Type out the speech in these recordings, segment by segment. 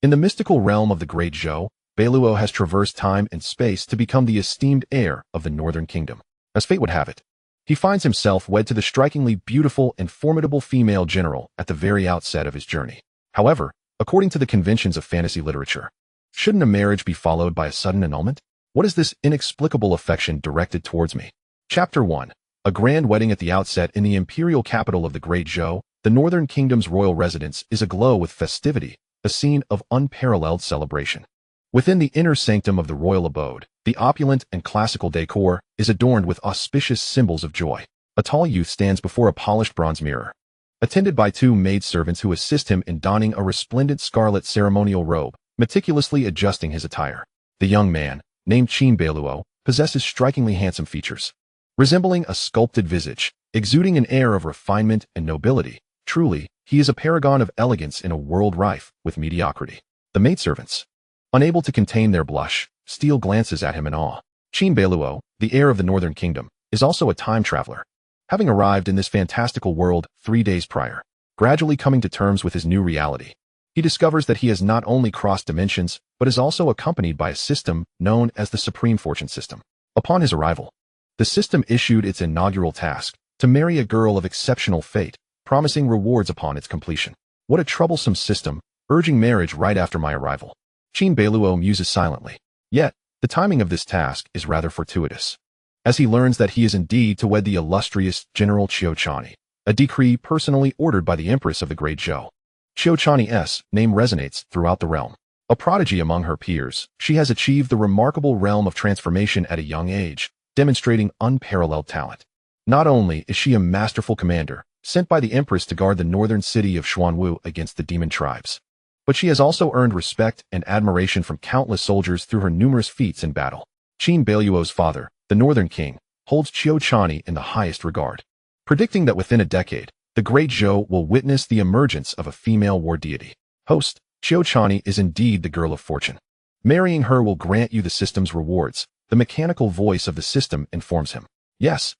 In the mystical realm of the Great Zhou, Beiluo has traversed time and space to become the esteemed heir of the Northern Kingdom. As fate would have it, he finds himself wed to the strikingly beautiful and formidable female general at the very outset of his journey. However, according to the conventions of fantasy literature, shouldn't a marriage be followed by a sudden annulment? What is this inexplicable affection directed towards me? Chapter 1. A grand wedding at the outset in the imperial capital of the Great Zhou, the Northern Kingdom's royal residence is aglow with festivity, a scene of unparalleled celebration. Within the inner sanctum of the royal abode, the opulent and classical decor is adorned with auspicious symbols of joy. A tall youth stands before a polished bronze mirror, attended by two maidservants who assist him in donning a resplendent scarlet ceremonial robe, meticulously adjusting his attire. The young man, named Qin Beiluo, possesses strikingly handsome features, resembling a sculpted visage, exuding an air of refinement and nobility. Truly, he is a paragon of elegance in a world rife with mediocrity. The maidservants, unable to contain their blush, steal glances at him in awe. Qin Beiluo, the heir of the Northern Kingdom, is also a time traveler, having arrived in this fantastical world 3 days prior. Gradually coming to terms with his new reality, he discovers that he has not only crossed dimensions, but is also accompanied by a system known as the Supreme Fortune System. Upon his arrival, the system issued its inaugural task to marry a girl of exceptional fate, promising rewards upon its completion. What a troublesome system, urging marriage right after my arrival. Qin Beiluo muses silently. Yet, the timing of this task is rather fortuitous, as he learns that he is indeed to wed the illustrious General Qiuchanyi, a decree personally ordered by the Empress of the Great Zhou. Qiuchanyi's name resonates throughout the realm. A prodigy among her peers, she has achieved the remarkable realm of transformation at a young age, demonstrating unparalleled talent. Not only is she a masterful commander, sent by the Empress to guard the northern city of Xuanwu against the demon tribes, but she has also earned respect and admiration from countless soldiers through her numerous feats in battle. Qin Beiluo's father, the Northern King, holds Qiuchanyi in the highest regard, predicting that within a decade, the Great Zhou will witness the emergence of a female war deity. Host, Qiuchanyi is indeed the girl of fortune. Marrying her will grant you the system's rewards, the mechanical voice of the system informs him. Yes,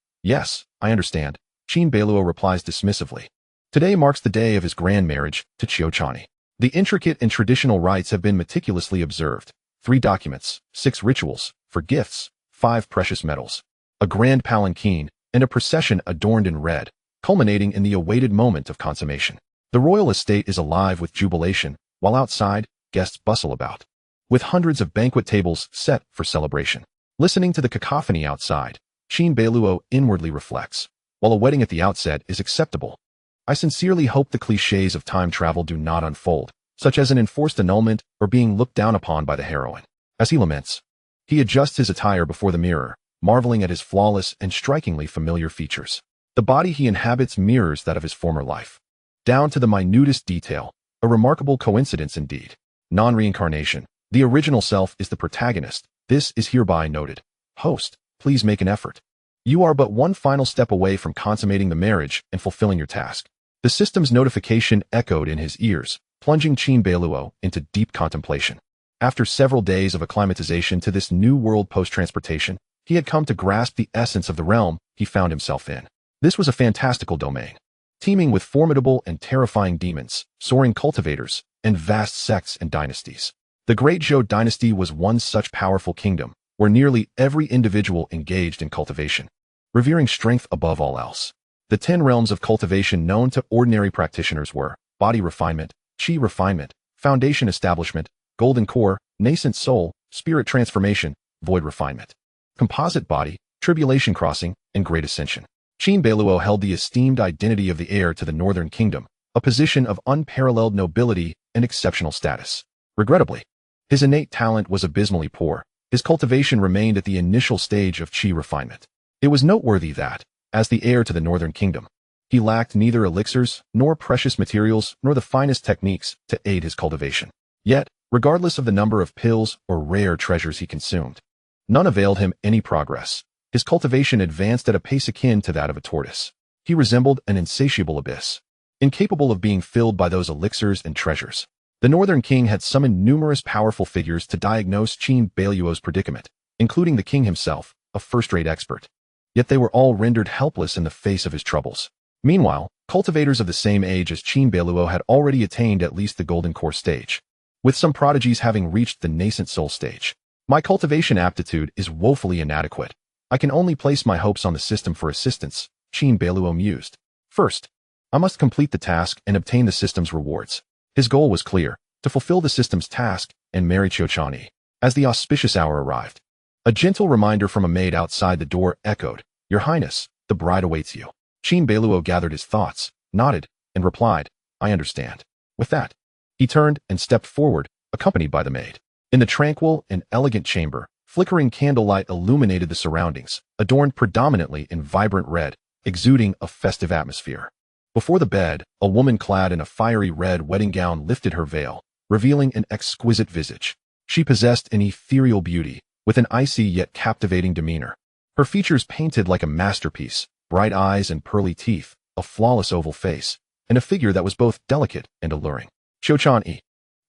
I understand, Qin Beiluo replies dismissively. Today marks the day of his grand marriage to Qiuchanyi. The intricate and traditional rites have been meticulously observed. 3 documents, 6 rituals, for gifts, 5 precious metals, a grand palanquin, and a procession adorned in red, culminating in the awaited moment of consummation. The royal estate is alive with jubilation, while outside, guests bustle about, with hundreds of banquet tables set for celebration. Listening to the cacophony outside, Qin Beiluo inwardly reflects. While a wedding at the outset is acceptable, I sincerely hope the clichés of time travel do not unfold, such as an enforced annulment or being looked down upon by the heroine. As he laments, he adjusts his attire before the mirror, marveling at his flawless and strikingly familiar features. The body he inhabits mirrors that of his former life, down to the minutest detail, a remarkable coincidence indeed. Non-reincarnation. The original self is the protagonist. This is hereby noted. Host, please make an effort. You are but one final step away from consummating the marriage and fulfilling your task. The system's notification echoed in his ears, plunging Qin Beiluo into deep contemplation. After several days of acclimatization to this new world post-transportation, he had come to grasp the essence of the realm he found himself in. This was a fantastical domain, teeming with formidable and terrifying demons, soaring cultivators, and vast sects and dynasties. The Great Zhou Dynasty was one such powerful kingdom, where nearly every individual engaged in cultivation, revering strength above all else. The 10 realms of cultivation known to ordinary practitioners were body refinement, qi refinement, foundation establishment, golden core, nascent soul, spirit transformation, void refinement, composite body, tribulation crossing, and great ascension. Qin Beiluo held the esteemed identity of the heir to the Northern Kingdom, a position of unparalleled nobility and exceptional status. Regrettably, his innate talent was abysmally poor. His cultivation remained at the initial stage of qi refinement. It was noteworthy that, as the heir to the Northern Kingdom, he lacked neither elixirs, nor precious materials, nor the finest techniques to aid his cultivation. Yet, regardless of the number of pills or rare treasures he consumed, none availed him any progress. His cultivation advanced at a pace akin to that of a tortoise. He resembled an insatiable abyss, incapable of being filled by those elixirs and treasures. The Northern King had summoned numerous powerful figures to diagnose Qin Beiluo's predicament, including the king himself, a first-rate expert. Yet they were all rendered helpless in the face of his troubles. Meanwhile, cultivators of the same age as Qin Beiluo had already attained at least the golden core stage. with some prodigies having reached the nascent soul stage. My cultivation aptitude is woefully inadequate. I can only place my hopes on the system for assistance, Qin Beiluo mused. First, I must complete the task and obtain the system's rewards. His goal was clear, to fulfill the system's task and marry Qiuchanyi. As the auspicious hour arrived, a gentle reminder from a maid outside the door echoed, "Your Highness, the bride awaits you." Qin Beiluo gathered his thoughts, nodded, and replied, "I understand." With that, he turned and stepped forward, accompanied by the maid. In the tranquil and elegant chamber, flickering candlelight illuminated the surroundings, adorned predominantly in vibrant red, exuding a festive atmosphere. Before the bed, a woman clad in a fiery red wedding gown lifted her veil, revealing an exquisite visage. She possessed an ethereal beauty, with an icy yet captivating demeanor. Her features painted like a masterpiece, bright eyes and pearly teeth, a flawless oval face, and a figure that was both delicate and alluring. Qiuchanyi.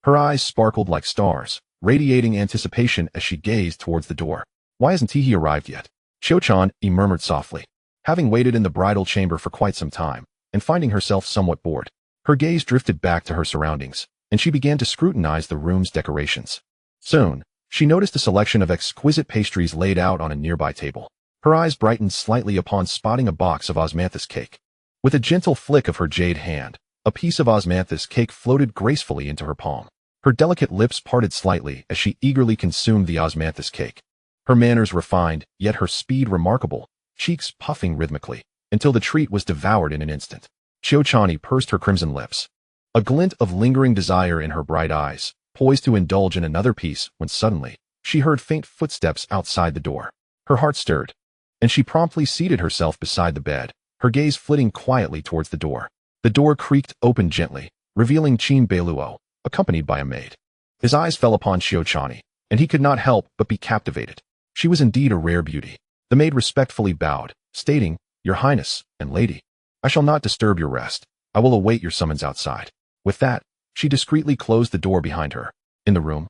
Her eyes sparkled like stars, radiating anticipation as she gazed towards the door. "Why hasn't he arrived yet?" Qiuchanyi murmured softly. Having waited in the bridal chamber for quite some time, and finding herself somewhat bored, her gaze drifted back to her surroundings, and she began to scrutinize the room's decorations. Soon, she noticed a selection of exquisite pastries laid out on a nearby table. Her eyes brightened slightly upon spotting a box of osmanthus cake. With a gentle flick of her jade hand, a piece of osmanthus cake floated gracefully into her palm. Her delicate lips parted slightly as she eagerly consumed the osmanthus cake. Her manners refined, yet her speed remarkable, cheeks puffing rhythmically, until the treat was devoured in an instant. Qiuchanyi pursed her crimson lips, a glint of lingering desire in her bright eyes, poised to indulge in another piece when suddenly, she heard faint footsteps outside the door. Her heart stirred, and she promptly seated herself beside the bed, her gaze flitting quietly towards the door. The door creaked open gently, revealing Qin Beiluo, accompanied by a maid. His eyes fell upon Qiuchanyi, and he could not help but be captivated. She was indeed a rare beauty. The maid respectfully bowed, stating, "Your Highness and Lady, I shall not disturb your rest. I will await your summons outside." With that, she discreetly closed the door behind her. In the room,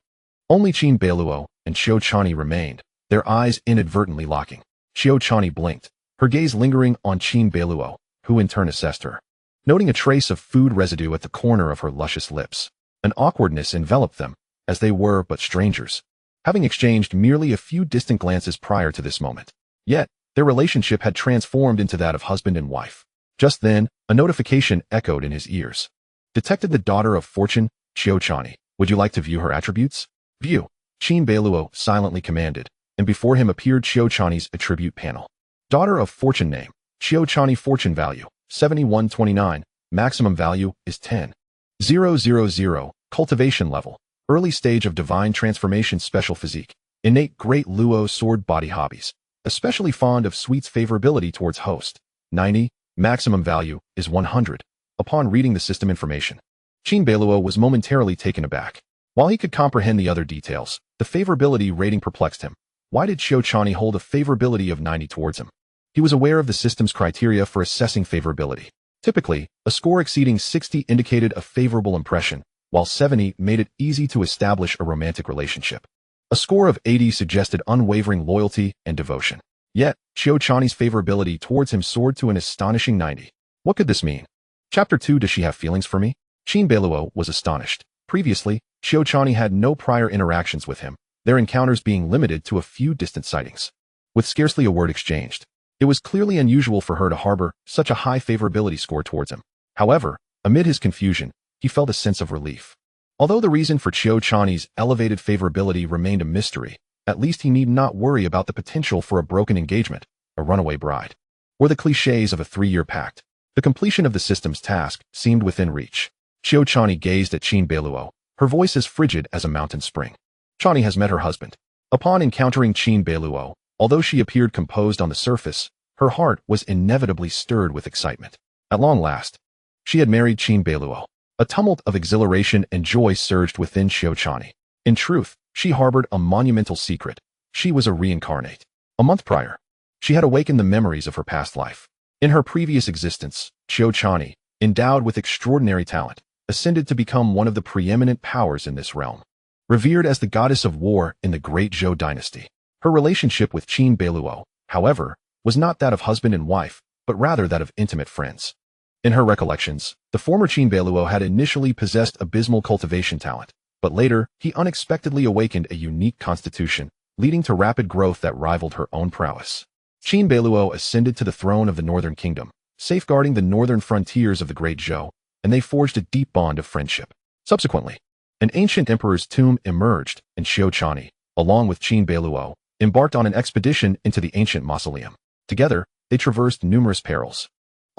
only Qin Beiluo and Qiuchanyi remained, their eyes inadvertently locking. Qiuchanyi blinked, her gaze lingering on Qin Beiluo, who in turn assessed her. Noting a trace of food residue at the corner of her luscious lips, an awkwardness enveloped them, as they were but strangers, having exchanged merely a few distant glances prior to this moment. Yet, their relationship had transformed into that of husband and wife. Just then, a notification echoed in his ears. "Detected the daughter of fortune, Qiuchanyi. Would you like to view her attributes?" "View," Qin Beiluo silently commanded, and before him appeared Qiuchanyi's attribute panel. Daughter of fortune name, Qiuchanyi fortune value, 7129, maximum value is 10,000, cultivation level, early stage of divine transformation special physique, innate Great Luo sword body hobbies, especially fond of sweets favorability towards host, 90, maximum value is 100. Upon reading the system information, Qin Beiluo was momentarily taken aback. While he could comprehend the other details, the favorability rating perplexed him. Why did Qiuchanyi hold a favorability of 90 towards him? He was aware of the system's criteria for assessing favorability. Typically, a score exceeding 60 indicated a favorable impression, while 70 made it easy to establish a romantic relationship. A score of 80 suggested unwavering loyalty and devotion. Yet, Qiuchanyi's favorability towards him soared to an astonishing 90. What could this mean? Chapter 2. Does she have feelings for me? Qin Beiluo was astonished. Previously, Qiuchanyi had no prior interactions with him, their encounters being limited to a few distant sightings. With scarcely a word exchanged, it was clearly unusual for her to harbor such a high favorability score towards him. However, amid his confusion, he felt a sense of relief. Although the reason for Qiuchanyi's elevated favorability remained a mystery, at least he need not worry about the potential for a broken engagement, a runaway bride, or the clichés of a 3-year pact. The completion of the system's task seemed within reach. Qiuchanyi gazed at Qin Beiluo, her voice as frigid as a mountain spring. Qiuchanyi has met her husband. Upon encountering Qin Beiluo, although she appeared composed on the surface, her heart was inevitably stirred with excitement. At long last, she had married Qin Beiluo. A tumult of exhilaration and joy surged within Qiuchanyi. In truth, she harbored a monumental secret. She was a reincarnate. A month prior, she had awakened the memories of her past life. In her previous existence, Qiuchanyi, endowed with extraordinary talent, ascended to become one of the preeminent powers in this realm. Revered as the goddess of war in the Great Zhou Dynasty, her relationship with Qin Beiluo, however, was not that of husband and wife, but rather that of intimate friends. In her recollections, the former Qin Beiluo had initially possessed abysmal cultivation talent, but later, he unexpectedly awakened a unique constitution, leading to rapid growth that rivaled her own prowess. Qin Beiluo ascended to the throne of the Northern Kingdom, safeguarding the northern frontiers of the Great Zhou, and they forged a deep bond of friendship. Subsequently, an ancient emperor's tomb emerged, and Qiuchanyi, along with Qin Beiluo, embarked on an expedition into the ancient mausoleum. Together, they traversed numerous perils,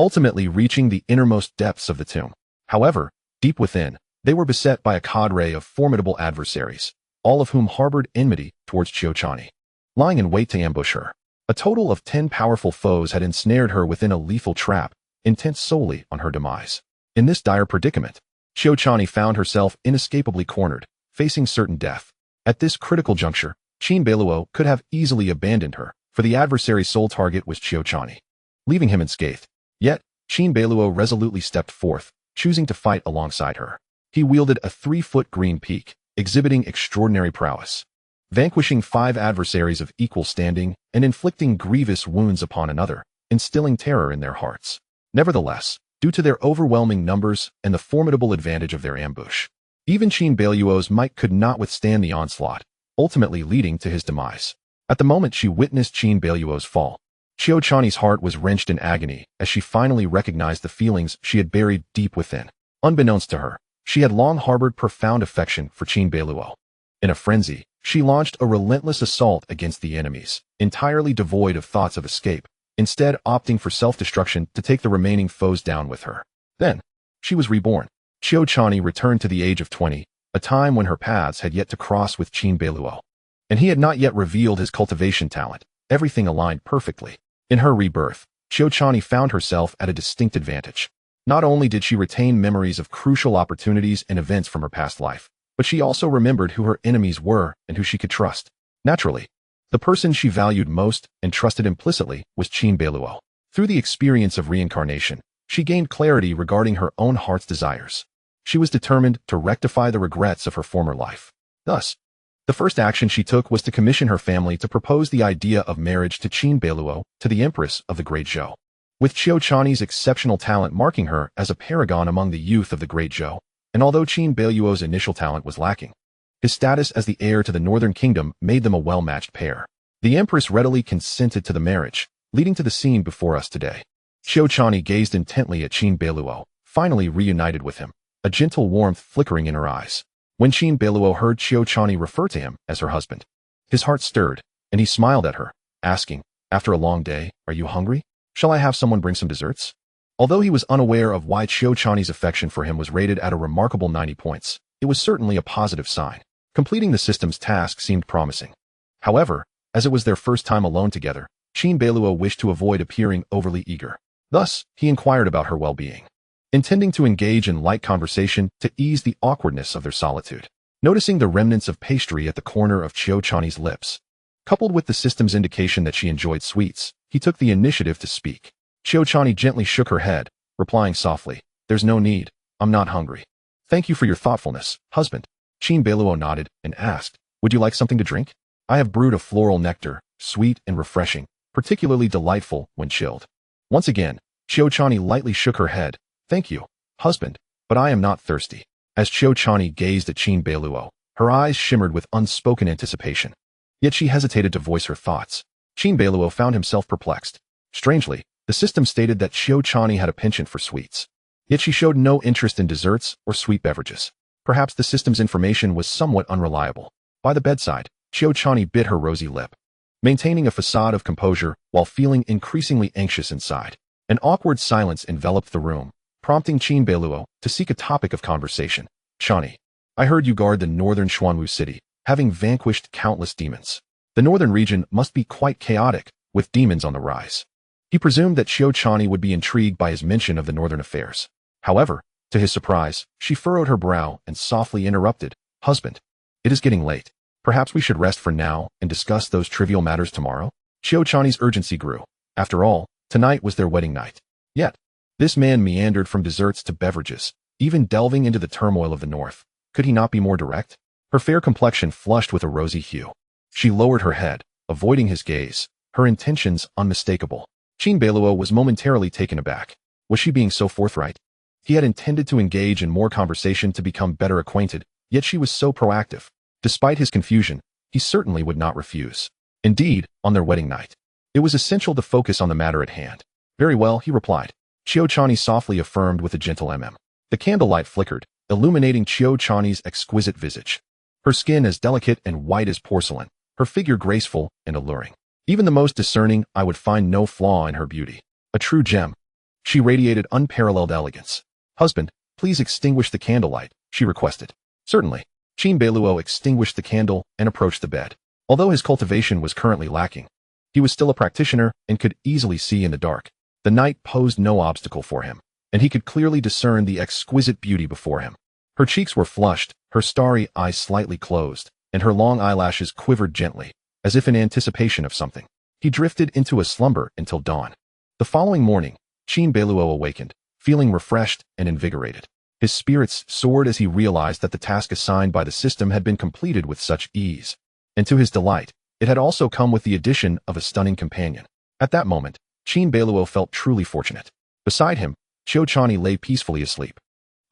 ultimately reaching the innermost depths of the tomb. However, deep within, they were beset by a cadre of formidable adversaries, all of whom harbored enmity towards Qiuchanyi, lying in wait to ambush her. A total of 10 powerful foes had ensnared her within a lethal trap, intent solely on her demise. In this dire predicament, Qiuchanyi found herself inescapably cornered, facing certain death. At this critical juncture, Qin Beiluo could have easily abandoned her, for the adversary's sole target was Qiuchanyi, leaving him unscathed. Yet, Qin Beiluo resolutely stepped forth, choosing to fight alongside her. He wielded a 3-foot green peak, exhibiting extraordinary prowess, vanquishing 5 adversaries of equal standing and inflicting grievous wounds upon another, instilling terror in their hearts. Nevertheless, due to their overwhelming numbers and the formidable advantage of their ambush, even Qin Beiluo's might could not withstand the onslaught, ultimately leading to his demise. At the moment she witnessed Qin Beiluo's fall, Qiuchanyi's heart was wrenched in agony as she finally recognized the feelings she had buried deep within. Unbeknownst to her, she had long harbored profound affection for Qin Beiluo. In a frenzy, she launched a relentless assault against the enemies, entirely devoid of thoughts of escape, instead opting for self-destruction to take the remaining foes down with her. Then, she was reborn. Qiuchanyi returned to the age of 20, a time when her paths had yet to cross with Qin Beiluo, and he had not yet revealed his cultivation talent. Everything aligned perfectly. In her rebirth, Qiuchanyi found herself at a distinct advantage. Not only did she retain memories of crucial opportunities and events from her past life, but she also remembered who her enemies were and who she could trust. Naturally, the person she valued most and trusted implicitly was Qin Beiluo. Through the experience of reincarnation, she gained clarity regarding her own heart's desires. She was determined to rectify the regrets of her former life. Thus, the first action she took was to commission her family to propose the idea of marriage to Qin Beiluo, to the Empress of the Great Zhou. With Qiuchanyi's exceptional talent marking her as a paragon among the youth of the Great Zhou, and although Qin Beiluo's initial talent was lacking, his status as the heir to the Northern Kingdom made them a well-matched pair. The Empress readily consented to the marriage, leading to the scene before us today. Qiuchanyi gazed intently at Qin Beiluo, finally reunited with him, a gentle warmth flickering in her eyes. When Qin Beiluo heard Qiuchanyi refer to him as her husband, his heart stirred, and he smiled at her, asking, "After a long day, are you hungry? Shall I have someone bring some desserts?" Although he was unaware of why Qiuchanyi's affection for him was rated at a remarkable 90 points, it was certainly a positive sign. Completing the system's task seemed promising. However, as it was their first time alone together, Qin Beiluo wished to avoid appearing overly eager. Thus, he inquired about her well-being, intending to engage in light conversation to ease the awkwardness of their solitude. Noticing the remnants of pastry at the corner of Qiuchanyi's lips, coupled with the system's indication that she enjoyed sweets, he took the initiative to speak. Qiuchanyi gently shook her head, replying softly, "There's no need. I'm not hungry." "Thank you for your thoughtfulness, husband." Qin Beiluo nodded and asked, "Would you like something to drink? I have brewed a floral nectar, sweet and refreshing, particularly delightful when chilled." Once again, Qiuchanyi lightly shook her head. "Thank you, husband, but I am not thirsty." As Qiuchanyi gazed at Qin Beiluo, her eyes shimmered with unspoken anticipation. Yet she hesitated to voice her thoughts. Qin Beiluo found himself perplexed. Strangely, the system stated that Qiuchanyi had a penchant for sweets. Yet she showed no interest in desserts or sweet beverages. Perhaps the system's information was somewhat unreliable. By the bedside, Qiuchanyi bit her rosy lip, maintaining a facade of composure while feeling increasingly anxious inside. An awkward silence enveloped the room, prompting Qin Beiluo to seek a topic of conversation. "Qiuchanyi, I heard you guard the northern Xuanwu city, having vanquished countless demons. The northern region must be quite chaotic, with demons on the rise." He presumed that Qiuchanyi would be intrigued by his mention of the northern affairs. However, to his surprise, she furrowed her brow and softly interrupted, "Husband, it is getting late. Perhaps we should rest for now and discuss those trivial matters tomorrow?" Qiuchanyi's urgency grew. After all, tonight was their wedding night. Yet, this man meandered from desserts to beverages, even delving into the turmoil of the north. Could he not be more direct? Her fair complexion flushed with a rosy hue. She lowered her head, avoiding his gaze, her intentions unmistakable. Qin Beiluo was momentarily taken aback. Was she being so forthright? He had intended to engage in more conversation to become better acquainted, Yet she was so proactive. Despite his confusion, he certainly would not refuse. Indeed, on their wedding night, it was essential to focus on the matter at hand. Very well, he replied. Qiuchanyi softly affirmed with a gentle The candlelight flickered, illuminating Qiuchanyi's exquisite visage. Her skin as delicate and white as porcelain, her figure graceful and alluring. Even the most discerning I would find no flaw in her beauty. A true gem. She radiated unparalleled elegance. Husband, please extinguish the candlelight, she requested. Certainly. Qin Beiluo extinguished the candle and approached the bed. Although his cultivation was currently lacking, he was still a practitioner and could easily see in the dark. The night posed no obstacle for him, and he could clearly discern the exquisite beauty before him. Her cheeks were flushed, her starry eyes slightly closed, and her long eyelashes quivered gently, as if in anticipation of something. He drifted into a slumber until dawn. The following morning, Qin Beiluo awakened, feeling refreshed and invigorated. His spirits soared as he realized that the task assigned by the system had been completed with such ease. And to his delight, it had also come with the addition of a stunning companion. At that moment, Qin Beiluo felt truly fortunate. Beside him, Qiuchanyi lay peacefully asleep,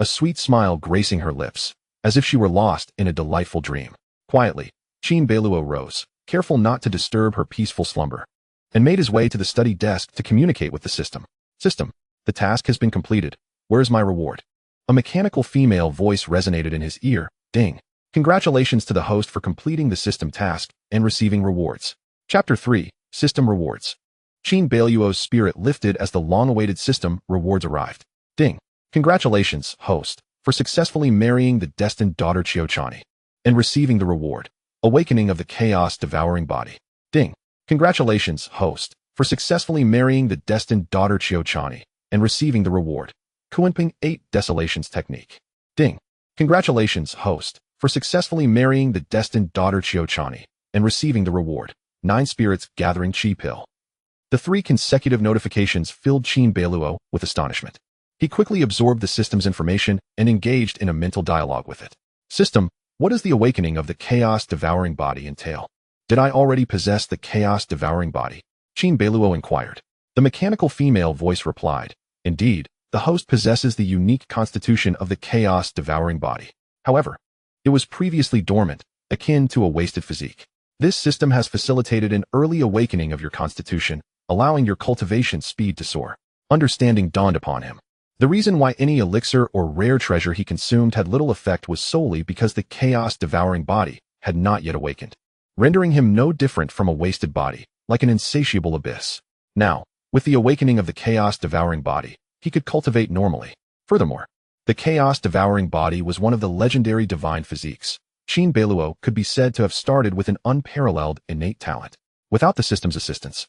a sweet smile gracing her lips, as if she were lost in a delightful dream. Quietly, Qin Beiluo rose, careful not to disturb her peaceful slumber, and made his way to the study desk to communicate with the system. System, the task has been completed. Where's my reward? A mechanical female voice resonated in his ear. Ding. Congratulations to the host for completing the system task and receiving rewards. Chapter 3, System Rewards. Qin Beiluo's spirit lifted as the long-awaited system rewards arrived. Ding. Congratulations, host, for successfully marrying the destined daughter Qiuchanyi and receiving the reward, Awakening of the Chaos Devouring Body. Ding. Congratulations, host, for successfully marrying the destined daughter Qiuchanyi and receiving the reward, Qiuchanyi Desolations Technique. Ding. Congratulations, host, for successfully marrying the destined daughter Qiuchanyi and receiving the reward, 9 Spirits Gathering Qi Pill. The 3 consecutive notifications filled Qin Beiluo with astonishment. He quickly absorbed the system's information and engaged in a mental dialogue with it. System, what does the awakening of the Chaos Devouring Body entail? Did I already possess the Chaos Devouring Body? Qin Beiluo inquired. The mechanical female voice replied, Indeed, the host possesses the unique constitution of the Chaos Devouring Body. However, it was previously dormant, akin to a wasted physique. This system has facilitated an early awakening of your constitution, allowing your cultivation speed to soar. Understanding dawned upon him. The reason why any elixir or rare treasure he consumed had little effect was solely because the Chaos Devouring Body had not yet awakened, rendering him no different from a wasted body, like an insatiable abyss. Now, with the awakening of the Chaos Devouring Body, he could cultivate normally. Furthermore, the Chaos Devouring Body was one of the legendary divine physiques. Qin Beiluo could be said to have started with an unparalleled innate talent. Without the system's assistance,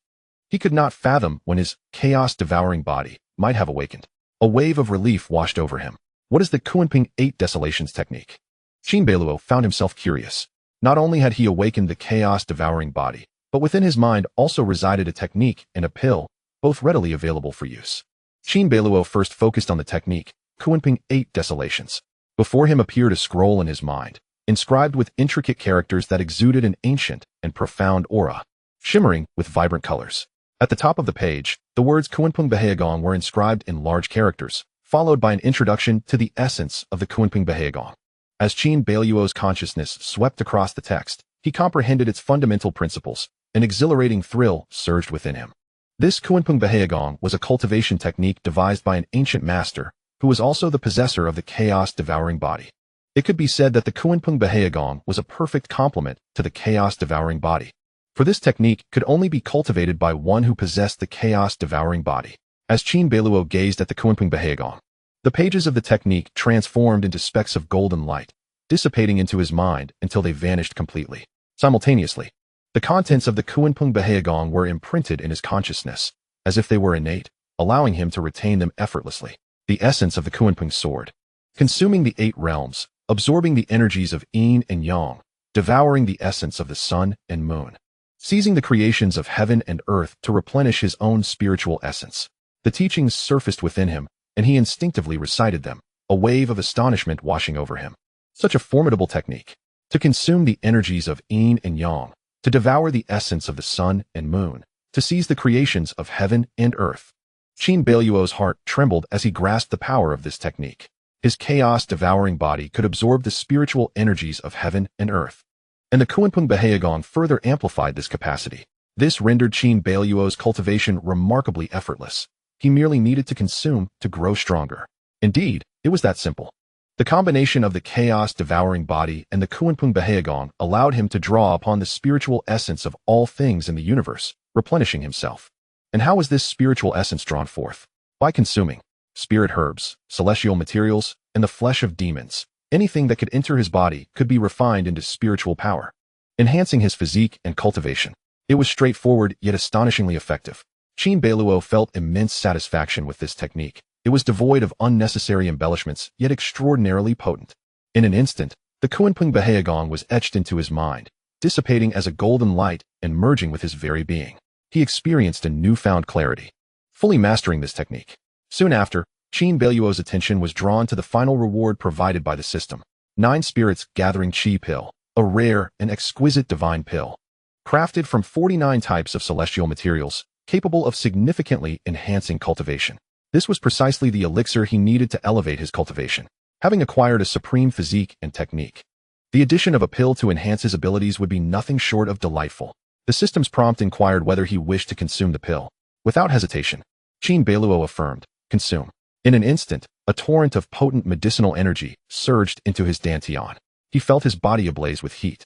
he could not fathom when his Chaos Devouring Body might have awakened. A wave of relief washed over him. What is the Qiuchanyi Desolations Technique? Qin Beiluo found himself curious. Not only had he awakened the Chaos Devouring Body, but within his mind also resided a technique and a pill, both readily available for use. Qin Beiluo first focused on the technique, Qiuchanyi Desolations. Before him appeared a scroll in his mind, inscribed with intricate characters that exuded an ancient and profound aura, shimmering with vibrant colors. At the top of the page, the words Qiuchanyi were inscribed in large characters, followed by an introduction to the essence of the Qiuchanyi. As Qin Beiluo's consciousness swept across the text, he comprehended its fundamental principles. An exhilarating thrill surged within him. This Qiuchanyi was a cultivation technique devised by an ancient master, who was also the possessor of the Chaos Devouring Body. It could be said that the Qiuchanyi was a perfect complement to the Chaos Devouring Body, for this technique could only be cultivated by one who possessed the Chaos Devouring Body. As Qin Beiluo gazed at the Qiuchanyi, the pages of the technique transformed into specks of golden light, dissipating into his mind until they vanished completely. Simultaneously, the contents of the Qiuchanyi were imprinted in his consciousness, as if they were innate, allowing him to retain them effortlessly. The essence of the Qiuchanyi sword, consuming the 8 realms, absorbing the energies of yin and yang, devouring the essence of the sun and moon, seizing the creations of heaven and earth to replenish his own spiritual essence. The teachings surfaced within him, and he instinctively recited them, a wave of astonishment washing over him. Such a formidable technique, to consume the energies of yin and yang, to devour the essence of the sun and moon, to seize the creations of heaven and earth. Qin Beiluo's heart trembled as he grasped the power of this technique. His chaos-devouring body could absorb the spiritual energies of heaven and earth. And the Qiuchanyi further amplified this capacity. This rendered Qin Beiluo's cultivation remarkably effortless. He merely needed to consume to grow stronger. Indeed, it was that simple. The combination of the chaos-devouring body and the Qiuchanyi allowed him to draw upon the spiritual essence of all things in the universe, replenishing himself. And how was this spiritual essence drawn forth? By consuming spirit herbs, celestial materials, and the flesh of demons. Anything that could enter his body could be refined into spiritual power, enhancing his physique and cultivation. It was straightforward yet astonishingly effective. Qin Beiluo felt immense satisfaction with this technique. It was devoid of unnecessary embellishments, yet extraordinarily potent. In an instant, the Qiuchanyi was etched into his mind, dissipating as a golden light and merging with his very being. He experienced a newfound clarity, fully mastering this technique. Soon after, Qin Beiluo's attention was drawn to the final reward provided by the system. 9 spirits gathering Qi pill, a rare and exquisite divine pill. Crafted from 49 types of celestial materials, capable of significantly enhancing cultivation. This was precisely the elixir he needed to elevate his cultivation, having acquired a supreme physique and technique. The addition of a pill to enhance his abilities would be nothing short of delightful. The system's prompt inquired whether he wished to consume the pill. Without hesitation, Qin Beiluo affirmed, "Consume." In an instant, a torrent of potent medicinal energy surged into his dantian. He felt his body ablaze with heat.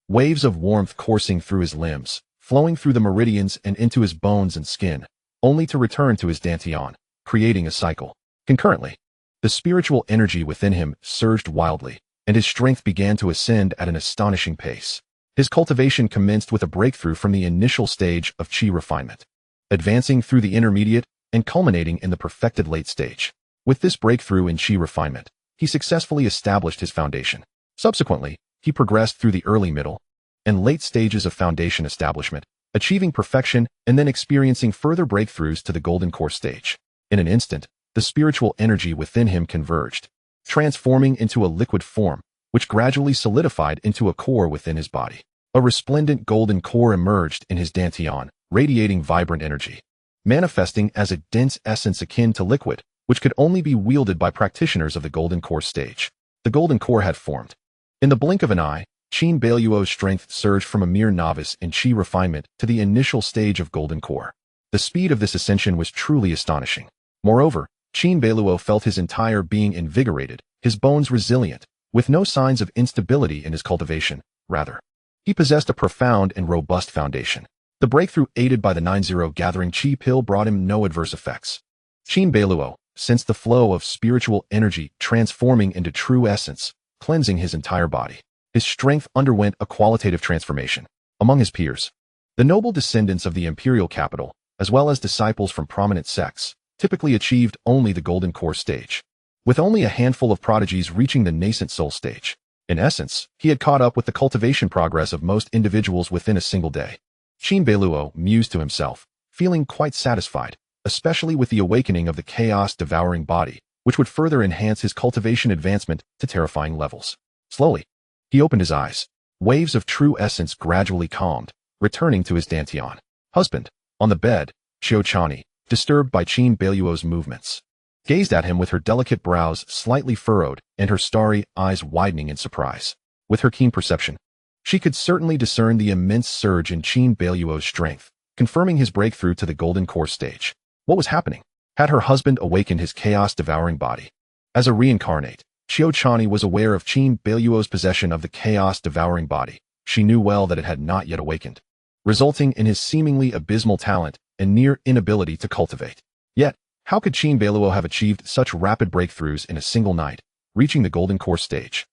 Waves of warmth coursing through his limbs, flowing through the meridians and into his bones and skin, only to return to his dantian, creating a cycle. Concurrently, the spiritual energy within him surged wildly, and his strength began to ascend at an astonishing pace. His cultivation commenced with a breakthrough from the initial stage of Qi refinement, advancing through the intermediate and culminating in the perfected late stage. With this breakthrough in Qi refinement, he successfully established his foundation. Subsequently, he progressed through the early, middle, and late stages of foundation establishment, achieving perfection and then experiencing further breakthroughs to the golden core stage. In an instant, the spiritual energy within him converged, transforming into a liquid form, which gradually solidified into a core within his body. A resplendent golden core emerged in his dantian, radiating vibrant energy, manifesting as a dense essence akin to liquid, which could only be wielded by practitioners of the golden core stage. The golden core had formed. In the blink of an eye, Qin Beiluo's strength surged from a mere novice in Qi refinement to the initial stage of golden core. The speed of this ascension was truly astonishing. Moreover, Qin Beiluo felt his entire being invigorated, his bones resilient, with no signs of instability in his cultivation. Rather, he possessed a profound and robust foundation. The breakthrough aided by the 9-0 gathering Qi pill brought him no adverse effects. Qin Beiluo sensed the flow of spiritual energy transforming into true essence, cleansing his entire body. His strength underwent a qualitative transformation. Among his peers, the noble descendants of the imperial capital, as well as disciples from prominent sects, typically achieved only the golden core stage, with only a handful of prodigies reaching the nascent soul stage. In essence, he had caught up with the cultivation progress of most individuals within a single day. Qin Beiluo mused to himself, feeling quite satisfied, especially with the awakening of the chaos-devouring body, which would further enhance his cultivation advancement to terrifying levels. Slowly, he opened his eyes. Waves of true essence gradually calmed, returning to his dantian. Husband, on the bed, Qiuchanyi, disturbed by Qin Beiluo's movements, gazed at him with her delicate brows slightly furrowed and her starry eyes widening in surprise. With her keen perception, she could certainly discern the immense surge in Qin Beiluo's strength, confirming his breakthrough to the golden core stage. What was happening? Had her husband awakened his chaos-devouring body? As a reincarnate, Qiuchanyi was aware of Qin Beiluo's possession of the chaos-devouring body. She knew well that it had not yet awakened, resulting in his seemingly abysmal talent and near inability to cultivate. Yet, how could Qin Beiluo have achieved such rapid breakthroughs in a single night, reaching the golden core stage?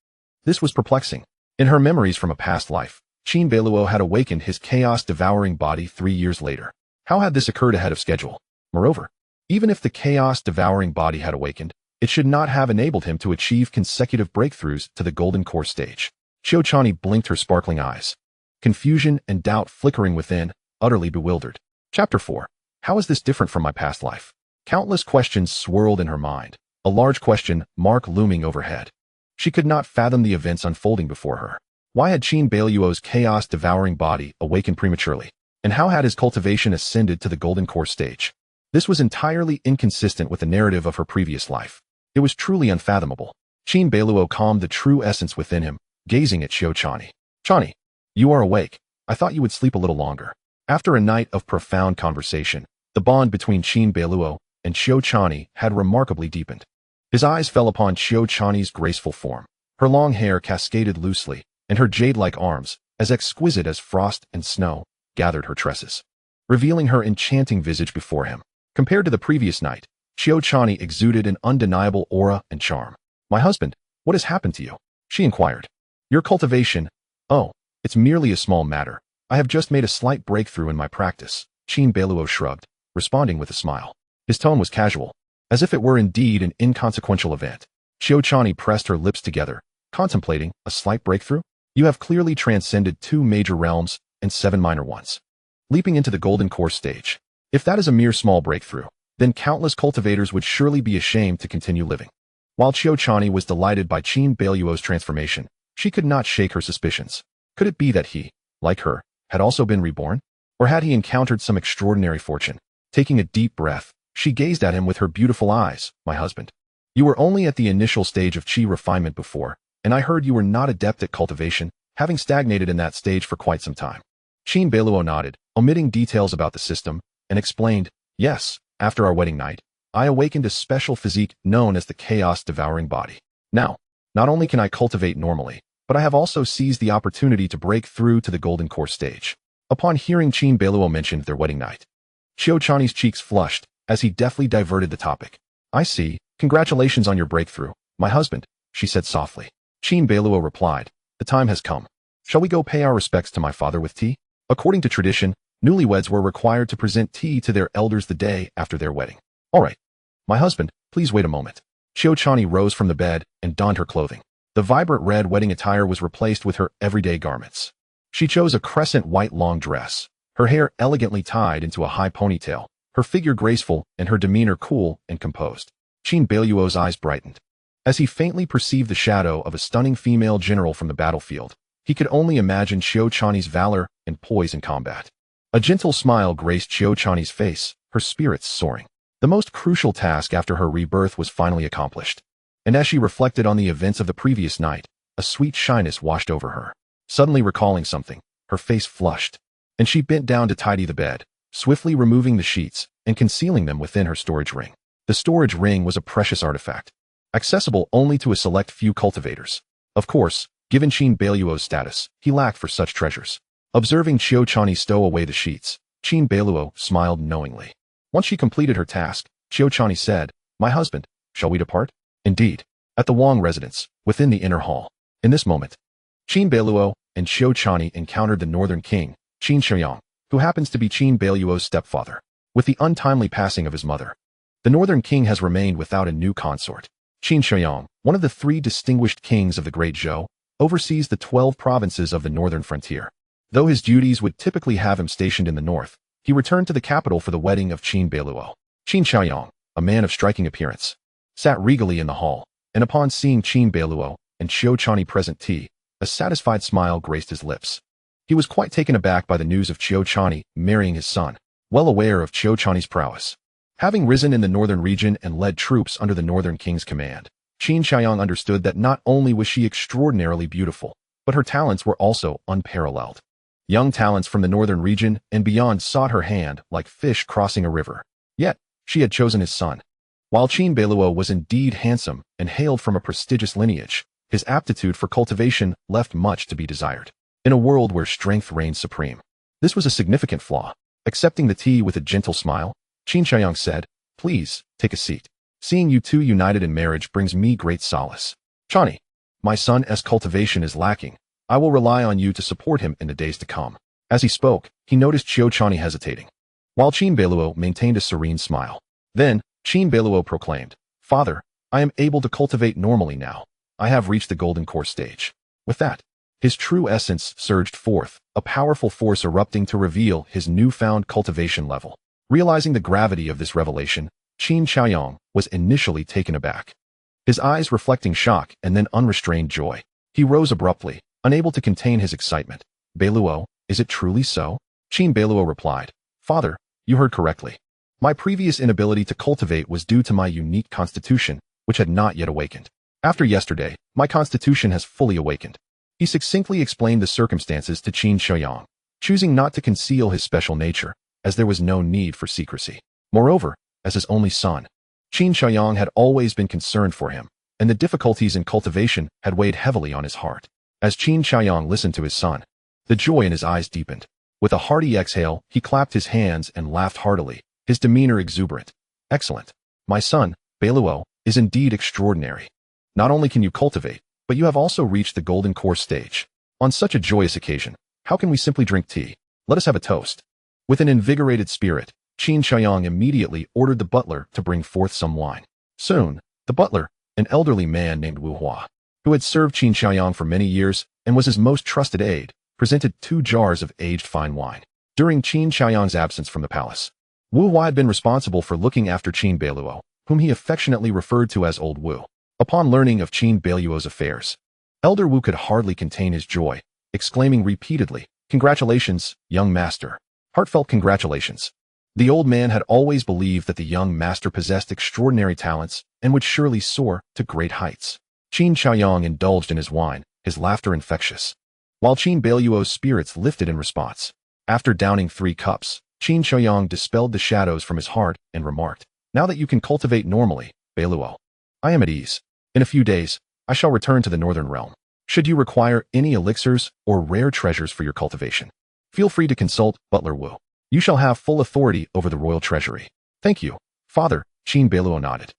This was perplexing. In her memories from a past life, Qin Beiluo had awakened his chaos-devouring body 3 years later. How had this occurred ahead of schedule? Moreover, even if the chaos-devouring body had awakened, it should not have enabled him to achieve consecutive breakthroughs to the golden core stage. Qiuchanyi blinked her sparkling eyes, confusion and doubt flickering within, utterly bewildered. Chapter 4. How is this different from my past life? Countless questions swirled in her mind, a large question mark looming overhead. She could not fathom the events unfolding before her. Why had Qin Beiluo's chaos-devouring body awakened prematurely? And how had his cultivation ascended to the golden core stage? This was entirely inconsistent with the narrative of her previous life. It was truly unfathomable. Qin Beiluo calmed the true essence within him, gazing at Qiuchanyi. Chanyi, you are awake. I thought you would sleep a little longer. After a night of profound conversation, the bond between Qin Beiluo and Qiuchanyi had remarkably deepened. His eyes fell upon Qiuchanyi's graceful form. Her long hair cascaded loosely, and her jade-like arms, as exquisite as frost and snow, gathered her tresses, revealing her enchanting visage before him. Compared to the previous night, Qiuchanyi exuded an undeniable aura and charm. My husband, what has happened to you? She inquired. Your cultivation? Oh, it's merely a small matter. I have just made a slight breakthrough in my practice. Qin Beiluo shrugged, responding with a smile. His tone was casual, as if it were indeed an inconsequential event. Qiuchanyi pressed her lips together, contemplating a slight breakthrough. You have clearly transcended 2 major realms and 7 minor ones, leaping into the golden core stage. If that is a mere small breakthrough, then countless cultivators would surely be ashamed to continue living. While Qiuchanyi was delighted by Qin Beiluo's transformation, she could not shake her suspicions. Could it be that he, like her, had also been reborn? Or had he encountered some extraordinary fortune? Taking a deep breath, she gazed at him with her beautiful eyes. My husband, you were only at the initial stage of qi refinement before, and I heard you were not adept at cultivation, having stagnated in that stage for quite some time. Qin Beiluo nodded, omitting details about the system, and explained, yes, after our wedding night, I awakened a special physique known as the Chaos Devouring Body. Now, not only can I cultivate normally, but I have also seized the opportunity to break through to the golden core stage. Upon hearing Qin Beiluo mention their wedding night, Qiuchanyi's cheeks flushed as he deftly diverted the topic. I see. Congratulations on your breakthrough, my husband, she said softly. Qin Beiluo replied, the time has come. Shall we go pay our respects to my father with tea? According to tradition, newlyweds were required to present tea to their elders the day after their wedding. All right. My husband, please wait a moment. Qiuchanyi rose from the bed and donned her clothing. The vibrant red wedding attire was replaced with her everyday garments. She chose a crescent white long dress, her hair elegantly tied into a high ponytail, her figure graceful and her demeanor cool and composed. Qin Beiluo's eyes brightened. As he faintly perceived the shadow of a stunning female general from the battlefield, he could only imagine Qiuchanyi's valor and poise in combat. A gentle smile graced Qiuchanyi's face, her spirits soaring. The most crucial task after her rebirth was finally accomplished. And as she reflected on the events of the previous night, a sweet shyness washed over her. Suddenly recalling something, her face flushed, and she bent down to tidy the bed, swiftly removing the sheets and concealing them within her storage ring. The storage ring was a precious artifact, accessible only to a select few cultivators. Of course, given Qin Beiluo's status, he lacked for such treasures. Observing Qiuchanyi stow away the sheets, Qin Beiluo smiled knowingly. Once she completed her task, Qiuchanyi said, my husband, shall we depart? Indeed. At the Wang residence, within the inner hall. In this moment, Qin Beiluo and Qiuchanyi encountered the northern king, Qiuchanyi, who happens to be Qin Beiluo's stepfather. With the untimely passing of his mother, the northern king has remained without a new consort. Qiuchanyi, one of the 3 distinguished kings of the Great Zhou, oversees the 12 provinces of the northern frontier. Though his duties would typically have him stationed in the north, he returned to the capital for the wedding of Qin Beiluo. Qiuchanyi, a man of striking appearance, sat regally in the hall, and upon seeing Qin Beiluo and Qiuchanyi present tea, a satisfied smile graced his lips. He was quite taken aback by the news of Qiuchanyi marrying his son, well aware of Qiuchanyi's prowess. Having risen in the northern region and led troops under the northern king's command, Qiuchanyi understood that not only was she extraordinarily beautiful, but her talents were also unparalleled. Young talents from the northern region and beyond sought her hand like fish crossing a river. Yet, she had chosen his son. While Qin Beiluo was indeed handsome and hailed from a prestigious lineage, his aptitude for cultivation left much to be desired. In a world where strength reigned supreme, this was a significant flaw. Accepting the tea with a gentle smile, Qiuchanyi said, please, take a seat. Seeing you 2 united in marriage brings me great solace. Chanyi, my son's cultivation is lacking. I will rely on you to support him in the days to come. As he spoke, he noticed Qiuchanyi hesitating, while Qin Beiluo maintained a serene smile. Then, Qin Beiluo proclaimed, Father, I am able to cultivate normally now. I have reached the golden core stage. With that, his true essence surged forth, a powerful force erupting to reveal his newfound cultivation level. Realizing the gravity of this revelation, Qiuchanyi was initially taken aback, his eyes reflecting shock and then unrestrained joy. He rose abruptly, unable to contain his excitement. Beiluo, is it truly so? Qin Beiluo replied, Father, you heard correctly. My previous inability to cultivate was due to my unique constitution, which had not yet awakened. After yesterday, my constitution has fully awakened. He succinctly explained the circumstances to Qiuchanyi, choosing not to conceal his special nature, as there was no need for secrecy. Moreover, as his only son, Qiuchanyi had always been concerned for him, and the difficulties in cultivation had weighed heavily on his heart. As Qiuchanyi listened to his son, the joy in his eyes deepened. With a hearty exhale, he clapped his hands and laughed heartily, his demeanor exuberant. Excellent. My son, Beiluo, is indeed extraordinary. Not only can you cultivate, but you have also reached the golden core stage. On such a joyous occasion, how can we simply drink tea? Let us have a toast. With an invigorated spirit, Qiuchanyi immediately ordered the butler to bring forth some wine. Soon, the butler, an elderly man named Wu Hua, who had served Qiuchanyi for many years and was his most trusted aide, presented 2 jars of aged fine wine. During Qiuchanyi's absence from the palace, Wu Hua had been responsible for looking after Qin Beiluo, whom he affectionately referred to as Old Wu. Upon learning of Qin Beiluo's affairs, Elder Wu could hardly contain his joy, exclaiming repeatedly, "Congratulations, young master. Heartfelt congratulations." The old man had always believed that the young master possessed extraordinary talents and would surely soar to great heights. Qiuchanyi indulged in his wine, his laughter infectious, while Qin Beiluo's spirits lifted in response. After downing 3 cups, Qiuchanyi dispelled the shadows from his heart and remarked, "Now that you can cultivate normally, Beiluo, I am at ease. In a few days, I shall return to the northern realm. Should you require any elixirs or rare treasures for your cultivation, feel free to consult Butler Wu. You shall have full authority over the royal treasury." "Thank you, father," Qin Beiluo nodded,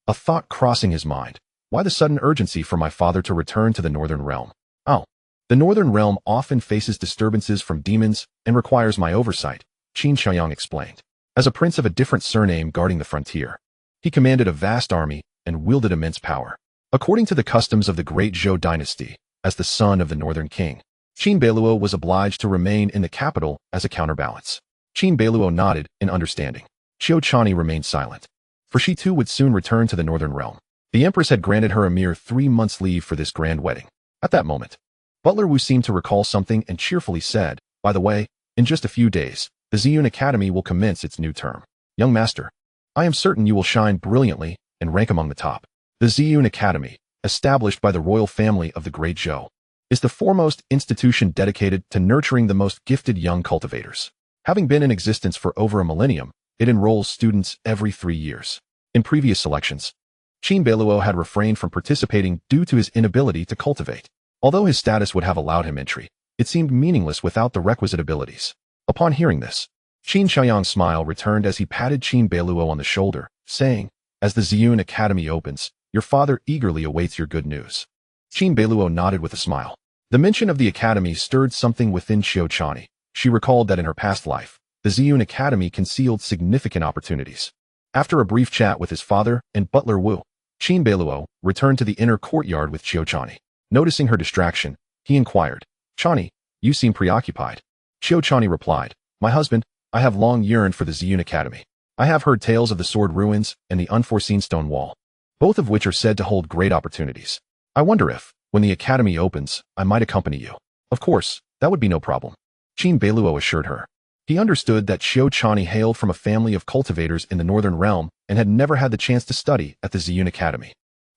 a thought crossing his mind. Why the sudden urgency for my father to return to the northern realm? Oh, the northern realm often faces disturbances from demons and requires my oversight, Qiuchanyi explained. As a prince of a different surname guarding the frontier, he commanded a vast army and wielded immense power. According to the customs of the Great Zhou Dynasty, as the son of the northern king, Qin Beiluo was obliged to remain in the capital as a counterbalance. Qin Beiluo nodded in understanding. Qiuchanyi remained silent, for she too would soon return to the northern realm. The empress had granted her a mere 3 months' leave for this grand wedding. At that moment, Butler Wu seemed to recall something and cheerfully said, "By the way, in just a few days, the Ziyun Academy will commence its new term. Young master, I am certain you will shine brilliantly and rank among the top." The Ziyun Academy, established by the royal family of the Great Zhou, is the foremost institution dedicated to nurturing the most gifted young cultivators. Having been in existence for over a millennium, it enrolls students every 3 years. In previous selections, Qin Beiluo had refrained from participating due to his inability to cultivate. Although his status would have allowed him entry, it seemed meaningless without the requisite abilities. Upon hearing this, Qiuchanyi's smile returned as he patted Qin Beiluo on the shoulder, saying, "As the Ziyun Academy opens, your father eagerly awaits your good news." Qin Beiluo nodded with a smile. The mention of the academy stirred something within Qiuchanyi. She recalled that in her past life, the Ziyun Academy concealed significant opportunities. After a brief chat with his father and Butler Wu, Qin Beiluo returned to the inner courtyard with Qiuchanyi. Noticing her distraction, he inquired, "Chanyi, you seem preoccupied." Qiuchanyi replied, "My husband, I have long yearned for the Ziyun Academy. I have heard tales of the sword ruins and the unforeseen stone wall, both of which are said to hold great opportunities. I wonder if, when the academy opens, I might accompany you." "Of course, that would be no problem," Qin Beiluo assured her. He understood that Qiuchanyi hailed from a family of cultivators in the northern realm and had never had the chance to study at the Ziyun Academy.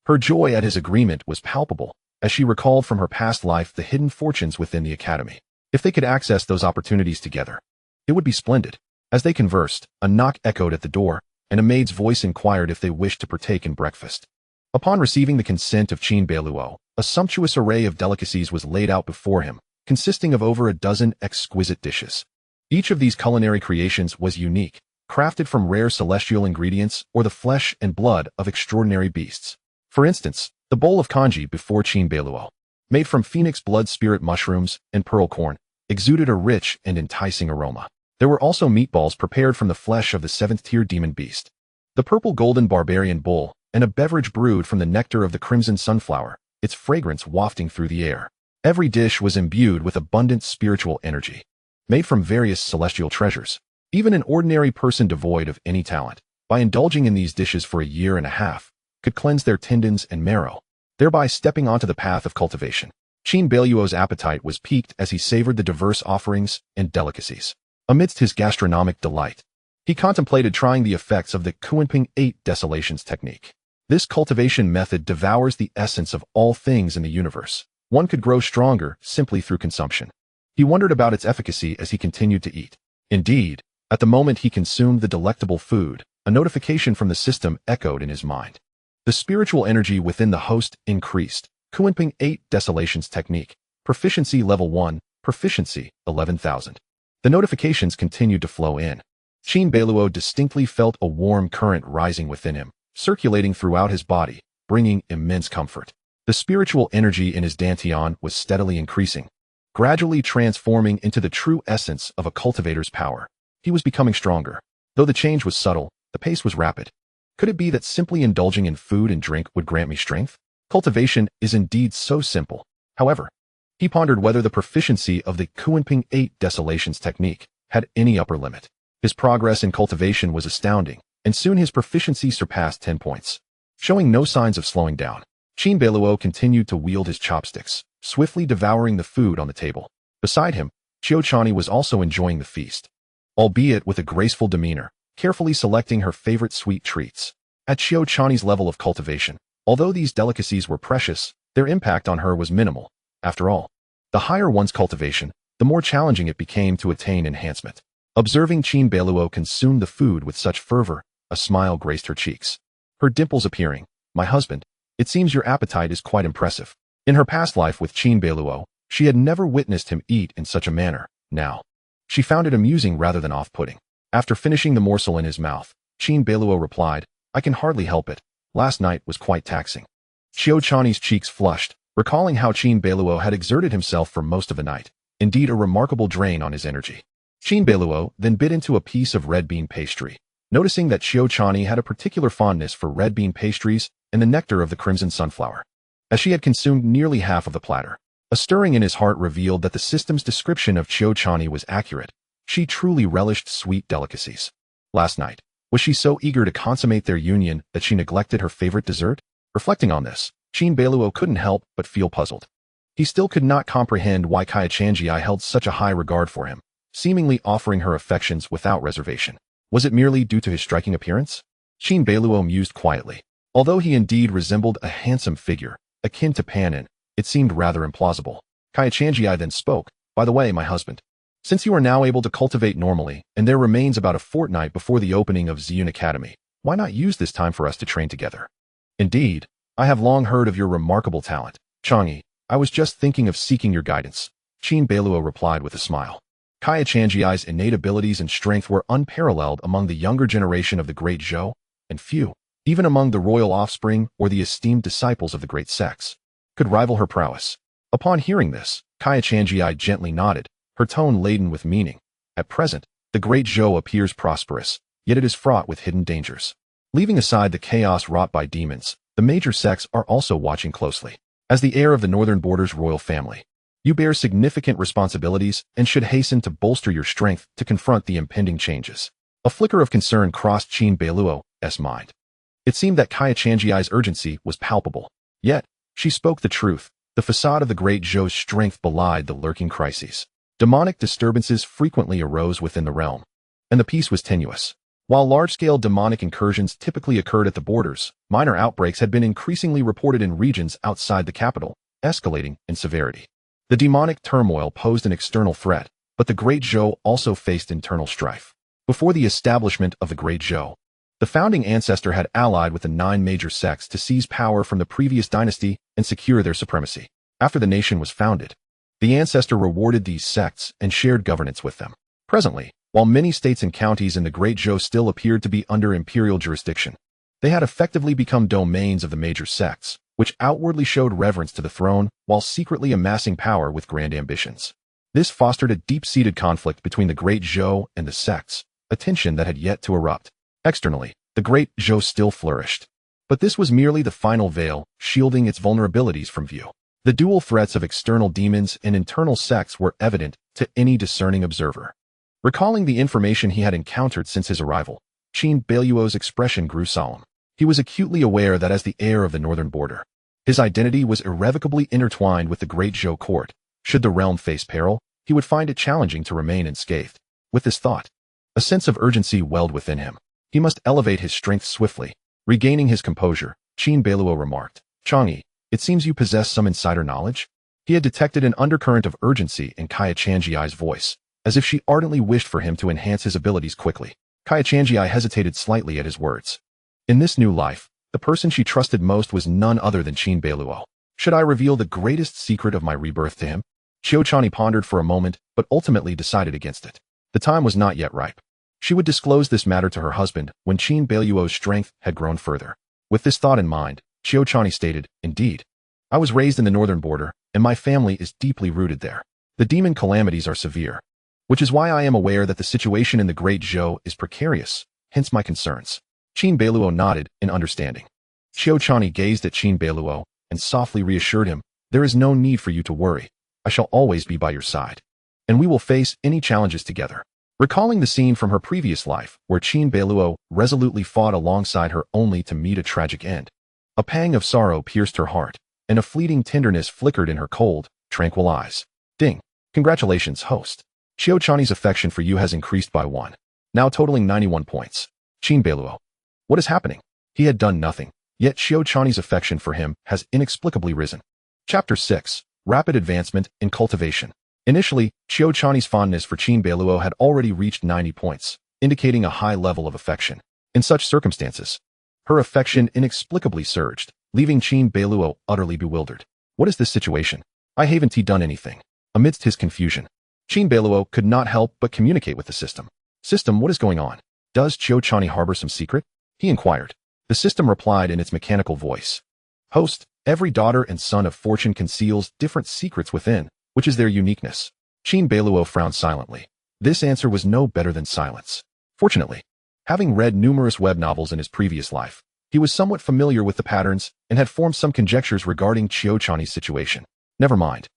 Her joy at his agreement was palpable, as she recalled from her past life the hidden fortunes within the academy. If they could access those opportunities together, it would be splendid. As they conversed, a knock echoed at the door, and a maid's voice inquired if they wished to partake in breakfast. Upon receiving the consent of Qin Beiluo, a sumptuous array of delicacies was laid out before him, consisting of over a dozen exquisite dishes. Each of these culinary creations was unique, crafted from rare celestial ingredients or the flesh and blood of extraordinary beasts. For instance, the bowl of congee before Qin Beiluo, made from phoenix blood spirit mushrooms and pearl corn, exuded a rich and enticing aroma. There were also meatballs prepared from the flesh of the 7th-tier demon beast, the purple golden barbarian bull, and a beverage brewed from the nectar of the crimson sunflower, its fragrance wafting through the air. Every dish was imbued with abundant spiritual energy, made from various celestial treasures. Even an ordinary person devoid of any talent, by indulging in these dishes for a year and a half, could cleanse their tendons and marrow, thereby stepping onto the path of cultivation. Qin Beiluo's appetite was piqued as he savored the diverse offerings and delicacies. Amidst his gastronomic delight, he contemplated trying the effects of the Qiuanping 8 desolations technique. This cultivation method devours the essence of all things in the universe. One could grow stronger simply through consumption. He wondered about its efficacy as he continued to eat. Indeed, at the moment he consumed the delectable food, a notification from the system echoed in his mind. The spiritual energy within the host increased. Qiuchanyi 8 Desolations Technique. Proficiency Level 1. Proficiency 11,000. The notifications continued to flow in. Qin Beiluo distinctly felt a warm current rising within him, circulating throughout his body, bringing immense comfort. The spiritual energy in his dantian was steadily increasing, gradually transforming into the true essence of a cultivator's power. He was becoming stronger. Though the change was subtle, the pace was rapid. Could it be that simply indulging in food and drink would grant me strength? Cultivation is indeed so simple. However, he pondered whether the proficiency of the Qiuchanyi 8 Desolations technique had any upper limit. His progress in cultivation was astounding, and soon his proficiency surpassed 10 points. Showing no signs of slowing down, Qin Beiluo continued to wield his chopsticks, swiftly devouring the food on the table. Beside him, Qiuchanyi was also enjoying the feast, albeit with a graceful demeanor, carefully selecting her favorite sweet treats. At Qiuchanyi's level of cultivation, although these delicacies were precious, their impact on her was minimal. After all, the higher one's cultivation, the more challenging it became to attain enhancement. Observing Qin Beiluo consume the food with such fervor, a smile graced her cheeks. Her dimples appearing. "My husband, it seems your appetite is quite impressive." In her past life with Qin Beiluo, she had never witnessed him eat in such a manner. Now, she found it amusing rather than off-putting. After finishing the morsel in his mouth, Qin Beiluo replied, "I can hardly help it. Last night was quite taxing." Qiuchanyi's cheeks flushed, recalling how Qin Beiluo had exerted himself for most of the night, indeed a remarkable drain on his energy. Qin Beiluo then bit into a piece of red bean pastry, noticing that Qiuchanyi had a particular fondness for red bean pastries and the nectar of the crimson sunflower. As she had consumed nearly half of the platter, a stirring in his heart revealed that the system's description of Qiuchanyi was accurate. She truly relished sweet delicacies. Last night, was she so eager to consummate their union that she neglected her favorite dessert? Reflecting on this, Qin Beiluo couldn't help but feel puzzled. He still could not comprehend why Qiuchanyi held such a high regard for him, seemingly offering her affections without reservation. Was it merely due to his striking appearance? Qin Beiluo mused quietly. Although he indeed resembled a handsome figure, akin to Panin, it seemed rather implausible. Qiuchanyi then spoke, "By the way, my husband, since you are now able to cultivate normally, and there remains about a fortnight before the opening of Ziyun Academy, why not use this time for us to train together? Indeed, I have long heard of your remarkable talent. Qiuchanyi, I was just thinking of seeking your guidance." Qin Beiluo replied with a smile. Qiuchanyi's innate abilities and strength were unparalleled among the younger generation of the Great Zhou, and few, even among the royal offspring or the esteemed disciples of the great sects, could rival her prowess. Upon hearing this, Qiuchanyi gently nodded, her tone laden with meaning. At present, the Great Zhou appears prosperous, yet it is fraught with hidden dangers. Leaving aside the chaos wrought by demons, the major sects are also watching closely. As the heir of the Northern Border's royal family, you bear significant responsibilities and should hasten to bolster your strength to confront the impending changes. A flicker of concern crossed Qin Beiluo's mind. It seemed that Qiuchanyi's urgency was palpable. Yet, she spoke the truth. The facade of the Great Zhou's strength belied the lurking crises. Demonic disturbances frequently arose within the realm, and the peace was tenuous. While large-scale demonic incursions typically occurred at the borders, minor outbreaks had been increasingly reported in regions outside the capital, escalating in severity. The demonic turmoil posed an external threat, but the Great Zhou also faced internal strife. Before the establishment of the Great Zhou, the founding ancestor had allied with the 9 major sects to seize power from the previous dynasty and secure their supremacy. After the nation was founded, the ancestor rewarded these sects and shared governance with them. Presently, while many states and counties in the Great Zhou still appeared to be under imperial jurisdiction, they had effectively become domains of the major sects, which outwardly showed reverence to the throne while secretly amassing power with grand ambitions. This fostered a deep-seated conflict between the Great Zhou and the sects, a tension that had yet to erupt. Externally, the Great Zhou still flourished, but this was merely the final veil, shielding its vulnerabilities from view. The dual threats of external demons and internal sects were evident to any discerning observer. Recalling the information he had encountered since his arrival, Qin Beiluo's expression grew solemn. He was acutely aware that as the heir of the Northern Border, his identity was irrevocably intertwined with the Great Zhou court. Should the realm face peril, he would find it challenging to remain unscathed. With this thought, a sense of urgency welled within him. He must elevate his strength swiftly. Regaining his composure, Qin Beiluo remarked. Qiuchanyi, it seems you possess some insider knowledge? He had detected an undercurrent of urgency in Qiuchanyi's voice, as if she ardently wished for him to enhance his abilities quickly. Qiuchanyi hesitated slightly at his words. In this new life, the person she trusted most was none other than Qin Beiluo. Should I reveal the greatest secret of my rebirth to him? Qiuchanyi pondered for a moment, but ultimately decided against it. The time was not yet ripe. She would disclose this matter to her husband when Qin Beiluo's strength had grown further. With this thought in mind, Qiuchanyi stated, Indeed, I was raised in the northern border, and my family is deeply rooted there. The demon calamities are severe, which is why I am aware that the situation in the Great Zhou is precarious, hence my concerns. Qin Beiluo nodded in understanding. Qiuchanyi gazed at Qin Beiluo and softly reassured him, There is no need for you to worry. I shall always be by your side, and we will face any challenges together. Recalling the scene from her previous life, where Qin Beiluo resolutely fought alongside her only to meet a tragic end, a pang of sorrow pierced her heart, and a fleeting tenderness flickered in her cold, tranquil eyes. Ding! Congratulations, host. Qiuchanyi's affection for you has increased by 1, now totaling 91 points. Qin Beiluo. What is happening? He had done nothing, yet Qiuchanyi's affection for him has inexplicably risen. Chapter 6. Rapid Advancement in Cultivation. Initially, Qiuchanyi's fondness for Qin Beiluo had already reached 90 points, indicating a high level of affection. In such circumstances, her affection inexplicably surged, leaving Qin Beiluo utterly bewildered. What is this situation? I haven't done anything. Amidst his confusion, Qin Beiluo could not help but communicate with the system. System, what is going on? Does Qiuchanyi harbor some secret? He inquired. The system replied in its mechanical voice. Host, every daughter and son of fortune conceals different secrets within, which is their uniqueness. Qin Beiluo frowned silently. This answer was no better than silence. Fortunately, having read numerous web novels in his previous life, he was somewhat familiar with the patterns and had formed some conjectures regarding Qiuchanyi's situation. Never mind.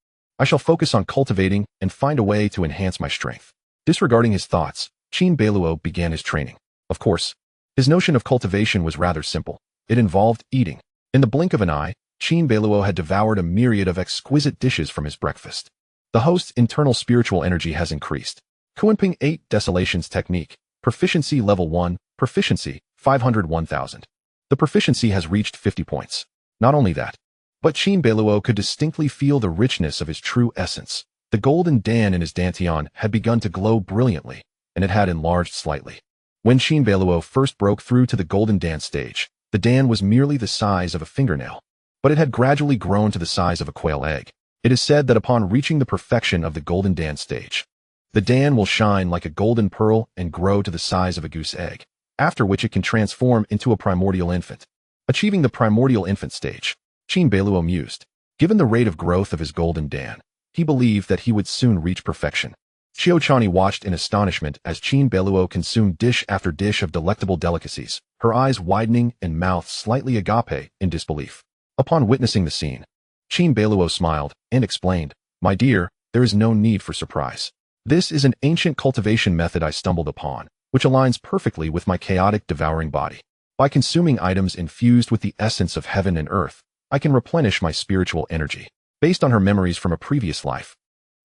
I shall focus on cultivating and find a way to enhance my strength. Disregarding his thoughts, Qin Beiluo began his training. Of course, his notion of cultivation was rather simple. It involved eating. In the blink of an eye, Qin Beiluo had devoured a myriad of exquisite dishes from his breakfast. The host's internal spiritual energy has increased. Qiuanping 8 Desolations Technique. Proficiency Level 1. Proficiency, 501,000. The proficiency has reached 50 points. Not only that, but Qin Beiluo could distinctly feel the richness of his true essence. The golden Dan in his dantian had begun to glow brilliantly, and it had enlarged slightly. When Qin Beiluo first broke through to the golden Dan stage, the Dan was merely the size of a fingernail, but it had gradually grown to the size of a quail egg. It is said that upon reaching the perfection of the golden Dan stage, the Dan will shine like a golden pearl and grow to the size of a goose egg, after which it can transform into a primordial infant. Achieving the primordial infant stage, Qin Beiluo mused. Given the rate of growth of his golden Dan, he believed that he would soon reach perfection. Qiuchanyi watched in astonishment as Qin Beiluo consumed dish after dish of delectable delicacies, her eyes widening and mouth slightly agape in disbelief. Upon witnessing the scene, Qin Beiluo smiled and explained, My dear, there is no need for surprise. This is an ancient cultivation method I stumbled upon, which aligns perfectly with my chaotic devouring body. By consuming items infused with the essence of heaven and earth, I can replenish my spiritual energy. Based on her memories from a previous life,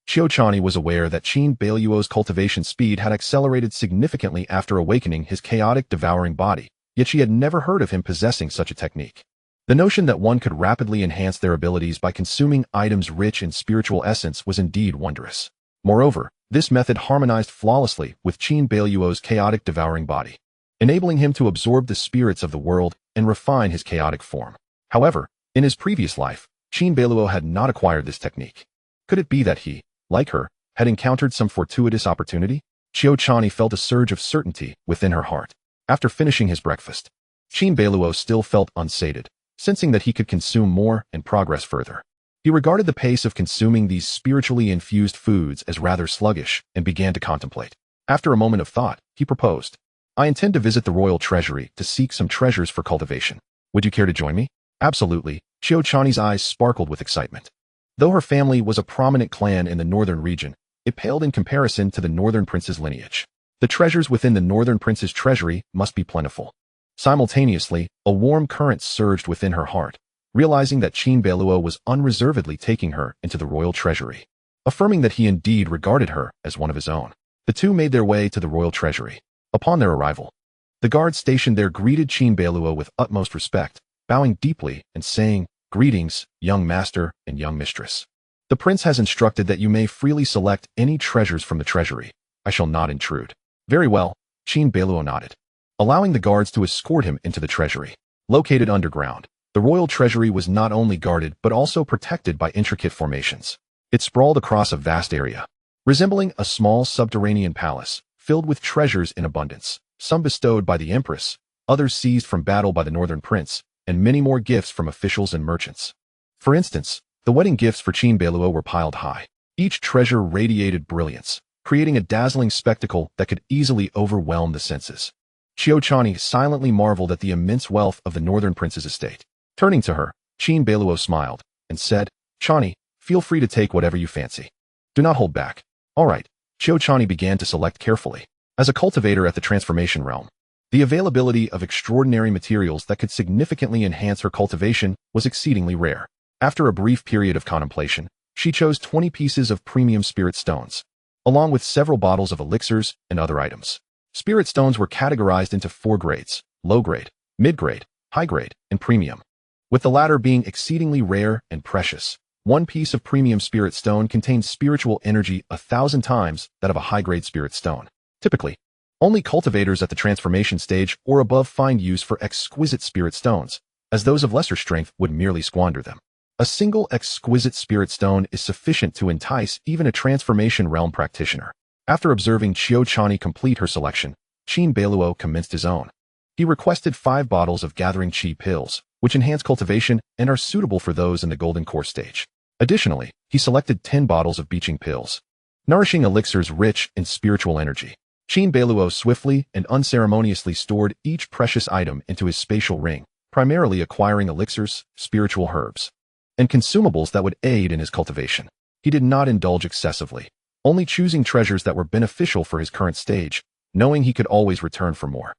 Qiuchanyi was aware that Qin Beiluo's cultivation speed had accelerated significantly after awakening his chaotic devouring body, yet she had never heard of him possessing such a technique. The notion that one could rapidly enhance their abilities by consuming items rich in spiritual essence was indeed wondrous. Moreover, this method harmonized flawlessly with Qin Beiluo's chaotic devouring body, enabling him to absorb the spirits of the world and refine his chaotic form. However, in his previous life, Qin Beiluo had not acquired this technique. Could it be that he, like her, had encountered some fortuitous opportunity? Qiuchanyi felt a surge of certainty within her heart. After finishing his breakfast, Qin Beiluo still felt unsated, sensing that he could consume more and progress further. He regarded the pace of consuming these spiritually infused foods as rather sluggish and began to contemplate. After a moment of thought, he proposed, I intend to visit the royal treasury to seek some treasures for cultivation. Would you care to join me? Absolutely. Qiuchanyi's eyes sparkled with excitement. Though her family was a prominent clan in the northern region, it paled in comparison to the northern prince's lineage. The treasures within the northern prince's treasury must be plentiful. Simultaneously, a warm current surged within her heart, realizing that Qin Beiluo was unreservedly taking her into the royal treasury, affirming that he indeed regarded her as one of his own. The two made their way to the royal treasury. Upon their arrival, the guards stationed there greeted Qin Beiluo with utmost respect, bowing deeply and saying, "Greetings, young master and young mistress. The prince has instructed that you may freely select any treasures from the treasury. I shall not intrude." "Very well," Qin Beiluo nodded, allowing the guards to escort him into the treasury. Located underground, the royal treasury was not only guarded but also protected by intricate formations. It sprawled across a vast area, resembling a small subterranean palace, filled with treasures in abundance, some bestowed by the empress, others seized from battle by the northern prince, and many more gifts from officials and merchants. For instance, the wedding gifts for Qin Beiluo were piled high. Each treasure radiated brilliance, creating a dazzling spectacle that could easily overwhelm the senses. Qiuchanyi silently marveled at the immense wealth of the northern prince's estate. Turning to her, Qin Beiluo smiled and said, "Chanyi, feel free to take whatever you fancy. Do not hold back." "All right." Qiuchanyi began to select carefully. As a cultivator at the transformation realm, the availability of extraordinary materials that could significantly enhance her cultivation was exceedingly rare. After a brief period of contemplation, she chose 20 pieces of premium spirit stones, along with several bottles of elixirs and other items. Spirit stones were categorized into 4 grades: low grade, mid grade, high grade, and premium, with the latter being exceedingly rare and precious. One piece of premium spirit stone contains spiritual energy 1,000 times that of a high-grade spirit stone. Typically, only cultivators at the transformation stage or above find use for exquisite spirit stones, as those of lesser strength would merely squander them. A single exquisite spirit stone is sufficient to entice even a transformation realm practitioner. After observing Qiuchanyi complete her selection, Qin Beiluo commenced his own. He requested 5 bottles of gathering qi pills, which enhance cultivation and are suitable for those in the golden core stage. Additionally, he selected 10 bottles of beaching pills, nourishing elixirs rich in spiritual energy. Qin Beiluo swiftly and unceremoniously stored each precious item into his spatial ring, primarily acquiring elixirs, spiritual herbs, and consumables that would aid in his cultivation. He did not indulge excessively, only choosing treasures that were beneficial for his current stage, knowing he could always return for more.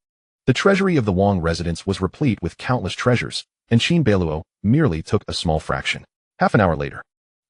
The treasury of the Wang residence was replete with countless treasures, and Qin Beiluo merely took a small fraction. Half an hour later,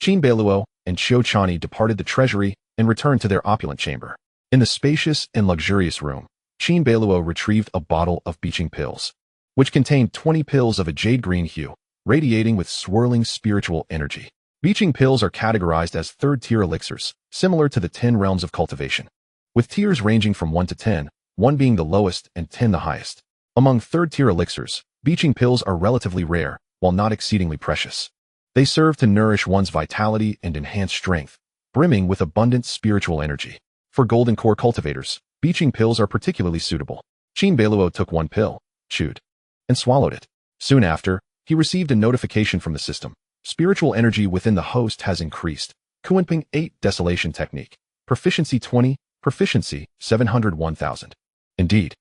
Qin Beiluo and Qiuchanyi departed the treasury and returned to their opulent chamber. In the spacious and luxurious room, Qin Beiluo retrieved a bottle of beaching pills, which contained 20 pills of a jade-green hue, radiating with swirling spiritual energy. Beaching pills are categorized as third-tier elixirs, similar to the 10 realms of cultivation, with tiers ranging from 1 to 10, 1 being the lowest and 10 the highest. Among third-tier elixirs, beaching pills are relatively rare, while not exceedingly precious. They serve to nourish one's vitality and enhance strength, brimming with abundant spiritual energy. For golden core cultivators, beaching pills are particularly suitable. Qin Beiluo took 1 pill, chewed, and swallowed it. Soon after, he received a notification from the system. Spiritual energy within the host has increased. Qiuchanyi 8 Desolation Technique. Proficiency 20, proficiency 701,000. Indeed,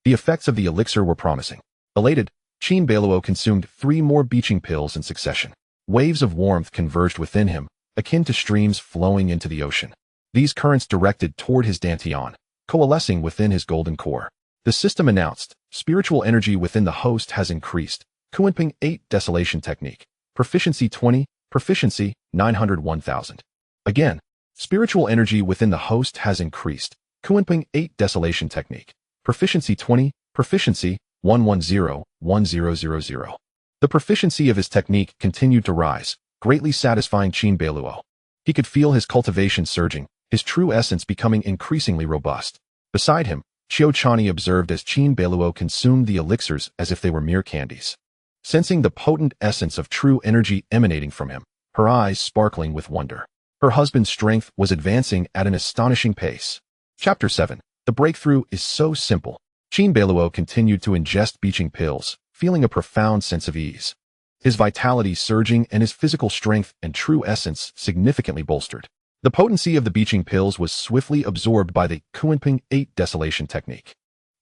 the effects of the elixir were promising. Elated, Qin Beiluo consumed 3 more beaching pills in succession. Waves of warmth converged within him, akin to streams flowing into the ocean. These currents directed toward his dantian, coalescing within his golden core. The system announced, spiritual energy within the host has increased. Qiuchanyi 8 Desolation Technique. Proficiency 20, proficiency 901,000. Again, spiritual energy within the host has increased. Qiuchanyi 8 Desolation Technique. Proficiency 20, proficiency 110,1000. The proficiency of his technique continued to rise, greatly satisfying Qin Beiluo. He could feel his cultivation surging, his true essence becoming increasingly robust. Beside him, Qiuchanyi observed as Qin Beiluo consumed the elixirs as if they were mere candies. Sensing the potent essence of true energy emanating from him, her eyes sparkling with wonder. Her husband's strength was advancing at an astonishing pace. Chapter 7. The breakthrough is so simple. Qin Beiluo continued to ingest beaching pills, feeling a profound sense of ease. His vitality surging and his physical strength and true essence significantly bolstered. The potency of the beaching pills was swiftly absorbed by the Qiuchanyi 8 Desolation Technique.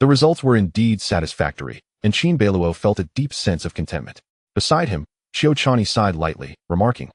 The results were indeed satisfactory, and Qin Beiluo felt a deep sense of contentment. Beside him, Qiuchanyi sighed lightly, remarking,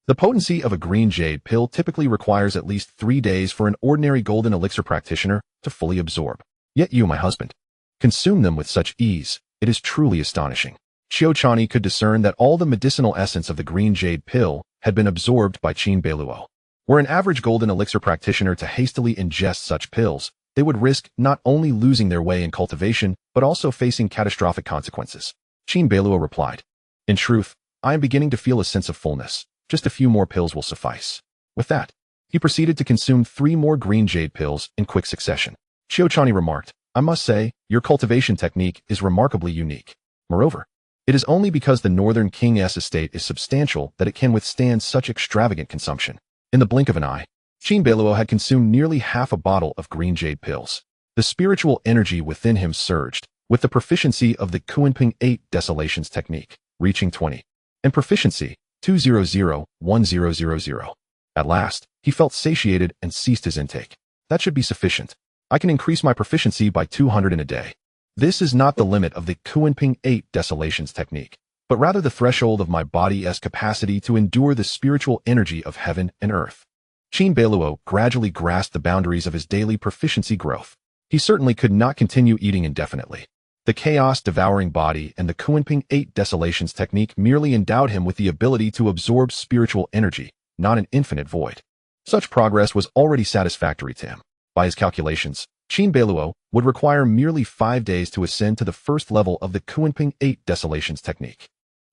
"The potency of a green jade pill typically requires at least 3 days for an ordinary golden elixir practitioner to fully absorb. Yet you, my husband, consume them with such ease. It is truly astonishing." Qiuchanyi could discern that all the medicinal essence of the green jade pill had been absorbed by Qin Beiluo. Were an average golden elixir practitioner to hastily ingest such pills, they would risk not only losing their way in cultivation, but also facing catastrophic consequences. Qin Beiluo replied, In truth, I am beginning to feel a sense of fullness. Just a few more pills will suffice. With that, he proceeded to consume 3 more green jade pills in quick succession. Qiuchanyi remarked, I must say, your cultivation technique is remarkably unique. Moreover, it is only because the Northern King's estate is substantial that it can withstand such extravagant consumption. In the blink of an eye, Qin Beiluo had consumed nearly half a bottle of green jade pills. The spiritual energy within him surged, with the proficiency of the innate desolations technique, reaching 20, and proficiency 200-1000. At last, he felt satiated and ceased his intake. That should be sufficient. I can increase my proficiency by 200 in a day. This is not the limit of the innate desolations technique, but rather the threshold of my body's capacity to endure the spiritual energy of heaven and earth. Qin Beiluo gradually grasped the boundaries of his daily proficiency growth. He certainly could not continue eating indefinitely. The chaos devouring body and the innate desolations technique merely endowed him with the ability to absorb spiritual energy, not an infinite void. Such progress was already satisfactory to him. By his calculations, Qin Beiluo would require merely 5 days to ascend to the first level of the innate desolations technique.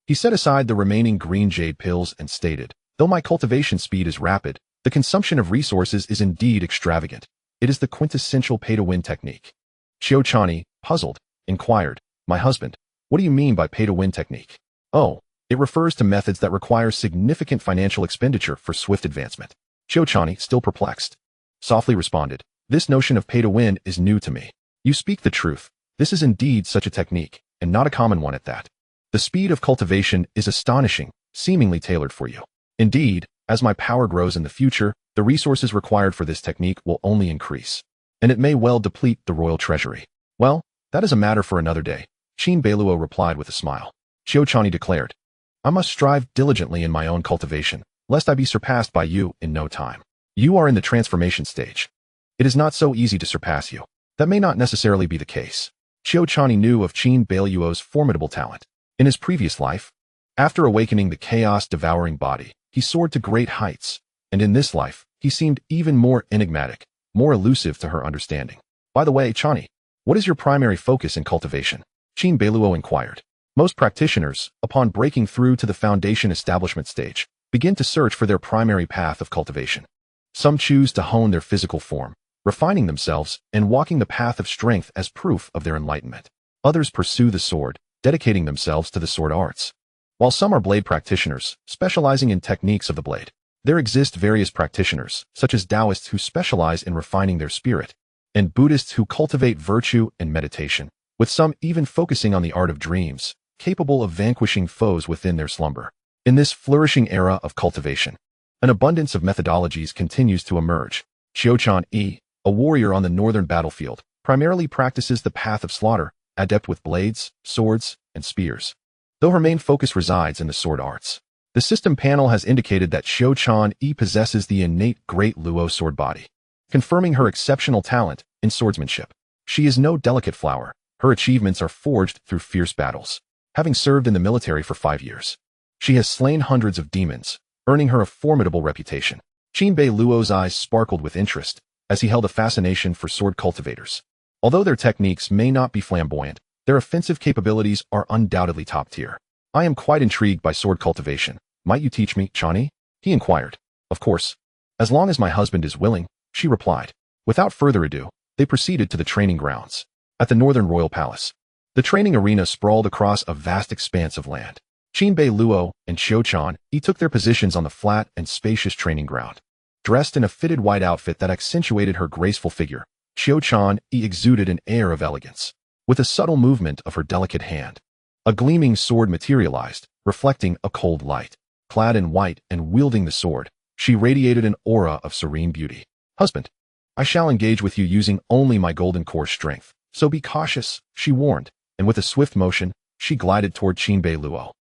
He set aside the remaining green jade pills and stated, though my cultivation speed is rapid, the consumption of resources is indeed extravagant. It is the quintessential pay-to-win technique. Qiuchanyi, puzzled, inquired, my husband, what do you mean by pay-to-win technique? Oh, it refers to methods that require significant financial expenditure for swift advancement. Qiuchanyi, still perplexed, softly responded, this notion of pay-to-win is new to me. You speak the truth. This is indeed such a technique, and not a common one at that. The speed of cultivation is astonishing, seemingly tailored for you. Indeed, as my power grows in the future, the resources required for this technique will only increase, and it may well deplete the royal treasury. Well, that is a matter for another day, Qin Beiluo replied with a smile. Qiuchanyi declared, I must strive diligently in my own cultivation, lest I be surpassed by you in no time. You are in the transformation stage. It is not so easy to surpass you. That may not necessarily be the case. Qiuchanyi knew of Qin Beiluo's formidable talent. In his previous life, after awakening the chaos devouring body, he soared to great heights, and in this life, he seemed even more enigmatic, more elusive to her understanding. By the way, Qiuchanyi, what is your primary focus in cultivation? Qin Beiluo inquired. Most practitioners, upon breaking through to the foundation establishment stage, begin to search for their primary path of cultivation. Some choose to hone their physical form, refining themselves and walking the path of strength as proof of their enlightenment. Others pursue the sword, dedicating themselves to the sword arts. While some are blade practitioners, specializing in techniques of the blade, there exist various practitioners, such as Taoists who specialize in refining their spirit, and Buddhists who cultivate virtue and meditation, with some even focusing on the art of dreams, capable of vanquishing foes within their slumber. In this flourishing era of cultivation, an abundance of methodologies continues to emerge. Qiuchanyi, a warrior on the northern battlefield, primarily practices the path of slaughter, adept with blades, swords, and spears. Though her main focus resides in the sword arts, the system panel has indicated that Qiuchanyi possesses the innate Great Luo sword body, confirming her exceptional talent in swordsmanship. She is no delicate flower. Her achievements are forged through fierce battles. Having served in the military for 5 years, she has slain hundreds of demons, earning her a formidable reputation. Qin Beiluo's eyes sparkled with interest as he held a fascination for sword cultivators. Although their techniques may not be flamboyant, their offensive capabilities are undoubtedly top tier. I am quite intrigued by sword cultivation. Might you teach me, Qiuchanyi? He inquired. Of course. As long as my husband is willing, she replied. Without further ado, they proceeded to the training grounds. At the Northern Royal Palace, the training arena sprawled across a vast expanse of land. Qin Beiluo and Qiuchanyi took their positions on the flat and spacious training ground. Dressed in a fitted white outfit that accentuated her graceful figure, Qiuchanyi exuded an air of elegance. With a subtle movement of her delicate hand, a gleaming sword materialized, reflecting a cold light. Clad in white and wielding the sword, she radiated an aura of serene beauty. Husband, I shall engage with you using only my golden core strength, so be cautious, she warned, and with a swift motion, she glided toward Qin Beiluo,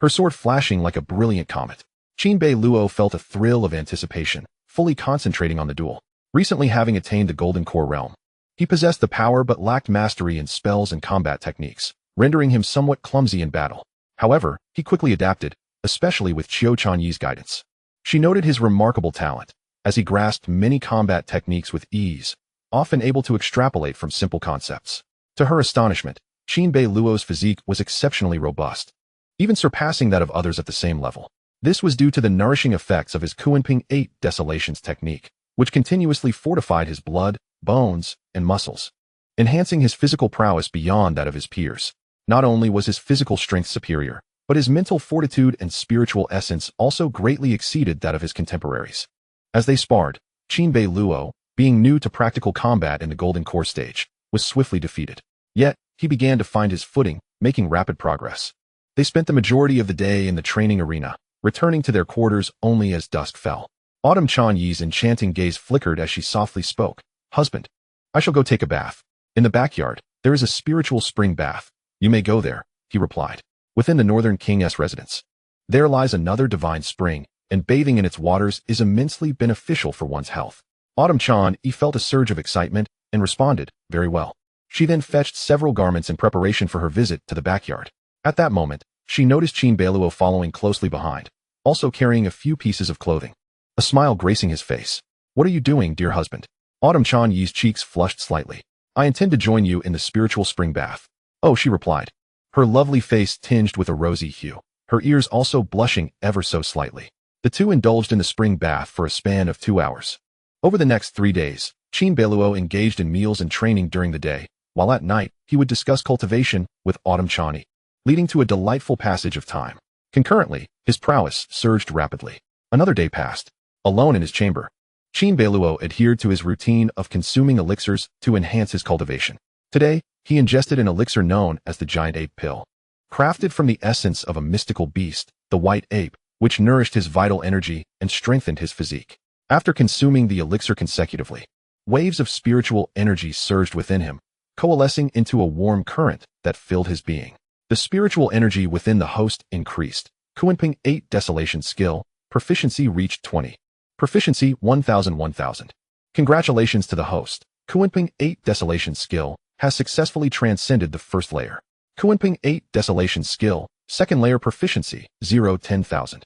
her sword flashing like a brilliant comet. Qin Beiluo felt a thrill of anticipation, fully concentrating on the duel. Recently having attained the golden core realm, he possessed the power but lacked mastery in spells and combat techniques, rendering him somewhat clumsy in battle. However, he quickly adapted, especially with Qiuchanyi's guidance. She noted his remarkable talent, as he grasped many combat techniques with ease, often able to extrapolate from simple concepts. To her astonishment, Qin Beiluo's physique was exceptionally robust. even surpassing that of others at the same level. This was due to the nourishing effects of his Qiuanping 8 Desolations technique, which continuously fortified his blood, bones, and muscles, enhancing his physical prowess beyond that of his peers. Not only was his physical strength superior, but his mental fortitude and spiritual essence also greatly exceeded that of his contemporaries. As they sparred, Qin Beiluo, being new to practical combat in the Golden Core stage, was swiftly defeated. Yet, he began to find his footing, making rapid progress. They spent the majority of the day in the training arena, returning to their quarters only as dusk fell. Qiuchanyi's enchanting gaze flickered as she softly spoke. "Husband, I shall go take a bath. In the backyard, there is a spiritual spring bath. You may go there," he replied. "Within the Northern King's residence, there lies another divine spring, and bathing in its waters is immensely beneficial for one's health." Qiuchanyi felt a surge of excitement and responded, "Very well." She then fetched several garments in preparation for her visit to the backyard. At that moment, she noticed Qin Beiluo following closely behind, also carrying a few pieces of clothing. A smile gracing his face. "What are you doing, dear husband?" Qiuchanyi's cheeks flushed slightly. "I intend to join you in the spiritual spring bath." "Oh," she replied, her lovely face tinged with a rosy hue, her ears also blushing ever so slightly. The two indulged in the spring bath for a span of 2 hours. Over the next 3 days, Qin Beiluo engaged in meals and training during the day, while at night, he would discuss cultivation with Qiuchanyi, leading to a delightful passage of time. Concurrently, his prowess surged rapidly. Another day passed. Alone in his chamber, Qin Beiluo adhered to his routine of consuming elixirs to enhance his cultivation. Today, he ingested an elixir known as the giant ape pill, crafted from the essence of a mystical beast, the white ape, which nourished his vital energy and strengthened his physique. After consuming the elixir consecutively, waves of spiritual energy surged within him, coalescing into a warm current that filled his being. The spiritual energy within the host increased. Qiuanping 8 Desolation skill, proficiency reached 20. Proficiency 1000. Congratulations to the host. Qiuanping 8 Desolation skill has successfully transcended the first layer. Qiuanping 8 Desolation skill, second layer proficiency 10,000.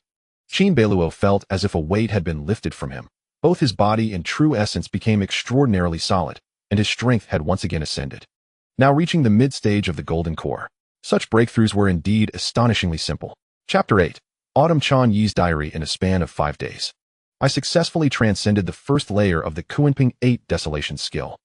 Qin Beiluo felt as if a weight had been lifted from him. Both his body and true essence became extraordinarily solid, and his strength had once again ascended. Now reaching the mid-stage of the Golden Core, such breakthroughs were indeed astonishingly simple. Chapter 8. Qiuchanyi's diary in a span of 5 days. I successfully transcended the first layer of the Qiuanping 8 Desolation skill.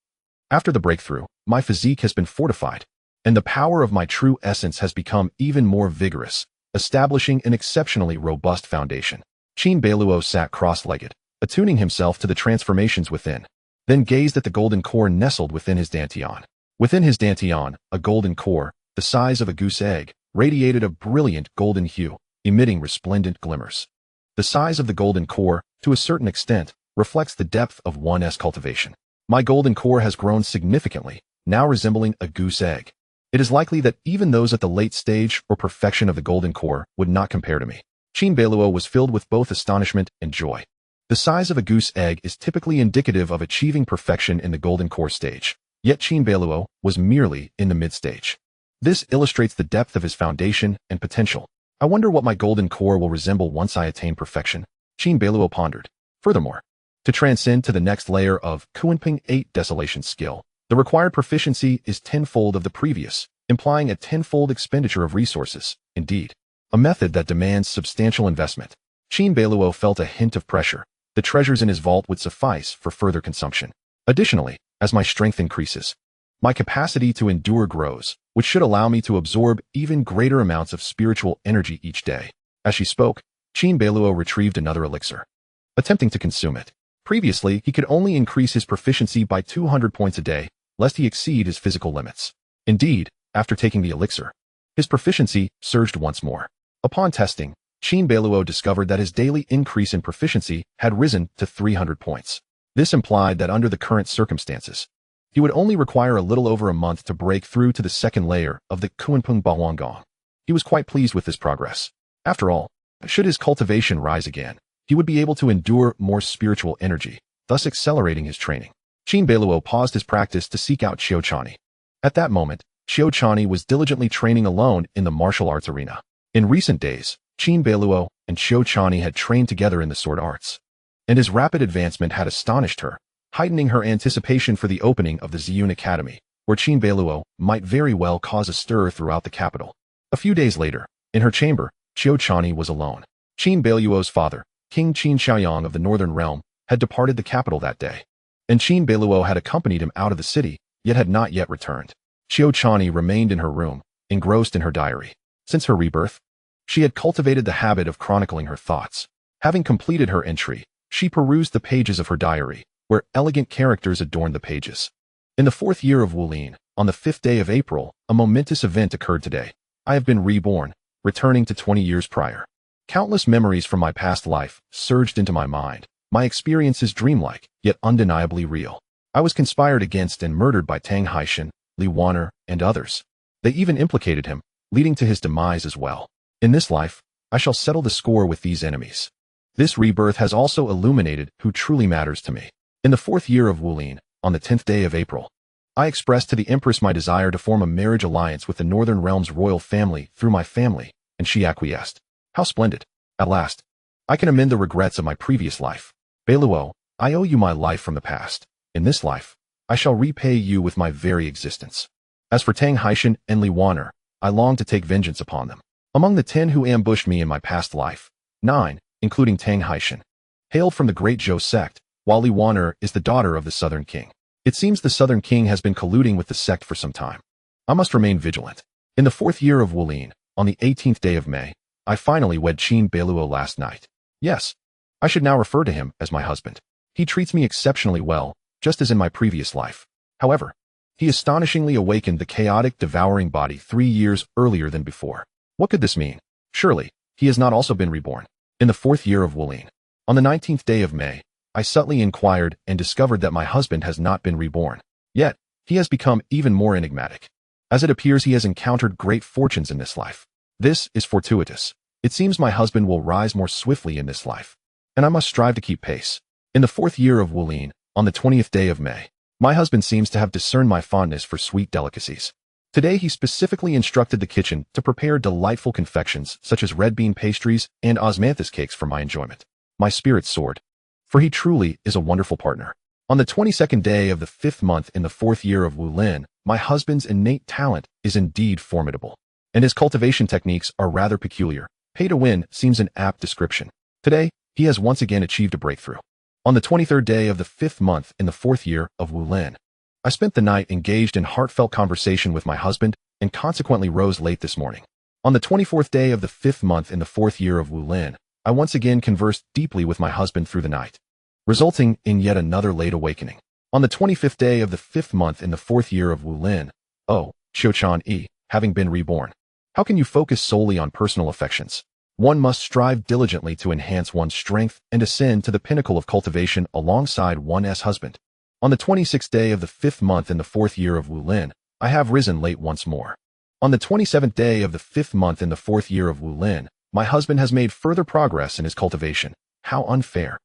After the breakthrough, my physique has been fortified, and the power of my true essence has become even more vigorous, establishing an exceptionally robust foundation. Qin Beiluo sat cross-legged, attuning himself to the transformations within, then gazed at the golden core nestled within his dantian. Within his dantian, a golden core, the size of a goose egg, radiated a brilliant golden hue, emitting resplendent glimmers. The size of the golden core, to a certain extent, reflects the depth of one's cultivation. My golden core has grown significantly, now resembling a goose egg. It is likely that even those at the late stage or perfection of the golden core would not compare to me. Qin Beiluo was filled with both astonishment and joy. The size of a goose egg is typically indicative of achieving perfection in the golden core stage, yet Qin Beiluo was merely in the mid-stage. This illustrates the depth of his foundation and potential. I wonder what my golden core will resemble once I attain perfection, Qin Beiluo pondered. Furthermore, to transcend to the next layer of Qiuanping 8 Desolation skill, the required proficiency is tenfold of the previous, implying a tenfold expenditure of resources. Indeed, a method that demands substantial investment. Qin Beiluo felt a hint of pressure. The treasures in his vault would suffice for further consumption. Additionally, as my strength increases, my capacity to endure grows, which should allow me to absorb even greater amounts of spiritual energy each day. As she spoke, Qin Beiluo retrieved another elixir, attempting to consume it. Previously, he could only increase his proficiency by 200 points a day, lest he exceed his physical limits. Indeed, after taking the elixir, his proficiency surged once more. Upon testing, Qin Beiluo discovered that his daily increase in proficiency had risen to 300 points. This implied that under the current circumstances, he would only require a little over a month to break through to the second layer of the Qiuanping Baoangong. He was quite pleased with this progress. After all, should his cultivation rise again, he would be able to endure more spiritual energy, thus accelerating his training. Qin Beiluo paused his practice to seek out Qiuchanyi. At that moment, Qiuchanyi was diligently training alone in the martial arts arena. In recent days, Qin Beiluo and Qiuchanyi had trained together in the sword arts, and his rapid advancement had astonished her, heightening her anticipation for the opening of the Ziyun Academy, where Qin Beiluo might very well cause a stir throughout the capital. A few days later, In her chamber, Qiuchanyi was alone. Qin Beiluo's father, King Qiuchanyi of the Northern Realm, had departed the capital that day, and Qin Beiluo had accompanied him out of the city, yet had not yet returned. Qiuchanyi remained in her room, engrossed in her diary. Since her rebirth, she had cultivated the habit of chronicling her thoughts. Having completed her entry, she perused the pages of her diary, where elegant characters adorned the pages. In the 4th year of Wulin, on the 5th day of April, a momentous event occurred today. I have been reborn, returning to 20 years prior. Countless memories from my past life surged into my mind, my experiences dreamlike, yet undeniably real. I was conspired against and murdered by Tang Haishan, Li Waner, and others. They even implicated him, leading to his demise as well. In this life, I shall settle the score with these enemies. This rebirth has also illuminated who truly matters to me. In the 4th year of Wulin, on the 10th day of April, I expressed to the Empress my desire to form a marriage alliance with the Northern Realm's royal family through my family, and she acquiesced. How splendid! At last, I can amend the regrets of my previous life. Beiluo, I owe you my life from the past. In this life, I shall repay you with my very existence. As for Tang Haishan and Li Waner, I long to take vengeance upon them. Among the 10 who ambushed me in my past life, 9, including Tang Haishan, hailed from the Great Zhou sect, while Li Waner is the daughter of the Southern King. It seems the Southern King has been colluding with the sect for some time. I must remain vigilant. In the 4th year of Wulin, on the 18th day of May, I finally wed Qin Beiluo last night. Yes, I should now refer to him as my husband. He treats me exceptionally well, just as in my previous life. However, he astonishingly awakened the chaotic devouring body 3 years earlier than before. What could this mean? Surely, he has not also been reborn. In the 4th year of Wulin, on the 19th day of May, I subtly inquired and discovered that my husband has not been reborn. Yet, he has become even more enigmatic. As it appears, he has encountered great fortunes in this life. This is fortuitous. It seems my husband will rise more swiftly in this life, and I must strive to keep pace. In the 4th year of Wulin, on the 20th day of May, my husband seems to have discerned my fondness for sweet delicacies. Today he specifically instructed the kitchen to prepare delightful confections such as red bean pastries and osmanthus cakes for my enjoyment. My spirits soared, for he truly is a wonderful partner. On the 22nd day of the 5th month in the 4th year of Wulin, my husband's innate talent is indeed formidable, and his cultivation techniques are rather peculiar. Pay to win seems an apt description. Today, he has once again achieved a breakthrough. On the 23rd day of the 5th month in the 4th year of Wulin, I spent the night engaged in heartfelt conversation with my husband and consequently rose late this morning. On the 24th day of the 5th month in the 4th year of Wulin, I once again conversed deeply with my husband through the night, resulting in yet another late awakening. On the 25th day of the 5th month in the 4th year of Wulin, Qiuchanyi, having been reborn. How can you focus solely on personal affections? One must strive diligently to enhance one's strength and ascend to the pinnacle of cultivation alongside one's husband. On the 26th day of the 5th month in the 4th year of Wulin, I have risen late once more. On the 27th day of the 5th month in the 4th year of Wulin, my husband has made further progress in his cultivation. How unfair.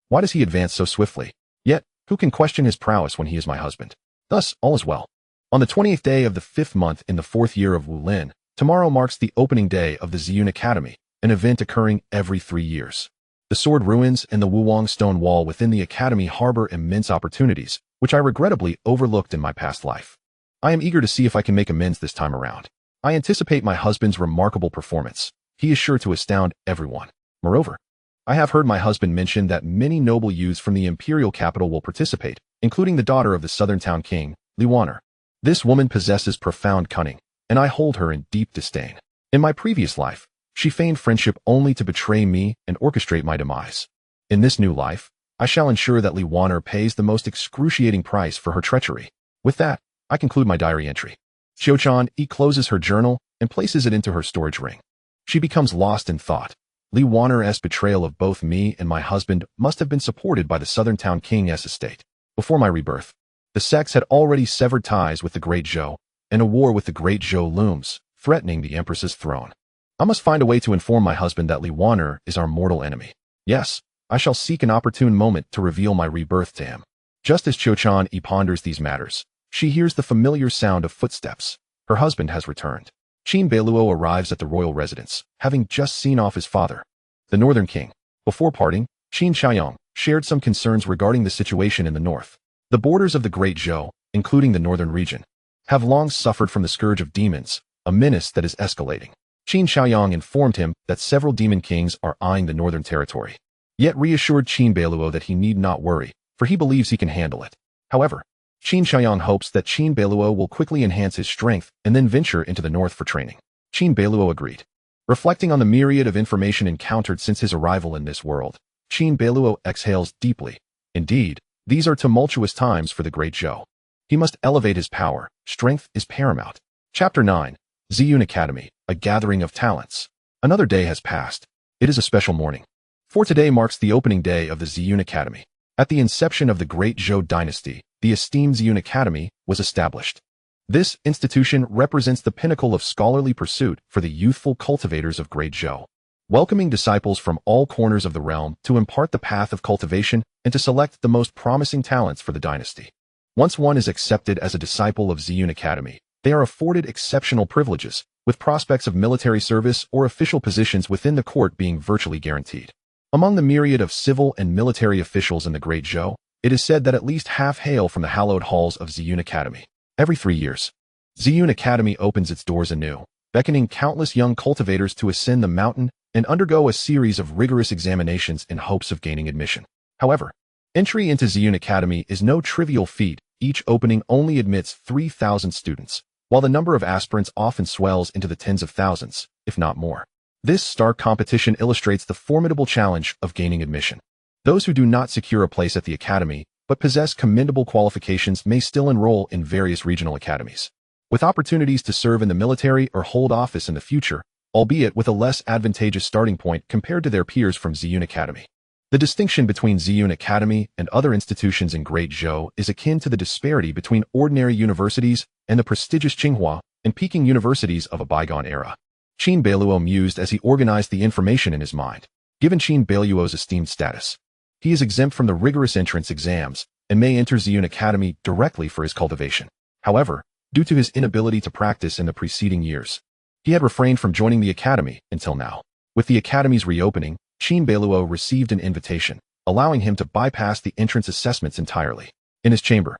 Why does he advance so swiftly? Yet, who can question his prowess when he is my husband? Thus, all is well. On the 20th day of the 5th month in the 4th year of Wulin, tomorrow marks the opening day of the Ziyun Academy, an event occurring every 3 years. The sword ruins and the Wuwang stone wall within the academy harbor immense opportunities, which I regrettably overlooked in my past life. I am eager to see if I can make amends this time around. I anticipate my husband's remarkable performance. He is sure to astound everyone. Moreover, I have heard my husband mention that many noble youths from the imperial capital will participate, including the daughter of the southern town king, Li Waner. This woman possesses profound cunning, and I hold her in deep disdain. In my previous life, she feigned friendship only to betray me and orchestrate my demise. In this new life, I shall ensure that Li Waner pays the most excruciating price for her treachery. With that, I conclude my diary entry. Qiuchanyi closes her journal and places it into her storage ring. She becomes lost in thought. Li Waner's betrayal of both me and my husband must have been supported by the southern town king's estate. Before my rebirth, the sects had already severed ties with the Great Zhou, and a war with the Great Zhou looms, threatening the Empress's throne. I must find a way to inform my husband that Li Waner is our mortal enemy. Yes, I shall seek an opportune moment to reveal my rebirth to him. Just as Qiuchanyi ponders these matters, she hears the familiar sound of footsteps. Her husband has returned. Qin Beiluo arrives at the royal residence, having just seen off his father, the Northern King. Before parting, Qiuchanyi shared some concerns regarding the situation in the north. The borders of the Great Zhou, including the northern region, have long suffered from the scourge of demons, a menace that is escalating. Qin Xiaoyang informed him that several demon kings are eyeing the northern territory, yet reassured Qin Beiluo that he need not worry, for he believes he can handle it. However, Qin Xiaoyang hopes that Qin Beiluo will quickly enhance his strength and then venture into the north for training. Qin Beiluo agreed. Reflecting on the myriad of information encountered since his arrival in this world, Qin Beiluo exhales deeply. Indeed, these are tumultuous times for the Great Zhou. He must elevate his power. Strength is paramount. Chapter 9. Ziyun Academy, a gathering of talents. Another day has passed. It is a special morning. For today marks the opening day of the Ziyun Academy. At the inception of the Great Zhou Dynasty, the esteemed Ziyun Academy was established. This institution represents the pinnacle of scholarly pursuit for the youthful cultivators of Great Zhou, welcoming disciples from all corners of the realm to impart the path of cultivation and to select the most promising talents for the dynasty. Once one is accepted as a disciple of Ziyun Academy, they are afforded exceptional privileges, with prospects of military service or official positions within the court being virtually guaranteed. Among the myriad of civil and military officials in the Great Zhou, it is said that at least half hail from the hallowed halls of Ziyun Academy. Every 3 years, Ziyun Academy opens its doors anew, beckoning countless young cultivators to ascend the mountain and undergo a series of rigorous examinations in hopes of gaining admission. However, entry into Ziyun Academy is no trivial feat. Each opening only admits 3,000 students, while the number of aspirants often swells into the tens of thousands, if not more. This stark competition illustrates the formidable challenge of gaining admission. Those who do not secure a place at the academy but possess commendable qualifications may still enroll in various regional academies, with opportunities to serve in the military or hold office in the future, albeit with a less advantageous starting point compared to their peers from Ziyun Academy. The distinction between Ziyun Academy and other institutions in Great Zhou is akin to the disparity between ordinary universities and the prestigious Tsinghua and Peking universities of a bygone era. Qin Beiluo mused as he organized the information in his mind. Given Qin Beiluo's esteemed status, he is exempt from the rigorous entrance exams and may enter Ziyun Academy directly for his cultivation. However, due to his inability to practice in the preceding years, he had refrained from joining the academy until now. With the academy's reopening, Qin Beiluo received an invitation, allowing him to bypass the entrance assessments entirely. In his chamber,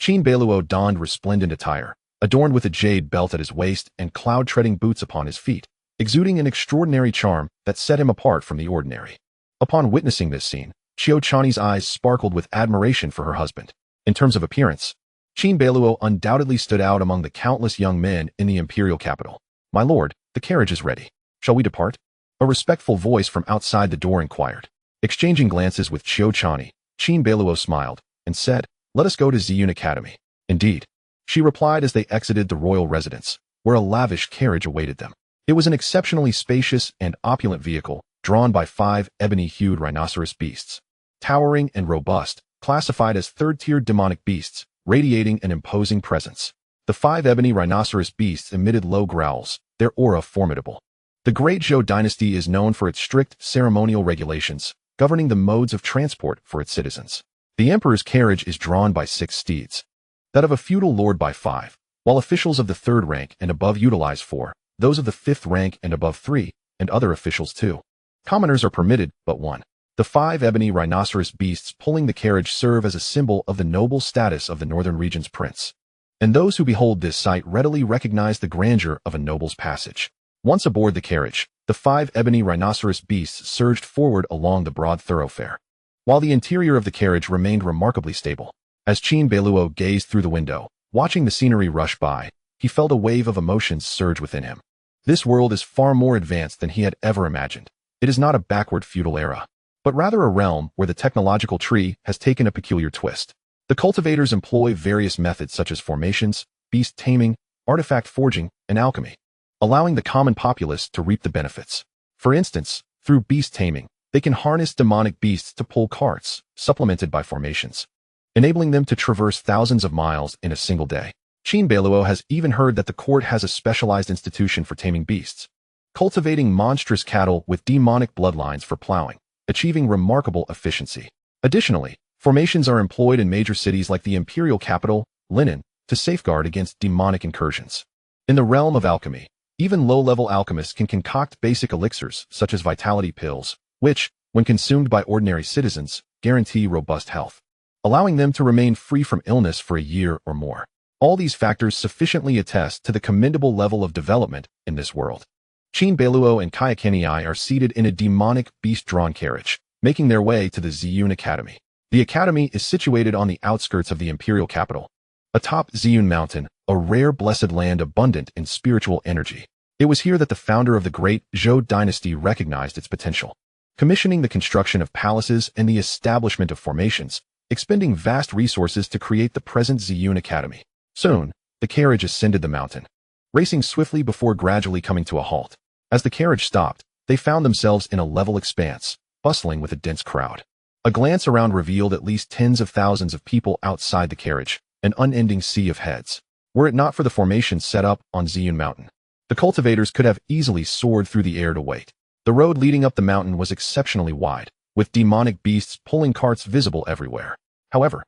Qin Beiluo donned resplendent attire, adorned with a jade belt at his waist and cloud-treading boots upon his feet, exuding an extraordinary charm that set him apart from the ordinary. Upon witnessing this scene, Qiuchanyi's eyes sparkled with admiration for her husband. In terms of appearance, Qin Beiluo undoubtedly stood out among the countless young men in the imperial capital. "My lord, the carriage is ready. Shall we depart?" A respectful voice from outside the door inquired. Exchanging glances with Qiuchanyi, Qin Beiluo smiled and said, "Let us go to Ziyun Academy." "Indeed," she replied as they exited the royal residence, where a lavish carriage awaited them. It was an exceptionally spacious and opulent vehicle, drawn by 5 ebony-hued rhinoceros beasts, towering and robust, classified as third-tier demonic beasts, radiating an imposing presence. The 5 ebony rhinoceros beasts emitted low growls, their aura formidable. The Great Zhou Dynasty is known for its strict ceremonial regulations, governing the modes of transport for its citizens. The emperor's carriage is drawn by 6 steeds, that of a feudal lord by 5, while officials of the 3rd rank and above utilize 4, those of the 5th rank and above 3, and other officials 2. Commoners are permitted but 1. The 5 ebony rhinoceros beasts pulling the carriage serve as a symbol of the noble status of the northern region's prince, and those who behold this sight readily recognize the grandeur of a noble's passage. Once aboard the carriage, the 5 ebony rhinoceros beasts surged forward along the broad thoroughfare, while the interior of the carriage remained remarkably stable. As Qin Beiluo gazed through the window, watching the scenery rush by, he felt a wave of emotions surge within him. This world is far more advanced than he had ever imagined. It is not a backward feudal era, but rather a realm where the technological tree has taken a peculiar twist. The cultivators employ various methods such as formations, beast taming, artifact forging, and alchemy, allowing the common populace to reap the benefits. For instance, through beast taming, they can harness demonic beasts to pull carts, supplemented by formations, enabling them to traverse thousands of miles in a single day. Qin Beiluo has even heard that the court has a specialized institution for taming beasts, cultivating monstrous cattle with demonic bloodlines for plowing, achieving remarkable efficiency. Additionally, formations are employed in major cities like the imperial capital, Linen, to safeguard against demonic incursions. In the realm of alchemy, even low-level alchemists can concoct basic elixirs such as vitality pills, which, when consumed by ordinary citizens, guarantee robust health, allowing them to remain free from illness for a year or more. All these factors sufficiently attest to the commendable level of development in this world. Qin Beiluo and Qiuchanyi are seated in a demonic beast-drawn carriage, making their way to the Ziyun Academy. The academy is situated on the outskirts of the imperial capital, atop Ziyun Mountain, a rare blessed land abundant in spiritual energy. It was here that the founder of the Great Zhou Dynasty recognized its potential, commissioning the construction of palaces and the establishment of formations, expending vast resources to create the present Ziyun Academy. Soon, the carriage ascended the mountain, racing swiftly before gradually coming to a halt. As the carriage stopped, they found themselves in a level expanse, bustling with a dense crowd. A glance around revealed at least tens of thousands of people outside the carriage, an unending sea of heads. Were it not for the formations set up on Ziyun Mountain, the cultivators could have easily soared through the air to wait. The road leading up the mountain was exceptionally wide, with demonic beasts pulling carts visible everywhere. However,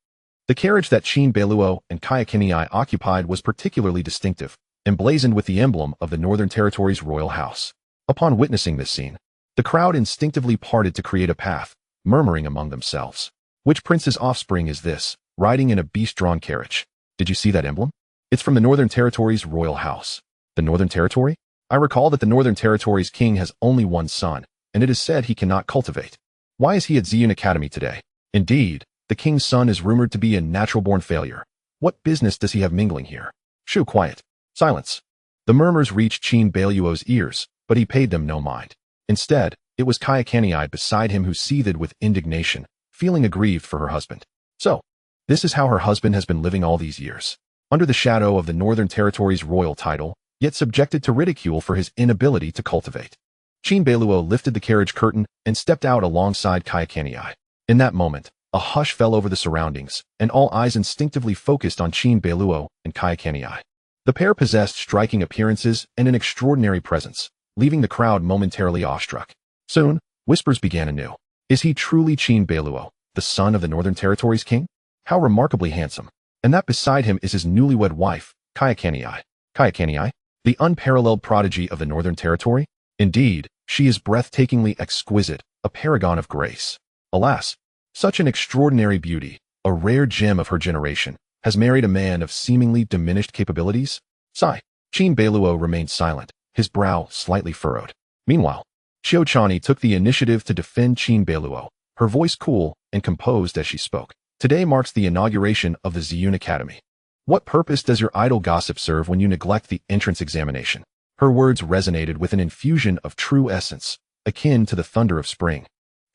the carriage that Qin Beiluo and Qiuchanyi occupied was particularly distinctive, emblazoned with the emblem of the Northern Territory's royal house. Upon witnessing this scene, the crowd instinctively parted to create a path, murmuring among themselves. Which prince's offspring is this, riding in a beast-drawn carriage? Did you see that emblem? It's from the Northern Territory's royal house. The Northern Territory? I recall that the Northern Territory's king has only one son, and it is said he cannot cultivate. Why is he at Ziyun Academy today? Indeed, the king's son is rumored to be a natural-born failure. What business does he have mingling here? Shoo, quiet. Silence. The murmurs reached Qin Beiluo's ears, but he paid them no mind. Instead, it was Qiuchanyi beside him who seethed with indignation, feeling aggrieved for her husband. So, this is how her husband has been living all these years, under the shadow of the Northern Territory's royal title, yet subjected to ridicule for his inability to cultivate. Qin Beiluo lifted the carriage curtain and stepped out alongside Qiuchanyi. In that moment, a hush fell over the surroundings, and all eyes instinctively focused on Qin Beiluo and Qiuchanyi. The pair possessed striking appearances and an extraordinary presence, leaving the crowd momentarily awestruck. Soon, whispers began anew. Is he truly Qin Beiluo, the son of the Northern Territory's king? How remarkably handsome. And that beside him is his newlywed wife, Qiuchanyi. Qiuchanyi, the unparalleled prodigy of the Northern Territory? Indeed, she is breathtakingly exquisite, a paragon of grace. Alas, such an extraordinary beauty, a rare gem of her generation, has married a man of seemingly diminished capabilities? Sigh. Qin Beiluo remained silent, his brow slightly furrowed. Meanwhile, Qiuchanyi took the initiative to defend Qin Beiluo, her voice cool and composed as she spoke. Today marks the inauguration of the Ziyun Academy. What purpose does your idle gossip serve when you neglect the entrance examination? Her words resonated with an infusion of true essence, akin to the thunder of spring,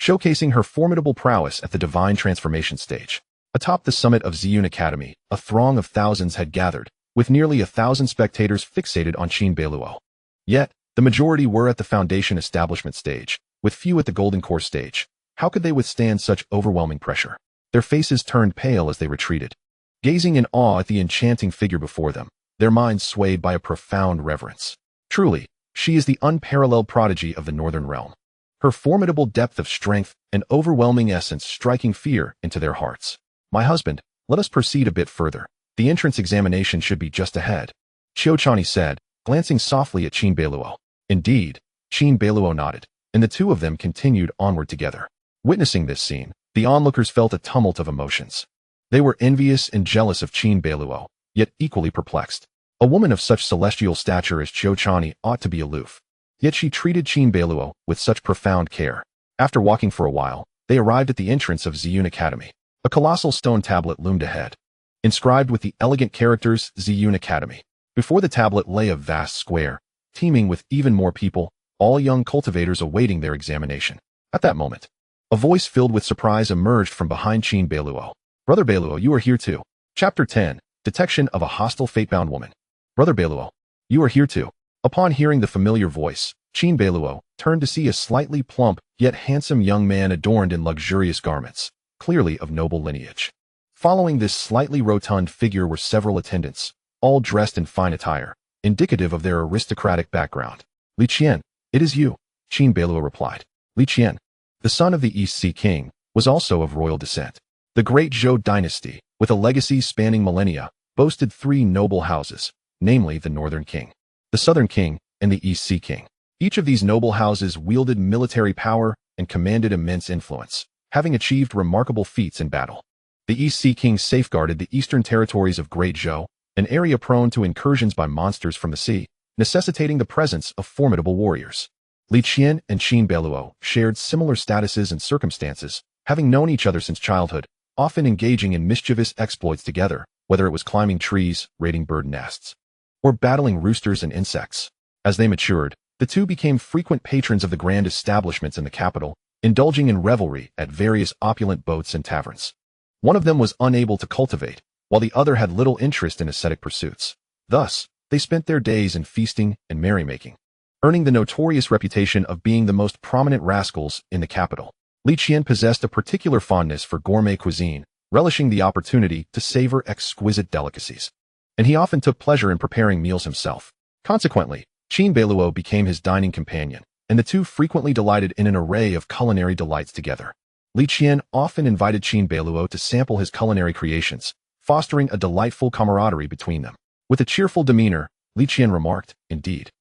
showcasing her formidable prowess at the divine transformation stage. Atop the summit of Ziyun Academy, a throng of thousands had gathered, with nearly 1,000 spectators fixated on Qin Beiluo. Yet, the majority were at the foundation establishment stage, with few at the golden core stage. How could they withstand such overwhelming pressure? Their faces turned pale as they retreated, gazing in awe at the enchanting figure before them, their minds swayed by a profound reverence. Truly, she is the unparalleled prodigy of the Northern Realm. Her formidable depth of strength and overwhelming essence striking fear into their hearts. My husband, let us proceed a bit further. The entrance examination should be just ahead, Qiuchanyi said, glancing softly at Qin Beiluo. Indeed, Qin Beiluo nodded, and the two of them continued onward together. Witnessing this scene, the onlookers felt a tumult of emotions. They were envious and jealous of Qin Beiluo, yet equally perplexed. A woman of such celestial stature as Qiuchanyi ought to be aloof. Yet she treated Qin Beiluo with such profound care. After walking for a while, they arrived at the entrance of Ziyun Academy. A colossal stone tablet loomed ahead, inscribed with the elegant characters Ziyun Academy. Before the tablet lay a vast square, teeming with even more people, all young cultivators awaiting their examination. At that moment, a voice filled with surprise emerged from behind Qin Beiluo. Brother Beiluo, you are here too. Chapter 10, Detection of a Hostile Fate-Bound Woman. Brother Beiluo, you are here too. Upon hearing the familiar voice, Qin Beiluo turned to see a slightly plump yet handsome young man adorned in luxurious garments, clearly of noble lineage. Following this slightly rotund figure were several attendants, all dressed in fine attire, indicative of their aristocratic background. Li Qian, it is you, Qin Beiluo replied. Li Qian, the son of the East Sea King, was also of royal descent. The Great Zhou Dynasty, with a legacy spanning millennia, boasted 3 noble houses, namely the Northern King, the Southern King, and the East Sea King. Each of these noble houses wielded military power and commanded immense influence, having achieved remarkable feats in battle. The East Sea King safeguarded the eastern territories of Great Zhou, an area prone to incursions by monsters from the sea, necessitating the presence of formidable warriors. Li Qian and Qin Beiluo shared similar statuses and circumstances, having known each other since childhood, often engaging in mischievous exploits together, whether it was climbing trees, raiding bird nests, or battling roosters and insects. As they matured, the two became frequent patrons of the grand establishments in the capital, indulging in revelry at various opulent boats and taverns. One of them was unable to cultivate, while the other had little interest in ascetic pursuits. Thus, they spent their days in feasting and merrymaking, earning the notorious reputation of being the most prominent rascals in the capital. Li Qian possessed a particular fondness for gourmet cuisine, relishing the opportunity to savor exquisite delicacies, and he often took pleasure in preparing meals himself. Consequently, Qin Beiluo became his dining companion, and the two frequently delighted in an array of culinary delights together. Li Qian often invited Qin Beiluo to sample his culinary creations, fostering a delightful camaraderie between them. With a cheerful demeanor, Li Qian remarked, "Indeed,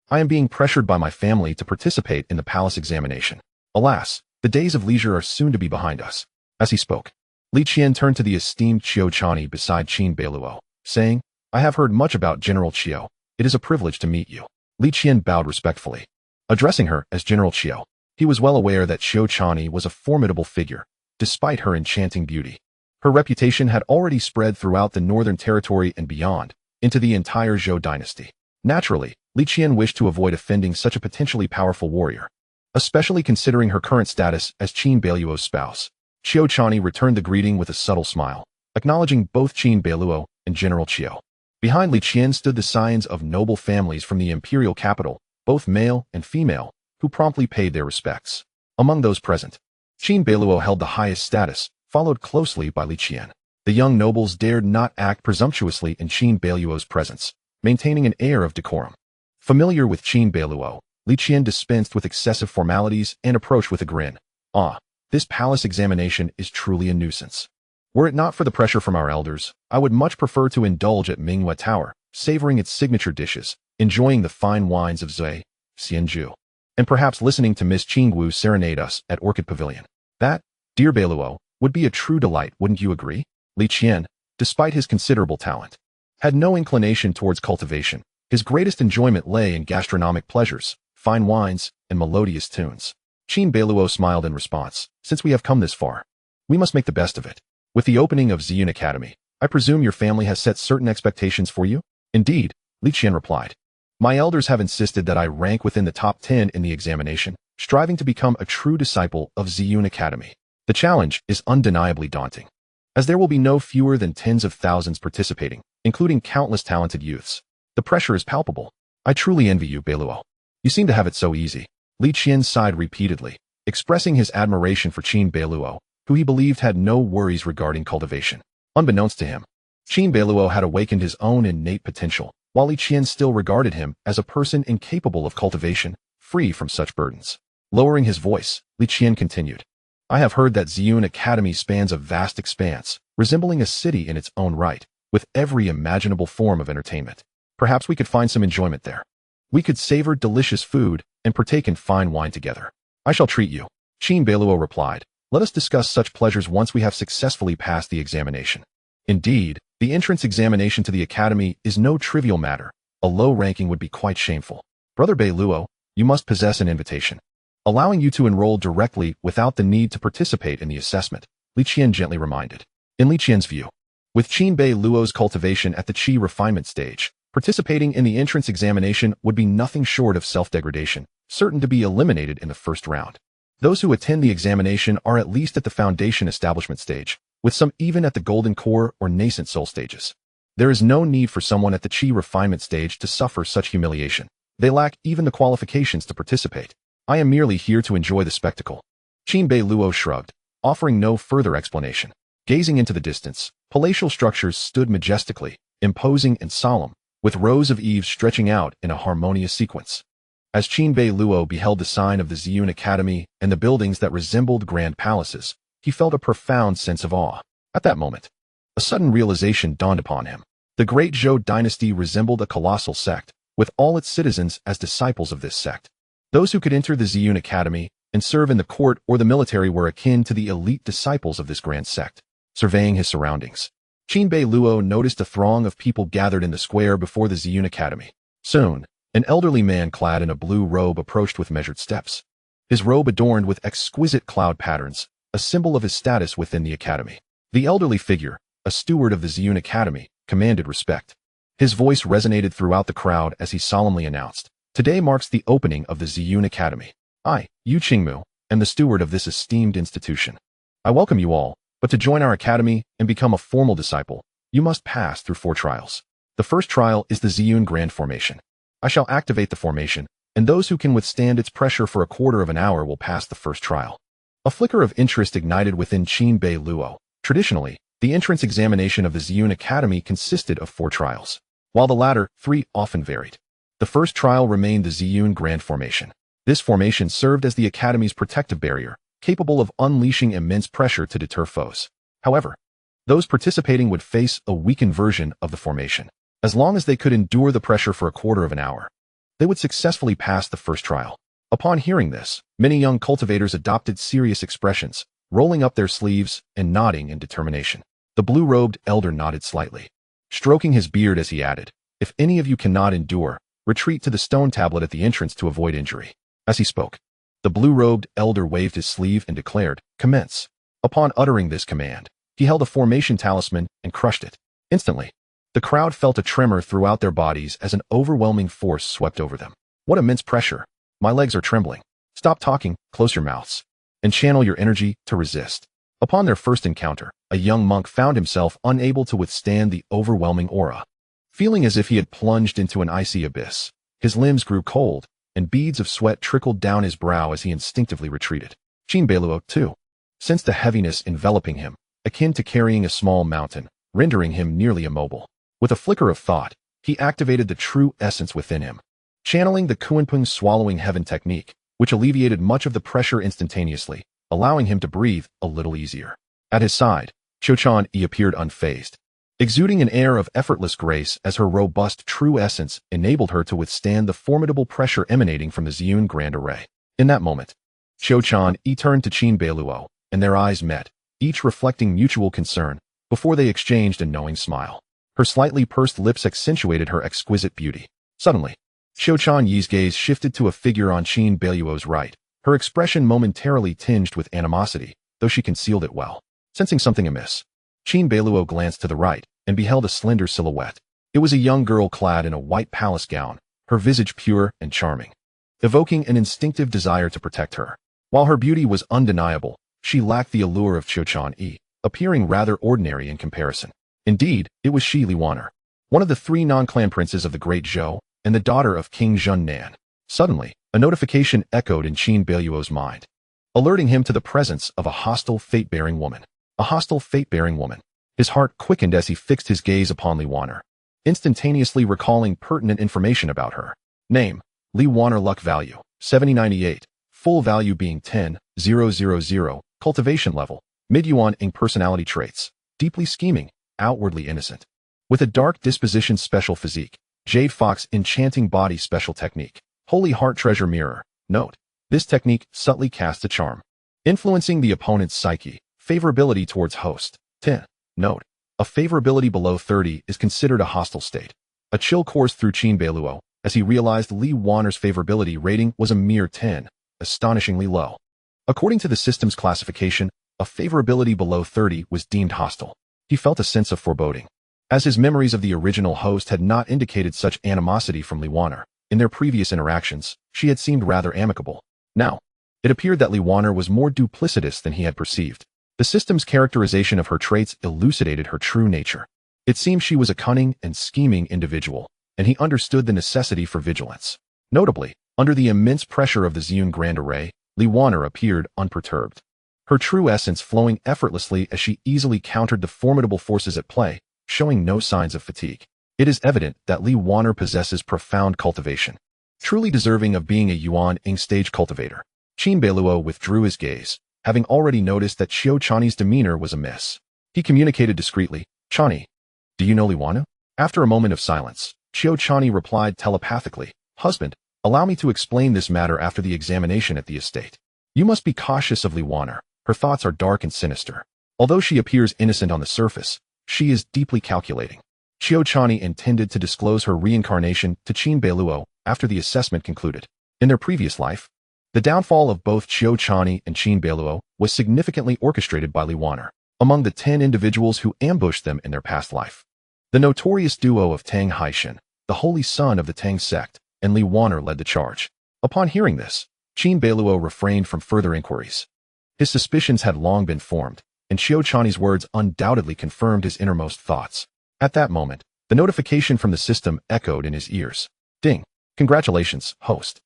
I am being pressured by my family to participate in the palace examination. Alas, the days of leisure are soon to be behind us." As he spoke, Li Qian turned to the esteemed Qiuchanyi beside Qin Beiluo, saying, "I have heard much about General Qiu. It is a privilege to meet you." Li Qian bowed respectfully. Addressing her as General Qiu, he was well aware that Qiuchanyi was a formidable figure, despite her enchanting beauty. Her reputation had already spread throughout the northern territory and beyond, into the entire Zhou Dynasty. Naturally, Li Qian wished to avoid offending such a potentially powerful warrior, especially considering her current status as Qin Beiluo's spouse. Qiuchanyi returned the greeting with a subtle smile, acknowledging both Qin Beiluo and General Qiu. Behind Li Qian stood the scions of noble families from the imperial capital, both male and female, who promptly paid their respects. Among those present, Qin Beiluo held the highest status, followed closely by Li Qian. The young nobles dared not act presumptuously in Qin Beiluo's presence, maintaining an air of decorum. Familiar with Qin Beiluo, Li Qian dispensed with excessive formalities and approached with a grin. "Ah, this palace examination is truly a nuisance. Were it not for the pressure from our elders, I would much prefer to indulge at Minghua Tower, savoring its signature dishes, enjoying the fine wines of Zui, Xianju, and perhaps listening to Miss Qingwu serenade us at Orchid Pavilion. That, dear Beiluo, would be a true delight, wouldn't you agree?" Li Qian, despite his considerable talent, had no inclination towards cultivation. His greatest enjoyment lay in gastronomic pleasures, fine wines, and melodious tunes. Qin Beiluo smiled in response. "Since we have come this far, we must make the best of it. With the opening of Ziyun Academy, I presume your family has set certain expectations for you?" "Indeed," Li Qian replied. "My elders have insisted that I rank within the top 10 in the examination, striving to become a true disciple of Ziyun Academy. The challenge is undeniably daunting, as there will be no fewer than tens of thousands participating, including countless talented youths. The pressure is palpable. I truly envy you, Beiluo. You seem to have it so easy." Li Qian sighed repeatedly, expressing his admiration for Qin Beiluo, who he believed had no worries regarding cultivation. Unbeknownst to him, Qin Beiluo had awakened his own innate potential, while Li Qian still regarded him as a person incapable of cultivation, free from such burdens. Lowering his voice, Li Qian continued, "I have heard that Ziyun Academy spans a vast expanse, resembling a city in its own right, with every imaginable form of entertainment. Perhaps we could find some enjoyment there. We could savor delicious food and partake in fine wine together." "I shall treat you," Qin Beiluo replied. "Let us discuss such pleasures once we have successfully passed the examination." Indeed, the entrance examination to the academy is no trivial matter. A low ranking would be quite shameful. "Brother Beiluo, you must possess an invitation, allowing you to enroll directly without the need to participate in the assessment," Li Qian gently reminded. In Li Qian's view, with Qin Beiluo's cultivation at the Qi refinement stage, participating in the entrance examination would be nothing short of self-degradation, certain to be eliminated in the first round. Those who attend the examination are at least at the foundation establishment stage, with some even at the golden core or nascent soul stages. There is no need for someone at the Qi refinement stage to suffer such humiliation. They lack even the qualifications to participate. I am merely here to enjoy the spectacle." Qin Beiluo shrugged, offering no further explanation. Gazing into the distance, palatial structures stood majestically, imposing and solemn, with rows of eaves stretching out in a harmonious sequence. As Qin Beiluo beheld the sign of the Ziyun Academy and the buildings that resembled grand palaces, he felt a profound sense of awe. At that moment, a sudden realization dawned upon him. The Great Zhou Dynasty resembled a colossal sect, with all its citizens as disciples of this sect. Those who could enter the Ziyun Academy and serve in the court or the military were akin to the elite disciples of this grand sect. Surveying his surroundings, Qin Beiluo noticed a throng of people gathered in the square before the Ziyun Academy. Soon, An elderly man clad in a blue robe approached with measured steps. His robe adorned with exquisite cloud patterns, a symbol of his status within the academy. The elderly figure, a steward of the Ziyun Academy, commanded respect. His voice resonated throughout the crowd as he solemnly announced, "Today marks the opening of the Ziyun Academy. I, Qiuchanyi, am the steward of this esteemed institution. I welcome you all, but to join our academy and become a formal disciple, you must pass through 4 trials. The first trial is the Ziyun Grand Formation. I shall activate the formation, and those who can withstand its pressure for a quarter of an hour will pass the first trial." A flicker of interest ignited within Qin Beiluo. Traditionally, the entrance examination of the Ziyun Academy consisted of 4 trials, while the latter 3 often varied. The first trial remained the Ziyun Grand Formation. This formation served as the Academy's protective barrier, capable of unleashing immense pressure to deter foes. However, those participating would face a weakened version of the formation. As long as they could endure the pressure for a quarter of an hour, they would successfully pass the first trial. Upon hearing this, many young cultivators adopted serious expressions, rolling up their sleeves and nodding in determination. The blue-robed elder nodded slightly, stroking his beard as he added, "If any of you cannot endure, retreat to the stone tablet at the entrance to avoid injury." As he spoke, the blue-robed elder waved his sleeve and declared, "Commence." Upon uttering this command, he held a formation talisman and crushed it. Instantly, the crowd felt a tremor throughout their bodies as an overwhelming force swept over them. What immense pressure! My legs are trembling. Stop talking, close your mouths, and channel your energy to resist. Upon their first encounter, a young monk found himself unable to withstand the overwhelming aura. Feeling as if he had plunged into an icy abyss, his limbs grew cold, and beads of sweat trickled down his brow as he instinctively retreated. Qin Beiluo, too, sensed a heaviness enveloping him, akin to carrying a small mountain, rendering him nearly immobile. With a flicker of thought, he activated the true essence within him, channeling the Qiuchanyi swallowing heaven technique, which alleviated much of the pressure instantaneously, allowing him to breathe a little easier. At his side, Qiuchanyi appeared unfazed, exuding an air of effortless grace as her robust true essence enabled her to withstand the formidable pressure emanating from the Ziyun Grand Array. In that moment, Qiuchanyi turned to Qin Beiluo, and their eyes met, each reflecting mutual concern, before they exchanged a knowing smile. Her slightly pursed lips accentuated her exquisite beauty. Suddenly, Qiuchanyi's gaze shifted to a figure on Qin Beiluo's right, her expression momentarily tinged with animosity, though she concealed it well. Sensing something amiss, Qin Beiluo glanced to the right and beheld a slender silhouette. It was a young girl clad in a white palace gown, her visage pure and charming, evoking an instinctive desire to protect her. While her beauty was undeniable, she lacked the allure of Qiuchanyi, appearing rather ordinary in comparison. Indeed, it was she, Li Waner, one of the 3 non-clan princes of the Great Zhou, and the daughter of King Zhun. Suddenly, a notification echoed in Qin Beiluo's mind, alerting him to the presence of a hostile fate-bearing woman. A hostile fate-bearing woman. His heart quickened as he fixed his gaze upon Li Waner, instantaneously recalling pertinent information about her. Name, Li Waner. Luck value, 7098. Full value being 10,000. Cultivation level, mid-yuan. Personality traits, deeply scheming, outwardly innocent. With a dark disposition. Special physique, Jade Fox enchanting body. Special technique, Holy Heart Treasure Mirror. Note, this technique subtly casts a charm, influencing the opponent's psyche. Favorability towards host, 10. Note, a favorability below 30 is considered a hostile state. A chill coursed through Qin Beiluo as he realized Li Waner's favorability rating was a mere 10, astonishingly low. According to the system's classification, a favorability below 30 was deemed hostile. He felt a sense of foreboding, as his memories of the original host had not indicated such animosity from Li Waner. In their previous interactions, she had seemed rather amicable. Now, it appeared that Li Waner was more duplicitous than he had perceived. The system's characterization of her traits elucidated her true nature. It seemed she was a cunning and scheming individual, and he understood the necessity for vigilance. Notably, under the immense pressure of the Ziyun Grand Array, Li Waner appeared unperturbed, her true essence flowing effortlessly as she easily countered the formidable forces at play, showing no signs of fatigue. It is evident that Li Waner possesses profound cultivation, truly deserving of being a Yuan-ing stage cultivator. Qin Beiluo withdrew his gaze, having already noticed that Qiuchanyi's demeanor was amiss. He communicated discreetly, "Chanyi, do you know Li Waner?" After a moment of silence, Qiuchanyi replied telepathically, "Husband, allow me to explain this matter after the examination at the estate. You must be cautious of Li Waner. Her thoughts are dark and sinister. Although she appears innocent on the surface, she is deeply calculating." Qiuchanyi intended to disclose her reincarnation to Qin Beiluo after the assessment concluded. In their previous life, the downfall of both Qiuchanyi and Qin Beiluo was significantly orchestrated by Li Wanner, among the 10 individuals who ambushed them in their past life. The notorious duo of Tang Haishan, the holy son of the Tang sect, and Li Wanner led the charge. Upon hearing this, Qin Beiluo refrained from further inquiries. His suspicions had long been formed, and Qiuchanyi's words undoubtedly confirmed his innermost thoughts. At that moment, the notification from the system echoed in his ears. Ding! Congratulations, host.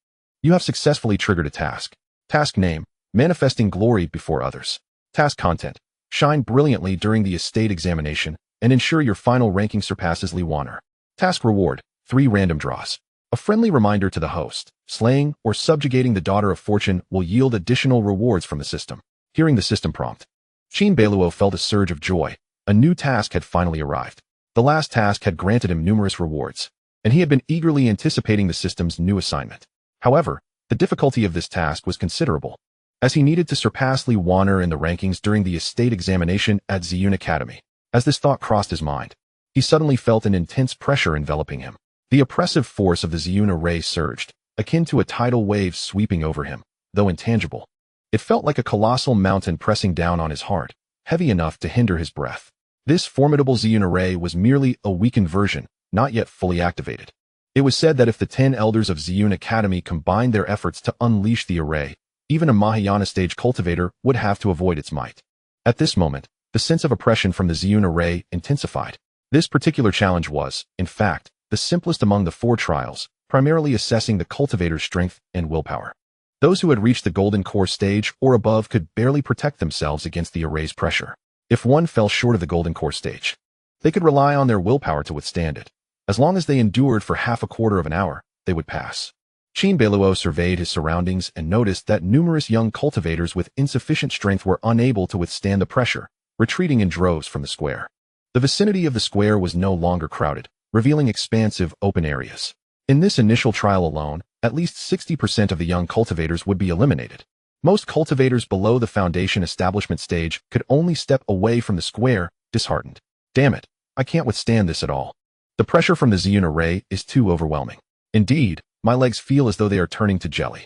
You have successfully triggered a task. Task name: Manifesting Glory Before Others. Task content: Shine brilliantly during the estate examination and ensure your final ranking surpasses Li Wanner. Task reward: 3 random draws. A friendly reminder to the host: slaying or subjugating the Daughter of Fortune will yield additional rewards from the system. Hearing the system prompt, Qin Beiluo felt a surge of joy. A new task had finally arrived. The last task had granted him numerous rewards, and he had been eagerly anticipating the system's new assignment. However, the difficulty of this task was considerable, as he needed to surpass Li Wanner in the rankings during the estate examination at Ziyun Academy. As this thought crossed his mind, he suddenly felt an intense pressure enveloping him. The oppressive force of the Ziyun array surged, akin to a tidal wave sweeping over him, though intangible. It felt like a colossal mountain pressing down on his heart, heavy enough to hinder his breath. This formidable Ziyun array was merely a weakened version, not yet fully activated. It was said that if the 10 elders of Ziyun Academy combined their efforts to unleash the array, even a Mahayana stage cultivator would have to avoid its might. At this moment, the sense of oppression from the Ziyun array intensified. This particular challenge was, in fact, the simplest among the 4 trials, primarily assessing the cultivator's strength and willpower. Those who had reached the golden core stage or above could barely protect themselves against the array's pressure. If one fell short of the golden core stage, they could rely on their willpower to withstand it. As long as they endured for half a quarter of an hour, they would pass. Qin Beiluo surveyed his surroundings and noticed that numerous young cultivators with insufficient strength were unable to withstand the pressure, retreating in droves from the square. The vicinity of the square was no longer crowded, revealing expansive open areas. In this initial trial alone, at least 60% of the young cultivators would be eliminated. Most cultivators below the foundation establishment stage could only step away from the square, disheartened. Damn it, I can't withstand this at all. The pressure from the Ziyun array is too overwhelming. Indeed, my legs feel as though they are turning to jelly.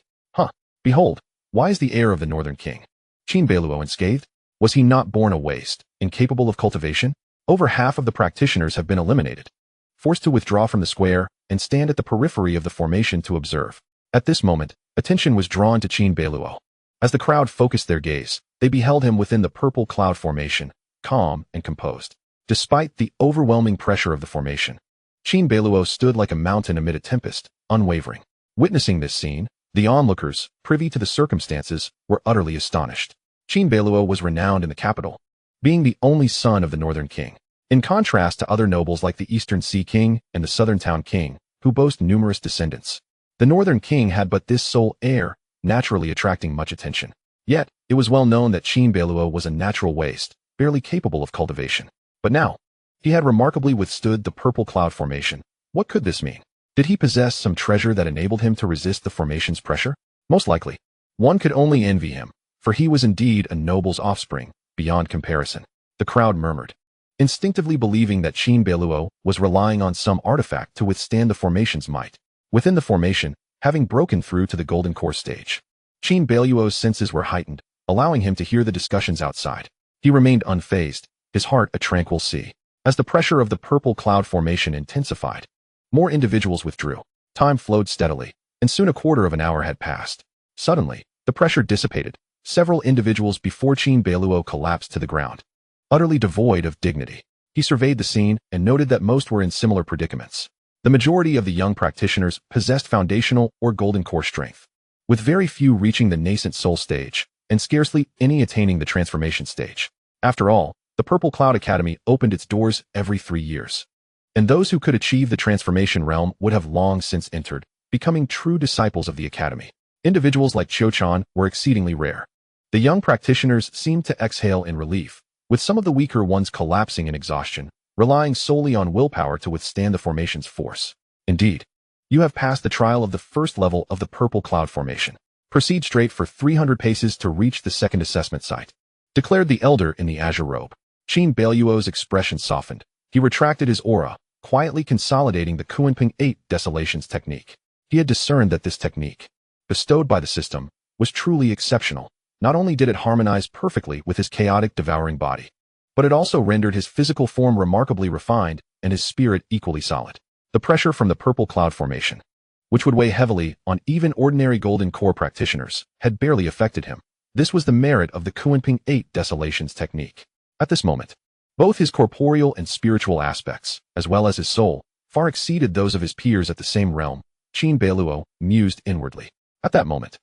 Behold, why is the heir of the Northern King, Qin Beiluo, unscathed? Was he not born a waste, incapable of cultivation? Over half of the practitioners have been eliminated, forced to withdraw from the square and stand at the periphery of the formation to observe. At this moment, attention was drawn to Qin Beiluo. As the crowd focused their gaze, they beheld him within the purple cloud formation, calm and composed. Despite the overwhelming pressure of the formation, Qin Beiluo stood like a mountain amid a tempest, unwavering. Witnessing this scene, the onlookers, privy to the circumstances, were utterly astonished. Qin Beiluo was renowned in the capital, being the only son of the Northern King. In contrast to other nobles like the Eastern Sea King and the Southern Town King, who boast numerous descendants, the Northern King had but this sole heir, naturally attracting much attention. Yet, it was well known that Qin Beiluo was a natural waste, barely capable of cultivation. But now, he had remarkably withstood the purple cloud formation. What could this mean? Did he possess some treasure that enabled him to resist the formation's pressure? Most likely. One could only envy him, for he was indeed a noble's offspring, beyond comparison. The crowd murmured, instinctively believing that Qin Beiluo was relying on some artifact to withstand the formation's might. Within the formation, having broken through to the golden core stage, Qin Beiluo's senses were heightened, allowing him to hear the discussions outside. He remained unfazed, his heart a tranquil sea. As the pressure of the purple cloud formation intensified, more individuals withdrew. Time flowed steadily, and soon a quarter of an hour had passed. Suddenly, the pressure dissipated. Several individuals before Qin Beiluo collapsed to the ground, utterly devoid of dignity. He surveyed the scene and noted that most were in similar predicaments. The majority of the young practitioners possessed foundational or golden core strength, with very few reaching the nascent soul stage, and scarcely any attaining the transformation stage. After all, the Purple Cloud Academy opened its doors every 3 years, and those who could achieve the transformation realm would have long since entered, becoming true disciples of the academy. Individuals like Qiuchanyi were exceedingly rare. The young practitioners seemed to exhale in relief, with some of the weaker ones collapsing in exhaustion, relying solely on willpower to withstand the formation's force. Indeed, you have passed the trial of the first level of the Purple Cloud Formation. Proceed straight for 300 paces to reach the second assessment site, declared the elder in the azure robe. Qin Beiluo's expression softened. He retracted his aura, quietly consolidating the Qiuchanyi 8 Desolations technique. He had discerned that this technique, bestowed by the system, was truly exceptional. Not only did it harmonize perfectly with his chaotic devouring body, but it also rendered his physical form remarkably refined and his spirit equally solid. The pressure from the purple cloud formation, which would weigh heavily on even ordinary golden core practitioners, had barely affected him. This was the merit of the Qiuchanyi Desolations technique. At this moment, both his corporeal and spiritual aspects, as well as his soul, far exceeded those of his peers at the same realm. Qin Beiluo mused inwardly. At that moment,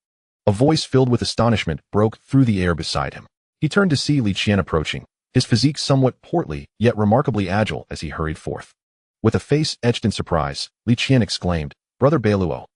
a voice filled with astonishment broke through the air beside him. He turned to see Li Qian approaching, his physique somewhat portly, yet remarkably agile as he hurried forth. With a face etched in surprise, Li Qian exclaimed, "Brother Beiluo,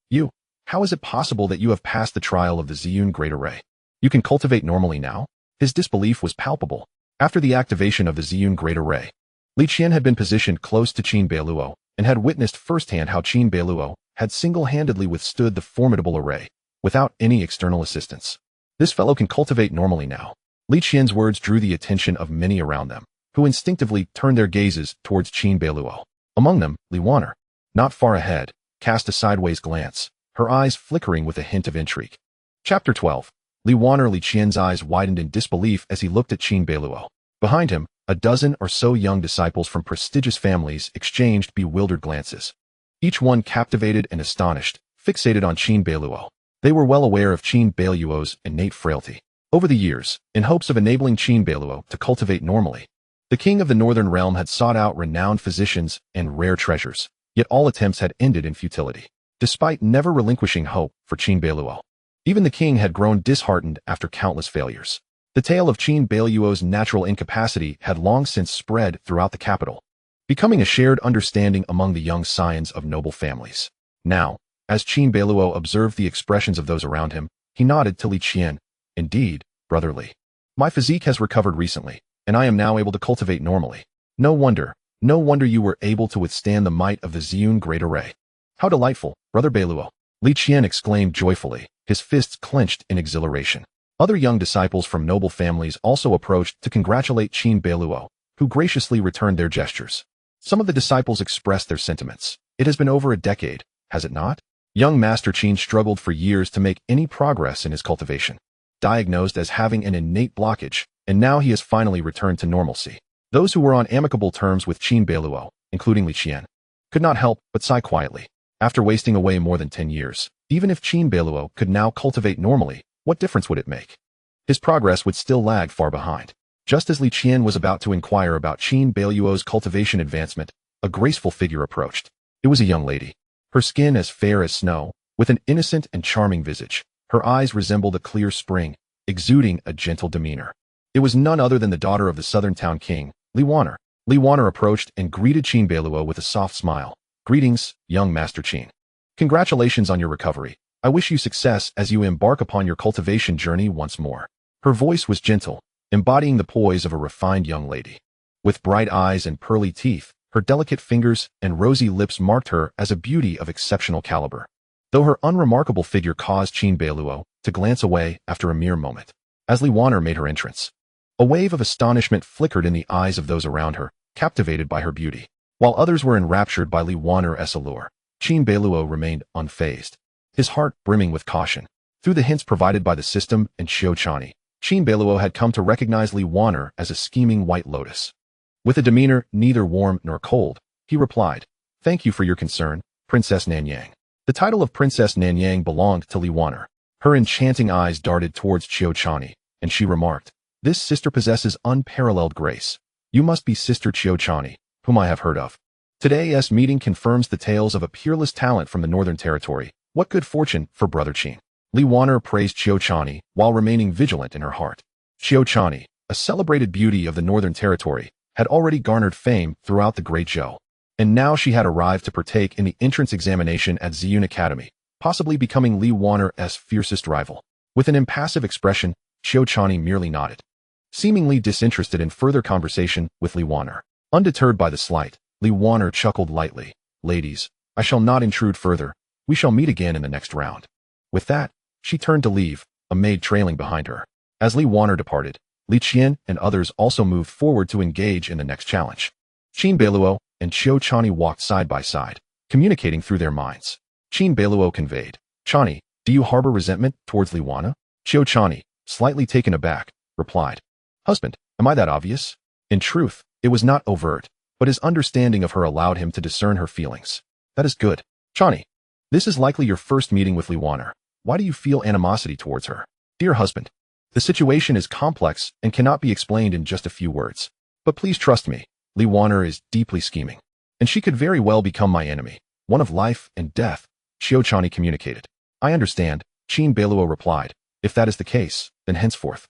how is it possible that you have passed the trial of the Ziyun Great Array? You can cultivate normally now?" His disbelief was palpable. After the activation of the Ziyun Great Array, Li Qian had been positioned close to Qin Beiluo and had witnessed firsthand how Qin Beiluo had single-handedly withstood the formidable array, without any external assistance. This fellow can cultivate normally now. Li Qian's words drew the attention of many around them, who instinctively turned their gazes towards Qin Beiluo. Among them, Li Waner, not far ahead, cast a sideways glance, her eyes flickering with a hint of intrigue. Chapter 12. Li Qian's eyes widened in disbelief as he looked at Qin Beiluo. Behind him, a dozen or so young disciples from prestigious families exchanged bewildered glances. Each one captivated and astonished, fixated on Qin Beiluo. They were well aware of Qin Beiluo's innate frailty. Over the years, in hopes of enabling Qin Beiluo to cultivate normally, the king of the Northern Realm had sought out renowned physicians and rare treasures, yet all attempts had ended in futility. Despite never relinquishing hope for Qin Beiluo, even the king had grown disheartened after countless failures. The tale of Qin Beiluo's natural incapacity had long since spread throughout the capital, becoming a shared understanding among the young scions of noble families. Now, as Qin Beiluo observed the expressions of those around him, he nodded to Li Qian. "Indeed, Brother Li. My physique has recovered recently, and I am now able to cultivate normally. No wonder you were able to withstand the might of the Ziyun Great Array." "How delightful, Brother Beiluo," Li Qian exclaimed joyfully, his fists clenched in exhilaration. Other young disciples from noble families also approached to congratulate Qin Beiluo, who graciously returned their gestures. Some of the disciples expressed their sentiments. "It has been over a decade, has it not? Young Master Qin struggled for years to make any progress in his cultivation, diagnosed as having an innate blockage, and now he has finally returned to normalcy." Those who were on amicable terms with Qin Beiluo, including Li Qian, could not help but sigh quietly. After wasting away more than 10 years, even if Qin Beiluo could now cultivate normally, what difference would it make? His progress would still lag far behind. Just as Li Qian was about to inquire about Qin Beiluo's cultivation advancement, a graceful figure approached. It was a young lady, her skin as fair as snow, with an innocent and charming visage. Her eyes resembled a clear spring, exuding a gentle demeanor. It was none other than the daughter of the southern town king, Li Waner. Li Waner approached and greeted Qin Beiluo with a soft smile. "Greetings, young Master Qin. Congratulations on your recovery. I wish you success as you embark upon your cultivation journey once more." Her voice was gentle, embodying the poise of a refined young lady. With bright eyes and pearly teeth, her delicate fingers and rosy lips marked her as a beauty of exceptional caliber. Though her unremarkable figure caused Qin Beiluo to glance away after a mere moment, as Li Waner made her entrance. A wave of astonishment flickered in the eyes of those around her, captivated by her beauty. While others were enraptured by Li Waner's allure, Qin Beiluo remained unfazed, his heart brimming with caution. Through the hints provided by the system and Qiuchanyi, Qin Beiluo had come to recognize Li Waner as a scheming white lotus. With a demeanor neither warm nor cold, he replied, "Thank you for your concern, Princess Nanyang." The title of Princess Nanyang belonged to Li Waner. Her enchanting eyes darted towards Qiuchanyi, and she remarked, "This sister possesses unparalleled grace. You must be Sister Qiuchanyi, whom I have heard of. Today's meeting confirms the tales of a peerless talent from the Northern Territory. What good fortune for Brother Qin." Li Waner praised Qiuchanyi while remaining vigilant in her heart. Qiuchanyi, a celebrated beauty of the Northern Territory, had already garnered fame throughout the Great Zhou, and now she had arrived to partake in the entrance examination at Ziyun Academy, possibly becoming Li Waner's fiercest rival. With an impassive expression, Qiuchanyi merely nodded, seemingly disinterested in further conversation with Li Waner. Undeterred by the slight, Li Waner chuckled lightly. "Ladies, I shall not intrude further. We shall meet again in the next round." With that, she turned to leave, a maid trailing behind her. As Li Waner departed, Li Qian and others also moved forward to engage in the next challenge. Qin Beiluo and Qiuchanyi walked side by side, communicating through their minds. Qin Beiluo conveyed. Qiuchanyi, do you harbor resentment towards Liwana? Qiuchanyi, slightly taken aback, replied. Husband, am I that obvious? In truth, it was not overt, but his understanding of her allowed him to discern her feelings. That is good. Qiuchanyi, this is likely your first meeting with Liwana. Why do you feel animosity towards her? Dear husband, the situation is complex and cannot be explained in just a few words. But please trust me, Liwana is deeply scheming, and she could very well become my enemy, one of life and death, Qiuchanyi communicated. I understand, Qin Beiluo replied. If that is the case, then henceforth,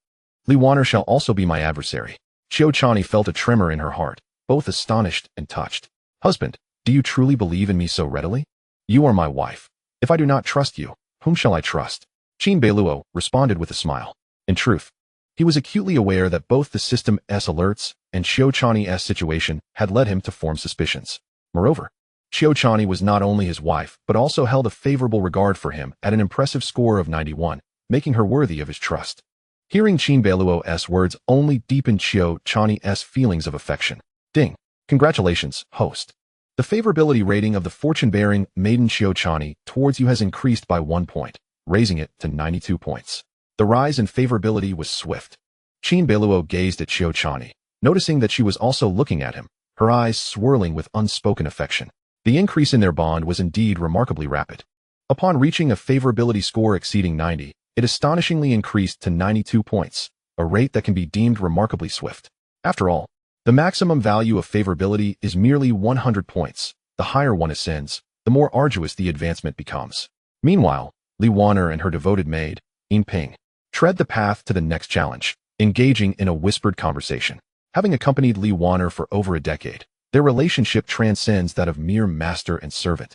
Liwana shall also be my adversary. Qiuchanyi felt a tremor in her heart, both astonished and touched. Husband, do you truly believe in me so readily? You are my wife. If I do not trust you, whom shall I trust? Qin Beiluo responded with a smile. In truth, he was acutely aware that both the system's alerts and Qiuchanyi's situation had led him to form suspicions. Moreover, Qiuchanyi was not only his wife but also held a favorable regard for him at an impressive score of 91, making her worthy of his trust. Hearing Qin Beiluo's words only deepened Qiuchanyi's feelings of affection. Ding! Congratulations, host. The favorability rating of the fortune-bearing maiden Qiuchanyi towards you has increased by 1 point, raising it to 92 points. The rise in favorability was swift. Qin Beiluo gazed at Qiuchanyi, noticing that she was also looking at him, her eyes swirling with unspoken affection. The increase in their bond was indeed remarkably rapid. Upon reaching a favorability score exceeding 90, it astonishingly increased to 92 points, a rate that can be deemed remarkably swift. After all, the maximum value of favorability is merely 100 points. The higher one ascends, the more arduous the advancement becomes. Meanwhile, Liwana and her devoted maid, Yinping, tread the path to the next challenge, engaging in a whispered conversation. Having accompanied Liwana for over a decade, their relationship transcends that of mere master and servant.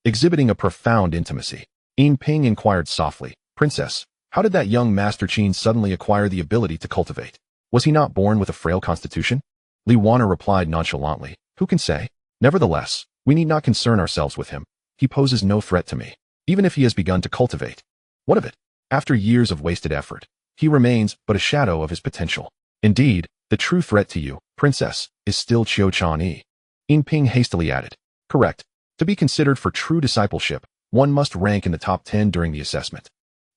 Exhibiting a profound intimacy, Yinping inquired softly, Princess, how did that young Master Qin suddenly acquire the ability to cultivate? Was he not born with a frail constitution? Liwana replied nonchalantly, who can say? Nevertheless, we need not concern ourselves with him. He poses no threat to me, even if he has begun to cultivate. What of it? After years of wasted effort, he remains but a shadow of his potential. Indeed, the true threat to you, Princess, is still Qiuchanyi. Yinping hastily added. Correct. To be considered for true discipleship, one must rank in the top 10 during the assessment.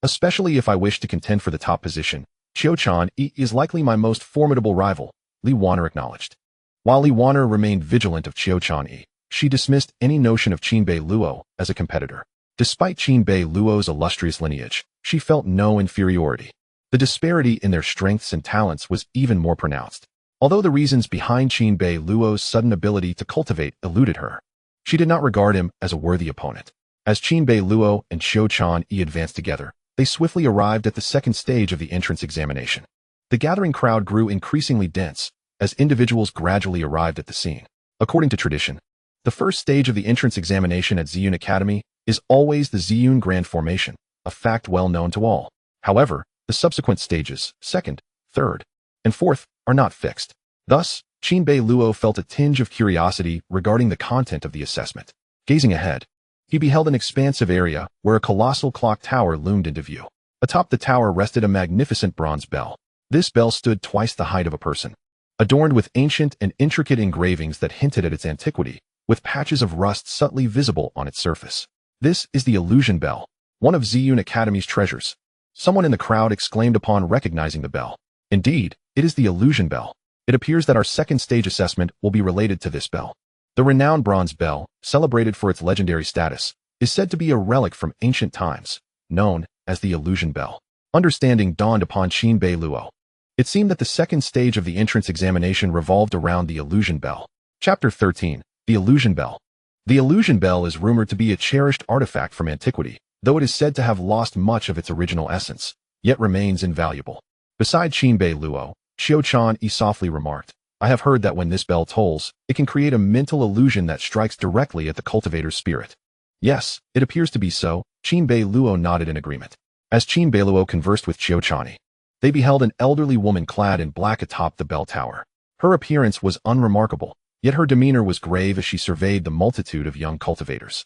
Especially if I wish to contend for the top position, Qiuchanyi is likely my most formidable rival, Liwana acknowledged. While Liwana remained vigilant of Qiuchanyi, she dismissed any notion of Qin Beiluo as a competitor. Despite Qin Beiluo's illustrious lineage, she felt no inferiority. The disparity in their strengths and talents was even more pronounced. Although the reasons behind Qin Beiluo's sudden ability to cultivate eluded her, she did not regard him as a worthy opponent. As Qin Beiluo and Qiuchanyi advanced together, they swiftly arrived at the second stage of the entrance examination. The gathering crowd grew increasingly dense as individuals gradually arrived at the scene. According to tradition, the first stage of the entrance examination at Ziyun Academy is always the Ziyun Grand Formation, a fact well known to all. However, the subsequent stages, second, third, and fourth, are not fixed. Thus, Qin Beiluo felt a tinge of curiosity regarding the content of the assessment. Gazing ahead, he beheld an expansive area where a colossal clock tower loomed into view. Atop the tower rested a magnificent bronze bell. This bell stood twice the height of a person, adorned with ancient and intricate engravings that hinted at its antiquity, with patches of rust subtly visible on its surface. This is the illusion bell, one of Ziyun Academy's treasures. Someone in the crowd exclaimed upon recognizing the bell. Indeed, it is the illusion bell. It appears that our second stage assessment will be related to this bell. The renowned bronze bell, celebrated for its legendary status, is said to be a relic from ancient times, known as the illusion bell. Understanding dawned upon Qin Beiluo. It seemed that the second stage of the entrance examination revolved around the illusion bell. Chapter 13. The Illusion Bell. The illusion bell is rumored to be a cherished artifact from antiquity, though it is said to have lost much of its original essence, yet remains invaluable. Beside Qin Beiluo, Qiuchanyi softly remarked, I have heard that when this bell tolls, it can create a mental illusion that strikes directly at the cultivator's spirit. Yes, it appears to be so, Qin Beiluo nodded in agreement. As Qin Beiluo conversed with Qiuchanyi, they beheld an elderly woman clad in black atop the bell tower. Her appearance was unremarkable, yet her demeanor was grave as she surveyed the multitude of young cultivators.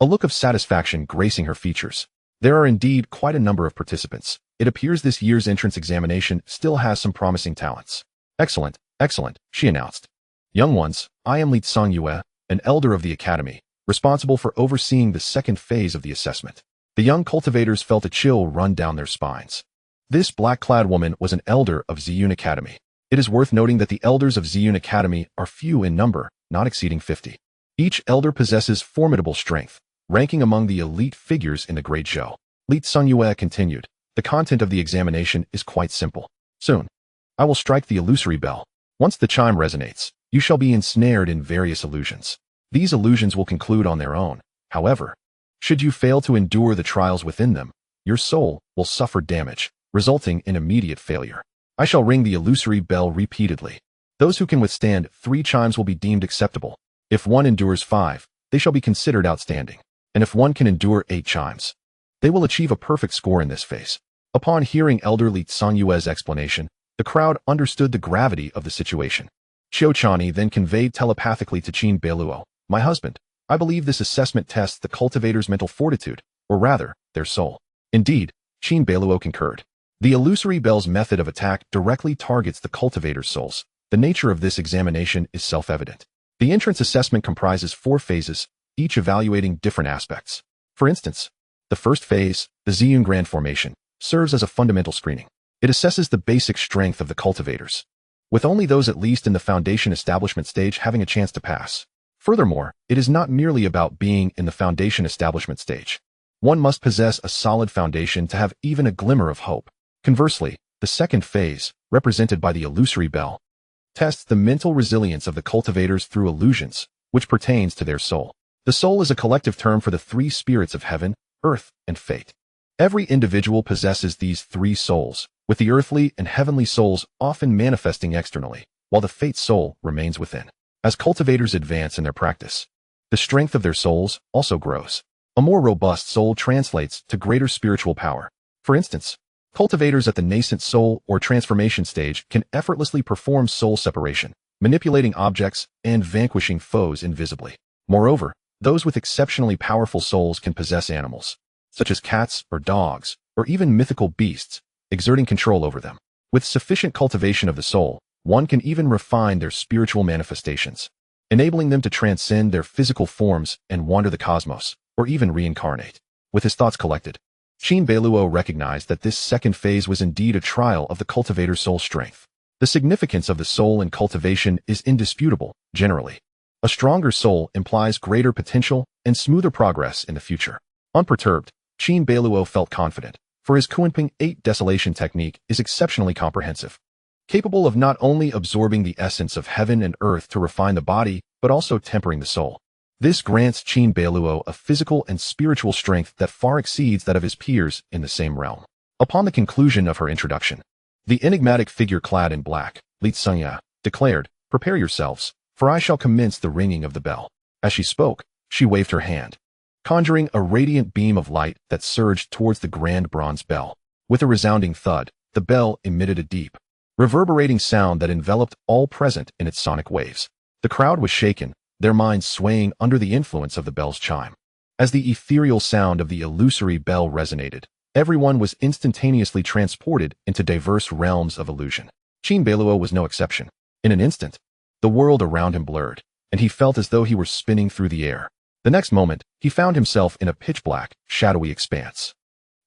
A look of satisfaction gracing her features. There are indeed quite a number of participants. It appears this year's entrance examination still has some promising talents. Excellent, excellent, she announced. Young ones, I am Li Yue, an elder of the academy. responsible for overseeing the second phase of the assessment. The young cultivators felt a chill run down their spines. This black-clad woman was an elder of Ziyun Academy. It is worth noting that the elders of Ziyun Academy are few in number, not exceeding 50. Each elder possesses formidable strength, ranking among the elite figures in the Great Zhou. Qiuchanyi continued, the content of the examination is quite simple. Soon, I will strike the illusory bell. Once the chime resonates, you shall be ensnared in various illusions. These illusions will conclude on their own. However, should you fail to endure the trials within them, your soul will suffer damage, resulting in immediate failure. I shall ring the illusory bell repeatedly. Those who can withstand 3 chimes will be deemed acceptable. If one endures 5, they shall be considered outstanding. And if one can endure 8 chimes, they will achieve a perfect score in this phase. Upon hearing Elder Qiuchanyi's explanation, the crowd understood the gravity of the situation. Qiuchanyi then conveyed telepathically to Qin Beiluo, my husband, I believe this assessment tests the cultivator's mental fortitude, or rather, their soul. Indeed, Qin Beiluo concurred. The illusory bell's method of attack directly targets the cultivator's souls. The nature of this examination is self-evident. The entrance assessment comprises 4 phases, each evaluating different aspects. For instance, the first phase, the Ziyun Grand Formation, serves as a fundamental screening. It assesses the basic strength of the cultivators, with only those at least in the foundation establishment stage having a chance to pass. Furthermore, it is not merely about being in the foundation establishment stage. One must possess a solid foundation to have even a glimmer of hope. Conversely, the second phase, represented by the illusory bell, tests the mental resilience of the cultivators through illusions, which pertains to their soul. The soul is a collective term for the 3 spirits of heaven, earth, and fate. Every individual possesses these 3 souls, with the earthly and heavenly souls often manifesting externally, while the fate soul remains within. As cultivators advance in their practice, the strength of their souls also grows. A more robust soul translates to greater spiritual power. For instance, cultivators at the nascent soul or transformation stage can effortlessly perform soul separation, manipulating objects and vanquishing foes invisibly. Moreover, those with exceptionally powerful souls can possess animals, such as cats or dogs, or even mythical beasts, exerting control over them. With sufficient cultivation of the soul, one can even refine their spiritual manifestations, enabling them to transcend their physical forms and wander the cosmos, or even reincarnate. With his thoughts collected, Qin Beiluo recognized that this second phase was indeed a trial of the cultivator's soul strength. The significance of the soul in cultivation is indisputable, generally. A stronger soul implies greater potential and smoother progress in the future. Unperturbed, Qin Beiluo felt confident, for his Qiuanping 8 desolation technique is exceptionally comprehensive, capable of not only absorbing the essence of heaven and earth to refine the body, but also tempering the soul. This grants Qin Beiluo a physical and spiritual strength that far exceeds that of his peers in the same realm. Upon the conclusion of her introduction, the enigmatic figure clad in black, Qiuchanyi, declared, prepare yourselves, for I shall commence the ringing of the bell. As she spoke, she waved her hand, conjuring a radiant beam of light that surged towards the grand bronze bell. With a resounding thud, the bell emitted a deep, reverberating sound that enveloped all present in its sonic waves. The crowd was shaken, their minds swaying under the influence of the bell's chime. As the ethereal sound of the illusory bell resonated, everyone was instantaneously transported into diverse realms of illusion. Qin Beiluo was no exception. In an instant, the world around him blurred, and he felt as though he were spinning through the air. The next moment, he found himself in a pitch-black, shadowy expanse.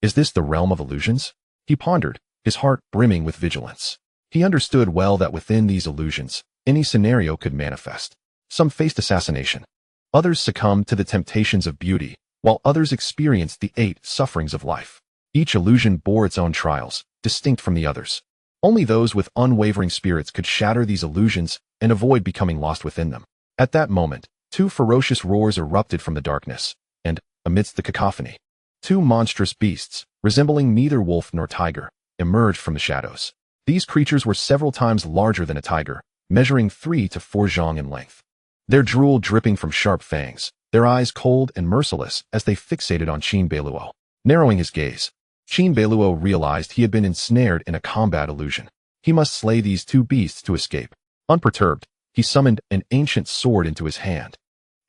Is this the realm of illusions? He pondered, his heart brimming with vigilance. He understood well that within these illusions, any scenario could manifest. Some faced assassination. Others succumbed to the temptations of beauty, while others experienced the 8 sufferings of life. Each illusion bore its own trials, distinct from the others. Only those with unwavering spirits could shatter these illusions and avoid becoming lost within them. At that moment, 2 ferocious roars erupted from the darkness, and, amidst the cacophony, 2 monstrous beasts, resembling neither wolf nor tiger, emerged from the shadows. These creatures were several times larger than a tiger, measuring 3 to 4 zhang in length. Their drool dripping from sharp fangs, their eyes cold and merciless as they fixated on Qin Beiluo. Narrowing his gaze, Qin Beiluo realized he had been ensnared in a combat illusion. He must slay these 2 beasts to escape. Unperturbed, he summoned an ancient sword into his hand,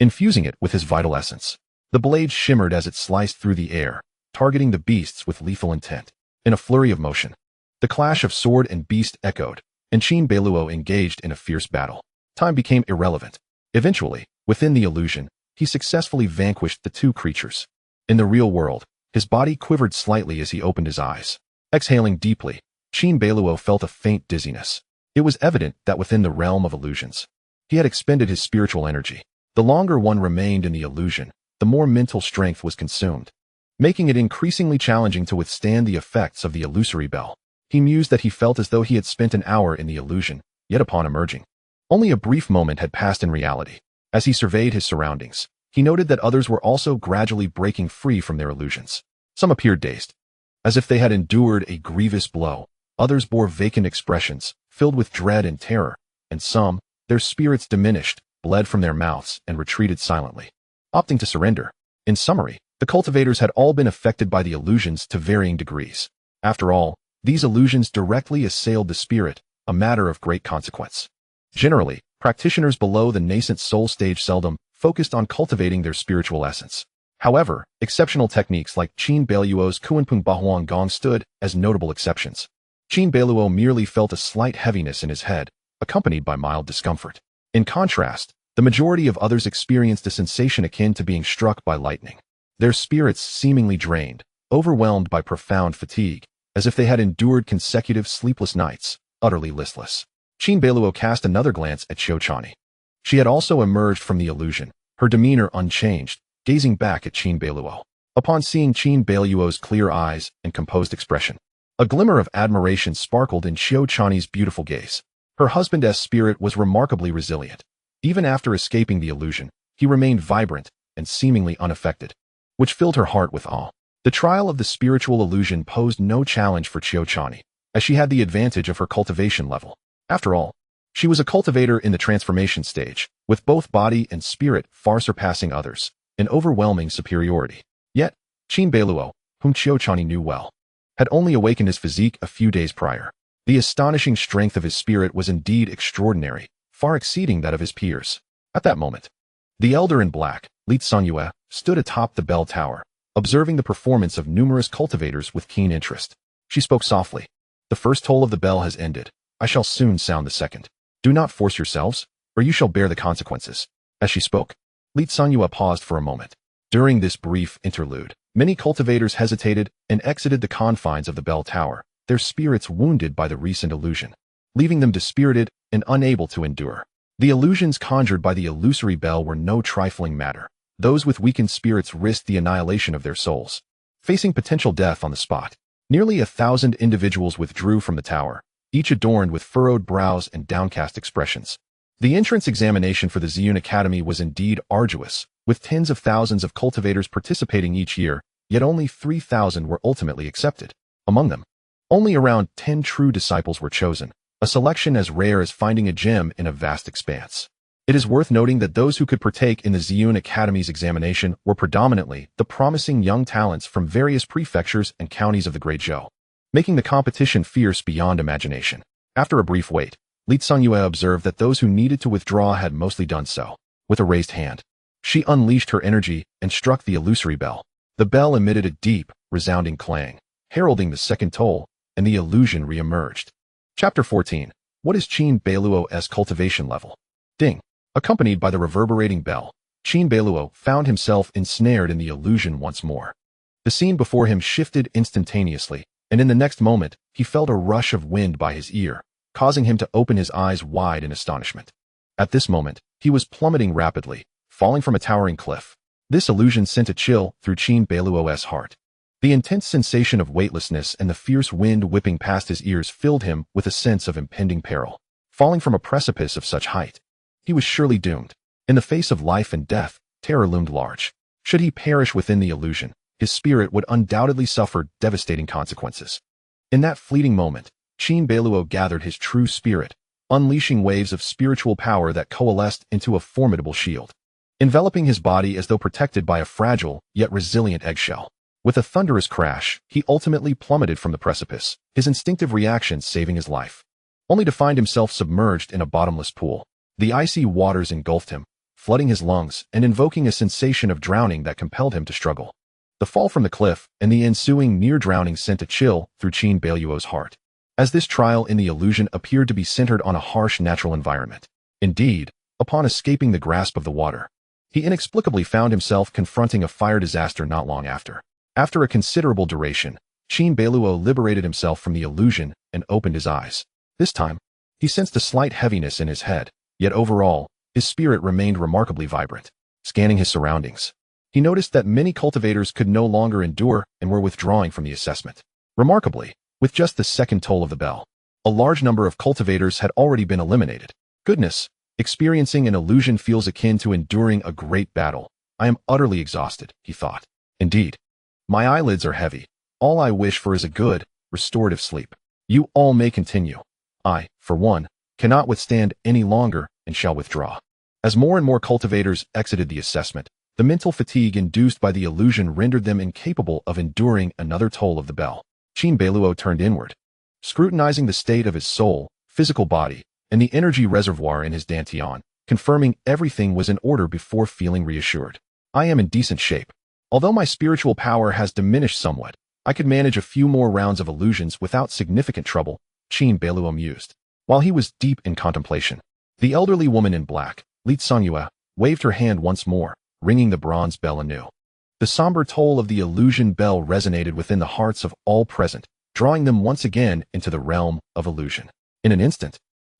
infusing it with his vital essence. The blade shimmered as it sliced through the air, targeting the beasts with lethal intent. In a flurry of motion, the clash of sword and beast echoed, and Qin Beiluo engaged in a fierce battle. Time became irrelevant. Eventually, within the illusion, he successfully vanquished the two creatures. In the real world, his body quivered slightly as he opened his eyes. Exhaling deeply, Qin Beiluo felt a faint dizziness. It was evident that within the realm of illusions, he had expended his spiritual energy. The longer one remained in the illusion, the more mental strength was consumed, making it increasingly challenging to withstand the effects of the illusory bell. He mused that he felt as though he had spent an hour in the illusion, yet upon emerging, only a brief moment had passed in reality. As he surveyed his surroundings, he noted that others were also gradually breaking free from their illusions. Some appeared dazed, as if they had endured a grievous blow. Others bore vacant expressions, filled with dread and terror, and some, their spirits diminished, bled from their mouths and retreated silently, opting to surrender. In summary, the cultivators had all been affected by the illusions to varying degrees. After all, these illusions directly assailed the spirit, a matter of great consequence. Generally, practitioners below the nascent soul stage seldom focused on cultivating their spiritual essence. However, exceptional techniques like Qin Beiluo's Kuanpung Bahuang Gong stood as notable exceptions. Qin Beiluo merely felt a slight heaviness in his head, accompanied by mild discomfort. In contrast, the majority of others experienced a sensation akin to being struck by lightning. Their spirits seemingly drained, overwhelmed by profound fatigue, as if they had endured consecutive sleepless nights, utterly listless. Qin Beiluo cast another glance at Qiuchanyi. She had also emerged from the illusion, her demeanor unchanged, gazing back at Qin Beiluo. Upon seeing Qin Beiluo's clear eyes and composed expression, a glimmer of admiration sparkled in Qiuchanyi's beautiful gaze. Her husband's spirit was remarkably resilient. Even after escaping the illusion, he remained vibrant and seemingly unaffected, which filled her heart with awe. The trial of the spiritual illusion posed no challenge for Qiuchanyi, as she had the advantage of her cultivation level. After all, she was a cultivator in the transformation stage, with both body and spirit far surpassing others, an overwhelming superiority. Yet, Qin Beiluo, whom Qiuchanyi knew well, had only awakened his physique a few days prior. The astonishing strength of his spirit was indeed extraordinary, far exceeding that of his peers. At that moment, the elder in black, Qiuchanyi, stood atop the bell tower, observing the performance of numerous cultivators with keen interest. She spoke softly. "The first toll of the bell has ended. I shall soon sound the second. Do not force yourselves, or you shall bear the consequences." As she spoke, Qiuchanyi paused for a moment. During this brief interlude, many cultivators hesitated and exited the confines of the bell tower, their spirits wounded by the recent illusion, leaving them dispirited and unable to endure. The illusions conjured by the illusory bell were no trifling matter. Those with weakened spirits risked the annihilation of their souls, facing potential death on the spot. Nearly 1,000 individuals withdrew from the tower, each adorned with furrowed brows and downcast expressions. The entrance examination for the Ziyun Academy was indeed arduous, with tens of thousands of cultivators participating each year, yet only 3,000 were ultimately accepted. Among them, only around 10 true disciples were chosen, a selection as rare as finding a gem in a vast expanse. It is worth noting that those who could partake in the Ziyun Academy's examination were predominantly the promising young talents from various prefectures and counties of the Great Zhou, making the competition fierce beyond imagination. After a brief wait, Qiuchanyi observed that those who needed to withdraw had mostly done so. With a raised hand, she unleashed her energy and struck the illusory bell. The bell emitted a deep, resounding clang, heralding the second toll, and the illusion re-emerged. Chapter 14. What is Qin Beiluo's cultivation level? Ding. Accompanied by the reverberating bell, Qin Beiluo found himself ensnared in the illusion once more. The scene before him shifted instantaneously, and in the next moment, he felt a rush of wind by his ear, causing him to open his eyes wide in astonishment. At this moment, he was plummeting rapidly, falling from a towering cliff. This illusion sent a chill through Qin Beiluo's heart. The intense sensation of weightlessness and the fierce wind whipping past his ears filled him with a sense of impending peril. Falling from a precipice of such height, he was surely doomed. In the face of life and death, terror loomed large. Should he perish within the illusion, his spirit would undoubtedly suffer devastating consequences. In that fleeting moment, Qin Beiluo gathered his true spirit, unleashing waves of spiritual power that coalesced into a formidable shield, enveloping his body as though protected by a fragile yet resilient eggshell. With a thunderous crash, he ultimately plummeted from the precipice, his instinctive reaction saving his life, only to find himself submerged in a bottomless pool. The icy waters engulfed him, flooding his lungs and invoking a sensation of drowning that compelled him to struggle. The fall from the cliff and the ensuing near-drowning sent a chill through Qin Beiluo's heart, as this trial in the illusion appeared to be centered on a harsh natural environment. Indeed, upon escaping the grasp of the water, He inexplicably found himself confronting a fire disaster not long after. After a considerable duration, Qin Beiluo liberated himself from the illusion and opened his eyes. This time, he sensed a slight heaviness in his head, yet overall, his spirit remained remarkably vibrant. Scanning his surroundings, he noticed that many cultivators could no longer endure and were withdrawing from the assessment. Remarkably, with just the second toll of the bell, a large number of cultivators had already been eliminated. Goodness, experiencing an illusion feels akin to enduring a great battle. I am utterly exhausted, he thought. Indeed, my eyelids are heavy. All I wish for is a good, restorative sleep. You all may continue. I, for one, cannot withstand any longer and shall withdraw. As more and more cultivators exited the assessment, the mental fatigue induced by the illusion rendered them incapable of enduring another toll of the bell. Qin Beiluo turned inward, scrutinizing the state of his soul, physical body, and the energy reservoir in his dantian, confirming everything was in order before feeling reassured. I am in decent shape. Although my spiritual power has diminished somewhat, I could manage a few more rounds of illusions without significant trouble, Qin Beiluo mused. While he was deep in contemplation, the elderly woman in black, Qiuchanyi, waved her hand once more, ringing the bronze bell anew. The somber toll of the illusion bell resonated within the hearts of all present, drawing them once again into the realm of illusion. In an instant,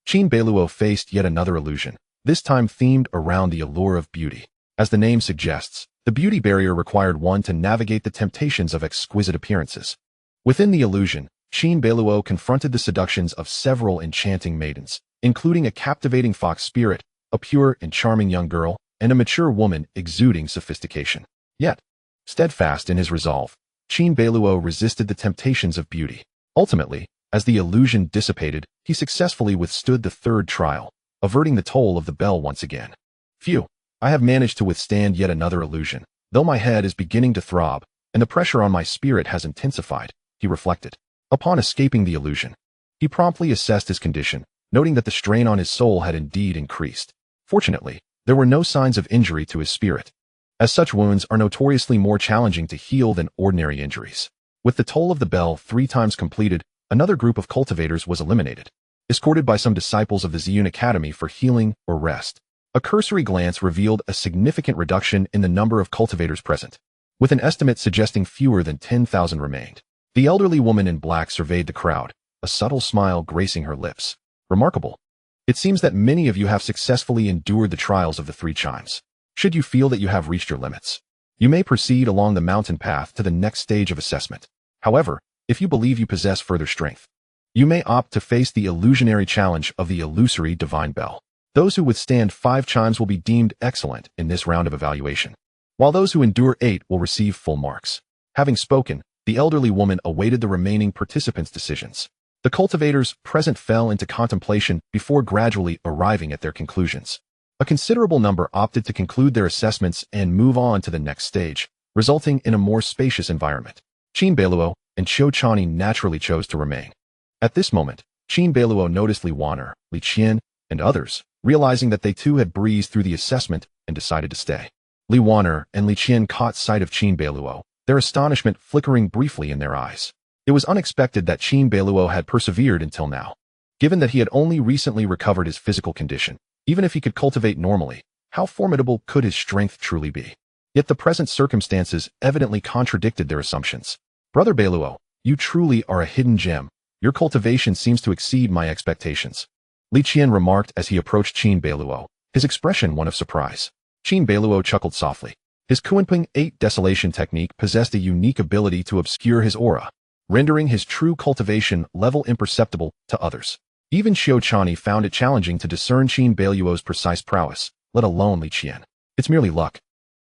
Qin Beiluo faced yet another illusion, this time themed around the allure of beauty. As the name suggests, the beauty barrier required one to navigate the temptations of exquisite appearances. Within the illusion, Qin Beiluo confronted the seductions of several enchanting maidens, including a captivating fox spirit, a pure and charming young girl, and a mature woman exuding sophistication. Yet, steadfast in his resolve, Qin Beiluo resisted the temptations of beauty. Ultimately, as the illusion dissipated, he successfully withstood the third trial, averting the toll of the bell once again. Phew, I have managed to withstand yet another illusion, though my head is beginning to throb, and the pressure on my spirit has intensified, he reflected. Upon escaping the illusion, he promptly assessed his condition, noting that the strain on his soul had indeed increased. Fortunately, there were no signs of injury to his spirit, as such wounds are notoriously more challenging to heal than ordinary injuries. With the toll of the bell 3 times completed, another group of cultivators was eliminated, escorted by some disciples of the Ziyun Academy for healing or rest. A cursory glance revealed a significant reduction in the number of cultivators present, with an estimate suggesting fewer than 10,000 remained. The elderly woman in black surveyed the crowd, a subtle smile gracing her lips. Remarkable. It seems that many of you have successfully endured the trials of the 3 chimes. Should you feel that you have reached your limits, you may proceed along the mountain path to the next stage of assessment. However, if you believe you possess further strength, you may opt to face the illusionary challenge of the illusory divine bell. Those who withstand 5 chimes will be deemed excellent in this round of evaluation, while those who endure 8 will receive full marks. Having spoken, the elderly woman awaited the remaining participants' decisions. The cultivators present fell into contemplation before gradually arriving at their conclusions. A considerable number opted to conclude their assessments and move on to the next stage, resulting in a more spacious environment. Qin Beiluo and Qiuchanyi naturally chose to remain. At this moment, Qin Beiluo noticed Li Wan'er, Li Qian, and others, realizing that they too had breezed through the assessment and decided to stay. Li Wan'er and Li Qian caught sight of Qin Beiluo, their astonishment flickering briefly in their eyes. It was unexpected that Qin Beiluo had persevered until now. Given that he had only recently recovered his physical condition, even if he could cultivate normally, how formidable could his strength truly be? Yet the present circumstances evidently contradicted their assumptions. Brother Beiluo, you truly are a hidden gem. Your cultivation seems to exceed my expectations. Li Qian remarked as he approached Qin Beiluo, his expression one of surprise. Qin Beiluo chuckled softly. His Qiuanyi 8 desolation technique possessed a unique ability to obscure his aura, rendering his true cultivation level imperceptible to others. Even Qiuchanyi found it challenging to discern Qin Beiluo's precise prowess, let alone Li Qian. It's merely luck.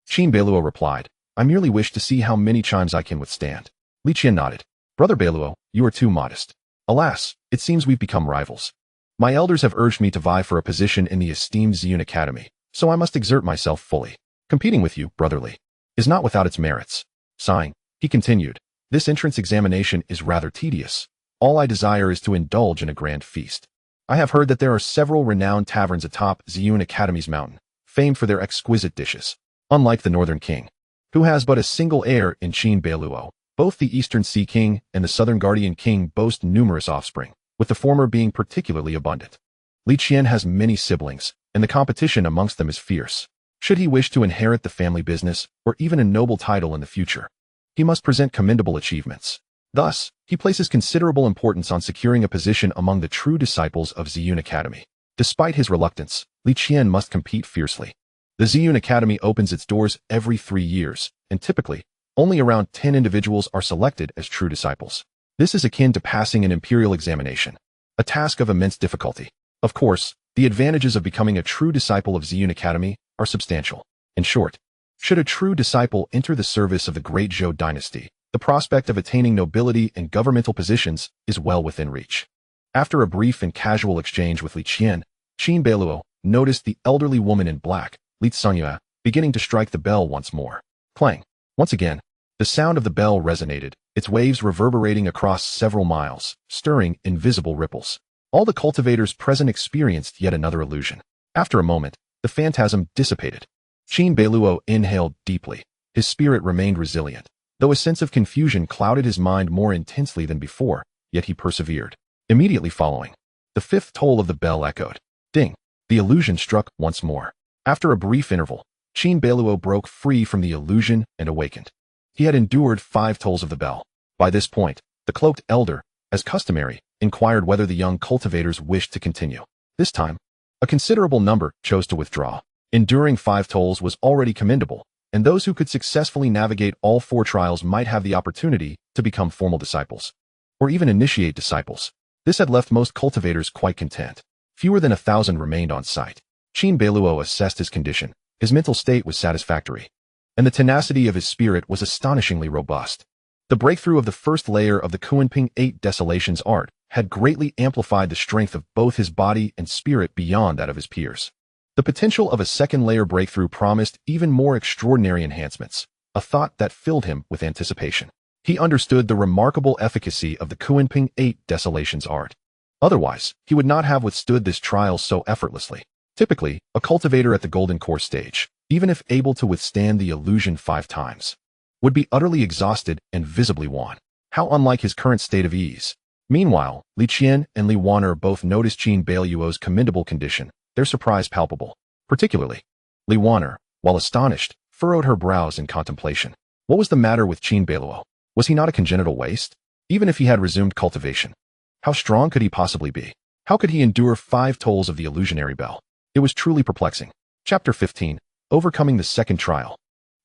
Qin Beiluo replied, I merely wish to see how many chimes I can withstand. Li Qian nodded. Brother Beiluo, you are too modest. Alas, it seems we've become rivals. My elders have urged me to vie for a position in the esteemed Ziyun Academy, so I must exert myself fully. Competing with you, brotherly, is not without its merits. Sighing, he continued, this entrance examination is rather tedious. All I desire is to indulge in a grand feast. I have heard that there are several renowned taverns atop Ziyun Academy's mountain, famed for their exquisite dishes. Unlike the Northern King, who has but a single heir in Qin Beiluo, both the Eastern Sea King and the Southern Guardian King boast numerous offspring, with the former being particularly abundant. Li Qian has many siblings, and the competition amongst them is fierce. Should he wish to inherit the family business or even a noble title in the future, he must present commendable achievements. Thus, he places considerable importance on securing a position among the true disciples of Ziyun Academy. Despite his reluctance, Li Qian must compete fiercely. The Ziyun Academy opens its doors every 3 years, and typically, only around 10 individuals are selected as true disciples. This is akin to passing an imperial examination, a task of immense difficulty. Of course, the advantages of becoming a true disciple of Ziyun Academy are substantial. In short, should a true disciple enter the service of the Great Zhou Dynasty, the prospect of attaining nobility and governmental positions is well within reach. After a brief and casual exchange with Li Qian, Qin Beiluo noticed the elderly woman in black, Qiuchanyi, beginning to strike the bell once more. Clang. Once again, the sound of the bell resonated, its waves reverberating across several miles, stirring invisible ripples. All the cultivators present experienced yet another illusion. After a moment, the phantasm dissipated. Qin Beiluo inhaled deeply. His spirit remained resilient. Though a sense of confusion clouded his mind more intensely than before, yet he persevered. Immediately following, the 5th toll of the bell echoed. Ding! The illusion struck once more. After a brief interval, Qin Beiluo broke free from the illusion and awakened. He had endured 5 tolls of the bell. By this point, the cloaked elder, as customary, inquired whether the young cultivators wished to continue. This time, a considerable number chose to withdraw. Enduring 5 tolls was already commendable, and those who could successfully navigate all 4 trials might have the opportunity to become formal disciples, or even initiate disciples. This had left most cultivators quite content. Fewer than 1,000 remained on site. Qin Beiluo assessed his condition. His mental state was satisfactory, and the tenacity of his spirit was astonishingly robust. The breakthrough of the first layer of the Qiuchanyi Desolations art had greatly amplified the strength of both his body and spirit beyond that of his peers. The potential of a second layer breakthrough promised even more extraordinary enhancements, a thought that filled him with anticipation. He understood the remarkable efficacy of the Qiuchanyi Desolations art. Otherwise, he would not have withstood this trial so effortlessly. Typically, a cultivator at the Golden Core stage, even if able to withstand the illusion 5 times, would be utterly exhausted and visibly wan. How unlike his current state of ease. Meanwhile, Li Qian and Li Waner both noticed Qin Beiluo's commendable condition, their surprise palpable. Particularly, Li Waner, while astonished, furrowed her brows in contemplation. What was the matter with Qin Beiluo? Was he not a congenital waste? Even if he had resumed cultivation, how strong could he possibly be? How could he endure 5 tolls of the illusionary bell? It was truly perplexing. Chapter 15. Overcoming the second trial.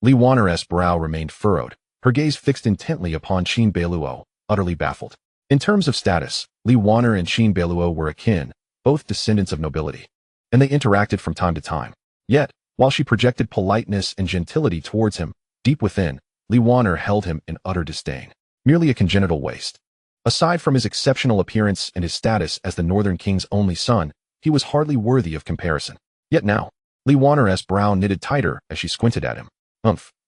Li Waner's brow remained furrowed, her gaze fixed intently upon Qin Beiluo, utterly baffled. In terms of status, Li Waner and Qin Beiluo were akin, both descendants of nobility, and they interacted from time to time. Yet, while she projected politeness and gentility towards him, deep within, Li Waner held him in utter disdain. Merely a congenital waste. Aside from his exceptional appearance and his status as the Northern King's only son, he was hardly worthy of comparison. Yet now, Li Waner's brow knitted tighter as she squinted at him.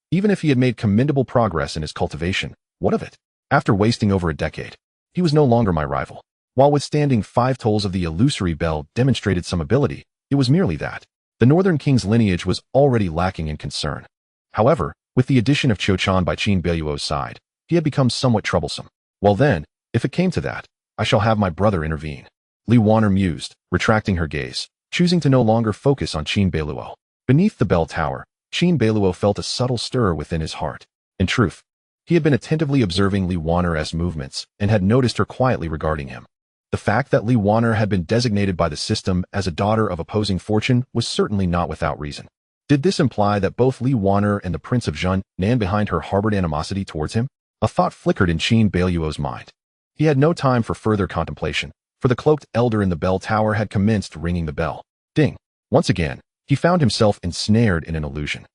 Even if he had made commendable progress in his cultivation, what of it? After wasting over a decade, he was no longer my rival. While withstanding 5 tolls of the illusory bell demonstrated some ability, it was merely that. The Northern King's lineage was already lacking in concern. However, with the addition of Qiuchanyi by Qin Beiluo's side, he had become somewhat troublesome. Well then, if it came to that, I shall have my brother intervene. Li Waner mused, retracting her gaze, choosing to no longer focus on Qin Beiluo. Beneath the bell tower, Qin Beiluo felt a subtle stir within his heart. In truth, he had been attentively observing Li Waner's movements and had noticed her quietly regarding him. The fact that Li Waner had been designated by the system as a daughter of opposing fortune was certainly not without reason. Did this imply that both Li Waner and the Prince of Nan behind her harbored animosity towards him? A thought flickered in Qin Beiluo's mind. He had no time for further contemplation, for the cloaked elder in the bell tower had commenced ringing the bell. Ding! Once again, he found himself ensnared in an illusion.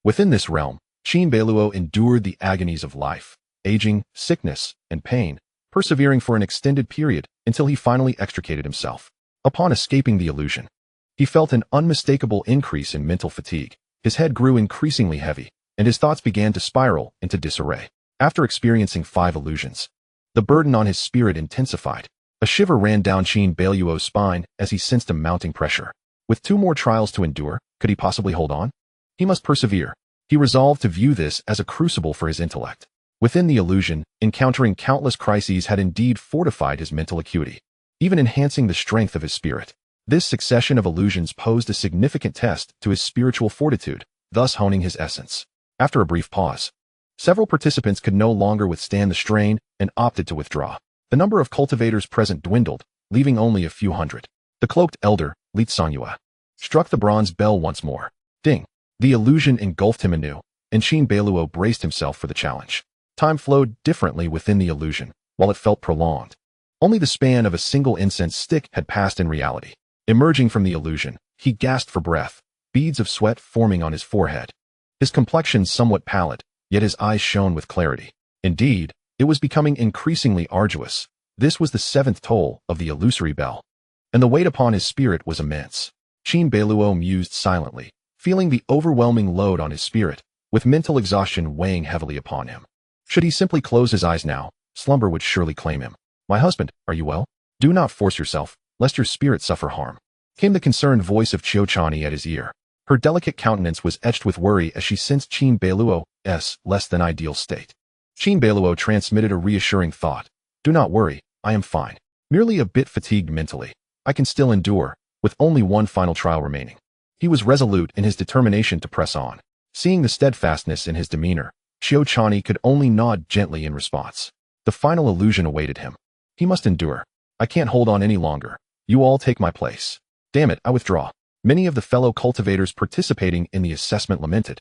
Within this realm, Qin Beiluo endured the agonies of life, aging, sickness, and pain, persevering for an extended period until he finally extricated himself. Upon escaping the illusion, he felt an unmistakable increase in mental fatigue. His head grew increasingly heavy, and his thoughts began to spiral into disarray. After experiencing 5 illusions, the burden on his spirit intensified. A shiver ran down Qin Beiluo's spine as he sensed a mounting pressure. With 2 more trials to endure, could he possibly hold on? He must persevere. He resolved to view this as a crucible for his intellect. Within the illusion, encountering countless crises had indeed fortified his mental acuity, even enhancing the strength of his spirit. This succession of illusions posed a significant test to his spiritual fortitude, thus honing his essence. After a brief pause, several participants could no longer withstand the strain and opted to withdraw. The number of cultivators present dwindled, leaving only a few hundred. The cloaked elder, Qiuchanyi, struck the bronze bell once more. Ding! The illusion engulfed him anew, and Qin Beiluo braced himself for the challenge. Time flowed differently within the illusion, while it felt prolonged. Only the span of a single incense stick had passed in reality. Emerging from the illusion, he gasped for breath, beads of sweat forming on his forehead. His complexion somewhat pallid, yet his eyes shone with clarity. Indeed, it was becoming increasingly arduous. This was the 7th toll of the illusory bell, and the weight upon his spirit was immense. Qin Beiluo mused silently, feeling the overwhelming load on his spirit, with mental exhaustion weighing heavily upon him. Should he simply close his eyes now, slumber would surely claim him. "My husband, are you well? Do not force yourself, lest your spirit suffer harm," came the concerned voice of Qiuchanyi at his ear. Her delicate countenance was etched with worry as she sensed Qin Beiluo's less than ideal state. Qin Beiluo transmitted a reassuring thought. "Do not worry, I am fine. Merely a bit fatigued mentally. I can still endure, with only one final trial remaining." He was resolute in his determination to press on. Seeing the steadfastness in his demeanor, Qiuchanyi could only nod gently in response. The final illusion awaited him. He must endure. "I can't hold on any longer. You all take my place. Damn it, I withdraw." Many of the fellow cultivators participating in the assessment lamented,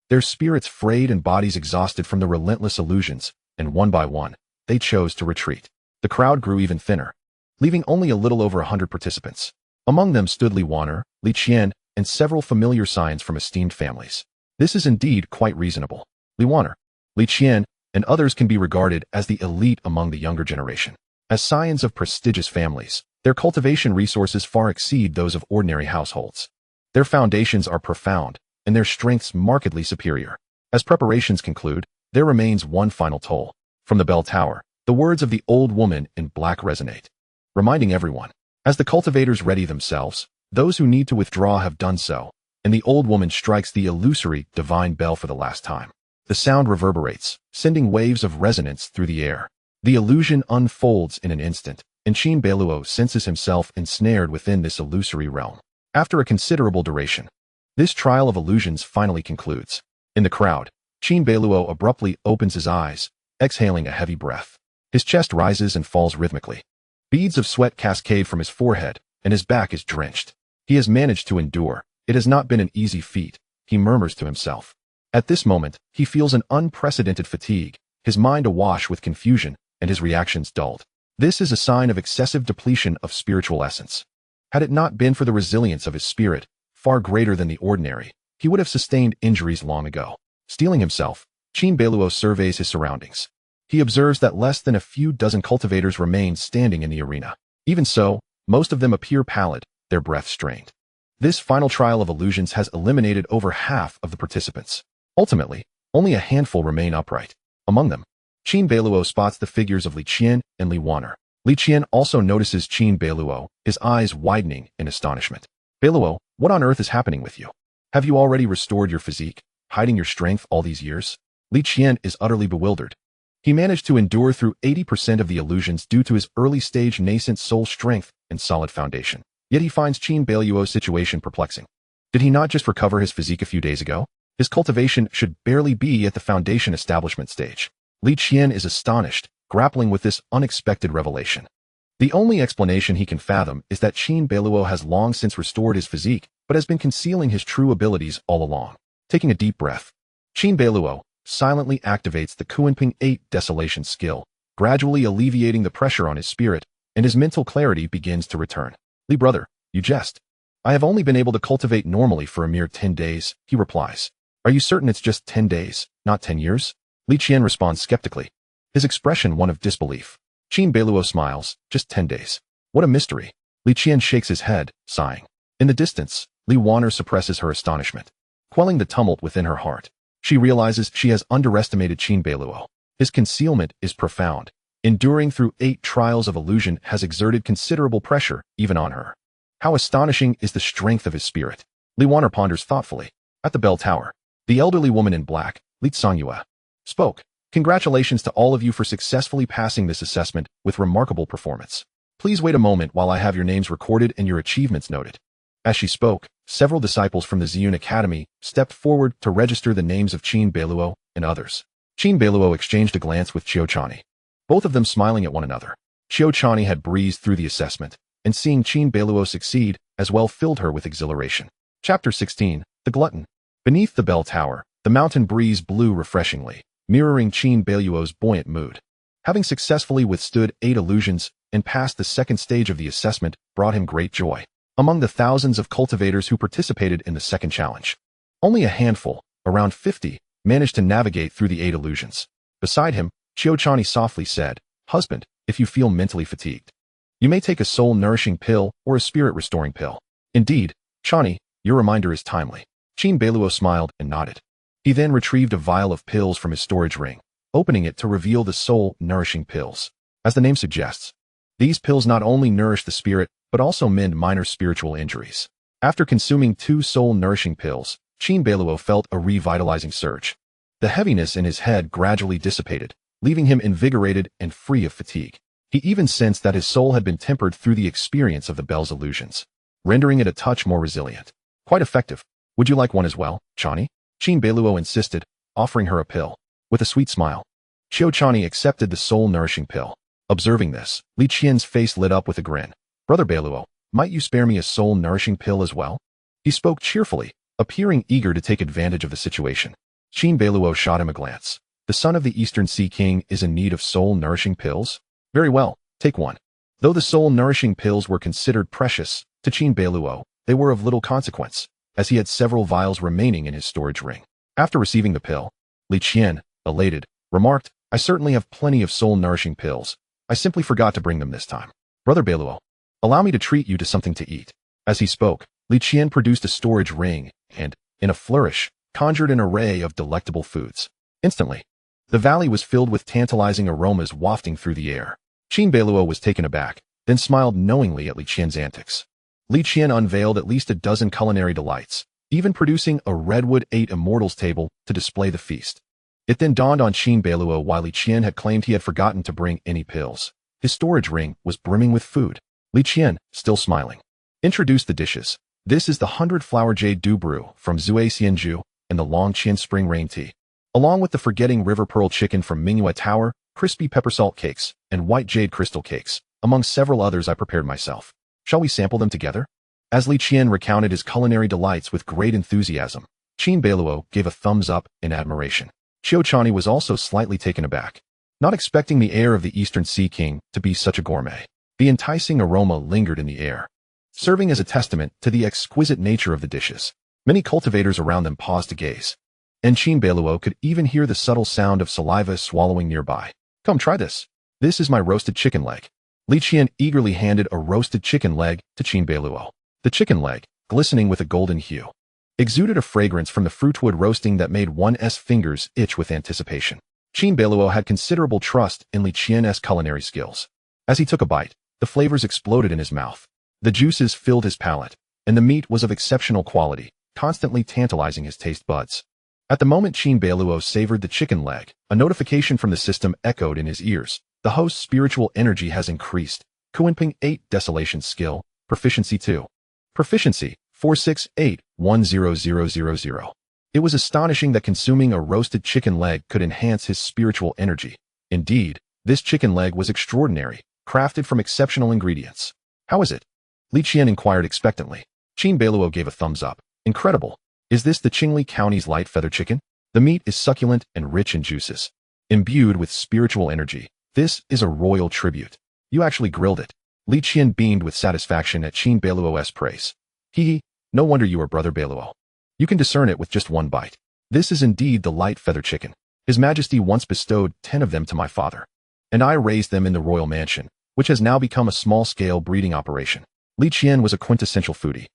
their spirits frayed and bodies exhausted from the relentless illusions, and one by one, they chose to retreat. The crowd grew even thinner, leaving only a little over 100 participants. Among them stood Li Wanner, Li Qian, and several familiar signs from esteemed families. This is indeed quite reasonable. Li Wanner, Li Qian, and others can be regarded as the elite among the younger generation. As scions of prestigious families, their cultivation resources far exceed those of ordinary households. Their foundations are profound, and their strengths markedly superior. As preparations conclude, there remains one final toll. From the bell tower, the words of the old woman in black resonate, reminding everyone. As the cultivators ready themselves, those who need to withdraw have done so, and the old woman strikes the illusory, divine bell for the last time. The sound reverberates, sending waves of resonance through the air. The illusion unfolds in an instant, and Qin Beiluo senses himself ensnared within this illusory realm. After a considerable duration, this trial of illusions finally concludes. In the crowd, Qin Beiluo abruptly opens his eyes, exhaling a heavy breath. His chest rises and falls rhythmically. Beads of sweat cascade from his forehead, and his back is drenched. He has managed to endure. It has not been an easy feat, he murmurs to himself. At this moment, he feels an unprecedented fatigue, his mind awash with confusion, and his reactions dulled. This is a sign of excessive depletion of spiritual essence. Had it not been for the resilience of his spirit, far greater than the ordinary, he would have sustained injuries long ago. Steeling himself, Qin Beiluo surveys his surroundings. He observes that less than a few dozen cultivators remain standing in the arena. Even so, most of them appear pallid, their breath strained. This final trial of illusions has eliminated over half of the participants. Ultimately, only a handful remain upright. Among them, Qin Beiluo spots the figures of Li Qian and Li Wanner. Li Qian also notices Qin Beiluo, his eyes widening in astonishment. "Beiluo, what on earth is happening with you? Have you already restored your physique, hiding your strength all these years?" Li Qian is utterly bewildered. He managed to endure through 80% of the illusions due to his early-stage nascent soul strength and solid foundation. Yet he finds Qin Beiluo's situation perplexing. Did he not just recover his physique a few days ago? His cultivation should barely be at the foundation establishment stage. Li Qian is astonished, grappling with this unexpected revelation. The only explanation he can fathom is that Qin Beiluo has long since restored his physique, but has been concealing his true abilities all along. Taking a deep breath, Qin Beiluo silently activates the Qiuchanyi desolation skill, gradually alleviating the pressure on his spirit, and his mental clarity begins to return. "Li brother, you jest. I have only been able to cultivate normally for a mere 10 days, he replies. "Are you certain it's just 10 days, not 10 years? Li Qian responds skeptically, his expression one of disbelief. Qin Beiluo smiles, "Just 10 days. What a mystery." Li Qian shakes his head, sighing. In the distance, Li Wanner suppresses her astonishment, quelling the tumult within her heart. She realizes she has underestimated Qin Beiluo. His concealment is profound. Enduring through 8 trials of illusion has exerted considerable pressure even on her. How astonishing is the strength of his spirit. Li Wanner ponders thoughtfully. At the bell tower, the elderly woman in black, Qiuchanyi, spoke. "Congratulations to all of you for successfully passing this assessment with remarkable performance. Please wait a moment while I have your names recorded and your achievements noted." As she spoke, several disciples from the Ziyun Academy stepped forward to register the names of Qin Beiluo and others. Qin Beiluo exchanged a glance with Qiuchanyi, both of them smiling at one another. Qiuchanyi had breezed through the assessment, and seeing Qin Beiluo succeed as well filled her with exhilaration. Chapter 16, The Glutton. Beneath the bell tower, the mountain breeze blew refreshingly, mirroring Qin Beiluo's buoyant mood. Having successfully withstood 8 illusions and passed the second stage of the assessment brought him great joy. Among the thousands of cultivators who participated in the second challenge, only a handful, around 50, managed to navigate through the 8 illusions. Beside him, Qiuchanyi softly said, "Husband, if you feel mentally fatigued, you may take a soul-nourishing pill or a spirit-restoring pill." Indeed, Qiuchanyi, your reminder is timely. Qin Beiluo smiled and nodded. He then retrieved a vial of pills from his storage ring, opening it to reveal the soul-nourishing pills. As the name suggests, these pills not only nourish the spirit, but also mend minor spiritual injuries. After consuming 2 soul-nourishing pills, Qin Beiluo felt a revitalizing surge. The heaviness in his head gradually dissipated, leaving him invigorated and free of fatigue. He even sensed that his soul had been tempered through the experience of the bell's illusions, rendering it a touch more resilient. Quite effective. Would you like one as well, Qiuchanyi? Qin Beiluo insisted, offering her a pill. With a sweet smile, Qiuchanyi accepted the soul-nourishing pill. Observing this, Li Qian's face lit up with a grin. "Brother Beiluo, might you spare me a soul-nourishing pill as well?" He spoke cheerfully, appearing eager to take advantage of the situation. Qin Beiluo shot him a glance. The son of the Eastern Sea King is in need of soul-nourishing pills? Very well, take one. Though the soul-nourishing pills were considered precious, to Qin Beiluo, they were of little consequence, as he had several vials remaining in his storage ring. After receiving the pill, Li Qian, elated, remarked, "I certainly have plenty of soul-nourishing pills. I simply forgot to bring them this time. Brother Beiluo, allow me to treat you to something to eat." As he spoke, Li Qian produced a storage ring and, in a flourish, conjured an array of delectable foods. Instantly, the valley was filled with tantalizing aromas wafting through the air. Qin Beiluo was taken aback, then smiled knowingly at Li Qian's antics. Li Qian unveiled at least a dozen culinary delights, even producing a redwood 8 immortals table to display the feast. It then dawned on Qin Beiluo why Li Qian had claimed he had forgotten to bring any pills. His storage ring was brimming with food. Li Qian, still smiling, introduced the dishes. "This is the 100-flower jade dew brew from Zui Xianju and the Long Qian spring rain tea, along with the forgetting river pearl chicken from Mingyue Tower, crispy pepper salt cakes, and white jade crystal cakes, among several others I prepared myself. Shall we sample them together?" As Li Qian recounted his culinary delights with great enthusiasm, Qin Beiluo gave a thumbs up in admiration. Qiuchanyi was also slightly taken aback, not expecting the heir of the Eastern Sea King to be such a gourmet. The enticing aroma lingered in the air, serving as a testament to the exquisite nature of the dishes. Many cultivators around them paused to gaze, and Qin Beiluo could even hear the subtle sound of saliva swallowing nearby. "Come try this. This is my roasted chicken leg." Li Qian eagerly handed a roasted chicken leg to Qin Beiluo. The chicken leg, glistening with a golden hue, exuded a fragrance from the fruitwood roasting that made one's fingers itch with anticipation. Qin Beiluo had considerable trust in Li Qian's culinary skills. As he took a bite, the flavors exploded in his mouth. The juices filled his palate, and the meat was of exceptional quality, constantly tantalizing his taste buds. At the moment Qin Beiluo savored the chicken leg, a notification from the system echoed in his ears. The host's spiritual energy has increased. Qiuanping 8 Desolation Skill, Proficiency 2. Proficiency, 468-10000. It was astonishing that consuming a roasted chicken leg could enhance his spiritual energy. Indeed, this chicken leg was extraordinary, crafted from exceptional ingredients. "How is it?" Li Qian inquired expectantly. Qin Beiluo gave a thumbs up. "Incredible. Is this the Qingli County's light feather chicken? The meat is succulent and rich in juices, imbued with spiritual energy. This is a royal tribute. You actually grilled it." Li Qian beamed with satisfaction at Qin Beiluo's praise. "Hee, no wonder you are Brother Beiluo. You can discern it with just one bite. This is indeed the light feather chicken. His Majesty once bestowed 10 of them to my father, and I raised them in the royal mansion, which has now become a small-scale breeding operation." Li Qian was a quintessential foodie,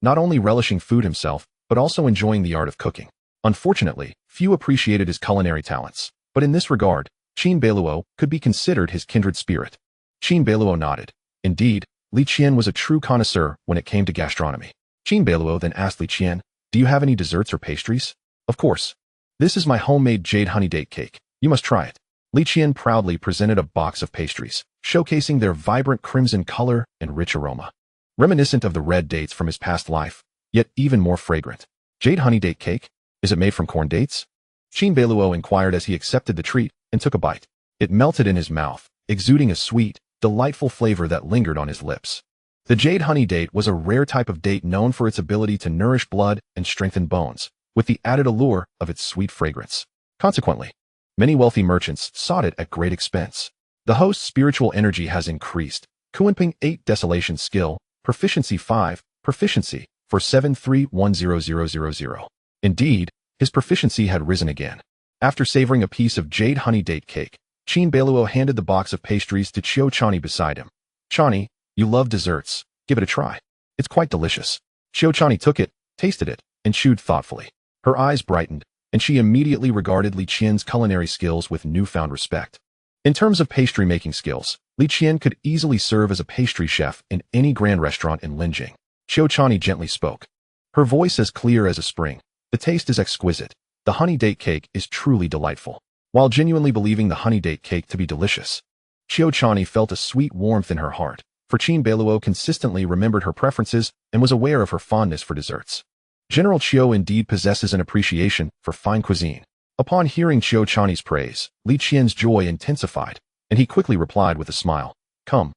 not only relishing food himself, but also enjoying the art of cooking. Unfortunately, few appreciated his culinary talents, but in this regard, Qin Beiluo could be considered his kindred spirit. Qin Beiluo nodded. Indeed, Li Qian was a true connoisseur when it came to gastronomy. Qin Beiluo then asked Li Qian, "Do you have any desserts or pastries?" "Of course. This is my homemade jade honey date cake. You must try it." Li Qian proudly presented a box of pastries, showcasing their vibrant crimson color and rich aroma. reminiscent of the red dates from his past life, yet even more fragrant. Jade honey date cake? Is it made from corn dates? Qin Beiluo inquired as he accepted the treat and took a bite. It melted in his mouth, exuding a sweet, delightful flavor that lingered on his lips. The jade honey date was a rare type of date known for its ability to nourish blood and strengthen bones, with the added allure of its sweet fragrance. Consequently, many wealthy merchants sought it at great expense. The host's spiritual energy has increased. Qiuchanyi 8 Desolation Skill, Proficiency 5, Proficiency, for 7310000. Indeed, his proficiency had risen again. After savoring a piece of jade honey date cake, Qin Beiluo handed the box of pastries to Qiuchanyi beside him. "Chanyi, you love desserts. Give it a try. It's quite delicious." Qiuchanyi took it, tasted it, and chewed thoughtfully. Her eyes brightened, and she immediately regarded Li Qian's culinary skills with newfound respect. In terms of pastry-making skills, Li Qian could easily serve as a pastry chef in any grand restaurant in Linjing. Qiuchanyi gently spoke. Her voice as clear as a spring. "The taste is exquisite. The honey date cake is truly delightful." While genuinely believing the honey date cake to be delicious, Qiuchanyi felt a sweet warmth in her heart, for Qin Beiluo consistently remembered her preferences and was aware of her fondness for desserts. General Qiu indeed possesses an appreciation for fine cuisine. Upon hearing Qiuchanyi's praise, Li Qian's joy intensified, and he quickly replied with a smile. Come.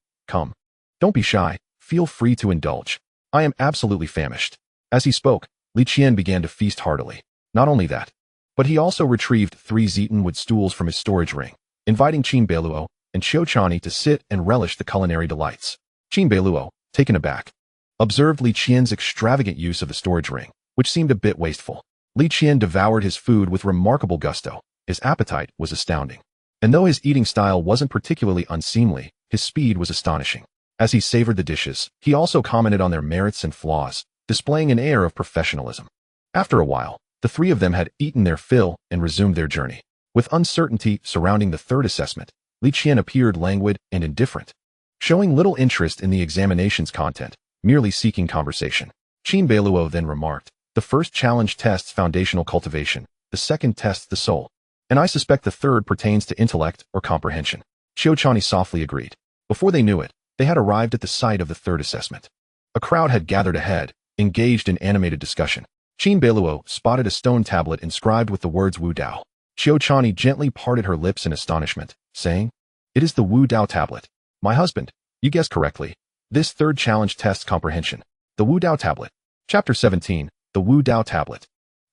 Don't be shy. Feel free to indulge. I am absolutely famished." As he spoke, Li Qian began to feast heartily. Not only that, but he also retrieved 3 Zeton wood stools from his storage ring, inviting Qin Beiluo and Qiuchanyi to sit and relish the culinary delights. Qin Beiluo, taken aback, observed Li Qian's extravagant use of the storage ring, which seemed a bit wasteful. Li Qian devoured his food with remarkable gusto. His appetite was astounding. And though his eating style wasn't particularly unseemly, his speed was astonishing. As he savored the dishes, he also commented on their merits and flaws, displaying an air of professionalism. After a while, the 3 of them had eaten their fill and resumed their journey. With uncertainty surrounding the 3rd assessment, Li Qian appeared languid and indifferent, showing little interest in the examination's content, merely seeking conversation. Qin Beiluo then remarked, "The first challenge tests foundational cultivation, the second tests the soul, and I suspect the third pertains to intellect or comprehension." Qiuchanyi softly agreed. Before they knew it, they had arrived at the site of the 3rd assessment. A crowd had gathered ahead, engaged in animated discussion. Qin Beiluo spotted a stone tablet inscribed with the words Wu Dao. Qiuchanyi gently parted her lips in astonishment, saying, "It is the Wu Dao tablet. My husband, you guessed correctly. This 3rd challenge tests comprehension. The Wu Dao tablet." Chapter 17, The Wu Dao Tablet.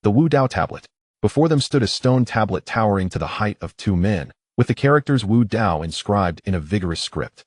The Wu Dao tablet. Before them stood a stone tablet towering to the height of 2 men, with the characters Wu Dao inscribed in a vigorous script.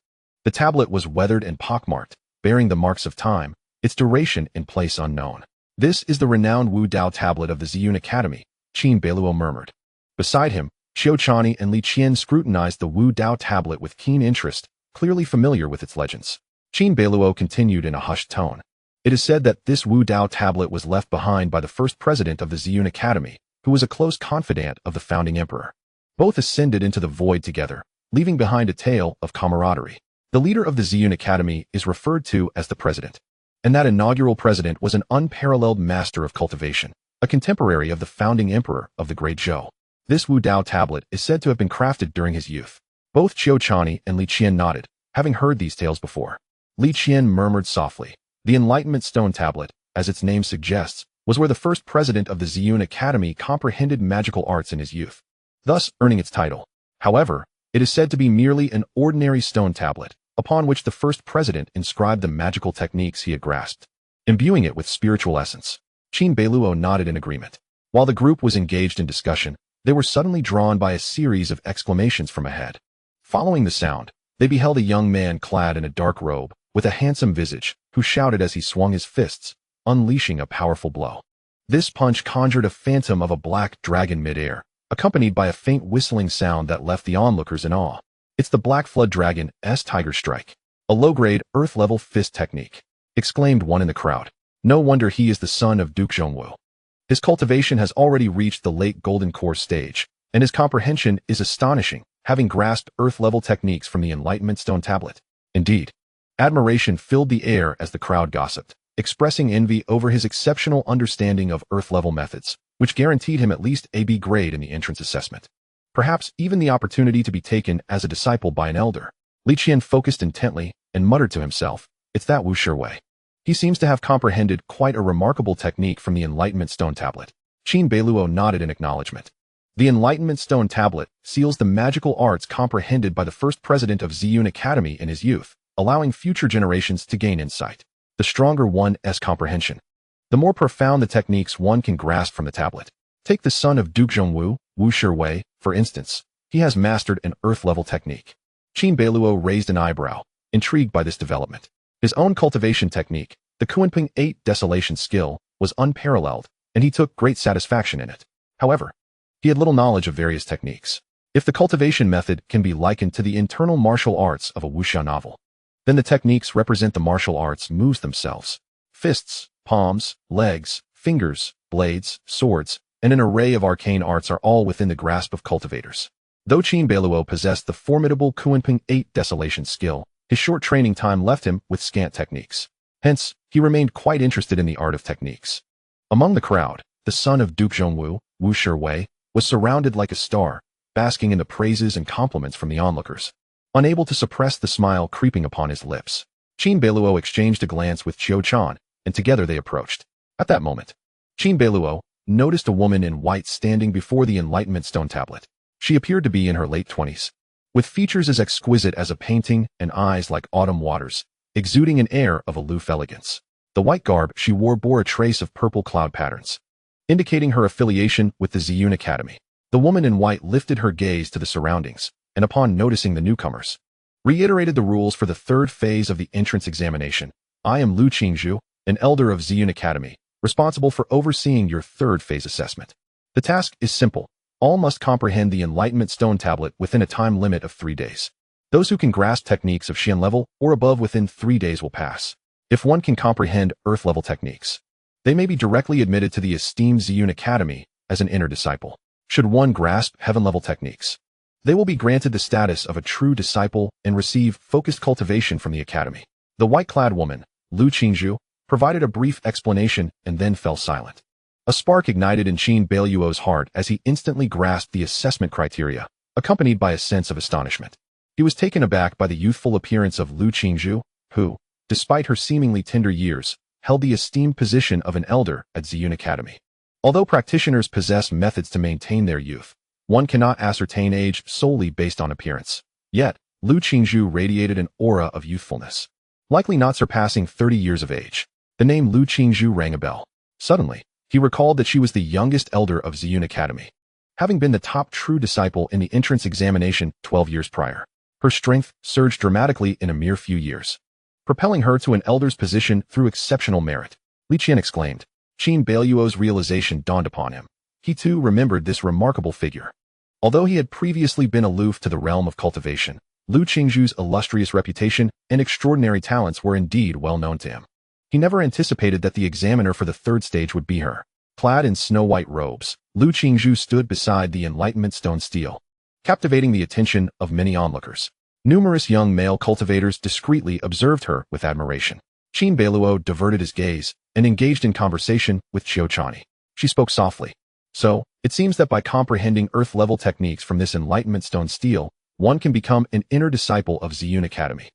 The tablet was weathered and pockmarked, bearing the marks of time, its duration and place unknown. "This is the renowned Wu Dao tablet of the Ziyun Academy," Qin Beiluo murmured. Beside him, Qiuchanyi and Li Qian scrutinized the Wu Dao tablet with keen interest, clearly familiar with its legends. Qin Beiluo continued in a hushed tone. "It is said that this Wu Dao tablet was left behind by the first president of the Ziyun Academy, who was a close confidant of the founding emperor. Both ascended into the void together, leaving behind a tale of camaraderie. The leader of the Ziyun Academy is referred to as the president, and that inaugural president was an unparalleled master of cultivation, a contemporary of the founding emperor of the Great Zhou. This Wu Dao tablet is said to have been crafted during his youth." Both Qiuchanyi and Li Qian nodded, having heard these tales before. Li Qian murmured softly. The Enlightenment Stone Tablet, as its name suggests, was where the first president of the Ziyun Academy comprehended magical arts in his youth, thus earning its title. However, it is said to be merely an ordinary stone tablet, upon which the first president inscribed the magical techniques he had grasped, imbuing it with spiritual essence. Qin Beiluo nodded in agreement. While the group was engaged in discussion, they were suddenly drawn by a series of exclamations from ahead. Following the sound, they beheld a young man clad in a dark robe, with a handsome visage, who shouted as he swung his fists, unleashing a powerful blow. This punch conjured a phantom of a black dragon mid-air, accompanied by a faint whistling sound that left the onlookers in awe. "It's the Black Flood Dragon's Tiger Strike, a low-grade, earth-level fist technique," exclaimed one in the crowd. "No wonder he is the son of Duke Zhongwu. His cultivation has already reached the late Golden Core stage, and his comprehension is astonishing, having grasped earth-level techniques from the Enlightenment Stone Tablet." Indeed, admiration filled the air as the crowd gossiped, expressing envy over his exceptional understanding of earth-level methods, which guaranteed him at least a B grade in the entrance assessment. Perhaps even the opportunity to be taken as a disciple by an elder. Li Qian focused intently and muttered to himself, "It's that Wu Shiwei. He seems to have comprehended quite a remarkable technique from the Enlightenment Stone Tablet. Qin Beiluo nodded in acknowledgement. The Enlightenment Stone Tablet seals the magical arts comprehended by the first president of Ziyun Academy in his youth, allowing future generations to gain insight. The stronger one's comprehension, the more profound the techniques one can grasp from the tablet. Take the son of Duke Zhongwu, Wu Shiwei, for instance. He has mastered an earth-level technique. Qin Beiluo raised an eyebrow, intrigued by this development. His own cultivation technique, the Qiuchanyi desolation skill, was unparalleled, and he took great satisfaction in it. However, he had little knowledge of various techniques. If the cultivation method can be likened to the internal martial arts of a wuxia novel, then the techniques represent the martial arts moves themselves. Fists, palms, legs, fingers, blades, swords, and an array of arcane arts are all within the grasp of cultivators. Though Qin Beiluo possessed the formidable Qiuchanyi desolation skill, his short training time left him with scant techniques. Hence, he remained quite interested in the art of techniques. Among the crowd, the son of Duke Zhongwu, Wu Shiwei, was surrounded like a star, basking in the praises and compliments from the onlookers. Unable to suppress the smile creeping upon his lips, Qin Beiluo exchanged a glance with Qiuchanyi, and together they approached. At that moment, Qin Beiluo noticed a woman in white standing before the Enlightenment Stone Tablet. She appeared to be in her late 20s, with features as exquisite as a painting and eyes like autumn waters, exuding an air of aloof elegance. The white garb she wore bore a trace of purple cloud patterns, indicating her affiliation with the Ziyun Academy. The woman in white lifted her gaze to the surroundings, and upon noticing the newcomers, reiterated the rules for the third phase of the entrance examination. I am Lu Qingzhu, an elder of Ziyun Academy, responsible for overseeing your third phase assessment. The task is simple. All must comprehend the Enlightenment Stone Tablet within a time limit of 3 days. Those who can grasp techniques of Xian level or above within 3 days will pass. If one can comprehend Earth level techniques, they may be directly admitted to the esteemed Ziyun Academy as an inner disciple. Should one grasp Heaven level techniques, they will be granted the status of a true disciple and receive focused cultivation from the Academy. The white-clad woman, Lu Qingzhu, provided a brief explanation and then fell silent. A spark ignited in Qin Beiluo's heart as he instantly grasped the assessment criteria, accompanied by a sense of astonishment. He was taken aback by the youthful appearance of Lu Qingzhu, who, despite her seemingly tender years, held the esteemed position of an elder at Ziyun Academy. Although practitioners possess methods to maintain their youth, one cannot ascertain age solely based on appearance. Yet, Lu Qingzhu radiated an aura of youthfulness, likely not surpassing 30 years of age. The name Lu Qingzhu rang a bell. Suddenly, he recalled that she was the youngest elder of Ziyun Academy, having been the top true disciple in the entrance examination 12 years prior. Her strength surged dramatically in a mere few years, propelling her to an elder's position through exceptional merit. Li Qian exclaimed. Qin Beiluo's realization dawned upon him. He too remembered this remarkable figure. Although he had previously been aloof to the realm of cultivation, Lu Qingzhu's illustrious reputation and extraordinary talents were indeed well known to him. He never anticipated that the examiner for the third stage would be her. Clad in snow-white robes, Lu Qingzhu stood beside the Enlightenment Stone Stele, captivating the attention of many onlookers. Numerous young male cultivators discreetly observed her with admiration. Qin Beiluo diverted his gaze and engaged in conversation with Qiuchanyi. She spoke softly. So, it seems that by comprehending Earth-level techniques from this Enlightenment Stone Stele, one can become an inner disciple of Ziyun Academy.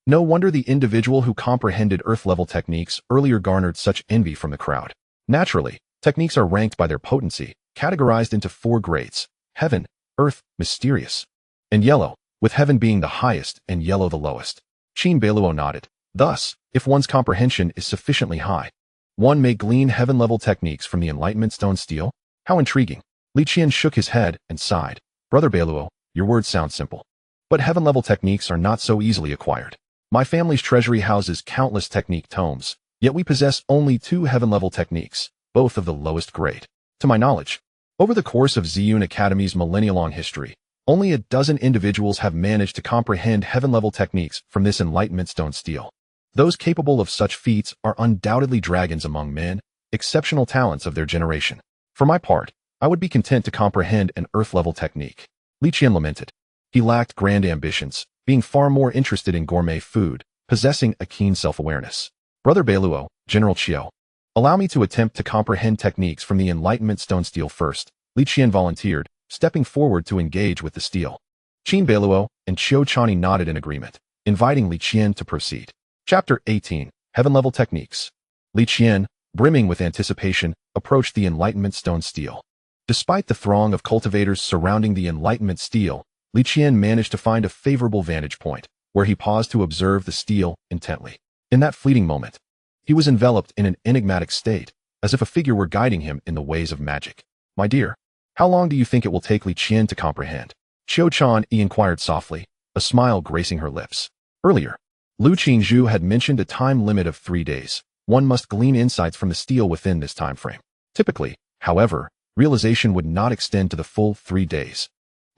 No wonder the individual who comprehended Earth-level techniques earlier garnered such envy from the crowd. Naturally, techniques are ranked by their potency, categorized into 4 grades: Heaven, Earth, Mysterious, and Yellow, with Heaven being the highest and Yellow the lowest. Qin Beiluo nodded. Thus, if one's comprehension is sufficiently high, one may glean Heaven-level techniques from the Enlightenment Stone Stele. How intriguing. Li Qian shook his head and sighed. Brother Beiluo, your words sound simple, but Heaven-level techniques are not so easily acquired. My family's treasury houses countless technique tomes, yet we possess only 2 Heaven-level techniques, both of the lowest grade. To my knowledge, over the course of Ziyun Academy's millennia-long history, only a dozen individuals have managed to comprehend Heaven-level techniques from this Enlightenment Stone Stele. Those capable of such feats are undoubtedly dragons among men, exceptional talents of their generation. For my part, I would be content to comprehend an Earth-level technique. Li Qian lamented. He lacked grand ambitions, being far more interested in gourmet food, possessing a keen self-awareness. Brother Beiluo, General Qiu, allow me to attempt to comprehend techniques from the Enlightenment Stone Stele first. Li Qian volunteered, stepping forward to engage with the stele. Qin Beiluo and Qiuchanyi nodded in agreement, inviting Li Qian to proceed. Chapter 18. heaven-level techniques. Li Qian, brimming with anticipation, approached the Enlightenment stone stele. Despite the throng of cultivators surrounding the Enlightenment stele, Li Qian managed to find a favorable vantage point, where he paused to observe the stele intently. In that fleeting moment, he was enveloped in an enigmatic state, as if a figure were guiding him in the ways of magic. "My dear, how long do you think it will take Li Qian to comprehend?" Qiuchanyi inquired softly, a smile gracing her lips. Earlier, Lu Qingzhu had mentioned a time limit of 3 days. One must glean insights from the stele within this time frame. Typically, however, realization would not extend to the full 3 days.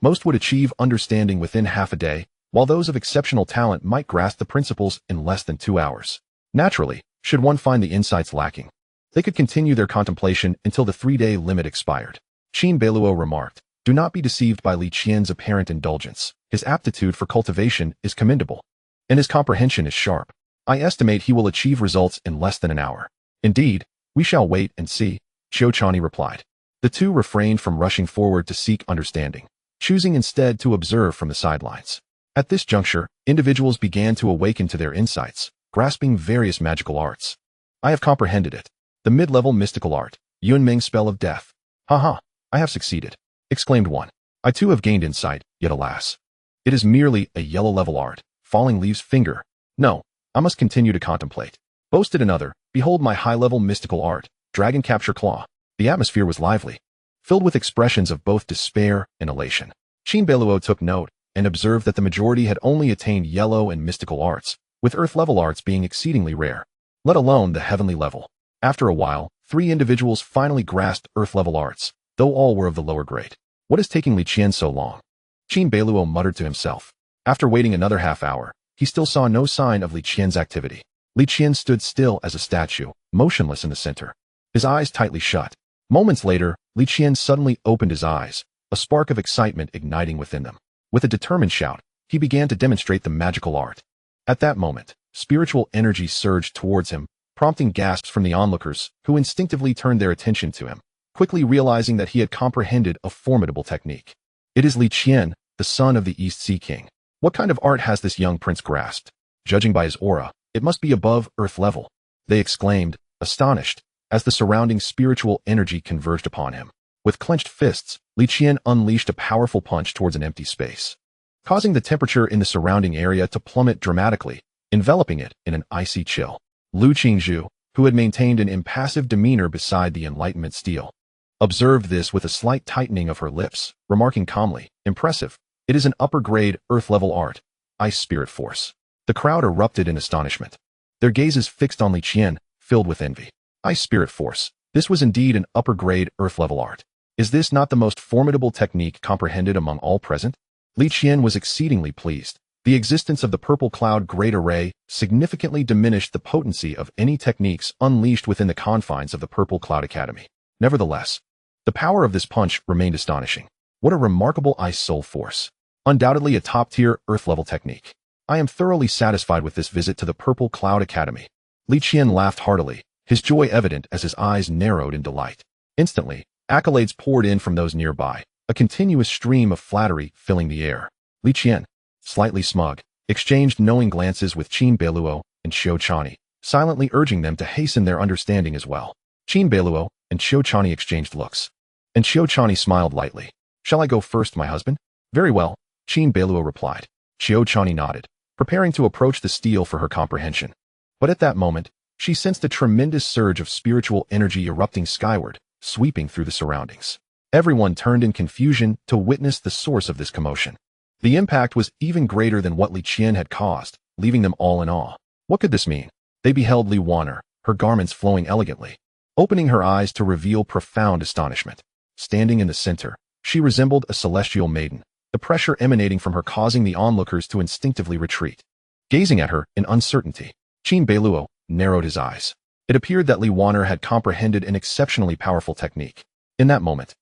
Most would achieve understanding within half a day, while those of exceptional talent might grasp the principles in less than 2 hours. Naturally, should one find the insights lacking, they could continue their contemplation until the 3-day limit expired. Qin Beiluo remarked, "Do not be deceived by Li Qian's apparent indulgence. His aptitude for cultivation is commendable, and his comprehension is sharp. I estimate he will achieve results in less than an hour." "Indeed, we shall wait and see," Qiuchanyi replied. The two refrained from rushing forward to seek understanding, choosing instead to observe from the sidelines. At this juncture, individuals began to awaken to their insights, grasping various magical arts. "I have comprehended it. The mid-level mystical art, Yunming spell of death. Haha, I have succeeded," exclaimed one. "I too have gained insight, yet alas, it is merely a yellow-level art, falling leaves finger. No, I must continue to contemplate," boasted another. "Behold my high-level mystical art, dragon capture claw." The atmosphere was lively, filled with expressions of both despair and elation. Qin Beiluo took note and observed that the majority had only attained yellow and mystical arts, with earth-level arts being exceedingly rare, let alone the heavenly level. After a while, 3 individuals finally grasped earth-level arts, though all were of the lower grade. "What is taking Li Qian so long?" Qin Beiluo muttered to himself. After waiting another half-hour, he still saw no sign of Li Qian's activity. Li Qian stood still as a statue, motionless in the center, his eyes tightly shut. Moments later, Li Qian suddenly opened his eyes, a spark of excitement igniting within them. With a determined shout, he began to demonstrate the magical art. At that moment, spiritual energy surged towards him, prompting gasps from the onlookers, who instinctively turned their attention to him, quickly realizing that he had comprehended a formidable technique. "It is Li Qian, the son of the East Sea King. What kind of art has this young prince grasped? Judging by his aura, it must be above earth level," they exclaimed, astonished, as the surrounding spiritual energy converged upon him. With clenched fists, Li Qian unleashed a powerful punch towards an empty space, causing the temperature in the surrounding area to plummet dramatically, enveloping it in an icy chill. Lu Qingzhu, who had maintained an impassive demeanor beside the Enlightenment stele, observed this with a slight tightening of her lips, remarking calmly, "Impressive. It is an upper-grade, earth-level art, ice spirit force." The crowd erupted in astonishment, their gazes fixed on Li Qian, filled with envy. Ice spirit force. This was indeed an upper-grade, earth-level art. Is this not the most formidable technique comprehended among all present? Li Qian was exceedingly pleased. The existence of the purple cloud great array significantly diminished the potency of any techniques unleashed within the confines of the Purple Cloud Academy. Nevertheless, the power of this punch remained astonishing. What a remarkable ice soul force. Undoubtedly a top-tier, earth-level technique. I am thoroughly satisfied with this visit to the Purple Cloud Academy. Li Qian laughed heartily, his joy evident as his eyes narrowed in delight. Instantly, accolades poured in from those nearby, a continuous stream of flattery filling the air. Li Qian, slightly smug, exchanged knowing glances with Qin Beiluo and Qiuchanyi, silently urging them to hasten their understanding as well. Qin Beiluo and Qiuchanyi exchanged looks, and Qiuchanyi smiled lightly. "Shall I go first, my husband?" "Very well," Qin Beiluo replied. Qiuchanyi nodded, preparing to approach the stele for her comprehension. But at that moment, she sensed a tremendous surge of spiritual energy erupting skyward, sweeping through the surroundings. Everyone turned in confusion to witness the source of this commotion. The impact was even greater than what Li Qian had caused, leaving them all in awe. What could this mean? They beheld Li Waner, her garments flowing elegantly, opening her eyes to reveal profound astonishment. Standing in the center, she resembled a celestial maiden, the pressure emanating from her causing the onlookers to instinctively retreat. Gazing at her in uncertainty, Qin Beiluo narrowed his eyes. It appeared that Li Waner had comprehended an exceptionally powerful technique. In that moment,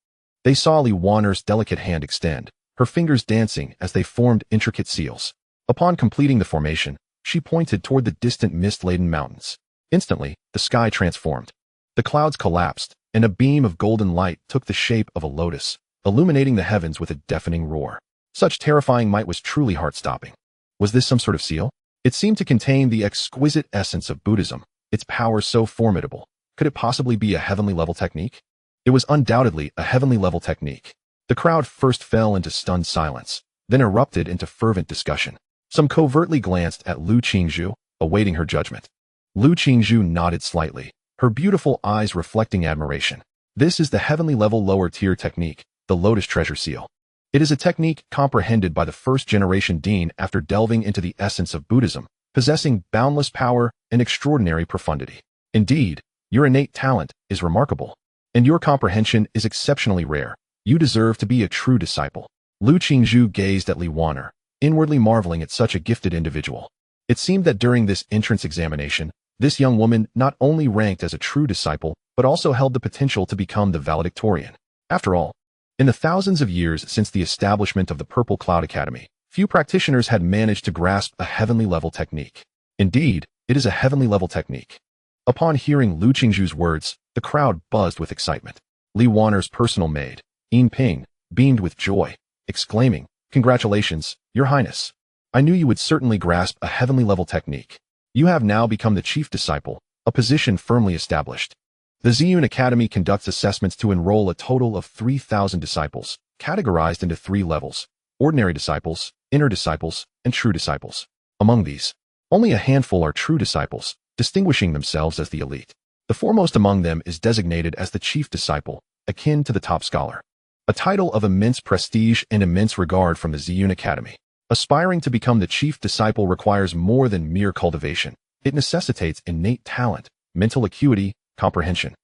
they saw Li Waner's delicate hand extend, her fingers dancing as they formed intricate seals. Upon completing the formation, she pointed toward the distant mist-laden mountains. Instantly, the sky transformed. The clouds collapsed, and a beam of golden light took the shape of a lotus, illuminating the heavens with a deafening roar. Such terrifying might was truly heart-stopping. Was this some sort of seal? It seemed to contain the exquisite essence of Buddhism, its power so formidable. Could it possibly be a heavenly level technique? It was undoubtedly a heavenly level technique. The crowd first fell into stunned silence, then erupted into fervent discussion. Some covertly glanced at Lu Qingzhu, awaiting her judgment. Lu Qingzhu nodded slightly, her beautiful eyes reflecting admiration. This is the heavenly level lower tier technique, the Lotus Treasure Seal. It is a technique comprehended by the first-generation Dean after delving into the essence of Buddhism, possessing boundless power and extraordinary profundity. Indeed, your innate talent is remarkable, and your comprehension is exceptionally rare. You deserve to be a true disciple. Lu Qingzhu gazed at Li Wanner, inwardly marveling at such a gifted individual. It seemed that during this entrance examination, this young woman not only ranked as a true disciple, but also held the potential to become the valedictorian. After all, in the thousands of years since the establishment of the Purple Cloud Academy, few practitioners had managed to grasp a heavenly level technique. Indeed, it is a heavenly level technique. Upon hearing Lu Qingzhu's words, the crowd buzzed with excitement. Li Wanner's personal maid, Yin Ping, beamed with joy, exclaiming, "Congratulations, Your Highness. I knew you would certainly grasp a heavenly level technique. You have now become the chief disciple, a position firmly established." The Ziyun Academy conducts assessments to enroll a total of 3,000 disciples, categorized into 3 levels: ordinary disciples, inner disciples, and true disciples. Among these, only a handful are true disciples, distinguishing themselves as the elite. The foremost among them is designated as the chief disciple, akin to the top scholar, a title of immense prestige and immense regard from the Ziyun Academy. Aspiring to become the chief disciple requires more than mere cultivation. It necessitates innate talent, mental acuity, comprehension,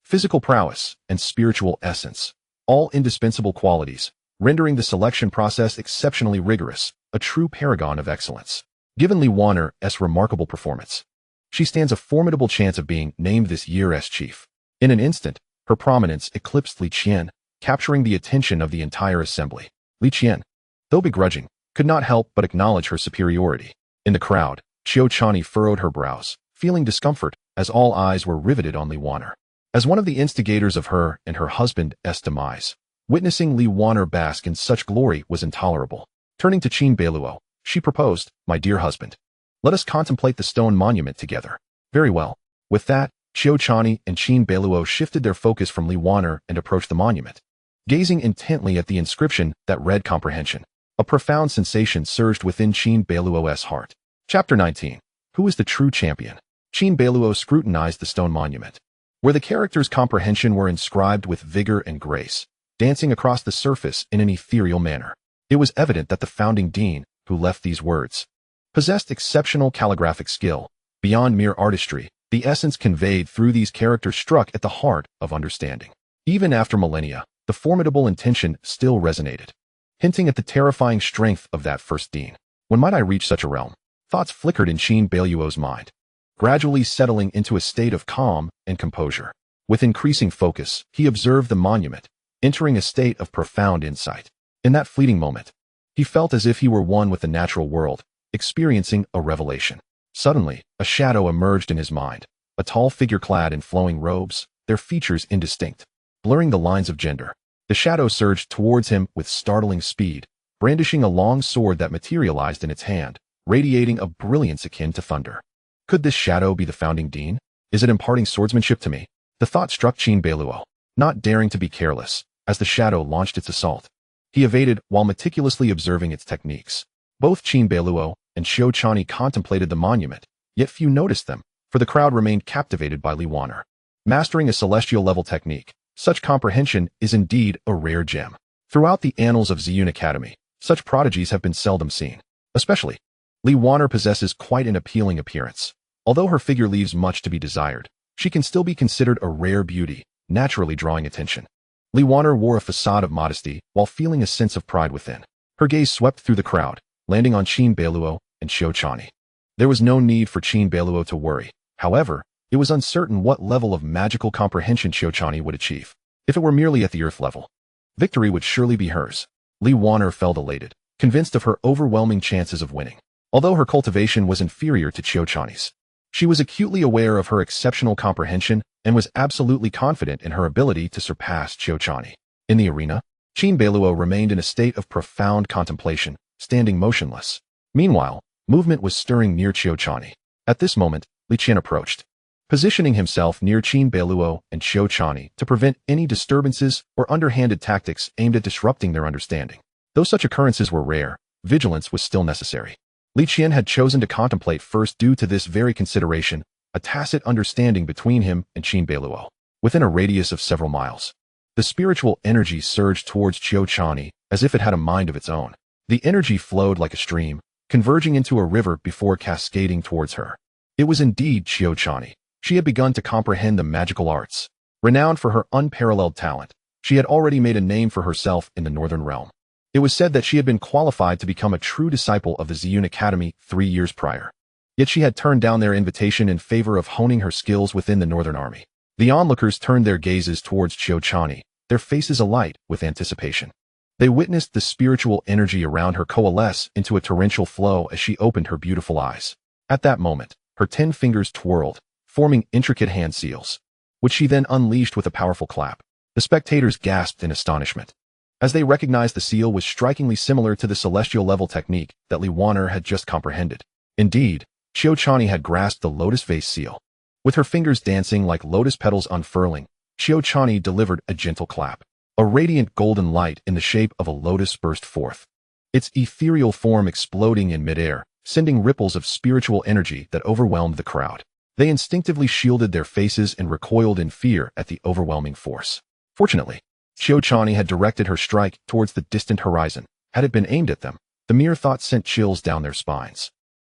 physical prowess, and spiritual essence, all indispensable qualities, rendering the selection process exceptionally rigorous, a true paragon of excellence. Given Li Wanner's remarkable performance, she stands a formidable chance of being named this year's chief. In an instant, her prominence eclipsed Li Qian, capturing the attention of the entire assembly. Li Qian, though begrudging, could not help but acknowledge her superiority. In the crowd, Qiuchanyi furrowed her brows, feeling discomfort as all eyes were riveted on Li Wanner. As one of the instigators of her and her husband's demise, witnessing Li Wanner bask in such glory was intolerable. Turning to Qin Beiluo, she proposed, "My dear husband, let us contemplate the stone monument together." Very well. With that, Qiuchanyi and Qin Beiluo shifted their focus from Li Wanner and approached the monument. Gazing intently at the inscription that read comprehension, a profound sensation surged within Qin Beiluo's heart. Chapter 19. Who is the true champion? Qin Beiluo scrutinized the stone monument, where the characters' comprehension were inscribed with vigor and grace, dancing across the surface in an ethereal manner. It was evident that the founding dean, who left these words, possessed exceptional calligraphic skill. Beyond mere artistry, the essence conveyed through these characters struck at the heart of understanding. Even after millennia, the formidable intention still resonated, hinting at the terrifying strength of that first dean. When might I reach such a realm? Thoughts flickered in Qin Beiluo's mind, gradually settling into a state of calm and composure. With increasing focus, he observed the monument, entering a state of profound insight. In that fleeting moment, he felt as if he were one with the natural world, experiencing a revelation. Suddenly, a shadow emerged in his mind, a tall figure clad in flowing robes, their features indistinct, blurring the lines of gender. The shadow surged towards him with startling speed, brandishing a long sword that materialized in its hand, radiating a brilliance akin to thunder. Could this shadow be the founding dean? Is it imparting swordsmanship to me? The thought struck Qin Beiluo, not daring to be careless, as the shadow launched its assault. He evaded while meticulously observing its techniques. Both Qin Beiluo and Qiuchanyi contemplated the monument, yet few noticed them, for the crowd remained captivated by Li Wanner. Mastering a celestial level technique, such comprehension is indeed a rare gem. Throughout the annals of Ziyun Academy, such prodigies have been seldom seen. Especially, Li Wanner possesses quite an appealing appearance. Although her figure leaves much to be desired, she can still be considered a rare beauty, naturally drawing attention. Li Wanner wore a facade of modesty while feeling a sense of pride within. Her gaze swept through the crowd, landing on Qin Beiluo and Qiuchanyi. There was no need for Qin Beiluo to worry. However, it was uncertain what level of magical comprehension Qiuchanyi would achieve. If it were merely at the earth level, victory would surely be hers. Li Wanner felt elated, convinced of her overwhelming chances of winning. Although her cultivation was inferior to Qiuchanyi's, she was acutely aware of her exceptional comprehension and was absolutely confident in her ability to surpass Qiuchanyi. In the arena, Qin Beiluo remained in a state of profound contemplation, standing motionless. Meanwhile, Movement was stirring near Qiuchanyi. At this moment, Li Qian approached, positioning himself near Qin Beiluo and Qiuchanyi to prevent any disturbances or underhanded tactics aimed at disrupting their understanding. Though such occurrences were rare, vigilance was still necessary. Li Qian had chosen to contemplate first due to this very consideration, a tacit understanding between him and Qin Beiluo. Within a radius of several miles, the spiritual energy surged towards Qiuchanyi as if it had a mind of its own. The energy flowed like a stream, converging into a river before cascading towards her. It was indeed Qiuchanyi. She had begun to comprehend the magical arts. Renowned for her unparalleled talent, she had already made a name for herself in the Northern realm. It was said that she had been qualified to become a true disciple of the Ziyun Academy 3 years prior. Yet she had turned down their invitation in favor of honing her skills within the Northern Army. The onlookers turned their gazes towards Qiuchanyi, their faces alight with anticipation. They witnessed the spiritual energy around her coalesce into a torrential flow as she opened her beautiful eyes. At that moment, her 10 fingers twirled, forming intricate hand seals, which she then unleashed with a powerful clap. The spectators gasped in astonishment, as they recognized the seal was strikingly similar to the celestial level technique that Li Waner had just comprehended. Indeed, Qiuchanyi had grasped the lotus vase seal. With her fingers dancing like lotus petals unfurling, Qiuchanyi delivered a gentle clap. A radiant golden light in the shape of a lotus burst forth, its ethereal form exploding in midair, sending ripples of spiritual energy that overwhelmed the crowd. They instinctively shielded their faces and recoiled in fear at the overwhelming force. Fortunately, Qiuchanyi had directed her strike towards the distant horizon. Had it been aimed at them, the mere thought sent chills down their spines.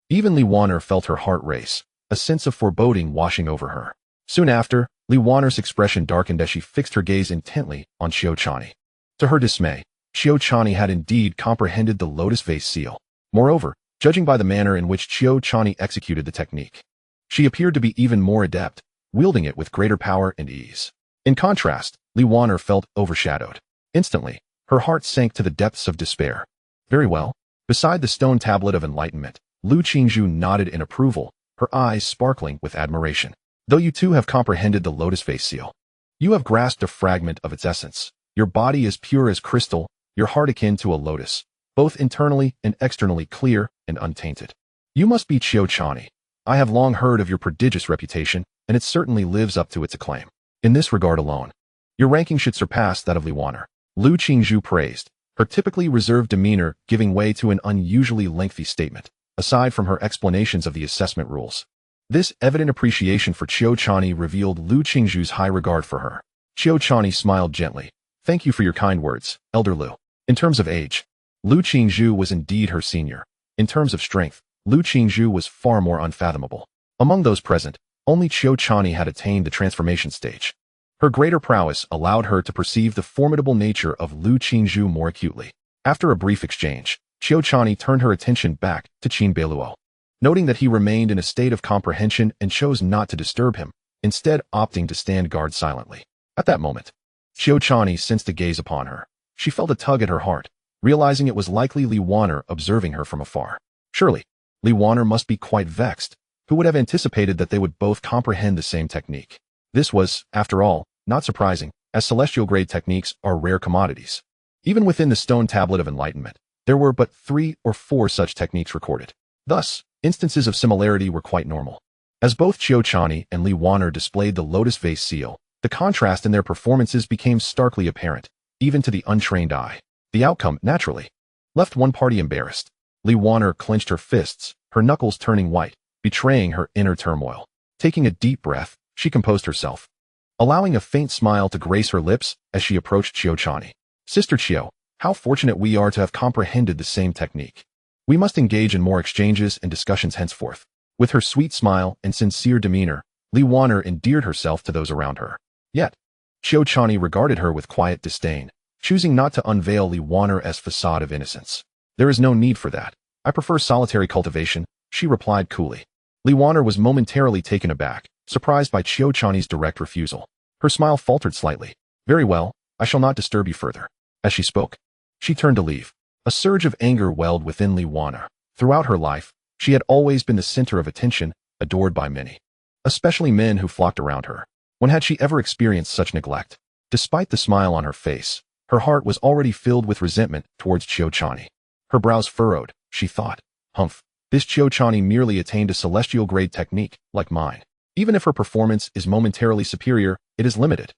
Even Li Waner felt her heart race, a sense of foreboding washing over her. Soon after, Li Waner's expression darkened as she fixed her gaze intently on Qiuchanyi. To her dismay, Qiuchanyi had indeed comprehended the lotus vase seal. Moreover, judging by the manner in which Qiuchanyi executed the technique, she appeared to be even more adept, wielding it with greater power and ease. In contrast, Li Waner felt overshadowed. Instantly, her heart sank to the depths of despair. Very well. Beside the stone tablet of enlightenment, Lu Qingzhu nodded in approval, her eyes sparkling with admiration. Though you too have comprehended the lotus vase seal, you have grasped a fragment of its essence. Your body is pure as crystal, your heart akin to a lotus, both internally and externally clear and untainted. You must be Qiuchanyi. I have long heard of your prodigious reputation, and it certainly lives up to its acclaim. In this regard alone, your ranking should surpass that of Li Waner. Lu Qingzhu praised, her typically reserved demeanor giving way to an unusually lengthy statement, aside from her explanations of the assessment rules. This evident appreciation for Qiuchanyi revealed Lu Qingzhu's high regard for her. Qiuchanyi smiled gently. Thank you for your kind words, Elder Lu. In terms of age, Lu Qingzhu was indeed her senior. In terms of strength, Lu Qingzhu was far more unfathomable. Among those present, only Qiuchanyi had attained the transformation stage. Her greater prowess allowed her to perceive the formidable nature of Lu Qingzhu more acutely. After a brief exchange, Qiuchanyi turned her attention back to Qin Beiluo. Noting that he remained in a state of comprehension and chose not to disturb him, instead opting to stand guard silently. At that moment, Qiuchanyi sensed a gaze upon her. She felt a tug at her heart, realizing it was likely Li Waner observing her from afar. Surely, Li Waner must be quite vexed. Who would have anticipated that they would both comprehend the same technique? This was, after all, not surprising, as celestial-grade techniques are rare commodities. Even within the stone tablet of enlightenment, there were but 3 or 4 such techniques recorded. Thus, instances of similarity were quite normal. As both Qiuchanyi and Li Waner displayed the lotus vase seal, the contrast in their performances became starkly apparent, even to the untrained eye. The outcome, naturally, left one party embarrassed. Li Waner clenched her fists, her knuckles turning white, betraying her inner turmoil. Taking a deep breath, she composed herself, allowing a faint smile to grace her lips as she approached Qiuchanyi. Sister Qiu, how fortunate we are to have comprehended the same technique. We must engage in more exchanges and discussions henceforth. With her sweet smile and sincere demeanor, Li Waner endeared herself to those around her. Yet, Qiuchanyi regarded her with quiet disdain, choosing not to unveil Li Waner's facade of innocence. There is no need for that. I prefer solitary cultivation, she replied coolly. Li Waner was momentarily taken aback, surprised by Qiuchanyi's direct refusal. Her smile faltered slightly. Very well, I shall not disturb you further. As she spoke, she turned to leave. A surge of anger welled within Li Waner. Throughout her life, she had always been the center of attention, adored by many, especially men who flocked around her. When had she ever experienced such neglect? Despite the smile on her face, her heart was already filled with resentment towards Qiuchanyi. Her brows furrowed, she thought. Humph, This Qiuchanyi merely attained a celestial grade technique, like mine. Even if her performance is momentarily superior, it is limited.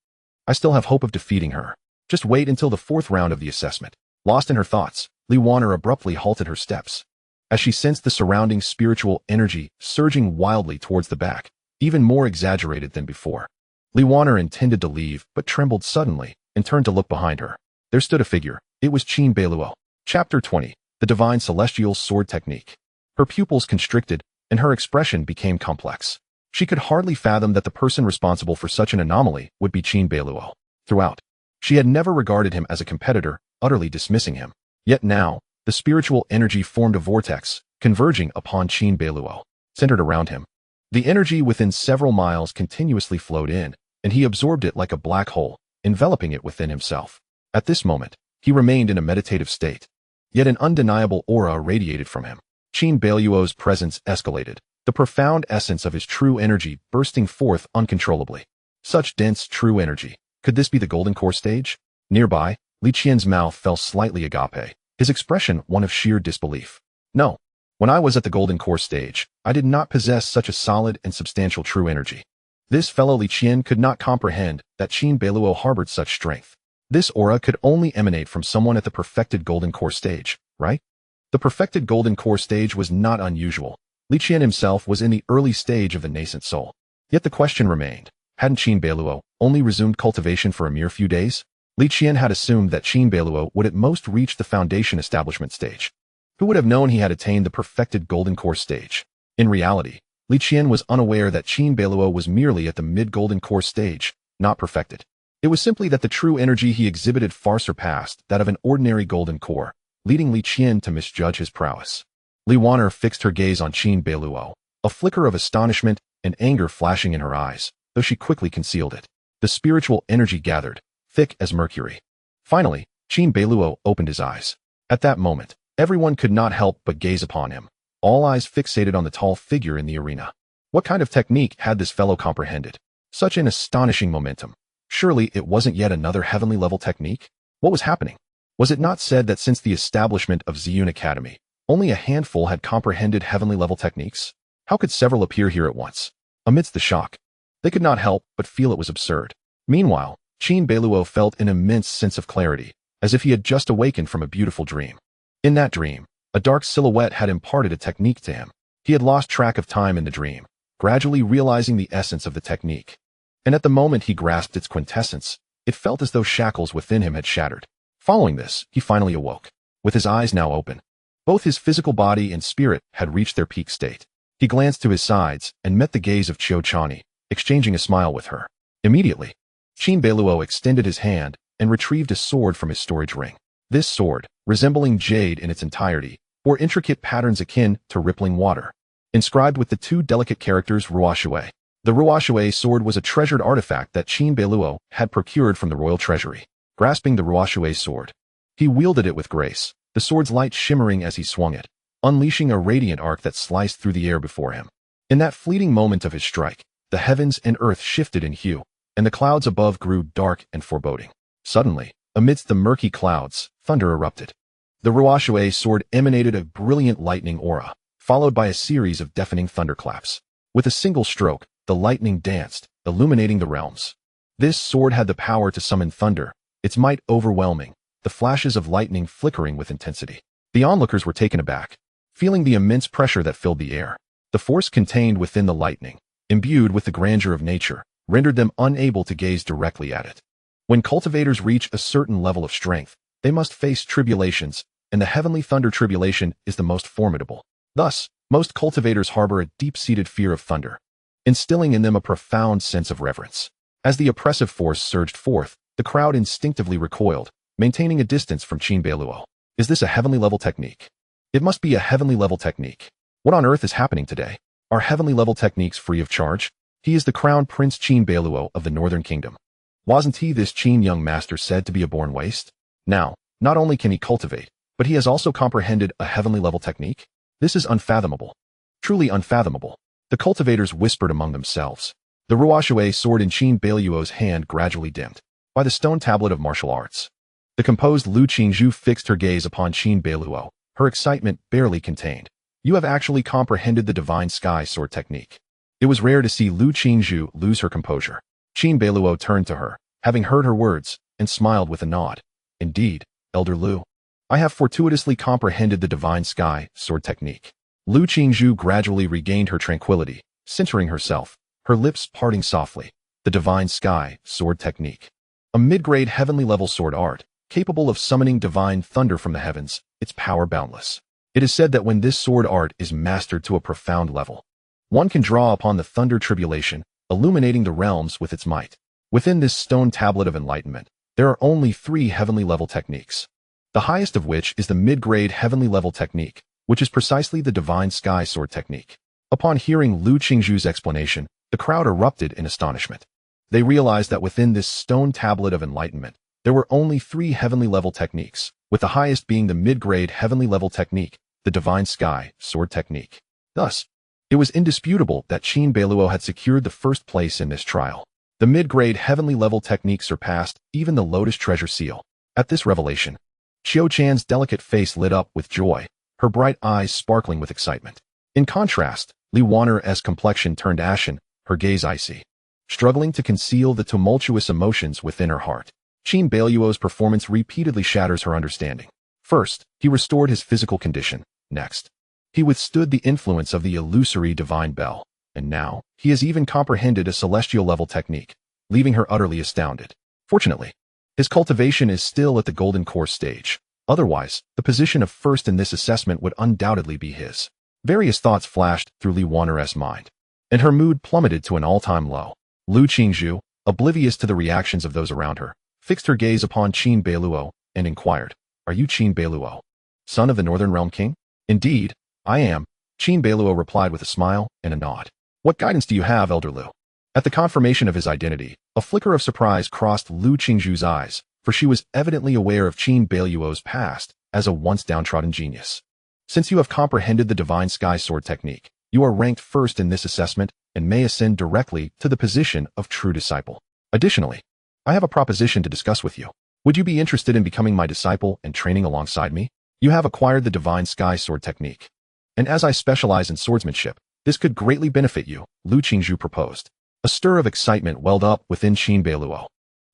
I still have hope of defeating her. Just wait until the 4th round of the assessment. Lost in her thoughts, Li Wanner abruptly halted her steps. As she sensed the surrounding spiritual energy surging wildly towards the back, even more exaggerated than before. Li Wanner intended to leave, but trembled suddenly, and turned to look behind her. There stood a figure. It was Qin Beiluo. Chapter 20. The Divine Celestial Sword Technique. Her pupils constricted, and her expression became complex. She could hardly fathom that the person responsible for such an anomaly would be Qin Beiluo. Throughout, she had never regarded him as a competitor, utterly dismissing him. Yet now, the spiritual energy formed a vortex, converging upon Qin Beiluo, centered around him. The energy within several miles continuously flowed in, and he absorbed it like a black hole, enveloping it within himself. At this moment, he remained in a meditative state. Yet an undeniable aura radiated from him. Qin Beiluo's presence escalated, the profound essence of his true energy bursting forth uncontrollably. Such dense true energy. Could this be the golden core stage? Nearby, Li Qian's mouth fell slightly agape, his expression one of sheer disbelief. No. When I was at the golden core stage, I did not possess such a solid and substantial true energy. This fellow Li Qian could not comprehend that Qin Beiluo harbored such strength. This aura could only emanate from someone at the perfected golden core stage, right? The perfected golden core stage was not unusual. Li Qian himself was in the early stage of the nascent soul. Yet the question remained, hadn't Qin Beiluo only resumed cultivation for a mere few days? Li Qian had assumed that Qin Beiluo would at most reach the foundation establishment stage. Who would have known he had attained the perfected golden core stage? In reality, Li Qian was unaware that Qin Beiluo was merely at the mid-golden core stage, not perfected. It was simply that the true energy he exhibited far surpassed that of an ordinary golden core, leading Li Qian to misjudge his prowess. Li Wanner fixed her gaze on Qin Beiluo, a flicker of astonishment and anger flashing in her eyes, though she quickly concealed it. The spiritual energy gathered, thick as mercury. Finally, Qin Beiluo opened his eyes. At that moment, everyone could not help but gaze upon him, all eyes fixated on the tall figure in the arena. What kind of technique had this fellow comprehended? Such an astonishing momentum. Surely it wasn't yet another heavenly level technique? What was happening? Was it not said that since the establishment of Ziyun Academy, only a handful had comprehended heavenly level techniques? How could several appear here at once? Amidst the shock, they could not help but feel it was absurd. Meanwhile, Qin Beiluo felt an immense sense of clarity, as if he had just awakened from a beautiful dream. In that dream, a dark silhouette had imparted a technique to him. He had lost track of time in the dream, gradually realizing the essence of the technique. And at the moment he grasped its quintessence, it felt as though shackles within him had shattered. Following this, he finally awoke, with his eyes now open. Both his physical body and spirit had reached their peak state. He glanced to his sides and met the gaze of Qiuchanyi, exchanging a smile with her. Immediately, Qin Beiluo extended his hand and retrieved a sword from his storage ring. This sword, resembling jade in its entirety, bore intricate patterns akin to rippling water, inscribed with the 2 delicate characters Ruoshui. The Ruoshui sword was a treasured artifact that Qin Beiluo had procured from the royal treasury. Grasping the Ruoshui sword, he wielded it with grace, the sword's light shimmering as he swung it, unleashing a radiant arc that sliced through the air before him. In that fleeting moment of his strike, the heavens and earth shifted in hue, and the clouds above grew dark and foreboding. Suddenly, amidst the murky clouds, thunder erupted. The Ruoshui sword emanated a brilliant lightning aura, followed by a series of deafening thunderclaps. With a single stroke, the lightning danced, illuminating the realms. This sword had the power to summon thunder, its might overwhelming, the flashes of lightning flickering with intensity. The onlookers were taken aback, feeling the immense pressure that filled the air. The force contained within the lightning, imbued with the grandeur of nature, rendered them unable to gaze directly at it. When cultivators reach a certain level of strength, they must face tribulations, and the heavenly thunder tribulation is the most formidable. Thus, most cultivators harbor a deep-seated fear of thunder, instilling in them a profound sense of reverence. As the oppressive force surged forth, the crowd instinctively recoiled, maintaining a distance from Qin Beiluo. Is this a heavenly level technique? It must be a heavenly level technique. What on earth is happening today? Are heavenly level techniques free of charge? He is the crown prince Qin Beiluo of the Northern Kingdom. Wasn't he this Qin young master said to be a born waste? Now, not only can he cultivate, but he has also comprehended a heavenly level technique? This is unfathomable. Truly unfathomable. The cultivators whispered among themselves. The Ruoshui sword in Qin Beiluo's hand gradually dimmed. By the stone tablet of martial arts. The composed Lu Qingzhu fixed her gaze upon Qin Beiluo, her excitement barely contained. You have actually comprehended the divine sky sword technique. It was rare to see Lu Qingzhu lose her composure. Qin Beiluo turned to her, having heard her words, and smiled with a nod. Indeed, Elder Lu. I have fortuitously comprehended the divine sky sword technique. Lu Qingzhu gradually regained her tranquility, centering herself, her lips parting softly. The divine sky sword technique. A mid-grade heavenly level sword art, capable of summoning divine thunder from the heavens, its power boundless. It is said that when this sword art is mastered to a profound level, one can draw upon the thunder tribulation, illuminating the realms with its might. Within this stone tablet of enlightenment, there are only 3 heavenly level techniques. The highest of which is the mid-grade heavenly level technique, which is precisely the divine sky sword technique. Upon hearing Lu Qingzhu's explanation, the crowd erupted in astonishment. They realized that within this stone tablet of enlightenment, there were only 3 heavenly level techniques, with the highest being the mid-grade heavenly level technique, the divine sky sword technique. Thus, it was indisputable that Qin Beiluo had secured the first place in this trial. The mid-grade heavenly level technique surpassed even the Lotus Treasure Seal. At this revelation, Qiuchanyi's delicate face lit up with joy, her bright eyes sparkling with excitement. In contrast, Li Wanner's complexion turned ashen, her gaze icy, struggling to conceal the tumultuous emotions within her heart. Qin Beiluo's performance repeatedly shatters her understanding. First, he restored his physical condition. Next, he withstood the influence of the illusory divine bell. And now, he has even comprehended a celestial level technique, leaving her utterly astounded. Fortunately, his cultivation is still at the golden core stage. Otherwise, the position of first in this assessment would undoubtedly be his. Various thoughts flashed through Li Wanner's mind, and her mood plummeted to an all-time low. Lu Qingzhu, oblivious to the reactions of those around her, fixed her gaze upon Qin Beiluo and inquired, "Are you Qin Beiluo, son of the Northern Realm King?" "Indeed, I am," Qin Beiluo replied with a smile and a nod. "What guidance do you have, Elder Lu?" At the confirmation of his identity, a flicker of surprise crossed Lu Qingzhu's eyes, for she was evidently aware of Qin Beiluo's past as a once downtrodden genius. "Since you have comprehended the divine sky sword technique, you are ranked first in this assessment and may ascend directly to the position of true disciple. Additionally, I have a proposition to discuss with you. Would you be interested in becoming my disciple and training alongside me? You have acquired the divine sky sword technique, and as I specialize in swordsmanship, this could greatly benefit you," Lu Qingzhu proposed. A stir of excitement welled up within Qin Beiluo.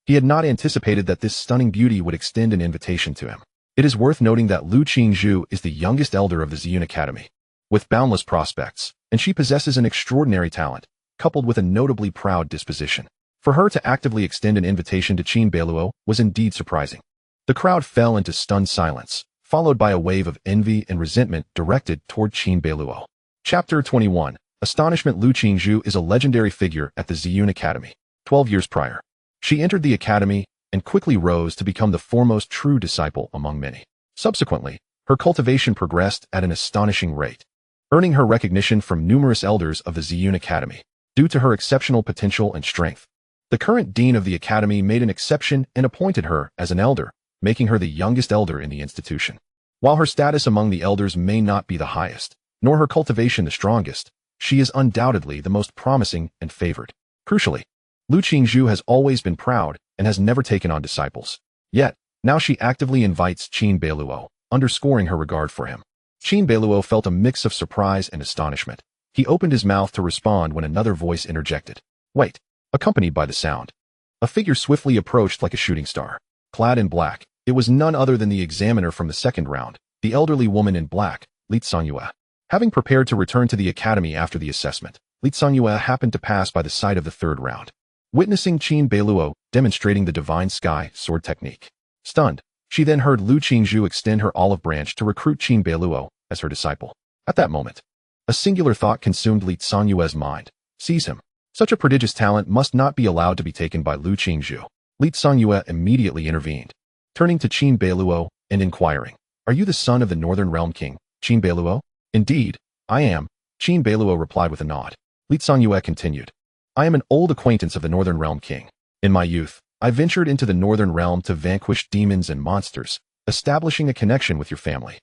He had not anticipated that this stunning beauty would extend an invitation to him. It is worth noting that Lu Qingzhu is the youngest elder of the Ziyun Academy, with boundless prospects, and she possesses an extraordinary talent, coupled with a notably proud disposition. For her to actively extend an invitation to Qin Beiluo was indeed surprising. The crowd fell into stunned silence, followed by a wave of envy and resentment directed toward Qin Beiluo. Chapter 21. Astonishment. Lu Qingzhu is a legendary figure at the Ziyun Academy. 12 years prior, she entered the academy and quickly rose to become the foremost true disciple among many. Subsequently, her cultivation progressed at an astonishing rate, earning her recognition from numerous elders of the Ziyun Academy due to her exceptional potential and strength. The current dean of the academy made an exception and appointed her as an elder, making her the youngest elder in the institution. While her status among the elders may not be the highest, nor her cultivation the strongest, she is undoubtedly the most promising and favored. Crucially, Lu Qingzhu has always been proud and has never taken on disciples. Yet, now she actively invites Qin Beiluo, underscoring her regard for him. Qin Beiluo felt a mix of surprise and astonishment. He opened his mouth to respond when another voice interjected. "Wait," accompanied by the sound. A figure swiftly approached like a shooting star. Clad in black, it was none other than the examiner from the second round, the elderly woman in black, Qiuchanyi. Having prepared to return to the academy after the assessment, Qiuchanyi happened to pass by the site of the third round. Witnessing Qin Beiluo demonstrating the divine sky sword technique, stunned, she then heard Lu Qingzhu extend her olive branch to recruit Qin Beiluo as her disciple. At that moment, a singular thought consumed Qiuchanyi's mind. Seize him. Such a prodigious talent must not be allowed to be taken by Lu Qingzhu. Qiuchanyi immediately intervened, turning to Qin Beiluo and inquiring, "Are you the son of the Northern Realm King, Qin Beiluo?" "Indeed, I am," Qin Beiluo replied with a nod. Qiuchanyi continued, "I am an old acquaintance of the Northern Realm King. In my youth, I ventured into the Northern Realm to vanquish demons and monsters, establishing a connection with your family."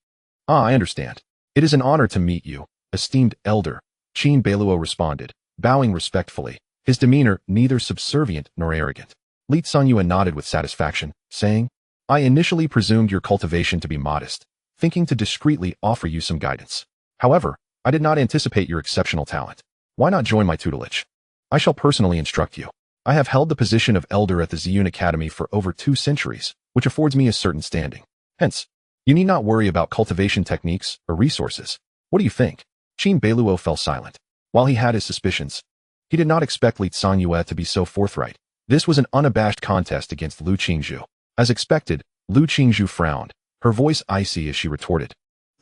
"Ah, I understand. It is an honor to meet you, esteemed elder," Qin Beiluo responded, bowing respectfully, his demeanor neither subservient nor arrogant. Qiuchanyi nodded with satisfaction, saying, "I initially presumed your cultivation to be modest, thinking to discreetly offer you some guidance. However, I did not anticipate your exceptional talent. Why not join my tutelage? I shall personally instruct you. I have held the position of elder at the Ziyun Academy for over 2 centuries, which affords me a certain standing. Hence, you need not worry about cultivation techniques or resources. What do you think? Qin Beiluo fell silent. While he had his suspicions, he did not expect Qiuchanyi to be so forthright. This was an unabashed contest against Lu Qingzhu. As expected, Lu Qingzhu frowned, her voice icy as she retorted.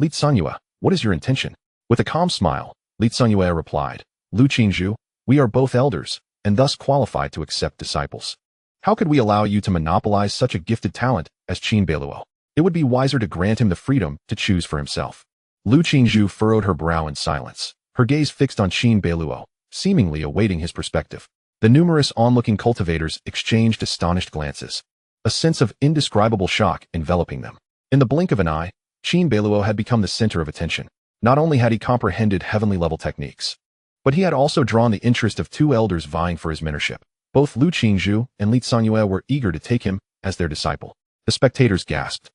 Qiuchanyi, what is your intention? With a calm smile, Qiuchanyi replied, Lu Qingzhu, we are both elders, and thus qualified to accept disciples. How could we allow you to monopolize such a gifted talent as Qin Beiluo? It would be wiser to grant him the freedom to choose for himself. Lu Qingzhu furrowed her brow in silence, her gaze fixed on Qin Beiluo, seemingly awaiting his perspective. The numerous onlooking cultivators exchanged astonished glances, a sense of indescribable shock enveloping them. In the blink of an eye, Qin Beiluo had become the center of attention. Not only had he comprehended heavenly-level techniques, but he had also drawn the interest of 2 elders vying for his mentorship. Both Lu Qingzhu and Qiuchanyi were eager to take him as their disciple. The spectators gasped,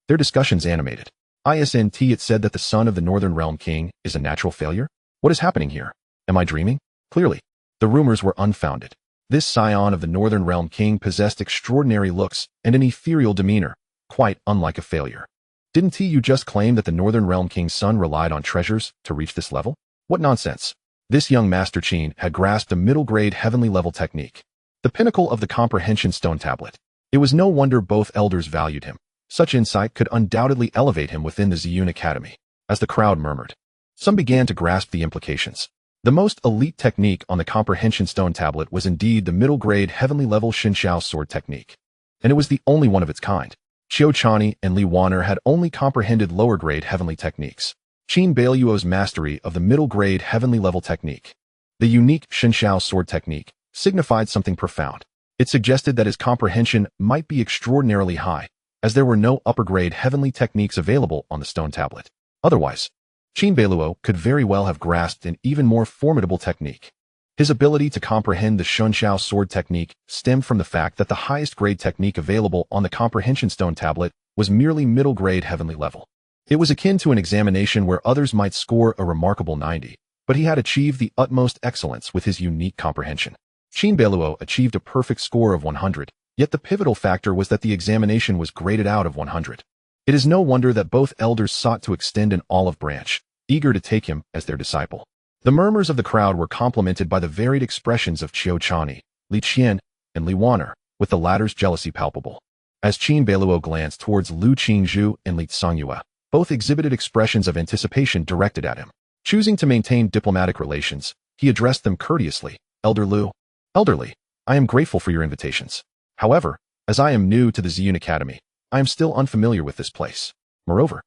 their discussions animated. Isn't it said that the son of the Northern Realm King is a natural failure? What is happening here? Am I dreaming? Clearly, the rumors were unfounded. This scion of the Northern Realm King possessed extraordinary looks and an ethereal demeanor, quite unlike a failure. Didn't you just claim that the Northern Realm King's son relied on treasures to reach this level? What nonsense. This young Master Qin had grasped a middle-grade heavenly-level technique, the pinnacle of the comprehension stone tablet. It was no wonder both elders valued him. Such insight could undoubtedly elevate him within the Ziyun Academy. As the crowd murmured, some began to grasp the implications. The most elite technique on the comprehension stone tablet was indeed the middle-grade heavenly-level Shinshao sword technique, and it was the only one of its kind. Qiuchanyi and Li Wan'er had only comprehended lower-grade heavenly techniques. Qin Beiluo's mastery of the middle-grade heavenly-level technique, the unique Shinshao sword technique, signified something profound. It suggested that his comprehension might be extraordinarily high, as there were no upper-grade heavenly techniques available on the stone tablet. Otherwise, Qin Beiluo could very well have grasped an even more formidable technique. His ability to comprehend the Shinshao sword technique stemmed from the fact that the highest-grade technique available on the comprehension stone tablet was merely middle-grade heavenly level. It was akin to an examination where others might score a remarkable 90, but he had achieved the utmost excellence with his unique comprehension. Qin Beiluo achieved a perfect score of 100, yet the pivotal factor was that the examination was graded out of 100. It is no wonder that both elders sought to extend an olive branch, eager to take him as their disciple. The murmurs of the crowd were complemented by the varied expressions of Qiuchanyi, Li Qian, and Li Wan'er, with the latter's jealousy palpable. As Qin Beiluo glanced towards Lu Qingzhu and Qiuchanyi, both exhibited expressions of anticipation directed at him. Choosing to maintain diplomatic relations, he addressed them courteously. Elder Lu, Elderly, I am grateful for your invitations. However, as I am new to the Ziyun Academy, I am still unfamiliar with this place. Moreover,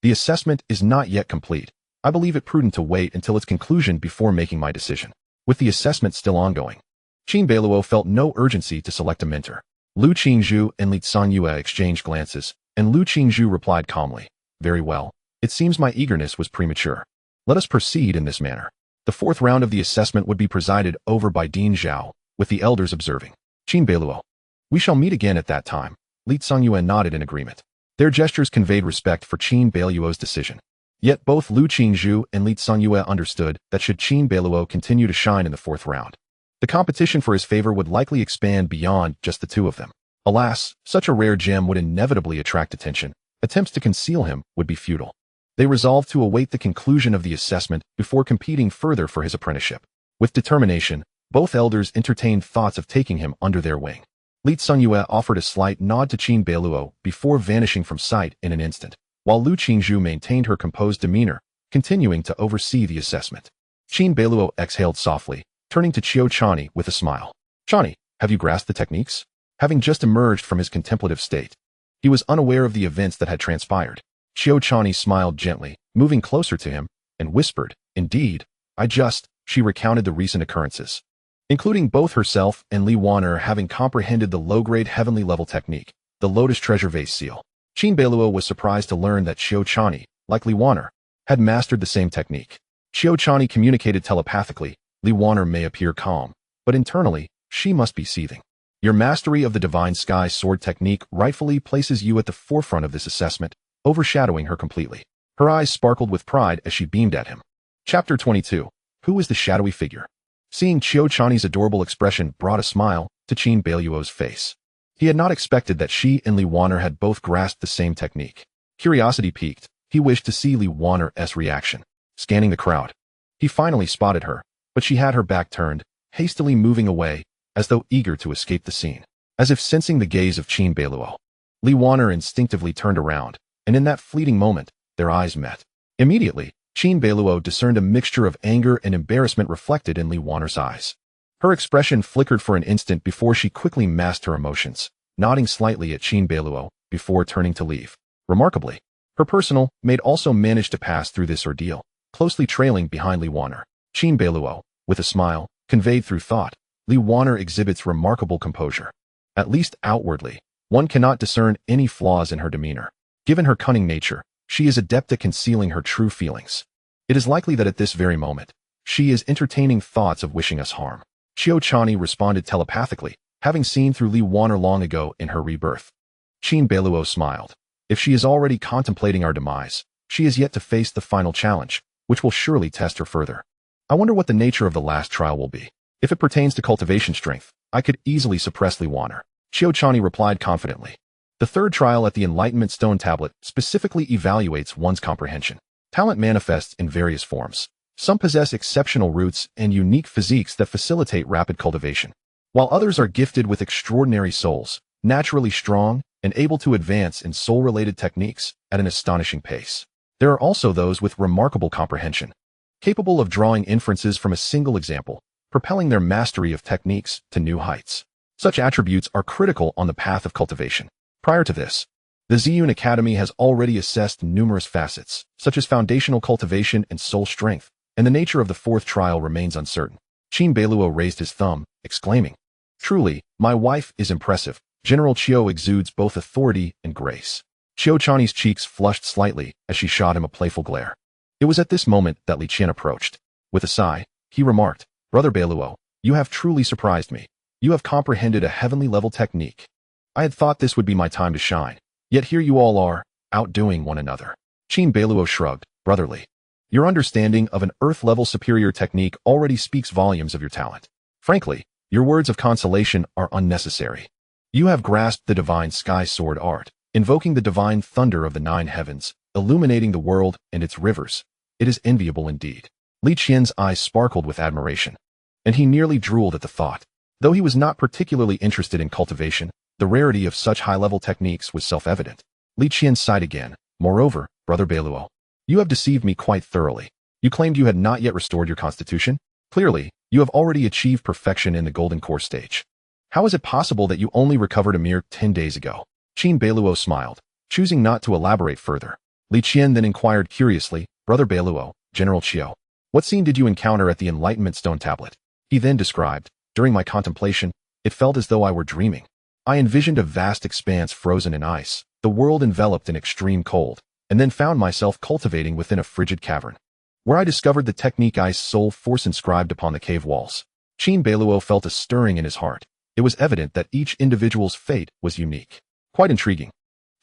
the assessment is not yet complete. I believe it prudent to wait until its conclusion before making my decision. With the assessment still ongoing, Qin Beiluo felt no urgency to select a mentor. Lu Qingzhu and Qiuchanyi exchanged glances, and Lu Qingzhu replied calmly, Very well, it seems my eagerness was premature. Let us proceed in this manner. The 4th round of the assessment would be presided over by Dean Zhao, with the elders observing. Qin Beiluo, we shall meet again at that time. Qiuchanyi nodded in agreement. Their gestures conveyed respect for Qin Beiluo's decision. Yet both Lu Qingzhu and Qiuchanyi understood that should Qin Beiluo continue to shine in the 4th round, the competition for his favor would likely expand beyond just the 2 of them. Alas, such a rare gem would inevitably attract attention. Attempts to conceal him would be futile. They resolved to await the conclusion of the assessment before competing further for his apprenticeship. With determination, both elders entertained thoughts of taking him under their wing. Qiuchanyi offered a slight nod to Qin Beiluo before vanishing from sight in an instant, while Lu Qingzhu maintained her composed demeanor, continuing to oversee the assessment. Qin Beiluo exhaled softly, turning to Qiuchanyi with a smile. Chanyi, have you grasped the techniques? Having just emerged from his contemplative state, he was unaware of the events that had transpired. Qiuchanyi smiled gently, moving closer to him, and whispered, Indeed, she recounted the recent occurrences, including both herself and Li Wan'er having comprehended the low-grade heavenly-level technique, the Lotus Treasure Vase Seal. Qin Beiluo was surprised to learn that Qiuchanyi, like Li Wan'er, had mastered the same technique. Qiuchanyi communicated telepathically. Li Wan'er may appear calm, but internally, she must be seething. Your mastery of the Divine Sky sword technique rightfully places you at the forefront of this assessment, overshadowing her completely. Her eyes sparkled with pride as she beamed at him. Chapter 22. Who is the shadowy figure? Seeing Qiuchanyi's adorable expression brought a smile to Qin Beiluo's face. He had not expected that she and Li Wanner had both grasped the same technique. Curiosity piqued. He wished to see Li Wanner's reaction. Scanning the crowd, he finally spotted her, but she had her back turned, hastily moving away, as though eager to escape the scene. As if sensing the gaze of Qin Beiluo, Li Wanner instinctively turned around, and in that fleeting moment, their eyes met. Immediately, Qin Beiluo discerned a mixture of anger and embarrassment reflected in Li Wanner's eyes. Her expression flickered for an instant before she quickly masked her emotions, nodding slightly at Qin Beiluo before turning to leave. Remarkably, her personal maid also managed to pass through this ordeal, closely trailing behind Li Wanner. Qin Beiluo, with a smile, conveyed through thought, Li Wanner exhibits remarkable composure. At least outwardly, one cannot discern any flaws in her demeanor. Given her cunning nature, she is adept at concealing her true feelings. It is likely that at this very moment, she is entertaining thoughts of wishing us harm. Qiuchanyi responded telepathically, having seen through Li Wanner long ago in her rebirth. Qin Beiluo smiled. If she is already contemplating our demise, she is yet to face the final challenge, which will surely test her further. I wonder what the nature of the last trial will be. If it pertains to cultivation strength, I could easily suppress Li Wanner. Qiuchanyi replied confidently. The third trial at the Enlightenment Stone Tablet specifically evaluates one's comprehension. Talent manifests in various forms. Some possess exceptional roots and unique physiques that facilitate rapid cultivation, while others are gifted with extraordinary souls, naturally strong, and able to advance in soul-related techniques at an astonishing pace. There are also those with remarkable comprehension, capable of drawing inferences from a single example, propelling their mastery of techniques to new heights. Such attributes are critical on the path of cultivation. Prior to this, the Ziyun Academy has already assessed numerous facets, such as foundational cultivation and soul strength, and the nature of the fourth trial remains uncertain. Qin Beiluo raised his thumb, exclaiming, "Truly, my wife is impressive. General Qiu exudes both authority and grace." Qiuchanyi's cheeks flushed slightly as she shot him a playful glare. It was at this moment that Li Qian approached. With a sigh, he remarked, "Brother Beiluo, you have truly surprised me. You have comprehended a heavenly-level technique. I had thought this would be my time to shine, yet here you all are, outdoing one another." Qin Beiluo shrugged, "Brotherly, your understanding of an earth-level superior technique already speaks volumes of your talent. Frankly, your words of consolation are unnecessary. You have grasped the divine sky sword art, invoking the divine thunder of the 9 heavens, illuminating the world and its rivers. It is enviable indeed." Li Qian's eyes sparkled with admiration, and he nearly drooled at the thought. Though he was not particularly interested in cultivation, the rarity of such high-level techniques was self-evident. Li Qian sighed again. "Moreover, Brother Beiluo, you have deceived me quite thoroughly. You claimed you had not yet restored your constitution. Clearly, you have already achieved perfection in the golden core stage. How is it possible that you only recovered a mere 10 days ago?" Qin Beiluo smiled, choosing not to elaborate further. Li Qian then inquired curiously, "Brother Beiluo, General Qiu, what scene did you encounter at the Enlightenment Stone Tablet?" He then described, "During my contemplation, it felt as though I were dreaming. I envisioned a vast expanse frozen in ice, the world enveloped in extreme cold, and then found myself cultivating within a frigid cavern, where I discovered the technique Ice Soul Force inscribed upon the cave walls." Qin Beiluo felt a stirring in his heart. It was evident that each individual's fate was unique. "Quite intriguing,"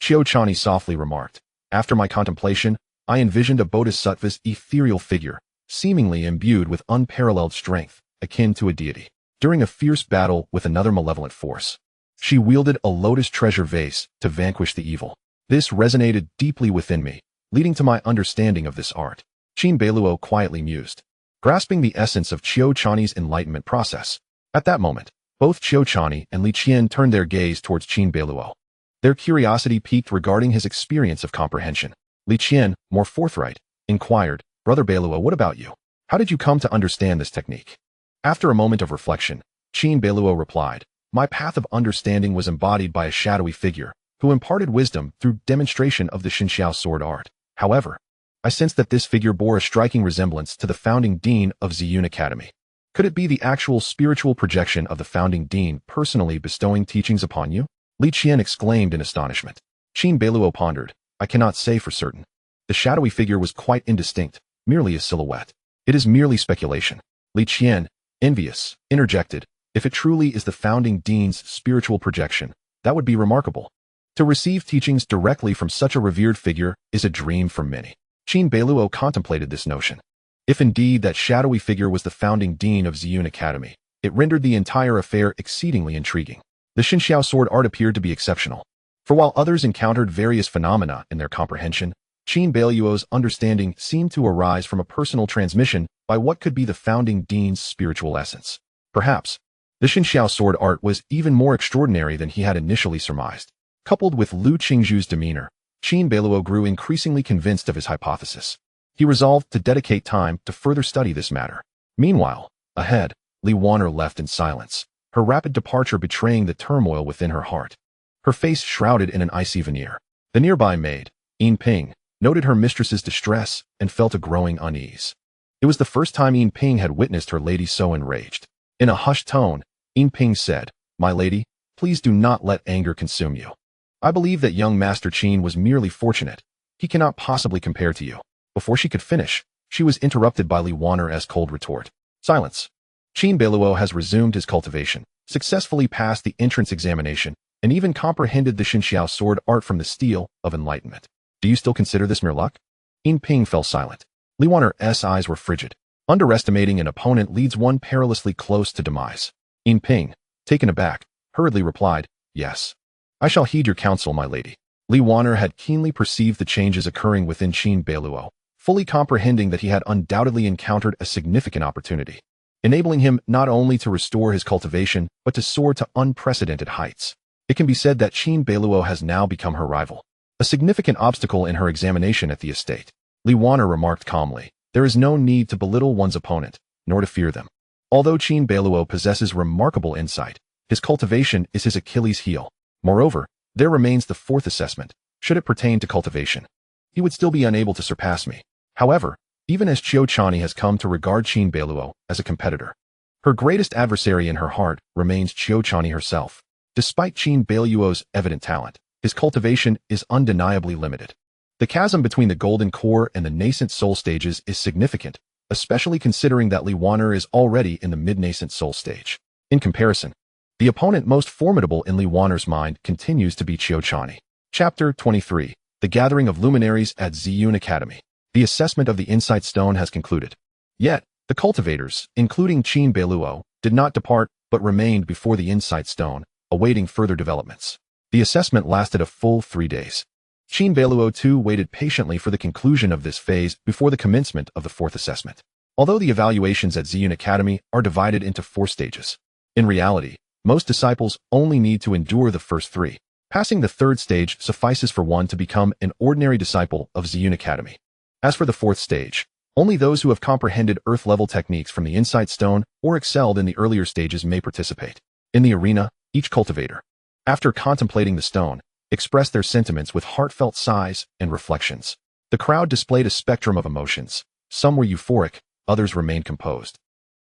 Qiuchanyi softly remarked. "After my contemplation, I envisioned a bodhisattva's ethereal figure, seemingly imbued with unparalleled strength, akin to a deity. During a fierce battle with another malevolent force, she wielded a lotus treasure vase to vanquish the evil. This resonated deeply within me, leading to my understanding of this art." Qin Beiluo quietly mused, grasping the essence of Qiuchanyi's enlightenment process. At that moment, both Qiuchanyi and Li Qian turned their gaze towards Qin Beiluo. Their curiosity piqued regarding his experience of comprehension. Li Qian, more forthright, inquired, "Brother Beiluo, what about you? How did you come to understand this technique?" After a moment of reflection, Qin Beiluo replied, "My path of understanding was embodied by a shadowy figure, who imparted wisdom through demonstration of the Xinxiao sword art. However, I sensed that this figure bore a striking resemblance to the founding dean of Ziyun Academy. Could it be the actual spiritual projection of the founding dean personally bestowing teachings upon you?" Li Qian exclaimed in astonishment. Qin Beiluo pondered, "I cannot say for certain. The shadowy figure was quite indistinct, merely a silhouette. It is merely speculation." Li Qian, envious, interjected, "If it truly is the founding dean's spiritual projection, that would be remarkable. To receive teachings directly from such a revered figure is a dream for many." Qin Beiluo contemplated this notion. If indeed that shadowy figure was the founding dean of Ziyun Academy, it rendered the entire affair exceedingly intriguing. The Xinxiao sword art appeared to be exceptional. For while others encountered various phenomena in their comprehension, Qin Beiluo's understanding seemed to arise from a personal transmission by what could be the founding dean's spiritual essence. Perhaps, the Xinxiao sword art was even more extraordinary than he had initially surmised. Coupled with Lu Qingzhu's demeanor, Qin Beiluo grew increasingly convinced of his hypothesis. He resolved to dedicate time to further study this matter. Meanwhile, ahead, Li Wan'er left in silence, her rapid departure betraying the turmoil within her heart. Her face shrouded in an icy veneer. The nearby maid, Yin Ping, noted her mistress's distress and felt a growing unease. It was the first time Yin Ping had witnessed her lady so enraged. In a hushed tone, Yin Ping said, "My lady, please do not let anger consume you. I believe that young Master Qin was merely fortunate. He cannot possibly compare to you." Before she could finish, she was interrupted by Li Wan'er's cold retort. "Silence. Qin Beiluo has resumed his cultivation, successfully passed the entrance examination, and even comprehended the Xinxiao sword art from the steel of enlightenment. Do you still consider this mere luck?" Yin Ping fell silent. Li Wan'er's eyes were frigid. Underestimating an opponent leads one perilously close to demise. Yin Ping, taken aback, hurriedly replied, "Yes. I shall heed your counsel, my lady." Li Wan'er had keenly perceived the changes occurring within Qin Beiluo, fully comprehending that he had undoubtedly encountered a significant opportunity, enabling him not only to restore his cultivation, but to soar to unprecedented heights. It can be said that Qin Beiluo has now become her rival, a significant obstacle in her examination at the estate. Li Wan'er remarked calmly, "There is no need to belittle one's opponent, nor to fear them. Although Qin Beiluo possesses remarkable insight, his cultivation is his Achilles heel. Moreover, there remains the fourth assessment. Should it pertain to cultivation, he would still be unable to surpass me. However, even as Qiuchanyi has come to regard Qin Beiluo as a competitor, her greatest adversary in her heart remains Qiuchanyi herself. Despite Qin Beiluo's evident talent, his cultivation is undeniably limited. The chasm between the golden core and the nascent soul stages is significant, especially considering that Li Wan'er is already in the mid-nascent soul stage. In comparison, the opponent most formidable in Li Wan'er's mind continues to be Qiuchanyi. Chapter 23. The Gathering of Luminaries at Ziyun Academy. The assessment of the Insight Stone has concluded. Yet, the cultivators, including Qin Beiluo, did not depart but remained before the Insight Stone, awaiting further developments. The assessment lasted a full 3 days. Qin Beiluo too waited patiently for the conclusion of this phase before the commencement of the fourth assessment. Although the evaluations at Ziyun Academy are divided into 4 stages, in reality, most disciples only need to endure the first 3. Passing the 3rd stage suffices for one to become an ordinary disciple of Ziyun Academy. As for the 4th stage, only those who have comprehended earth-level techniques from the Insight Stone or excelled in the earlier stages may participate. In the arena, each cultivator, after contemplating the stone, expressed their sentiments with heartfelt sighs and reflections. The crowd displayed a spectrum of emotions. Some were euphoric, others remained composed,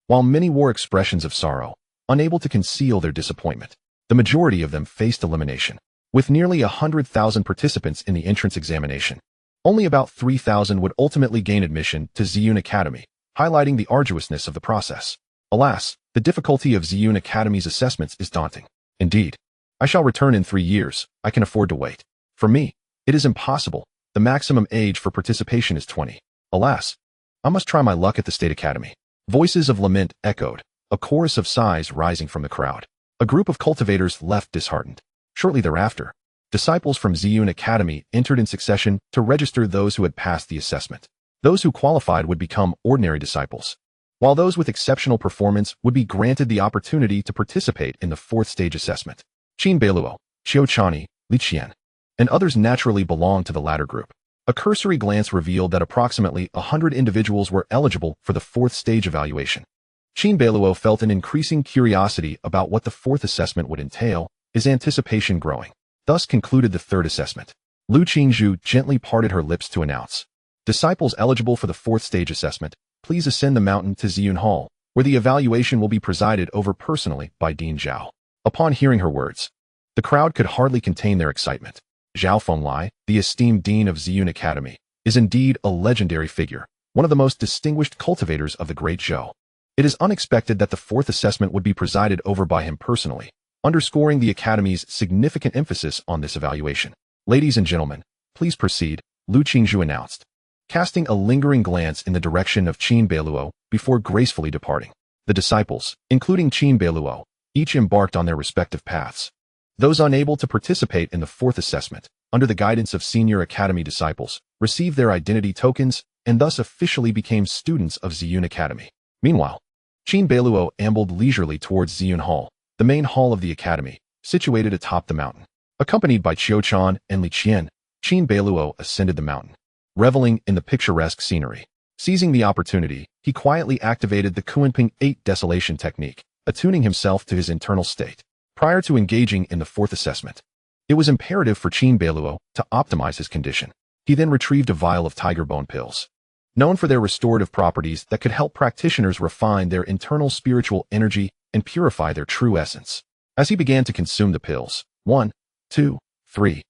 while many wore expressions of sorrow, unable to conceal their disappointment. The majority of them faced elimination. With nearly 100,000 participants in the entrance examination, only about 3,000 would ultimately gain admission to Ziyun Academy, highlighting the arduousness of the process. Alas, the difficulty of Ziyun Academy's assessments is daunting. Indeed, I shall return in 3 years. I can afford to wait. For me, it is impossible. The maximum age for participation is 20. Alas, I must try my luck at the State Academy." Voices of lament echoed, a chorus of sighs rising from the crowd. A group of cultivators left disheartened. Shortly thereafter, disciples from Ziyun Academy entered in succession to register those who had passed the assessment. Those who qualified would become ordinary disciples, while those with exceptional performance would be granted the opportunity to participate in the 4th stage assessment. Qin Beiluo, Qiuchanyi, Li Qian, and others naturally belonged to the latter group. A cursory glance revealed that approximately 100 individuals were eligible for the 4th stage evaluation. Qin Beiluo felt an increasing curiosity about what the 4th assessment would entail, his anticipation growing. Thus concluded the 3rd assessment. Lu Qingzhu gently parted her lips to announce, "Disciples eligible for the 4th stage assessment, please ascend the mountain to Ziyun Hall, where the evaluation will be presided over personally by Dean Zhao." Upon hearing her words, the crowd could hardly contain their excitement. Zhao Fenglai, the esteemed dean of Ziyun Academy, is indeed a legendary figure, one of the most distinguished cultivators of the Great Zhou. It is unexpected that the 4th assessment would be presided over by him personally, underscoring the Academy's significant emphasis on this evaluation. "Ladies and gentlemen, please proceed," Lu Qingzhu announced. casting a lingering glance in the direction of Qin Beiluo before gracefully departing. The disciples, including Qin Beiluo, each embarked on their respective paths. Those unable to participate in the fourth assessment, under the guidance of senior academy disciples, received their identity tokens and thus officially became students of Ziyun Academy. Meanwhile, Qin Beiluo ambled leisurely towards Ziyun Hall, the main hall of the academy, situated atop the mountain. Accompanied by Qiuchanyi and Li Qian, Qin Beiluo ascended the mountain, reveling in the picturesque scenery. Seizing the opportunity, he quietly activated the innate desolation technique, attuning himself to his internal state. Prior to engaging in the fourth assessment, it was imperative for Qin Beiluo to optimize his condition. He then retrieved a vial of tiger bone pills, known for their restorative properties that could help practitioners refine their internal spiritual energy and purify their true essence. As he began to consume the pills, 1, 2, 3,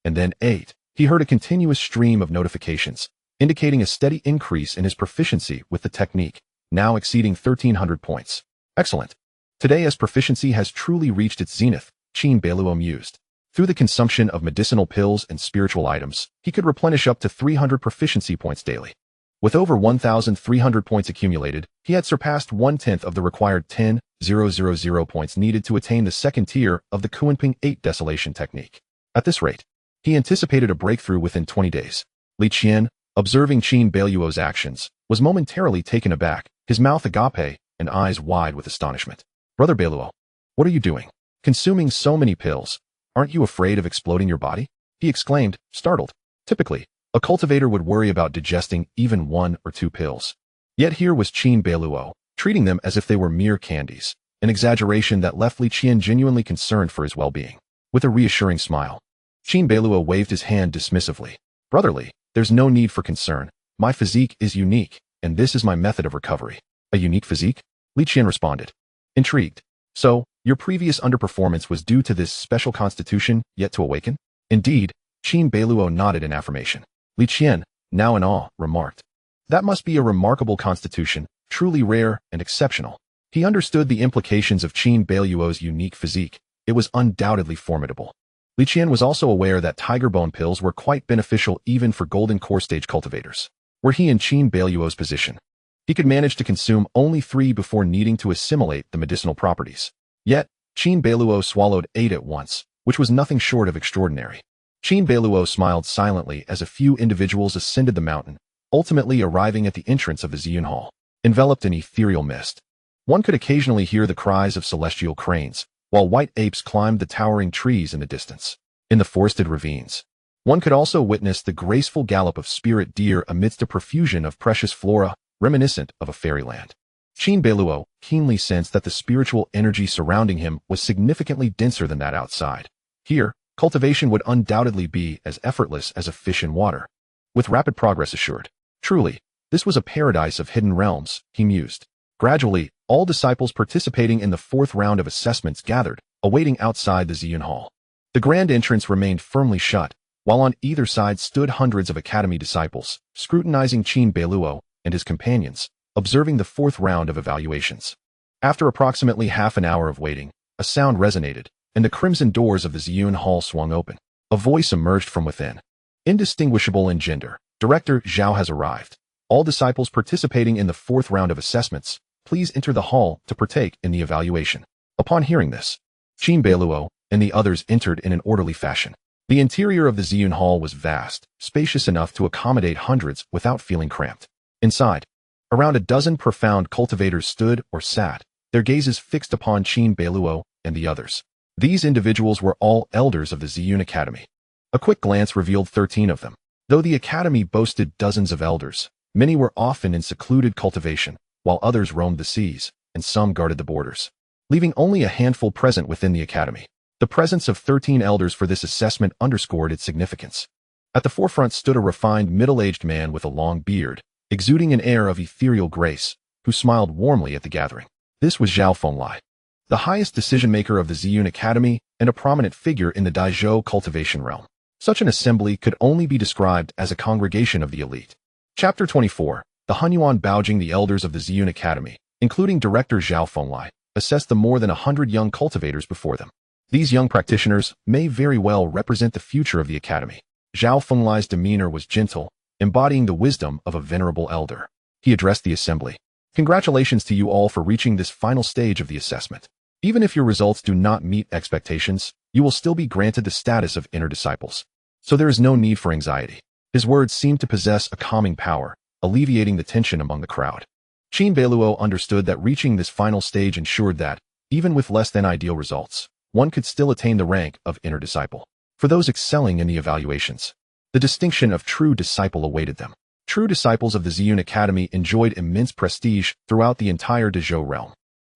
and then 8, he heard a continuous stream of notifications, indicating a steady increase in his proficiency with the technique, now exceeding 1,300 points. Excellent. Today, as proficiency has truly reached its zenith, Qin Beiluo mused. Through the consumption of medicinal pills and spiritual items, he could replenish up to 300 proficiency points daily. With over 1,300 points accumulated, he had surpassed 1/10 of the required 10,000 points needed to attain the second tier of the innate desolation technique. At this rate, he anticipated a breakthrough within 20 days. Li Qian, observing Qin Beiluo's actions, was momentarily taken aback, his mouth agape and eyes wide with astonishment. Brother Beiluo, what are you doing? Consuming so many pills, aren't you afraid of exploding your body? He exclaimed, startled. Typically, a cultivator would worry about digesting even 1 or 2 pills. Yet here was Qin Beiluo, treating them as if they were mere candies, an exaggeration that left Li Qian genuinely concerned for his well-being. With a reassuring smile, Qin Beiluo waved his hand dismissively. Brotherly, there's no need for concern. My physique is unique, and this is my method of recovery. A unique physique? Li Qian responded. Intrigued. So, your previous underperformance was due to this special constitution yet to awaken? Indeed, Qin Beiluo nodded in affirmation. Li Qian, now in awe, remarked. That must be a remarkable constitution, truly rare and exceptional. He understood the implications of Qin Beiluo's unique physique. It was undoubtedly formidable. Li Qian was also aware that tiger bone pills were quite beneficial even for golden core stage cultivators. Were he in Qin Beiluo's position, he could manage to consume only 3 before needing to assimilate the medicinal properties. Yet, Qin Beiluo swallowed 8 at once, which was nothing short of extraordinary. Qin Beiluo smiled silently as a few individuals ascended the mountain, ultimately arriving at the entrance of the Ziyun Hall. Enveloped in ethereal mist, one could occasionally hear the cries of celestial cranes, while white apes climbed the towering trees in the distance. In the forested ravines, one could also witness the graceful gallop of spirit deer amidst a profusion of precious flora, reminiscent of a fairyland. Qin Beiluo keenly sensed that the spiritual energy surrounding him was significantly denser than that outside. Here, cultivation would undoubtedly be as effortless as a fish in water, with rapid progress assured. Truly, this was a paradise of hidden realms, he mused. Gradually, all disciples participating in the 4th round of assessments gathered, awaiting outside the Ziyun Hall. The grand entrance remained firmly shut, while on either side stood hundreds of academy disciples, scrutinizing Qin Beiluo and his companions, observing the 4th round of evaluations. After approximately half an hour of waiting, a sound resonated, and the crimson doors of the Ziyun Hall swung open. A voice emerged from within. Indistinguishable in gender, Director Zhao has arrived. All disciples participating in the 4th round of assessments, please enter the hall to partake in the evaluation. Upon hearing this, Qin Beiluo and the others entered in an orderly fashion. The interior of the Ziyun Hall was vast, spacious enough to accommodate hundreds without feeling cramped. Inside, around a dozen profound cultivators stood or sat, their gazes fixed upon Qin Beiluo and the others. These individuals were all elders of the Ziyun Academy. A quick glance revealed 13 of them. Though the academy boasted dozens of elders, many were often in secluded cultivation, while others roamed the seas, and some guarded the borders, leaving only a handful present within the academy. The presence of 13 elders for this assessment underscored its significance. At the forefront stood a refined middle-aged man with a long beard, exuding an air of ethereal grace, who smiled warmly at the gathering. This was Zhao Fenglai, the highest decision-maker of the Ziyun Academy and a prominent figure in the Daizhou cultivation realm. Such an assembly could only be described as a congregation of the elite. Chapter 24. The Hunyuan Baojing. The elders of the Ziyun Academy, including Director Zhao Fenglai, assessed the more than 100 young cultivators before them. These young practitioners may very well represent the future of the academy. Zhao Fenglai's demeanor was gentle, embodying the wisdom of a venerable elder. He addressed the assembly. Congratulations to you all for reaching this final stage of the assessment. Even if your results do not meet expectations, you will still be granted the status of inner disciples. So there is no need for anxiety. His words seemed to possess a calming power, alleviating the tension among the crowd. Qin Beiluo understood that reaching this final stage ensured that, even with less than ideal results, one could still attain the rank of inner disciple. For those excelling in the evaluations, the distinction of true disciple awaited them. True disciples of the Ziyun Academy enjoyed immense prestige throughout the entire Dezhou realm.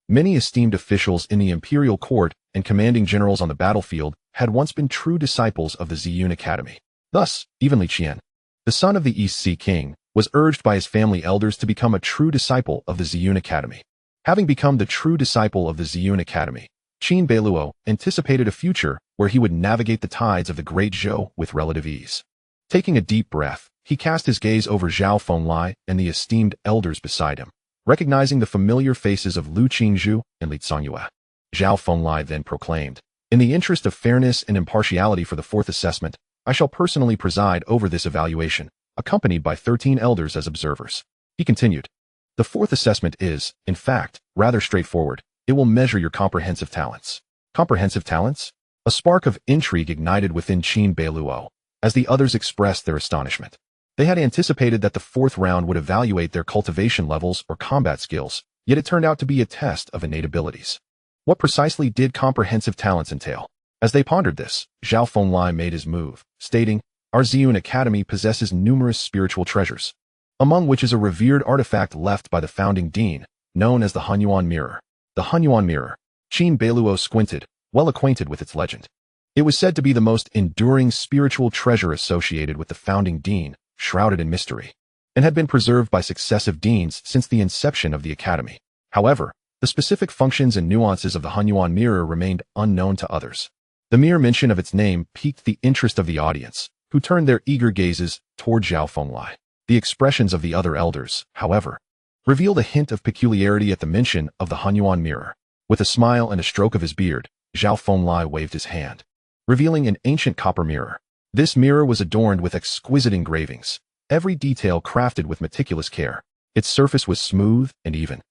Many esteemed officials in the imperial court and commanding generals on the battlefield had once been true disciples of the Ziyun Academy. Thus, even Li Qian, the son of the East Sea King, was urged by his family elders to become a true disciple of the Ziyun Academy. Having become the true disciple of the Ziyun Academy, Qin Beiluo anticipated a future where he would navigate the tides of the Great Zhou with relative ease. Taking a deep breath, he cast his gaze over Zhao Fenglai and the esteemed elders beside him, recognizing the familiar faces of Lu Qingzhu and Li Zhongyue. Zhao Fenglai then proclaimed, "In the interest of fairness and impartiality for the fourth assessment, I shall personally preside over this evaluation, accompanied by 13 elders as observers." He continued, "The fourth assessment is, in fact, rather straightforward. It will measure your comprehensive talents." Comprehensive talents? A spark of intrigue ignited within Qin Beiluo, as the others expressed their astonishment. They had anticipated that the fourth round would evaluate their cultivation levels or combat skills, yet it turned out to be a test of innate abilities. What precisely did comprehensive talents entail? As they pondered this, Zhao Fenglai made his move, stating, "Our Ziyun Academy possesses numerous spiritual treasures, among which is a revered artifact left by the founding dean, known as the Hunyuan Mirror." The Hunyuan Mirror. Qin Beiluo squinted, well acquainted with its legend. It was said to be the most enduring spiritual treasure associated with the founding dean, shrouded in mystery, and had been preserved by successive deans since the inception of the academy. However, the specific functions and nuances of the Hunyuan Mirror remained unknown to others. The mere mention of its name piqued the interest of the audience, who turned their eager gazes toward Zhao Fenglai. The expressions of the other elders, however, revealed a hint of peculiarity at the mention of the Hunyuan Mirror. With a smile and a stroke of his beard, Zhao Fenglai waved his hand, revealing an ancient copper mirror. This mirror was adorned with exquisite engravings, every detail crafted with meticulous care. Its surface was smooth and even,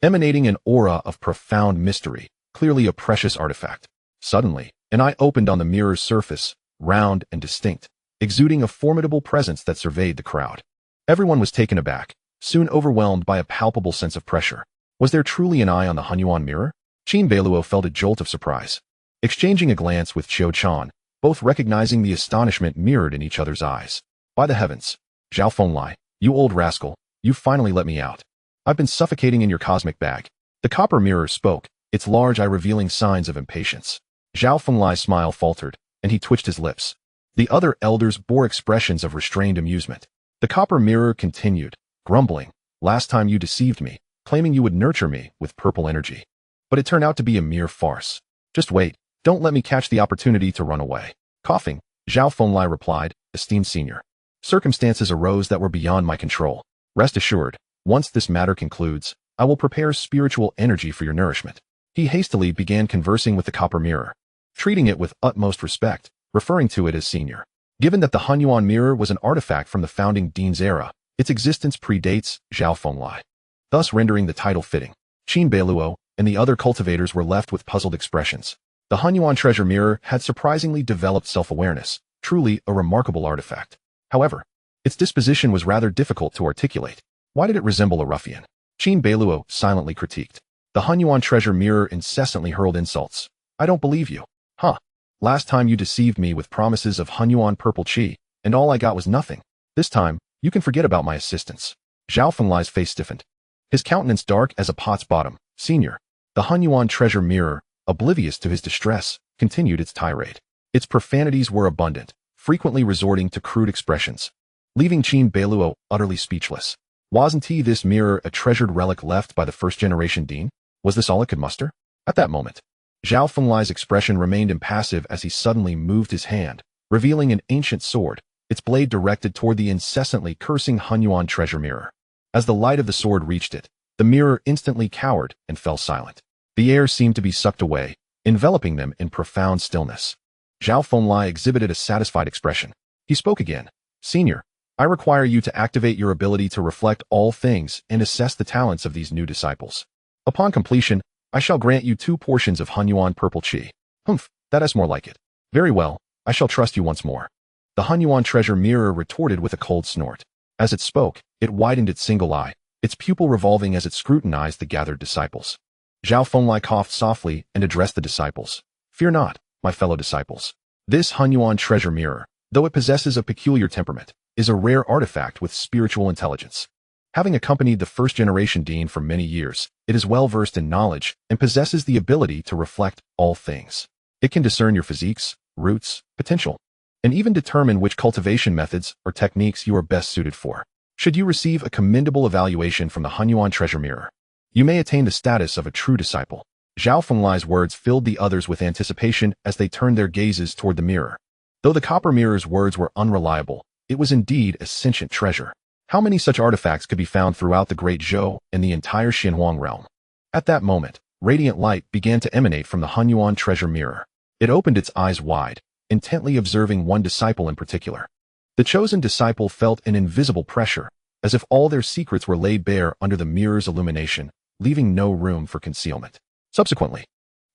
emanating an aura of profound mystery, clearly a precious artifact. Suddenly, an eye opened on the mirror's surface, round and distinct, exuding a formidable presence that surveyed the crowd. Everyone was taken aback, soon overwhelmed by a palpable sense of pressure. Was there truly an eye on the Hunyuan Mirror? Qin Beiluo felt a jolt of surprise. Exchanging a glance with Qiuchanyi, both recognizing the astonishment mirrored in each other's eyes. "By the heavens, Zhao Fenglai, you old rascal, you finally let me out. I've been suffocating in your cosmic bag." The copper mirror spoke, its large eye revealing signs of impatience. Zhao Fenglai's smile faltered, and he twitched his lips. The other elders bore expressions of restrained amusement. The copper mirror continued, grumbling, "Last time you deceived me, claiming you would nurture me with purple energy. But it turned out to be a mere farce. Just wait, don't let me catch the opportunity to run away." Coughing, Zhao Fenglai replied, "Esteemed senior, circumstances arose that were beyond my control. Rest assured, once this matter concludes, I will prepare spiritual energy for your nourishment." He hastily began conversing with the copper mirror, treating it with utmost respect, referring to it as senior. Given that the Hunyuan Mirror was an artifact from the founding dean's era, its existence predates Zhao Fenglai, thus rendering the title fitting. Qin Beiluo and the other cultivators were left with puzzled expressions. The Hunyuan treasure mirror had surprisingly developed self-awareness, truly a remarkable artifact. However, its disposition was rather difficult to articulate. Why did it resemble a ruffian? Qin Beiluo silently critiqued. The Hunyuan treasure mirror incessantly hurled insults. "I don't believe you. Huh. Last time you deceived me with promises of Hunyuan purple qi, and all I got was nothing. This time, you can forget about my assistance." Zhao Fenglai's face stiffened, his countenance dark as a pot's bottom. "Senior." The Hunyuan treasure mirror, oblivious to his distress, continued its tirade. Its profanities were abundant, frequently resorting to crude expressions, leaving Qin Beiluo utterly speechless. Wasn't this mirror a treasured relic left by the first-generation dean? Was this all it could muster? At that moment, Zhao Fenglai's expression remained impassive as he suddenly moved his hand, revealing an ancient sword, its blade directed toward the incessantly cursing Hunyuan treasure mirror. As the light of the sword reached it, the mirror instantly cowered and fell silent. The air seemed to be sucked away, enveloping them in profound stillness. Zhao Fenglai exhibited a satisfied expression. He spoke again. "Senior, I require you to activate your ability to reflect all things and assess the talents of these new disciples. Upon completion, I shall grant you 2 portions of Hunyuan purple qi. Humph, that is more like it. Very well, I shall trust you once more. The Hunyuan treasure mirror retorted with a cold snort. As it spoke, it widened its single eye, its pupil revolving as it scrutinized the gathered disciples. Zhao Fenglai coughed softly and addressed the disciples. Fear not, my fellow disciples. This Hunyuan treasure mirror, though it possesses a peculiar temperament, is a rare artifact with spiritual intelligence. Having accompanied the first-generation dean for many years, it is well-versed in knowledge and possesses the ability to reflect all things. It can discern your physiques, roots, potential, and even determine which cultivation methods or techniques you are best suited for. Should you receive a commendable evaluation from the Hunyuan treasure mirror, you may attain the status of a true disciple. Zhao Fenglai's words filled the others with anticipation as they turned their gazes toward the mirror. Though the copper mirror's words were unreliable, it was indeed a sentient treasure. How many such artifacts could be found throughout the Great Zhou and the entire Xinhuang realm? At that moment, radiant light began to emanate from the Hunyuan treasure mirror. It opened its eyes wide, intently observing one disciple in particular. The chosen disciple felt an invisible pressure, as if all their secrets were laid bare under the mirror's illumination, leaving no room for concealment. Subsequently,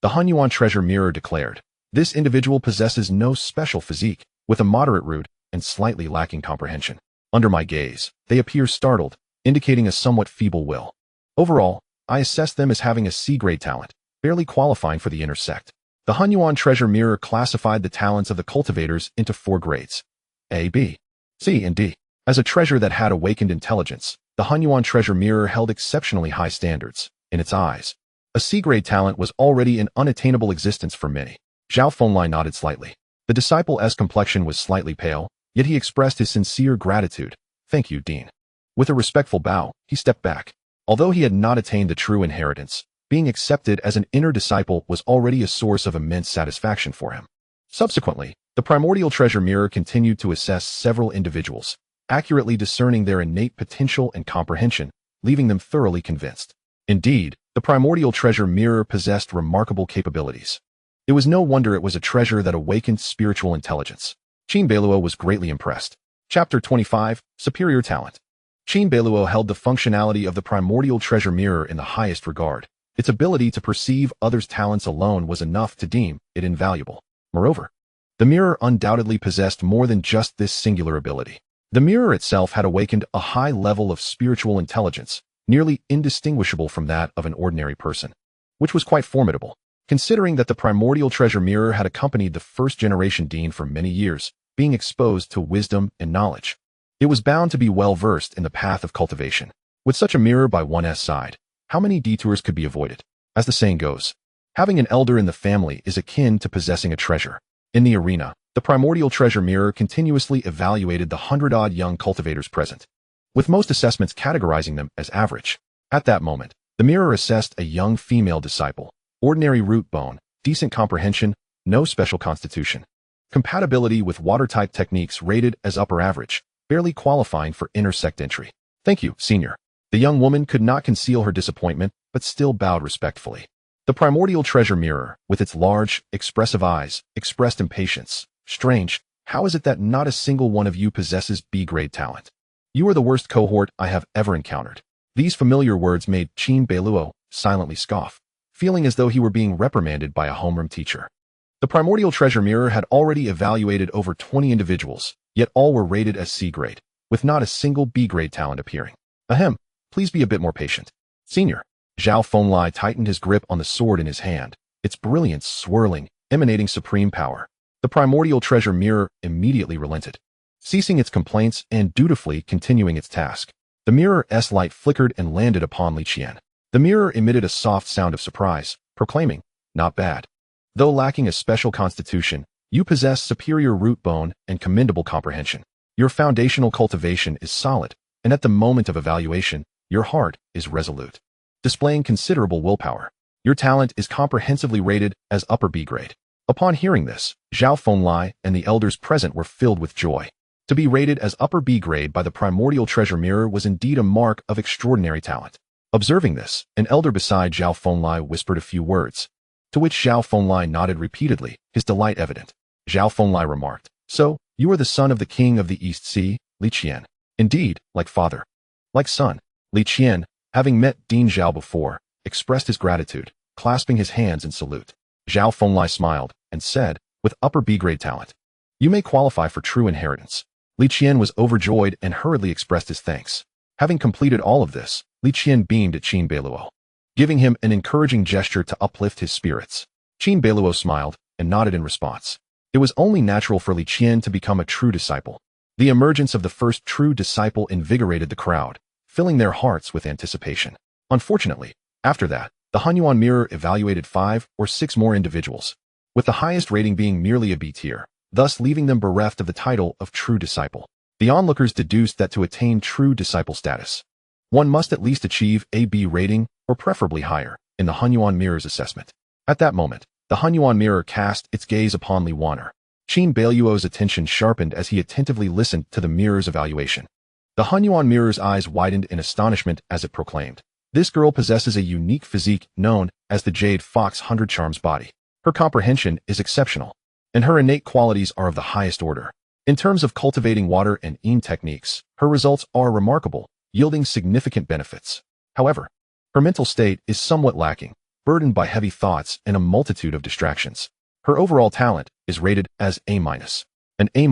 the Hunyuan treasure mirror declared, this individual possesses no special physique, with a moderate root and slightly lacking comprehension. Under my gaze, they appear startled, indicating a somewhat feeble will. Overall, I assess them as having a C-grade talent, barely qualifying for the inner sect. The Hunyuan treasure mirror classified the talents of the cultivators into 4 grades: A, B, C, and D. As a treasure that had awakened intelligence, the Hunyuan treasure mirror held exceptionally high standards. In its eyes, a C-grade talent was already an unattainable existence for many. Zhao Fenglai nodded slightly. The disciple's complexion was slightly pale, yet he expressed his sincere gratitude. Thank you, Dean. With a respectful bow, he stepped back. Although he had not attained the true inheritance, being accepted as an inner disciple was already a source of immense satisfaction for him. Subsequently, the primordial treasure mirror continued to assess several individuals, accurately discerning their innate potential and comprehension, leaving them thoroughly convinced. Indeed, the primordial treasure mirror possessed remarkable capabilities. It was no wonder it was a treasure that awakened spiritual intelligence. Qin Beiluo was greatly impressed. Chapter 25, Superior Talent. Qin Beiluo held the functionality of the primordial treasure mirror in the highest regard. Its ability to perceive others' talents alone was enough to deem it invaluable. Moreover, the mirror undoubtedly possessed more than just this singular ability. The mirror itself had awakened a high level of spiritual intelligence, nearly indistinguishable from that of an ordinary person, which was quite formidable. Considering that the primordial treasure mirror had accompanied the first-generation dean for many years, being exposed to wisdom and knowledge, it was bound to be well-versed in the path of cultivation. With such a mirror by one's side, how many detours could be avoided? As the saying goes, having an elder in the family is akin to possessing a treasure. In the arena, the primordial treasure mirror continuously evaluated the 100-odd young cultivators present, with most assessments categorizing them as average. At that moment, the mirror assessed a young female disciple. Ordinary root bone, decent comprehension, no special constitution. Compatibility with water-type techniques rated as upper average, barely qualifying for inner sect entry. Thank you, senior. The young woman could not conceal her disappointment, but still bowed respectfully. The primordial treasure mirror, with its large, expressive eyes, expressed impatience. Strange, how is it that not a single one of you possesses B-grade talent? You are the worst cohort I have ever encountered. These familiar words made Qin Beiluo silently scoff, feeling as though he were being reprimanded by a homeroom teacher. The primordial treasure mirror had already evaluated over 20 individuals, yet all were rated as C-grade, with not a single B-grade talent appearing. Ahem, please be a bit more patient. Senior. Zhao Fenglai tightened his grip on the sword in his hand, its brilliance swirling, emanating supreme power. The primordial treasure mirror immediately relented, ceasing its complaints and dutifully continuing its task. The mirror's light flickered and landed upon Li Qian. The mirror emitted a soft sound of surprise, proclaiming, "Not bad. Though lacking a special constitution, you possess superior root bone and commendable comprehension. Your foundational cultivation is solid, and at the moment of evaluation, your heart is resolute, displaying considerable willpower. Your talent is comprehensively rated as upper B grade." Upon hearing this, Zhao Fenglai and the elders present were filled with joy. To be rated as upper B grade by the primordial treasure mirror was indeed a mark of extraordinary talent. Observing this, an elder beside Zhao Fenglai whispered a few words, to which Zhao Fenglai nodded repeatedly, his delight evident. Zhao Fenglai remarked, "So, you are the son of the king of the East Sea, Li Qian. Indeed, like father. Like son. Li Qian, having met Ding Zhao before, expressed his gratitude, clasping his hands in salute. Zhao Fenglai smiled and said, with upper B-grade talent, "You may qualify for true inheritance." Li Qian was overjoyed and hurriedly expressed his thanks. Having completed all of this, Li Qian beamed at Qin Beiluo, giving him an encouraging gesture to uplift his spirits. Qin Beiluo smiled and nodded in response. It was only natural for Li Qian to become a true disciple. The emergence of the first true disciple invigorated the crowd, filling their hearts with anticipation. Unfortunately, after that, the Hunyuan mirror evaluated 5 or 6 more individuals, with the highest rating being merely a B tier, thus leaving them bereft of the title of true disciple. The onlookers deduced that to attain true disciple status, one must at least achieve a B rating or preferably higher in the Hunyuan mirror's assessment. At that moment, the Hunyuan mirror cast its gaze upon Li Waner. Qin Beiluo's attention sharpened as he attentively listened to the mirror's evaluation. The Hunyuan mirror's eyes widened in astonishment as it proclaimed, "This girl possesses a unique physique known as the Jade Fox 100 Charms body. Her comprehension is exceptional, and her innate qualities are of the highest order. In terms of cultivating water and yin techniques, her results are remarkable, yielding significant benefits. However, her mental state is somewhat lacking, burdened by heavy thoughts and a multitude of distractions. Her overall talent is rated as A-. An A-.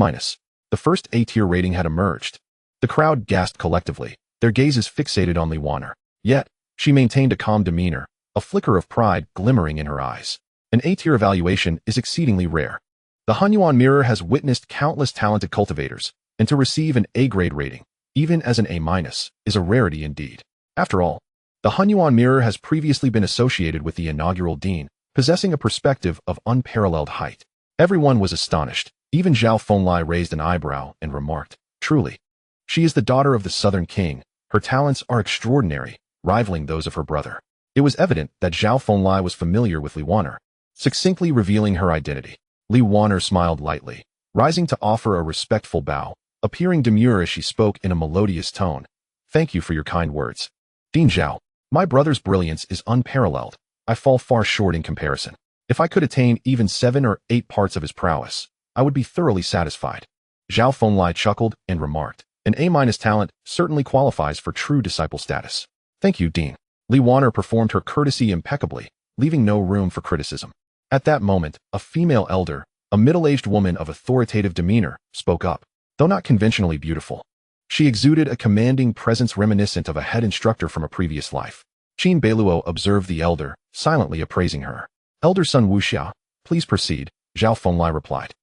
The first A-tier rating had emerged. The crowd gasped collectively, their gazes fixated on Li Waner. Yet, she maintained a calm demeanor, a flicker of pride glimmering in her eyes. An A-tier evaluation is exceedingly rare. The Hunyuan mirror has witnessed countless talented cultivators, and to receive an A-grade rating, even as an A-, is a rarity indeed. After all, the Hunyuan mirror has previously been associated with the inaugural dean, possessing a perspective of unparalleled height. Everyone was astonished. Even Zhao Fenglai raised an eyebrow and remarked, "Truly, she is the daughter of the Southern King. Her talents are extraordinary, rivaling those of her brother." It was evident that Zhao Fenglai was familiar with Li Waner, succinctly revealing her identity. Li Waner smiled lightly, rising to offer a respectful bow, appearing demure as she spoke in a melodious tone. "Thank you for your kind words. Ding Zhao, my brother's brilliance is unparalleled. I fall far short in comparison. If I could attain even 7 or 8 parts of his prowess, I would be thoroughly satisfied." Zhao Fenglai chuckled and remarked, "An A- talent certainly qualifies for true disciple status." "Thank you, Dean." Li Waner performed her courtesy impeccably, leaving no room for criticism. At that moment, a female elder, a middle-aged woman of authoritative demeanor, spoke up. Though not conventionally beautiful, she exuded a commanding presence reminiscent of a head instructor from a previous life. Qin Beiluo observed the elder, silently appraising her. "Elder Sun Wuxia, please proceed," Zhao Fenglai replied.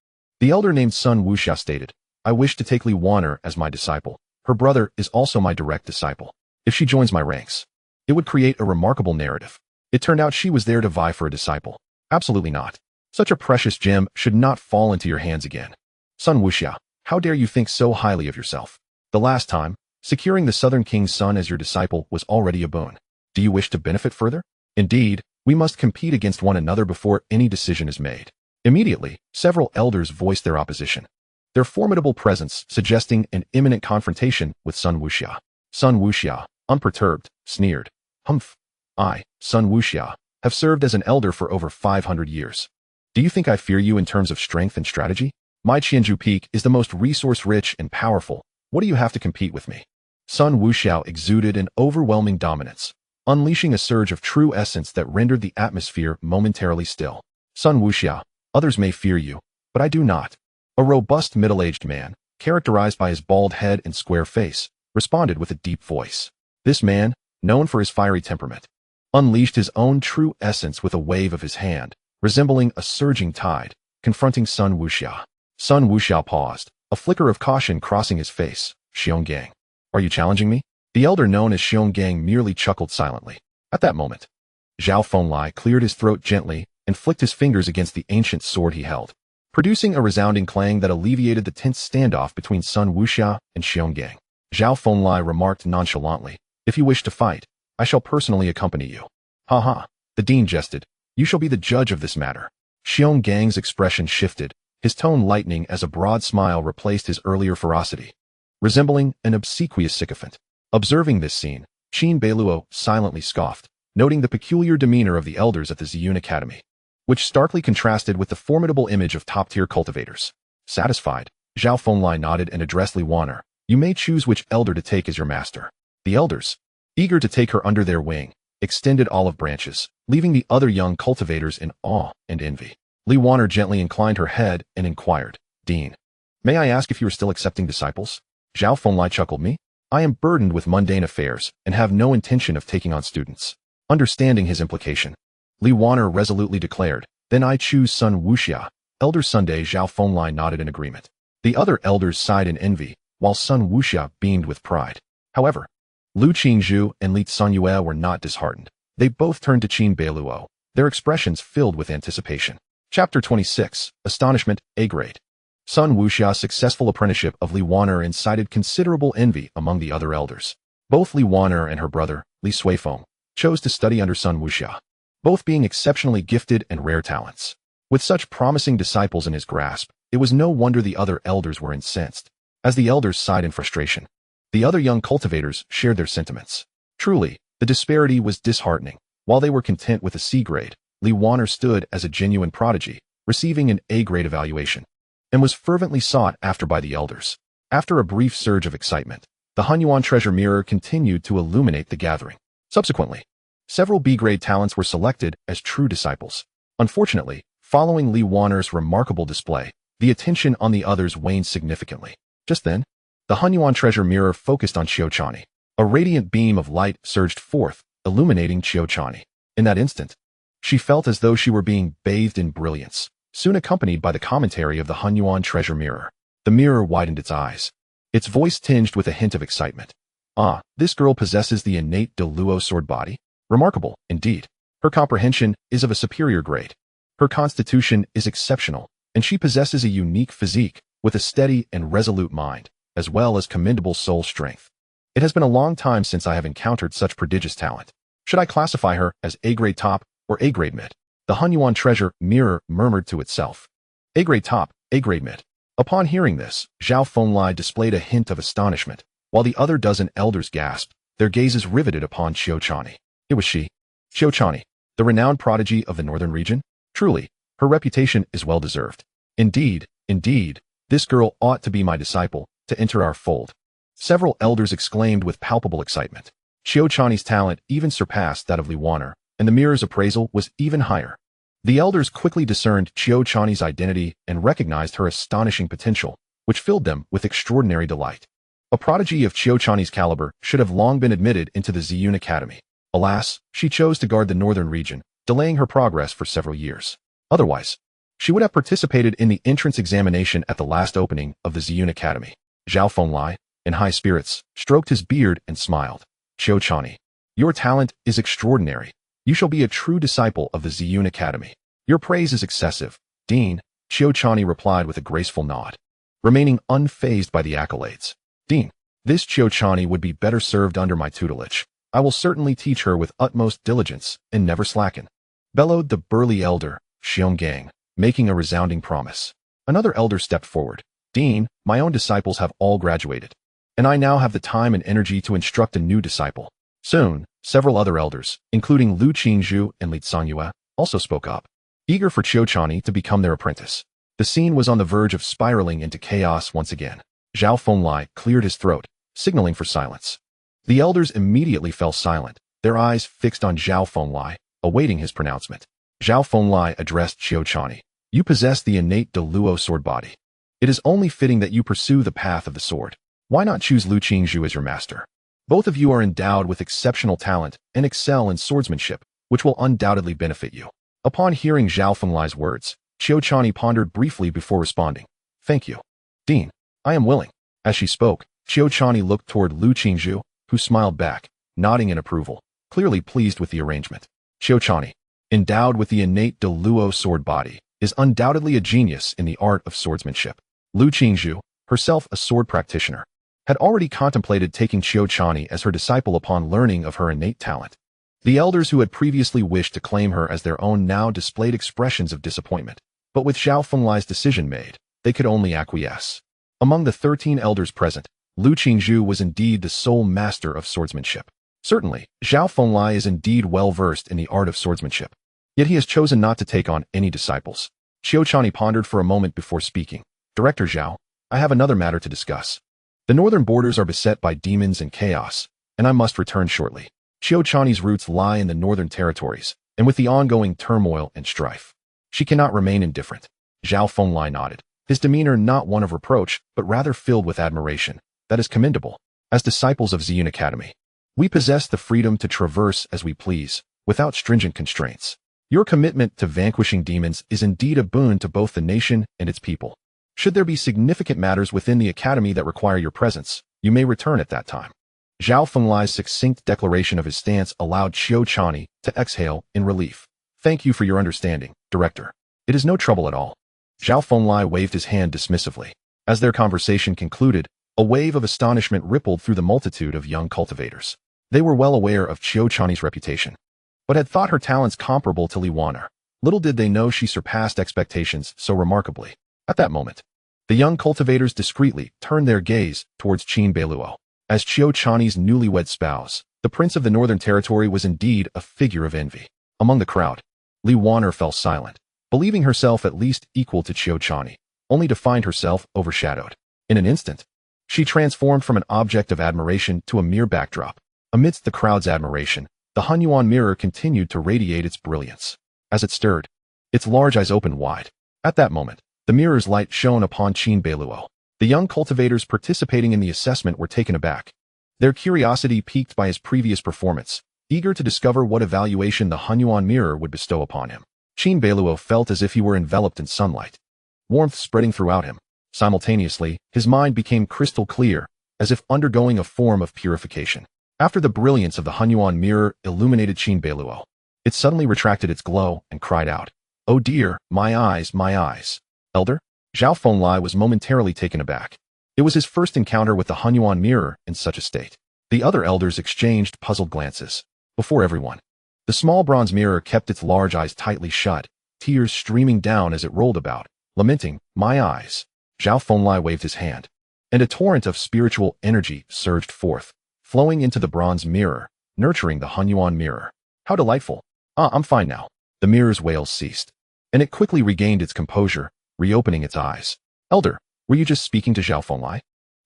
The elder named Sun Wuxia stated, "I wish to take Li Waner as my disciple. Her brother is also my direct disciple. If she joins my ranks, it would create a remarkable narrative." It turned out she was there to vie for a disciple. Absolutely not. Such a precious gem should not fall into your hands again. Sun Wuxia, how dare you think so highly of yourself? The last time, securing the Southern King's son as your disciple was already a boon. Do you wish to benefit further? Indeed, we must compete against one another before any decision is made. Immediately, several elders voiced their opposition, their formidable presence suggesting an imminent confrontation with Sun Wuxia. Sun Wuxia, unperturbed, sneered. "Humph. I, Sun Wuxia, have served as an elder for over 500 years. Do you think I fear you in terms of strength and strategy? My Qianju Peak is the most resource-rich and powerful. What do you have to compete with me?" Sun Wuxiao exuded an overwhelming dominance, unleashing a surge of true essence that rendered the atmosphere momentarily still. "Sun Wuxiao, others may fear you, but I do not." A robust middle-aged man, characterized by his bald head and square face, responded with a deep voice. This man, known for his fiery temperament, unleashed his own true essence with a wave of his hand, resembling a surging tide, confronting Sun Wuxiao. Sun Wuxiao paused, a flicker of caution crossing his face. "Qiuchanyi, are you challenging me?" The elder known as Qiuchanyi merely chuckled silently. At that moment, Zhao Fenglai cleared his throat gently and flicked his fingers against the ancient sword he held, producing a resounding clang that alleviated the tense standoff between Sun Wuxia and Qiuchanyi. Zhao Fenglai remarked nonchalantly, "If you wish to fight, I shall personally accompany you." "Ha ha," the dean jested. "You shall be the judge of this matter." Qiuchanyi's expression shifted, his tone lightening as a broad smile replaced his earlier ferocity, resembling an obsequious sycophant. Observing this scene, Qin Beiluo silently scoffed, noting the peculiar demeanor of the elders at the Ziyun Academy, which starkly contrasted with the formidable image of top-tier cultivators. Satisfied, Zhao Fenglai nodded and addressed Li Waner. You may choose which elder to take as your master. The elders, eager to take her under their wing, extended olive branches, leaving the other young cultivators in awe and envy. Li Wanner gently inclined her head and inquired, Dean, may I ask if you are still accepting disciples? Zhao Fenglai chuckled me. I am burdened with mundane affairs and have no intention of taking on students. Understanding his implication, Li Wanner resolutely declared, then I choose Sun Wuxia. Elder Sunday Zhao Fenglai nodded in agreement. The other elders sighed in envy, while Sun Wuxia beamed with pride. However, Lu Qingzhu and Li Tsunyue were not disheartened. They both turned to Qin Beiluo, their expressions filled with anticipation. Chapter 26, Astonishment, A Grade. Sun Wuxia's successful apprenticeship of Li Wanner incited considerable envy among the other elders. Both Li Wanner and her brother, Li Suifeng, chose to study under Sun Wuxia, both being exceptionally gifted and rare talents. With such promising disciples in his grasp, it was no wonder the other elders were incensed. As the elders sighed in frustration, the other young cultivators shared their sentiments. Truly, the disparity was disheartening. While they were content with a C grade, Li Wanner stood as a genuine prodigy, receiving an A grade evaluation, and was fervently sought after by the elders. After a brief surge of excitement, the Hunyuan treasure mirror continued to illuminate the gathering. Subsequently, several B-grade talents were selected as true disciples. Unfortunately, following Li Wanner's remarkable display, the attention on the others waned significantly. Just then, the Hunyuan treasure mirror focused on Qiuchanyi. A radiant beam of light surged forth, illuminating Qiuchanyi. In that instant, she felt as though she were being bathed in brilliance, soon accompanied by the commentary of the Hunyuan treasure mirror. The mirror widened its eyes, its voice tinged with a hint of excitement. Ah, this girl possesses the innate Luo sword body? Remarkable, indeed. Her comprehension is of a superior grade. Her constitution is exceptional, and she possesses a unique physique, with a steady and resolute mind, as well as commendable soul strength. It has been a long time since I have encountered such prodigious talent. Should I classify her as A-grade top or A-grade mid? The Hunyuan treasure mirror murmured to itself. A-grade top, A-grade mid. Upon hearing this, Zhao Fenglai displayed a hint of astonishment, while the other dozen elders gasped, their gazes riveted upon Qiuchanyi. It was she, Qiuchanyi, the renowned prodigy of the northern region. Truly, her reputation is well deserved. Indeed, this girl ought to be my disciple, to enter our fold. Several elders exclaimed with palpable excitement. Qiuchanyi's talent even surpassed that of Li Wanner, and the mirror's appraisal was even higher. The elders quickly discerned Qiuchanyi's identity and recognized her astonishing potential, which filled them with extraordinary delight. A prodigy of Qiuchanyi's caliber should have long been admitted into the Ziyun Academy. Alas, she chose to guard the northern region, delaying her progress for several years. Otherwise, she would have participated in the entrance examination at the last opening of the Ziyun Academy. Zhao Fenglai, in high spirits, stroked his beard and smiled. Qiuchanyi, your talent is extraordinary. You shall be a true disciple of the Ziyun Academy. Your praise is excessive, Dean, Qiuchanyi replied with a graceful nod, remaining unfazed by the accolades. Dean, this Qiuchanyi would be better served under my tutelage. I will certainly teach her with utmost diligence and never slacken, bellowed the burly elder, Qiuchanyi, making a resounding promise. Another elder stepped forward. Dean, my own disciples have all graduated, and I now have the time and energy to instruct a new disciple. Soon, several other elders, including Lu Qingzhu and Li Tsunyue, also spoke up, eager for Qiuchanyi to become their apprentice. The scene was on the verge of spiraling into chaos once again. Zhao Fenglai cleared his throat, signaling for silence. The elders immediately fell silent, their eyes fixed on Zhao Fenglai, awaiting his pronouncement. Zhao Fenglai addressed Qiuchanyi. You possess the innate Luo sword body. It is only fitting that you pursue the path of the sword. Why not choose Lu Qingzhu as your master? Both of you are endowed with exceptional talent and excel in swordsmanship, which will undoubtedly benefit you. Upon hearing Zhao Fenglai's words, Qiuchanyi pondered briefly before responding. Thank you, Dean. I am willing. As she spoke, Qiuchanyi looked toward Lu Qingzhu, who smiled back, nodding in approval, clearly pleased with the arrangement. Qiuchanyi, endowed with the innate Luo sword body, is undoubtedly a genius in the art of swordsmanship. Lu Qingzhu, herself a sword practitioner, had already contemplated taking Qiuchanyi as her disciple upon learning of her innate talent. The elders who had previously wished to claim her as their own now displayed expressions of disappointment, but with Zhao Fenglai's decision made, they could only acquiesce. Among the 13 elders present, Lu Qingzhu was indeed the sole master of swordsmanship. Certainly, Zhao Fenglai is indeed well versed in the art of swordsmanship. Yet he has chosen not to take on any disciples. Qiuchanyi pondered for a moment before speaking. Director Zhao, I have another matter to discuss. The northern borders are beset by demons and chaos, and I must return shortly. Qiuchanyi's roots lie in the northern territories, and with the ongoing turmoil and strife, she cannot remain indifferent. Zhao Fenglai nodded, his demeanor not one of reproach, but rather filled with admiration. That is commendable. As disciples of Ziyun Academy, we possess the freedom to traverse as we please, without stringent constraints. Your commitment to vanquishing demons is indeed a boon to both the nation and its people. Should there be significant matters within the academy that require your presence, you may return at that time. Zhao Fenglai's succinct declaration of his stance allowed Qiuchanyi to exhale in relief. Thank you for your understanding, Director. It is no trouble at all. Zhao Fenglai waved his hand dismissively. As their conversation concluded, a wave of astonishment rippled through the multitude of young cultivators. They were well aware of Qiuchanyi's reputation, but had thought her talents comparable to Li Waner. Little did they know she surpassed expectations so remarkably. At that moment, the young cultivators discreetly turned their gaze towards Qin Beiluo. As Qiuchanyi's newlywed spouse, the prince of the northern territory was indeed a figure of envy. Among the crowd, Li Waner fell silent, believing herself at least equal to Qiuchanyi, only to find herself overshadowed. In an instant, she transformed from an object of admiration to a mere backdrop. Amidst the crowd's admiration, the Hunyuan mirror continued to radiate its brilliance. As it stirred, its large eyes opened wide. At that moment, the mirror's light shone upon Qin Beiluo. The young cultivators participating in the assessment were taken aback, their curiosity piqued by his previous performance, eager to discover what evaluation the Hunyuan mirror would bestow upon him. Qin Beiluo felt as if he were enveloped in sunlight, warmth spreading throughout him. Simultaneously, his mind became crystal clear, as if undergoing a form of purification. After the brilliance of the Hunyuan mirror illuminated Qin Beiluo, it suddenly retracted its glow and cried out, "Oh dear, my eyes, my eyes." Elder? Zhao Fenglai was momentarily taken aback. It was his first encounter with the Hunyuan mirror in such a state. The other elders exchanged puzzled glances. Before everyone, the small bronze mirror kept its large eyes tightly shut, tears streaming down as it rolled about, lamenting, "My eyes." Zhao Fenglai waved his hand, and a torrent of spiritual energy surged forth, flowing into the bronze mirror, nurturing the Hunyuan mirror. How delightful. I'm fine now. The mirror's wails ceased, and it quickly regained its composure, reopening its eyes. Elder, were you just speaking to Zhao Fenglai?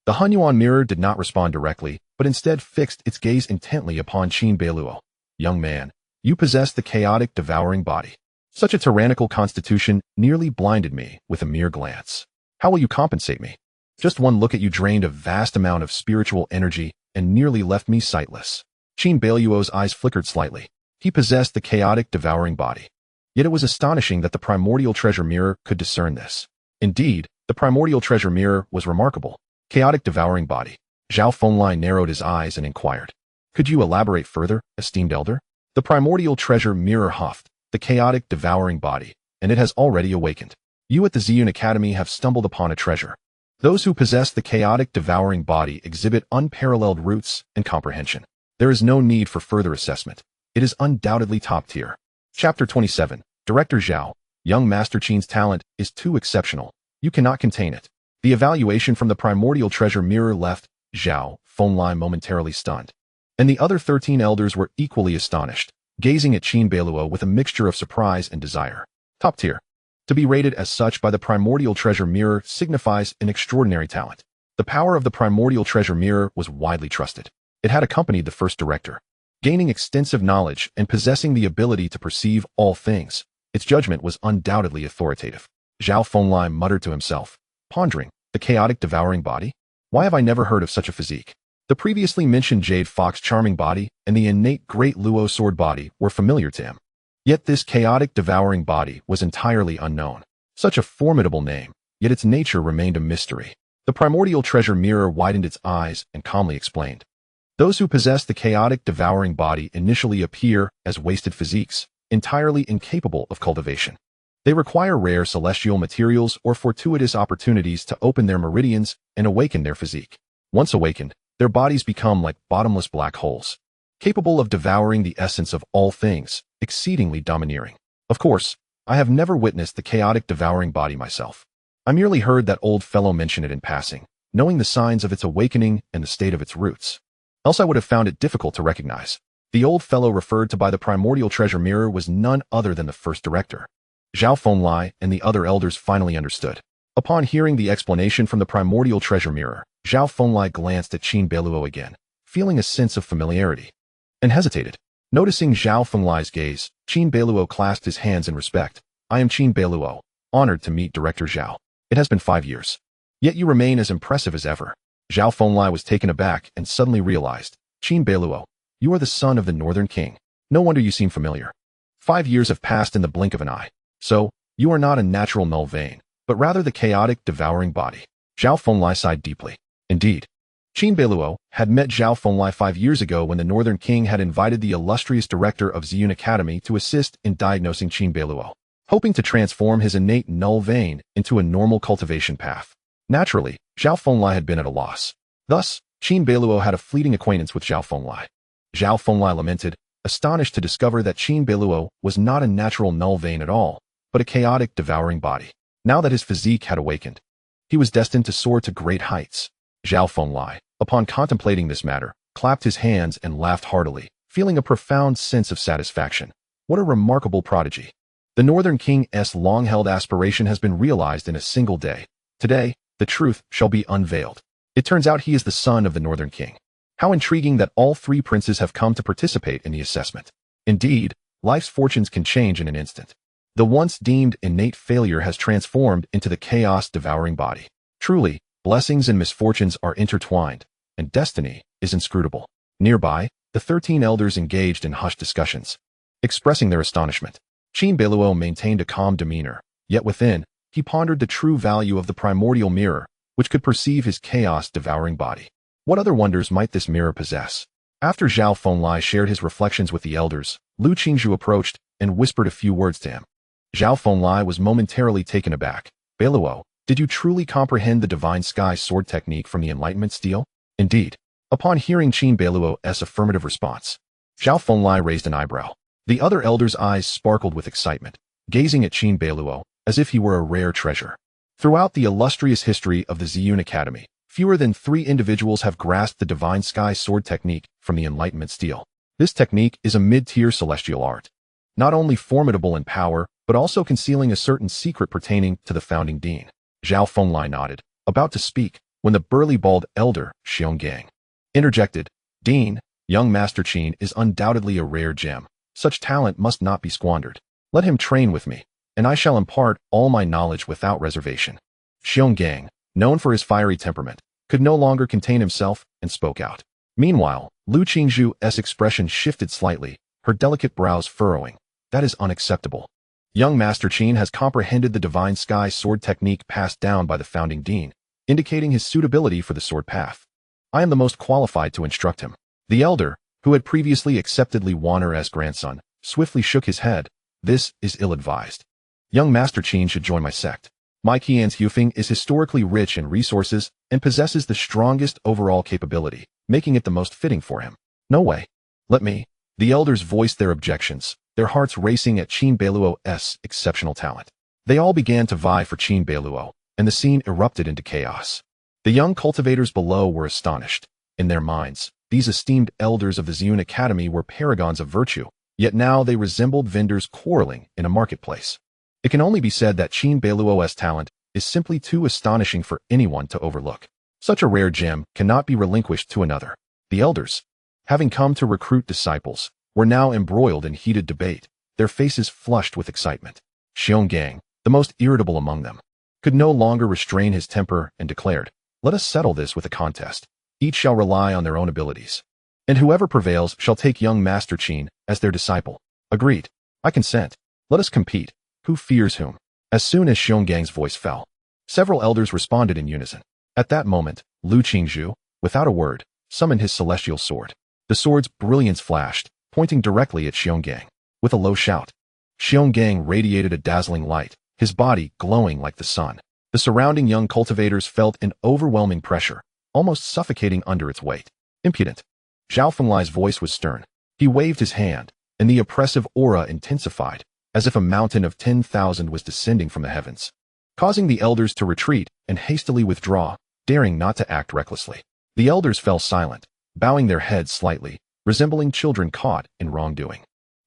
The Hunyuan mirror did not respond directly, but instead fixed its gaze intently upon Qin Beiluo. Young man, you possess the chaotic devouring body. Such a tyrannical constitution nearly blinded me with a mere glance. How will you compensate me? Just one look at you drained a vast amount of spiritual energy and nearly left me sightless. Qin Beiluo's eyes flickered slightly. He possessed the chaotic devouring body. Yet it was astonishing that the primordial treasure mirror could discern this. Indeed, the primordial treasure mirror was remarkable. Chaotic devouring body. Zhao Fenglai narrowed his eyes and inquired, "Could you elaborate further, esteemed elder?" The primordial treasure mirror huffed, "The chaotic devouring body, and it has already awakened. You at the Ziyun Academy have stumbled upon a treasure. Those who possess the chaotic devouring body exhibit unparalleled roots and comprehension. There is no need for further assessment. It is undoubtedly top tier." Chapter 27. Director Zhao, young Master Qin's talent is too exceptional. You cannot contain it. The evaluation from the primordial treasure mirror left Zhao Fenglai momentarily stunned, and the other 13 elders were equally astonished, gazing at Qin Beiluo with a mixture of surprise and desire. Top tier. To be rated as such by the primordial treasure mirror signifies an extraordinary talent. The power of the primordial treasure mirror was widely trusted. It had accompanied the first director, gaining extensive knowledge and possessing the ability to perceive all things. Its judgment was undoubtedly authoritative. Zhao Fenglai muttered to himself, pondering, the chaotic devouring body? Why have I never heard of such a physique? The previously mentioned Jade Fox charming body and the innate Great Luo sword body were familiar to him. Yet this chaotic devouring body was entirely unknown. Such a formidable name, yet its nature remained a mystery. The primordial treasure mirror widened its eyes and calmly explained, "Those who possess the chaotic devouring body initially appear as wasted physiques, entirely incapable of cultivation. They require rare celestial materials or fortuitous opportunities to open their meridians and awaken their physique. Once awakened, their bodies become like bottomless black holes, capable of devouring the essence of all things, exceedingly domineering. Of course, I have never witnessed the chaotic devouring body myself. I merely heard that old fellow mention it in passing, knowing the signs of its awakening and the state of its roots. Else I would have found it difficult to recognize. The old fellow referred to by the primordial treasure mirror was none other than the first director." Zhao Fenglai and the other elders finally understood. Upon hearing the explanation from the primordial treasure mirror, Zhao Fenglai glanced at Qin Beiluo again, feeling a sense of familiarity, and hesitated. Noticing Zhao Fenglai's gaze, Qin Beiluo clasped his hands in respect. I am Qin Beiluo, honored to meet Director Zhao. It has been 5 years. Yet you remain as impressive as ever. Zhao Fenglai was taken aback and suddenly realized, Qin Beiluo, you are the son of the Northern King. No wonder you seem familiar. 5 years have passed in the blink of an eye. So, you are not a natural null vein, but rather the chaotic, devouring body. Zhao Fenglai sighed deeply. Indeed. Qin Beiluo had met Zhao Fenglai 5 years ago when the Northern King had invited the illustrious director of Ziyun Academy to assist in diagnosing Qin Beiluo, hoping to transform his innate null vein into a normal cultivation path. Naturally, Zhao Fenglai had been at a loss. Thus, Qin Beiluo had a fleeting acquaintance with Zhao Fenglai. Zhao Fenglai lamented, astonished to discover that Qin Beiluo was not a natural null vein at all, but a chaotic, devouring body. Now that his physique had awakened, he was destined to soar to great heights. Zhao Fenglai, upon contemplating this matter, clapped his hands and laughed heartily, feeling a profound sense of satisfaction. What a remarkable prodigy. The Northern King's long-held aspiration has been realized in a single day. Today, the truth shall be unveiled. It turns out he is the son of the Northern King. How intriguing that all 3 princes have come to participate in the assessment. Indeed, life's fortunes can change in an instant. The once deemed innate failure has transformed into the chaos devouring body. Truly, blessings and misfortunes are intertwined, and destiny is inscrutable. Nearby, the 13 elders engaged in hushed discussions, expressing their astonishment. Qin Beiluo maintained a calm demeanor, yet within, he pondered the true value of the primordial mirror, which could perceive his chaos-devouring body. What other wonders might this mirror possess? After Zhao Fenglai shared his reflections with the elders, Lu Qingzhu approached and whispered a few words to him. Zhao Fenglai was momentarily taken aback. Beiluo, did you truly comprehend the Divine Sky Sword technique from the Enlightenment Steel? Indeed. Upon hearing Qin Beiluo's affirmative response, Zhao Fenglai raised an eyebrow. The other elders' eyes sparkled with excitement, gazing at Qin Beiluo as if he were a rare treasure. Throughout the illustrious history of the Ziyun Academy, fewer than 3 individuals have grasped the Divine Sky Sword technique from the Enlightenment Steel. This technique is a mid-tier celestial art, not only formidable in power, but also concealing a certain secret pertaining to the founding dean. Zhao Fenglai nodded, about to speak, when the burly bald elder, Qiuchanyi, interjected, Dean, young Master Qin is undoubtedly a rare gem. Such talent must not be squandered. Let him train with me, and I shall impart all my knowledge without reservation. Qiuchanyi, known for his fiery temperament, could no longer contain himself and spoke out. Meanwhile, Lu Qingzhu's expression shifted slightly, her delicate brows furrowing. That is unacceptable. Young Master Qin has comprehended the Divine Sky Sword technique passed down by the founding dean, indicating his suitability for the sword path. I am the most qualified to instruct him. The elder, who had previously accepted Li Wanner as grandson, swiftly shook his head. This is ill-advised. Young Master Qin should join my sect. My Qian's Hufeng is historically rich in resources and possesses the strongest overall capability, making it the most fitting for him. No way. Let me. The elders voiced their objections, their hearts racing at Qin Beiluo's exceptional talent. They all began to vie for Qin Beiluo, and the scene erupted into chaos. The young cultivators below were astonished. In their minds, these esteemed elders of the Ziyun Academy were paragons of virtue, yet now they resembled vendors quarreling in a marketplace. It can only be said that Qin Beiluo's talent is simply too astonishing for anyone to overlook. Such a rare gem cannot be relinquished to another. The elders, having come to recruit disciples, were now embroiled in heated debate, their faces flushed with excitement. Qiuchanyi, the most irritable among them, could no longer restrain his temper and declared, let us settle this with a contest. Each shall rely on their own abilities, and whoever prevails shall take young Master Qin as their disciple. Agreed. I consent. Let us compete. Who fears whom? As soon as Qiuchanyi's voice fell, several elders responded in unison. At that moment, Lu Qingzhu, without a word, summoned his celestial sword. The sword's brilliance flashed, pointing directly at Qiuchanyi. With a low shout, Qiuchanyi radiated a dazzling light, his body glowing like the sun. The surrounding young cultivators felt an overwhelming pressure, almost suffocating under its weight. Impudent. Zhao Fenglai's voice was stern. He waved his hand, and the oppressive aura intensified, as if a mountain of 10,000 was descending from the heavens, causing the elders to retreat and hastily withdraw, daring not to act recklessly. The elders fell silent, bowing their heads slightly, resembling children caught in wrongdoing.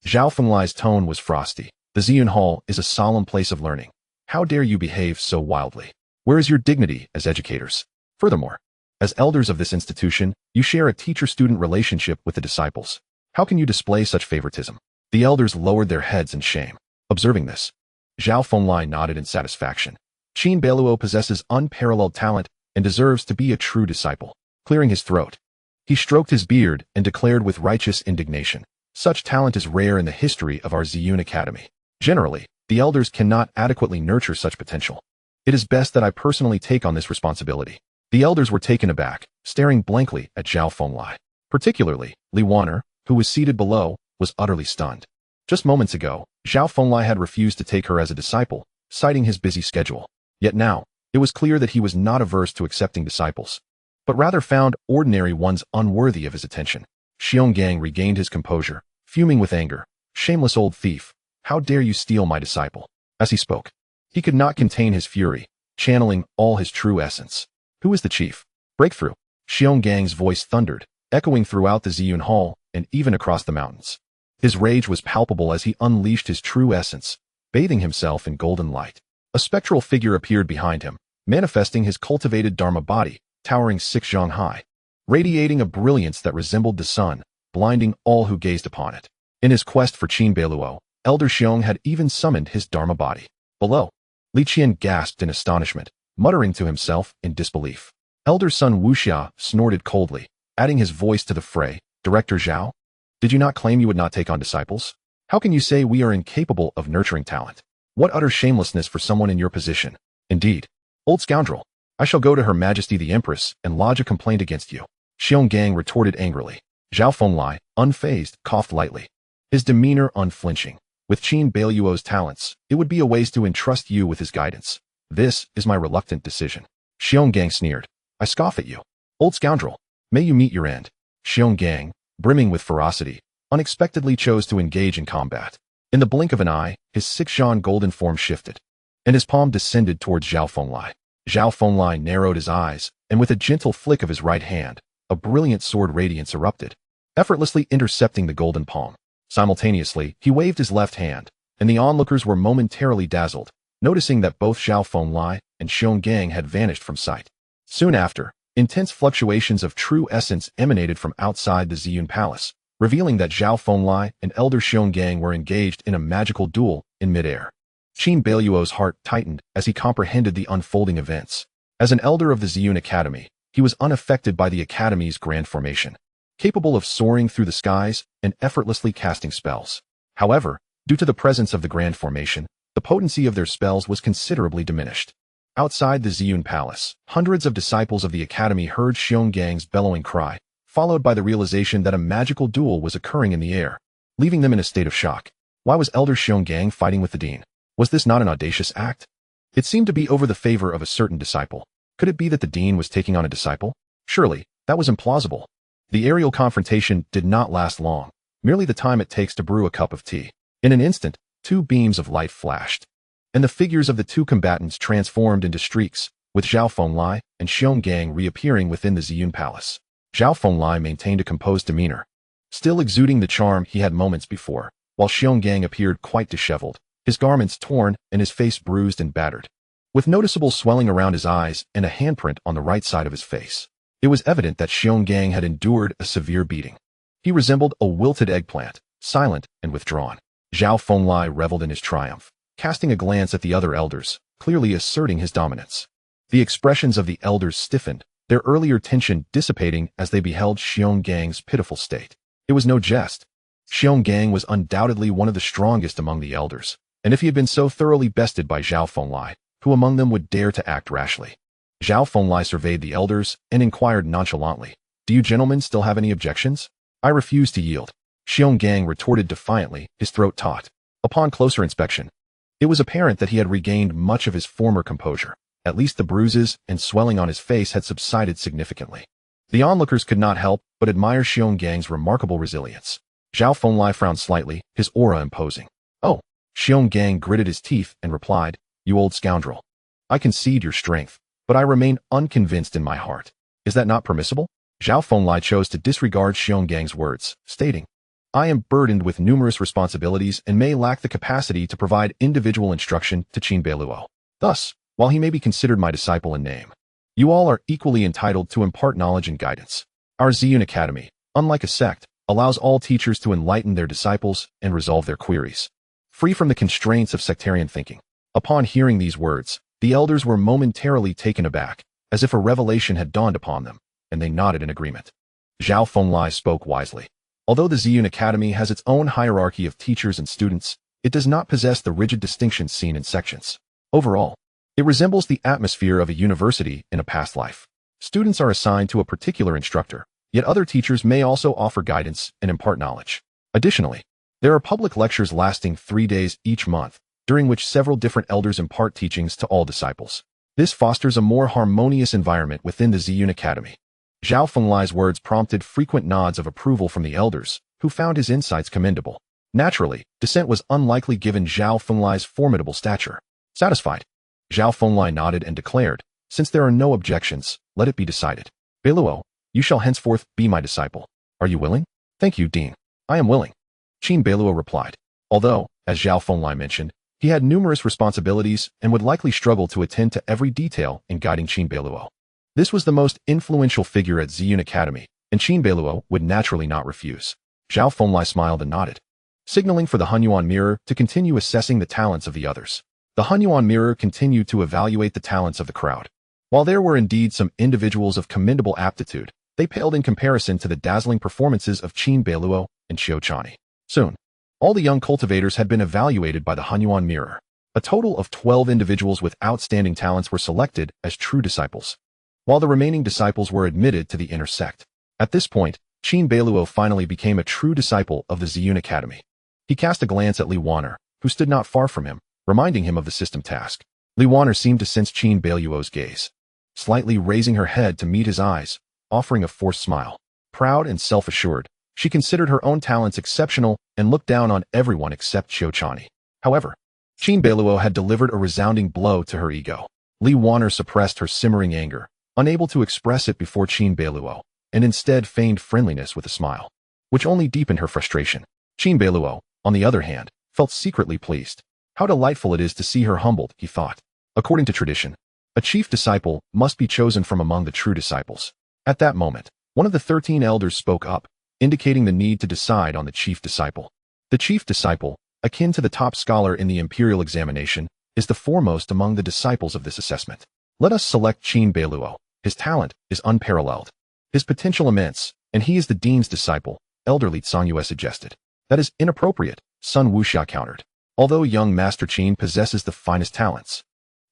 Zhao Fenglai's tone was frosty. The Ziyun Hall is a solemn place of learning. How dare you behave so wildly? Where is your dignity as educators? Furthermore, As elders of this institution, you share a teacher-student relationship with the disciples. How can you display such favoritism? The elders lowered their heads in shame. Observing this, Zhao Fenglai nodded in satisfaction. Qin Beiluo possesses unparalleled talent and deserves to be a true disciple. Clearing his throat, he stroked his beard and declared with righteous indignation, "Such talent is rare in the history of our Ziyun Academy. Generally, the elders cannot adequately nurture such potential. It is best that I personally take on this responsibility." The elders were taken aback, staring blankly at Zhao Fenglai. Particularly, Li Wanner, who was seated below, was utterly stunned. Just moments ago, Zhao Fenglai had refused to take her as a disciple, citing his busy schedule. Yet now, it was clear that he was not averse to accepting disciples, but rather found ordinary ones unworthy of his attention. Qiuchanyi regained his composure, fuming with anger. "Shameless old thief, how dare you steal my disciple?" As he spoke, he could not contain his fury, channeling all his true essence. "Who is the chief?" "Breakthrough." Qiuchanyi's voice thundered, echoing throughout the Ziyun Hall and even across the mountains. His rage was palpable as he unleashed his true essence, bathing himself in golden light. A spectral figure appeared behind him, manifesting his cultivated Dharma body, towering 6 zhang high, radiating a brilliance that resembled the sun, blinding all who gazed upon it. In his quest for Qin Beiluo, Elder Xiong had even summoned his Dharma body. Below, Li Qian gasped in astonishment, muttering to himself in disbelief. Elder Sun Wuxia snorted coldly, adding his voice to the fray. "Director Zhao, did you not claim you would not take on disciples? How can you say we are incapable of nurturing talent? What utter shamelessness for someone in your position. Indeed, old scoundrel, I shall go to Her Majesty the Empress and lodge a complaint against you." Qiuchanyi retorted angrily. Zhao Fenglai, unfazed, coughed lightly, his demeanor unflinching. "With Qin Beiluo's talents, it would be a waste to entrust you with his guidance. This is my reluctant decision." Qiuchanyi sneered. "I scoff at you. Old scoundrel, may you meet your end." Qiuchanyi, brimming with ferocity, unexpectedly chose to engage in combat. In the blink of an eye, his 6 zhang golden form shifted, and his palm descended towards Zhao Fenglai. Zhao Fenglai narrowed his eyes, and with a gentle flick of his right hand, a brilliant sword radiance erupted, effortlessly intercepting the golden palm. Simultaneously, he waved his left hand, and the onlookers were momentarily dazzled, noticing that both Zhao Fenglai and Qiuchanyi had vanished from sight. Soon after, intense fluctuations of true essence emanated from outside the Ziyun Palace, revealing that Zhao Fenglai and Elder Qiuchanyi were engaged in a magical duel in midair. Qin Beiluo's heart tightened as he comprehended the unfolding events. As an elder of the Ziyun Academy, he was unaffected by the Academy's grand formation, capable of soaring through the skies and effortlessly casting spells. However, due to the presence of the grand formation, the potency of their spells was considerably diminished. Outside the Ziyun Palace, hundreds of disciples of the Academy heard Qiuchanyi's bellowing cry, followed by the realization that a magical duel was occurring in the air, leaving them in a state of shock. Why was Elder Qiuchanyi fighting with the dean? Was this not an audacious act? It seemed to be over the favor of a certain disciple. Could it be that the dean was taking on a disciple? Surely, that was implausible. The aerial confrontation did not last long, merely the time it takes to brew a cup of tea. In an instant, 2 beams of light flashed, and the figures of the 2 combatants transformed into streaks, with Zhao Fenglai and Qiuchanyi reappearing within the Ziyun Palace. Zhao Fenglai maintained a composed demeanor, still exuding the charm he had moments before, while Qiuchanyi appeared quite disheveled, his garments torn and his face bruised and battered, with noticeable swelling around his eyes and a handprint on the right side of his face. It was evident that Qiuchanyi had endured a severe beating. He resembled a wilted eggplant, silent and withdrawn. Zhao Fenglai reveled in his triumph, casting a glance at the other elders, clearly asserting his dominance. The expressions of the elders stiffened, their earlier tension dissipating as they beheld Qiuchanyi's pitiful state. It was no jest. Qiuchanyi was undoubtedly one of the strongest among the elders, and if he had been so thoroughly bested by Zhao Fenglai, who among them would dare to act rashly? Zhao Fenglai surveyed the elders and inquired nonchalantly, "Do you gentlemen still have any objections?" "I refuse to yield," Qiuchanyi retorted defiantly, his throat taut. Upon closer inspection, it was apparent that he had regained much of his former composure. At least the bruises and swelling on his face had subsided significantly. The onlookers could not help but admire Qiuchanyi's remarkable resilience. Zhao Fenglai frowned slightly, his aura imposing. "Oh." Qiuchanyi gritted his teeth and replied, "You old scoundrel. I concede your strength, but I remain unconvinced in my heart. Is that not permissible?" Zhao Fenglai chose to disregard Qiuchanyi's words, stating, "I am burdened with numerous responsibilities and may lack the capacity to provide individual instruction to Qin Beiluo. Thus, while he may be considered my disciple in name, You all are equally entitled to impart knowledge and guidance. Our Ziyun Academy, unlike a sect, allows all teachers to enlighten their disciples and resolve their queries, free from the constraints of sectarian thinking. Upon hearing these words, the elders were momentarily taken aback, as if a revelation had dawned upon them, and they nodded in agreement. Zhao Fenglai spoke wisely. Although the Ziyun Academy has its own hierarchy of teachers and students, it does not possess the rigid distinctions seen in sections. Overall, it resembles the atmosphere of a university in a past life. Students are assigned to a particular instructor, yet other teachers may also offer guidance and impart knowledge. Additionally, there are public lectures lasting 3 days each month, during which several different elders impart teachings to all disciples. This fosters a more harmonious environment within the Ziyun Academy. Zhao Fenglai's words prompted frequent nods of approval from the elders, who found his insights commendable. Naturally, dissent was unlikely given Zhao Fenglai's formidable stature. Satisfied, Zhao Fenglai nodded and declared, "Since there are no objections, let it be decided. Beiluo, you shall henceforth be my disciple. Are you willing?" "Thank you, Dean. I am willing," Qin Beiluo replied. Although, as Zhao Fenglai mentioned, he had numerous responsibilities and would likely struggle to attend to every detail in guiding Qin Beiluo. This was the most influential figure at Ziyun Academy, and Qin Beiluo would naturally not refuse. Zhao Fenglai smiled and nodded, signaling for the Hunyuan mirror to continue assessing the talents of the others. The Hunyuan mirror continued to evaluate the talents of the crowd. While there were indeed some individuals of commendable aptitude, they paled in comparison to the dazzling performances of Qin Beiluo and Qiuchanyi. Soon, all the young cultivators had been evaluated by the Hunyuan mirror. A total of 12 individuals with outstanding talents were selected as true disciples, while the remaining disciples were admitted to the inner sect. At this point, Qin Beiluo finally became a true disciple of the Ziyun Academy. He cast a glance at Li Wanner, who stood not far from him, reminding him of the system task. Li Wanner seemed to sense Qin Beiluo's gaze, slightly raising her head to meet his eyes, offering a forced smile. Proud and self-assured, she considered her own talents exceptional and looked down on everyone except Qiuchanyi. However, Qin Beiluo had delivered a resounding blow to her ego. Li Wanner suppressed her simmering anger, unable to express it before Qin Beiluo, and instead feigned friendliness with a smile, which only deepened her frustration. Qin Beiluo, on the other hand, felt secretly pleased. How delightful it is to see her humbled, he thought. According to tradition, a chief disciple must be chosen from among the true disciples. At that moment, one of the 13 elders spoke up, indicating the need to decide on the chief disciple. The chief disciple, akin to the top scholar in the imperial examination, is the foremost among the disciples of this assessment. Let us select Qin Beiluo. His talent is unparalleled, his potential immense, and he is the dean's disciple, Elder Li Zhongyue suggested. That is inappropriate, Sun Wuxia countered. Although young Master Qin possesses the finest talents,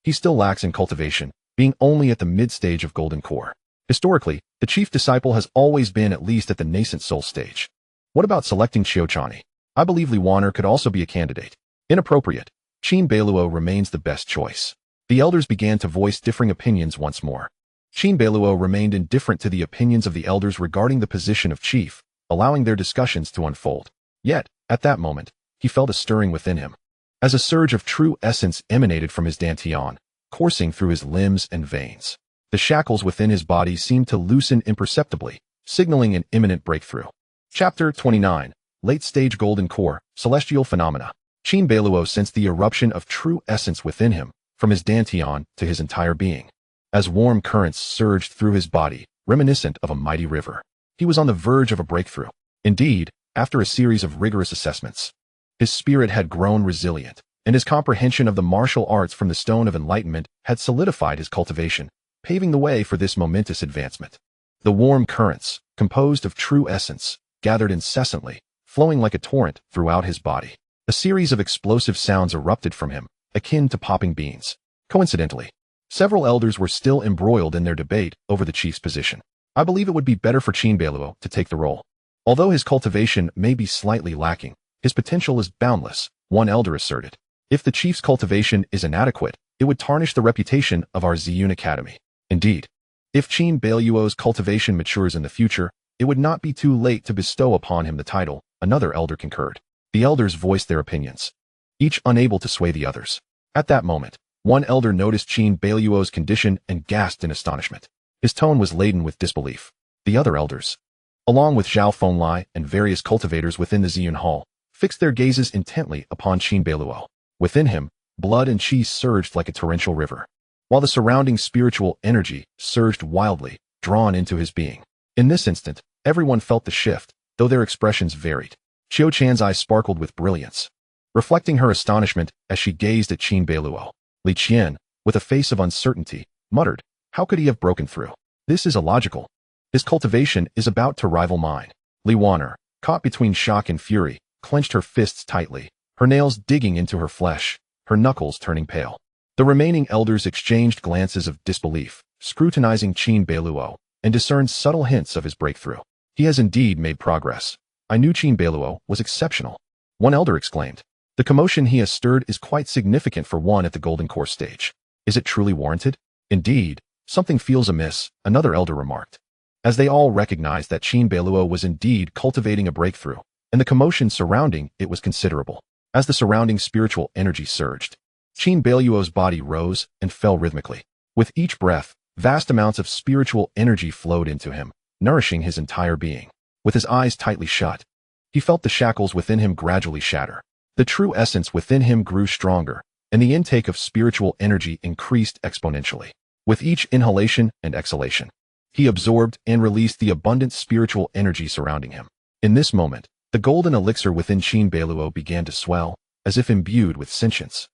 he still lacks in cultivation, being only at the mid-stage of Golden Core. Historically, the chief disciple has always been at least at the nascent soul stage. What about selecting Qiuchanyi? I believe Li Wanner could also be a candidate. Inappropriate. Qin Beiluo remains the best choice. The elders began to voice differing opinions once more. Qin Beiluo remained indifferent to the opinions of the elders regarding the position of chief, allowing their discussions to unfold. Yet, at that moment, he felt a stirring within him, as a surge of true essence emanated from his dantian, coursing through his limbs and veins. The shackles within his body seemed to loosen imperceptibly, signaling an imminent breakthrough. Chapter 29. Late-stage Golden Core, Celestial Phenomena. Qin Beiluo sensed the eruption of true essence within him, from his dantian to his entire being, as warm currents surged through his body, reminiscent of a mighty river. He was on the verge of a breakthrough. Indeed, after a series of rigorous assessments, his spirit had grown resilient, and his comprehension of the martial arts from the Stone of Enlightenment had solidified his cultivation, paving the way for this momentous advancement. The warm currents, composed of true essence, gathered incessantly, flowing like a torrent throughout his body. A series of explosive sounds erupted from him, akin to popping beans. Coincidentally, several elders were still embroiled in their debate over the chief's position. I believe it would be better for Qin Beiluo to take the role. Although his cultivation may be slightly lacking, his potential is boundless, one elder asserted. If the chief's cultivation is inadequate, it would tarnish the reputation of our Ziyun Academy. Indeed, if Qin Beiluo's cultivation matures in the future, it would not be too late to bestow upon him the title, another elder concurred. The elders voiced their opinions, each unable to sway the others. At that moment, one elder noticed Qin Beiluo's condition and gasped in astonishment. His tone was laden with disbelief. The other elders, along with Zhao Fenglai and various cultivators within the Ziyun Hall, fixed their gazes intently upon Qin Beiluo. Within him, blood and qi surged like a torrential river. while the surrounding spiritual energy surged wildly, drawn into his being. In this instant, everyone felt the shift, though their expressions varied. Qiuchanyi's eyes sparkled with brilliance, reflecting her astonishment as she gazed at Qin Beiluo. Li Qian, with a face of uncertainty, muttered, "How could he have broken through? This is illogical. His cultivation is about to rival mine." Li Waner, caught between shock and fury, clenched her fists tightly, her nails digging into her flesh, her knuckles turning pale. The remaining elders exchanged glances of disbelief, scrutinizing Qin Beiluo, and discerned subtle hints of his breakthrough. "He has indeed made progress. I knew Qin Beiluo was exceptional," one elder exclaimed. "The commotion he has stirred is quite significant for one at the Golden Core stage. Is it truly warranted?" "Indeed, something feels amiss," another elder remarked. As they all recognized that Qin Beiluo was indeed cultivating a breakthrough, and the commotion surrounding it was considerable. As the surrounding spiritual energy surged, Qin Beiluo's body rose and fell rhythmically. With each breath, vast amounts of spiritual energy flowed into him, nourishing his entire being. With his eyes tightly shut, he felt the shackles within him gradually shatter. The true essence within him grew stronger, and the intake of spiritual energy increased exponentially. With each inhalation and exhalation, he absorbed and released the abundant spiritual energy surrounding him. In this moment, the golden elixir within Qin Beiluo began to swell, as if imbued with sentience,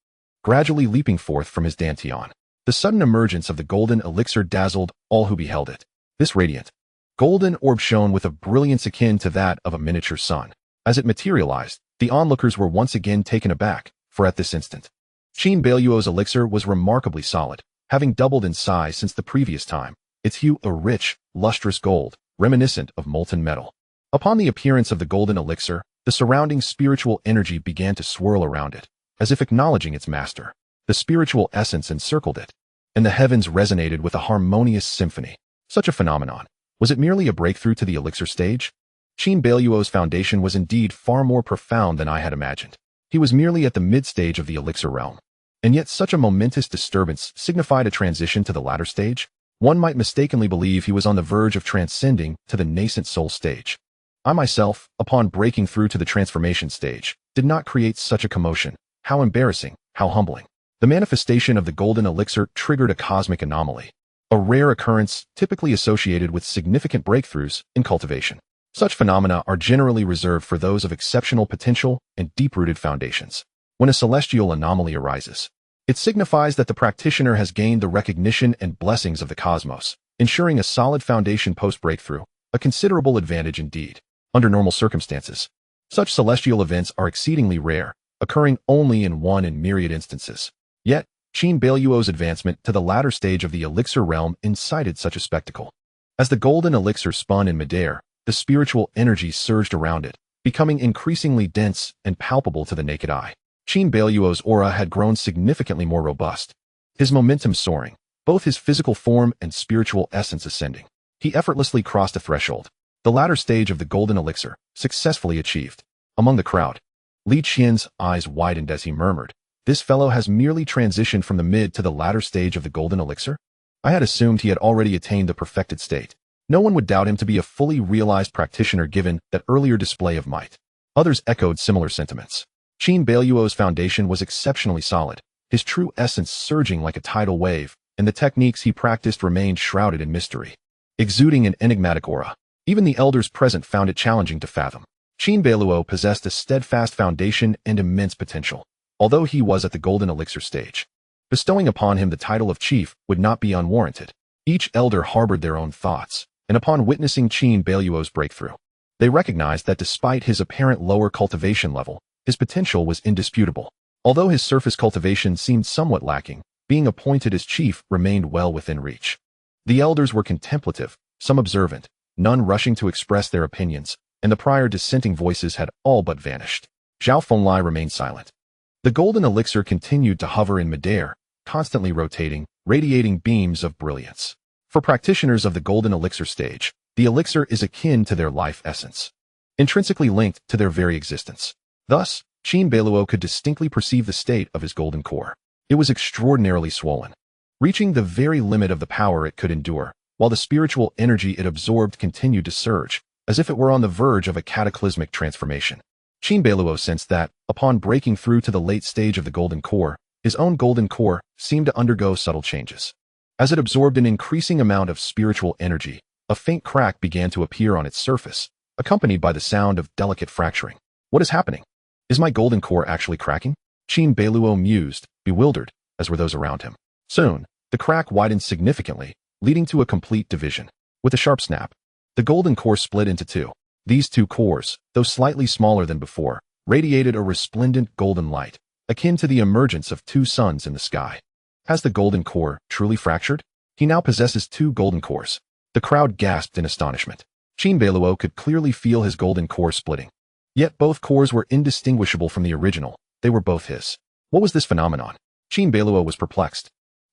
gradually leaping forth from his dantian. The sudden emergence of the golden elixir dazzled all who beheld it. This radiant, golden orb shone with a brilliance akin to that of a miniature sun. As it materialized, the onlookers were once again taken aback, for at this instant, Qin Beiluo's elixir was remarkably solid, having doubled in size since the previous time, its hue a rich, lustrous gold, reminiscent of molten metal. Upon the appearance of the golden elixir, the surrounding spiritual energy began to swirl around it, as if acknowledging its master. The spiritual essence encircled it, and the heavens resonated with a harmonious symphony. Such a phenomenon. Was it merely a breakthrough to the elixir stage? Qin Beiluo's foundation was indeed far more profound than I had imagined. He was merely at the mid-stage of the elixir realm. And yet such a momentous disturbance signified a transition to the latter stage? One might mistakenly believe he was on the verge of transcending to the nascent soul stage. I myself, upon breaking through to the transformation stage, did not create such a commotion. How embarrassing, how humbling. The manifestation of the golden elixir triggered a cosmic anomaly, a rare occurrence typically associated with significant breakthroughs in cultivation. Such phenomena are generally reserved for those of exceptional potential and deep-rooted foundations. When a celestial anomaly arises, it signifies that the practitioner has gained the recognition and blessings of the cosmos, ensuring a solid foundation post-breakthrough, a considerable advantage indeed. Under normal circumstances, such celestial events are exceedingly rare, occurring only in one in myriad instances. Yet, Qin Beiluo's advancement to the latter stage of the elixir realm incited such a spectacle. As the golden elixir spun in midair, the spiritual energy surged around it, becoming increasingly dense and palpable to the naked eye. Qin Beiluo's aura had grown significantly more robust, his momentum soaring, both his physical form and spiritual essence ascending. He effortlessly crossed a threshold, the latter stage of the golden elixir, successfully achieved. Among the crowd, Li Qian's eyes widened as he murmured, "This fellow has merely transitioned from the mid to the latter stage of the golden elixir? I had assumed he had already attained the perfected state. No one would doubt him to be a fully realized practitioner given that earlier display of might." Others echoed similar sentiments. Qin Beiluo's foundation was exceptionally solid, his true essence surging like a tidal wave, and the techniques he practiced remained shrouded in mystery, exuding an enigmatic aura. Even the elders present found it challenging to fathom. Qin Beiluo possessed a steadfast foundation and immense potential, although he was at the golden elixir stage. Bestowing upon him the title of chief would not be unwarranted. Each elder harbored their own thoughts, and upon witnessing Qin Beiluo's breakthrough, they recognized that despite his apparent lower cultivation level, his potential was indisputable. Although his surface cultivation seemed somewhat lacking, being appointed as chief remained well within reach. The elders were contemplative, some observant, none rushing to express their opinions, and the prior dissenting voices had all but vanished. Zhao Fenglai remained silent. The golden elixir continued to hover in midair, constantly rotating, radiating beams of brilliance. For practitioners of the golden elixir stage, the elixir is akin to their life essence, intrinsically linked to their very existence. Thus, Qin Beiluo could distinctly perceive the state of his golden core. It was extraordinarily swollen, reaching the very limit of the power it could endure, while the spiritual energy it absorbed continued to surge, as if it were on the verge of a cataclysmic transformation. Qin Beiluo sensed that, upon breaking through to the late stage of the golden core, his own golden core seemed to undergo subtle changes. As it absorbed an increasing amount of spiritual energy, a faint crack began to appear on its surface, accompanied by the sound of delicate fracturing. What is happening? Is my golden core actually cracking? Qin Beiluo mused, bewildered, as were those around him. Soon, the crack widened significantly, leading to a complete division. With a sharp snap, the golden core split into two. These two cores, though slightly smaller than before, radiated a resplendent golden light, akin to the emergence of two suns in the sky. Has the golden core truly fractured? He now possesses two golden cores. The crowd gasped in astonishment. Qin Beiluo could clearly feel his golden core splitting. Yet both cores were indistinguishable from the original. They were both his. What was this phenomenon? Qin Beiluo was perplexed.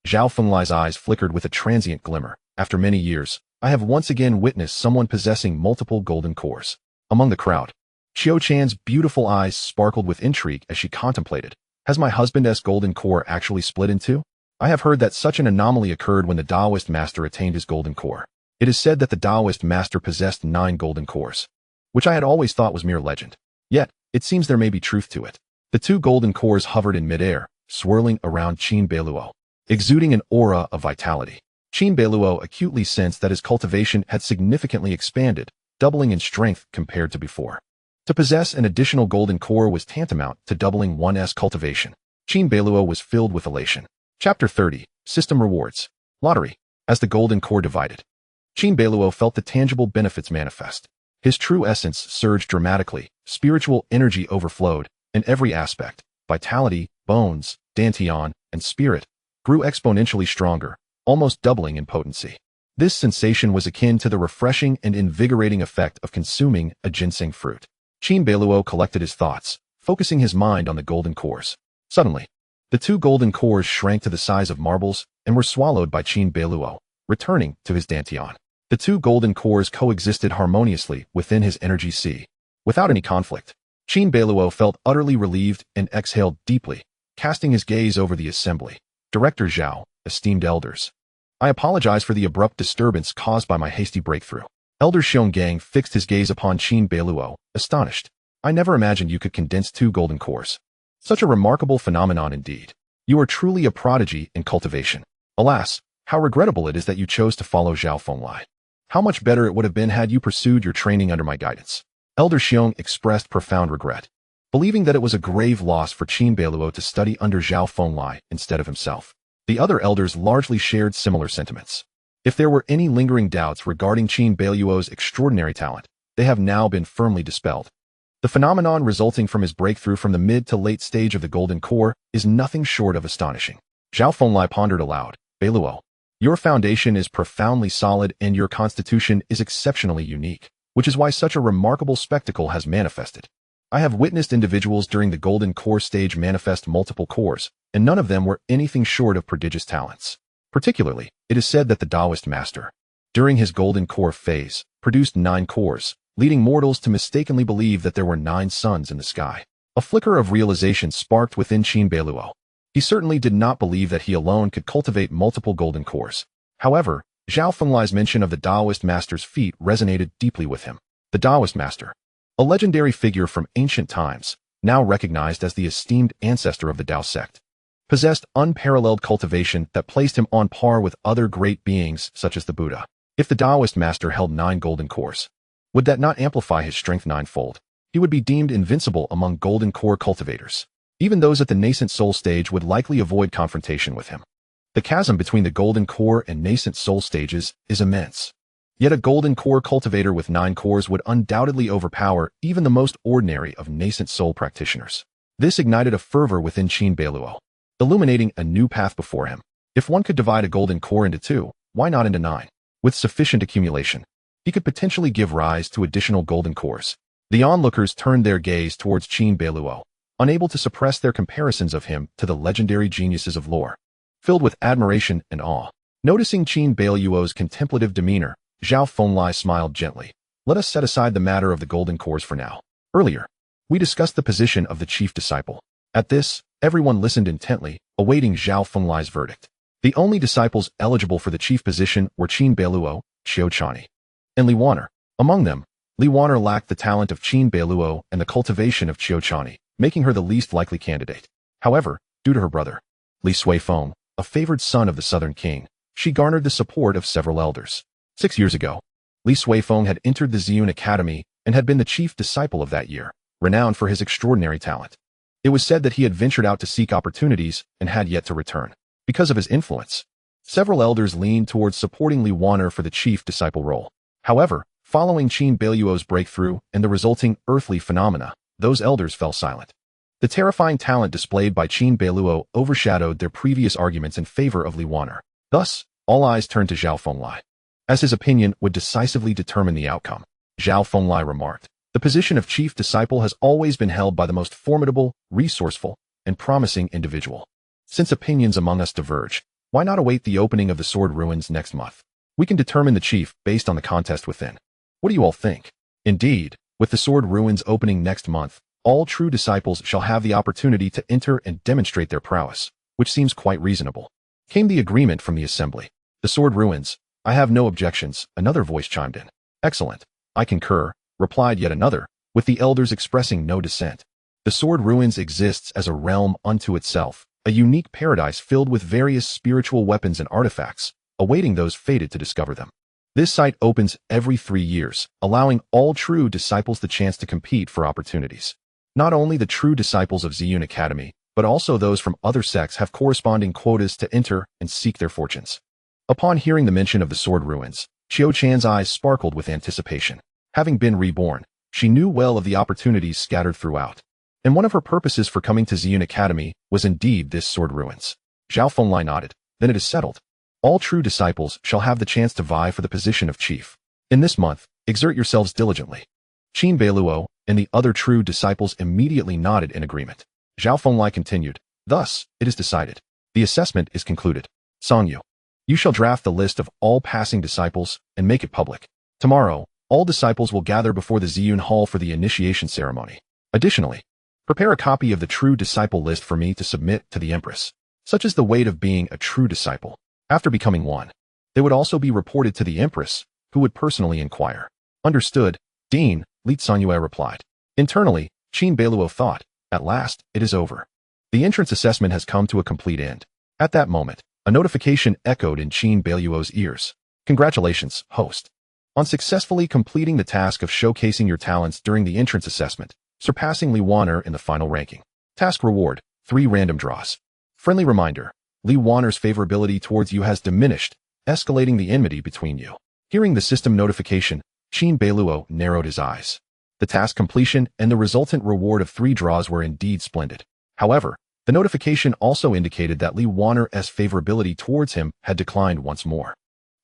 Zhao Fenglai's eyes flickered with a transient glimmer. After many years, I have once again witnessed someone possessing multiple golden cores. Among the crowd, Qiuchanyi's beautiful eyes sparkled with intrigue as she contemplated. Has my husband's golden core actually split in two? I have heard that such an anomaly occurred when the Taoist master attained his golden core. It is said that the Taoist master possessed 9 golden cores, which I had always thought was mere legend. Yet, it seems there may be truth to it. The 2 golden cores hovered in midair, swirling around Qin Beiluo, exuding an aura of vitality. Qin Beiluo acutely sensed that his cultivation had significantly expanded, doubling in strength compared to before. To possess an additional golden core was tantamount to doubling one's cultivation. Qin Beiluo was filled with elation. Chapter 30, System Rewards. Lottery. As the golden core divided, Qin Beiluo felt the tangible benefits manifest. His true essence surged dramatically, spiritual energy overflowed, and every aspect, vitality, bones, dantian, and spirit, grew exponentially stronger, almost doubling in potency. This sensation was akin to the refreshing and invigorating effect of consuming a ginseng fruit. Qin Beiluo collected his thoughts, focusing his mind on the golden cores. Suddenly, the 2 golden cores shrank to the size of marbles and were swallowed by Qin Beiluo, returning to his dantian. The 2 golden cores coexisted harmoniously within his energy sea. Without any conflict, Qin Beiluo felt utterly relieved and exhaled deeply, casting his gaze over the assembly. Director Zhao, esteemed elders, I apologize for the abrupt disturbance caused by my hasty breakthrough. Elder Qiuchanyi fixed his gaze upon Qin Beiluo, astonished. I never imagined you could condense 2 golden cores. Such a remarkable phenomenon indeed. You are truly a prodigy in cultivation. Alas, how regrettable it is that you chose to follow Zhao Fenglai. How much better it would have been had you pursued your training under my guidance. Elder Qiuchanyi expressed profound regret, believing that it was a grave loss for Qin Beiluo to study under Zhao Fenglai instead of himself. The other elders largely shared similar sentiments. If there were any lingering doubts regarding Qin Beiluo's extraordinary talent, they have now been firmly dispelled. The phenomenon resulting from his breakthrough from the mid to late stage of the golden core is nothing short of astonishing. Zhao Fenglai pondered aloud. Beiluo, your foundation is profoundly solid and your constitution is exceptionally unique, which is why such a remarkable spectacle has manifested. I have witnessed individuals during the golden core stage manifest multiple cores, and none of them were anything short of prodigious talents. Particularly, it is said that the Taoist master, during his golden core phase, produced 9 cores, leading mortals to mistakenly believe that there were 9 suns in the sky. A flicker of realization sparked within Qin Beiluo. He certainly did not believe that he alone could cultivate multiple golden cores. However, Zhao Fenglai's mention of the Taoist master's feat resonated deeply with him. The Taoist master, a legendary figure from ancient times, now recognized as the esteemed ancestor of the Tao sect, possessed unparalleled cultivation that placed him on par with other great beings such as the Buddha. If the Taoist master held 9 golden cores, would that not amplify his strength 9-fold? He would be deemed invincible among golden core cultivators. Even those at the nascent soul stage would likely avoid confrontation with him. The chasm between the golden core and nascent soul stages is immense. Yet a golden core cultivator with 9 cores would undoubtedly overpower even the most ordinary of nascent soul practitioners. This ignited a fervor within Qin Beiluo, illuminating a new path before him. If one could divide a golden core into 2, why not into 9? With sufficient accumulation, he could potentially give rise to additional golden cores. The onlookers turned their gaze towards Qin Beiluo, unable to suppress their comparisons of him to the legendary geniuses of lore. Filled with admiration and awe, noticing Qin Beiluo's contemplative demeanor, Zhao Fenglai smiled gently. Let us set aside the matter of the golden cores for now. Earlier, we discussed the position of the chief disciple. At this, everyone listened intently, awaiting Zhao Fenglai's verdict. The only disciples eligible for the chief position were Qin Beiluo, Qiuchanyi, and Li Waner. Among them, Li Waner lacked the talent of Qin Beiluo and the cultivation of Qiuchanyi, making her the least likely candidate. However, due to her brother, Li Suifeng, a favored son of the Southern King, she garnered the support of several elders. 6 years ago, Li Suifeng had entered the Ziyun Academy and had been the chief disciple of that year, renowned for his extraordinary talent. It was said that he had ventured out to seek opportunities and had yet to return. Because of his influence, several elders leaned towards supporting Li Waner for the chief disciple role. However, following Qin Beiluo's breakthrough and the resulting earthly phenomena, those elders fell silent. The terrifying talent displayed by Qin Beiluo overshadowed their previous arguments in favor of Li Waner. Thus, all eyes turned to Zhao Fenglai, as his opinion would decisively determine the outcome. Zhao Fenglai remarked, "The position of chief disciple has always been held by the most formidable, resourceful, and promising individual. Since opinions among us diverge, why not await the opening of the sword ruins next month? We can determine the chief based on the contest within. What do you all think?" Indeed, with the sword ruins opening next month, all true disciples shall have the opportunity to enter and demonstrate their prowess, which seems quite reasonable. Came the agreement from the assembly. "The sword ruins. I have no objections," another voice chimed in. "Excellent. I concur," replied yet another, with the elders expressing no dissent. The sword ruins exists as a realm unto itself, a unique paradise filled with various spiritual weapons and artifacts, awaiting those fated to discover them. This site opens every 3 years, allowing all true disciples the chance to compete for opportunities. Not only the true disciples of Ziyun Academy, but also those from other sects have corresponding quotas to enter and seek their fortunes. Upon hearing the mention of the sword ruins, Qiuchanyi's eyes sparkled with anticipation. Having been reborn, she knew well of the opportunities scattered throughout. And one of her purposes for coming to Ziyun Academy was indeed this sword ruins. Zhao Fenglai nodded. "Then it is settled. All true disciples shall have the chance to vie for the position of chief. In this month, exert yourselves diligently." Qin Beiluo and the other true disciples immediately nodded in agreement. Zhao Fenglai continued, "Thus, it is decided. The assessment is concluded. Songyu, you shall draft the list of all passing disciples and make it public. Tomorrow, all disciples will gather before the Ziyun Hall for the initiation ceremony. Additionally, prepare a copy of the true disciple list for me to submit to the Empress. Such is the weight of being a true disciple. After becoming one, they would also be reported to the Empress, who would personally inquire." "Understood, Dean," Li Qiuchanyi replied. Internally, Qin Beiluo thought, "At last, it is over. The entrance assessment has come to a complete end." At that moment, a notification echoed in Qin Beiluo's ears. "Congratulations, host, on successfully completing the task of showcasing your talents during the entrance assessment, surpassing Li Waner in the final ranking. Task reward, 3 random draws. Friendly reminder, Li Waner's favorability towards you has diminished, escalating the enmity between you." Hearing the system notification, Qin Beiluo narrowed his eyes. The task completion and the resultant reward of 3 draws were indeed splendid. However, the notification also indicated that Li Waner's favorability towards him had declined once more,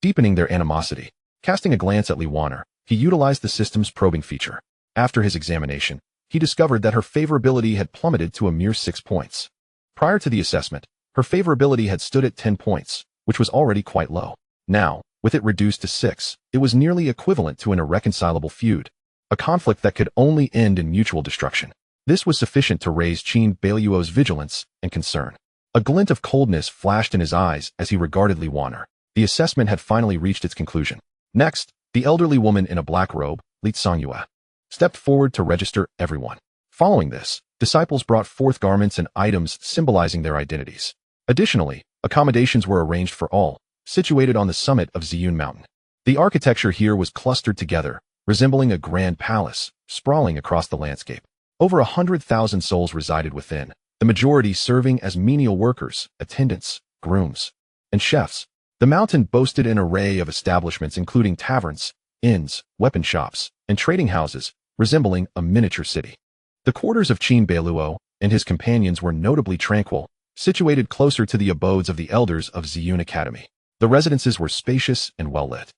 deepening their animosity. Casting a glance at Li Waner, he utilized the system's probing feature. After his examination, he discovered that her favorability had plummeted to a mere 6 points. Prior to the assessment, her favorability had stood at 10 points, which was already quite low. Now, with it reduced to 6, it was nearly equivalent to an irreconcilable feud, a conflict that could only end in mutual destruction. This was sufficient to raise Qin Beiluo's vigilance and concern. A glint of coldness flashed in his eyes as he regarded Li Waner. The assessment had finally reached its conclusion. Next, the elderly woman in a black robe, Li Qiuchanyi, stepped forward to register everyone. Following this, disciples brought forth garments and items symbolizing their identities. Additionally, accommodations were arranged for all, situated on the summit of Ziyun Mountain. The architecture here was clustered together, resembling a grand palace, sprawling across the landscape. Over 100,000 souls resided within, the majority serving as menial workers, attendants, grooms, and chefs. The mountain boasted an array of establishments including taverns, inns, weapon shops, and trading houses, resembling a miniature city. The quarters of Qin Beiluo and his companions were notably tranquil, situated closer to the abodes of the elders of Ziyun Academy. The residences were spacious and well-lit.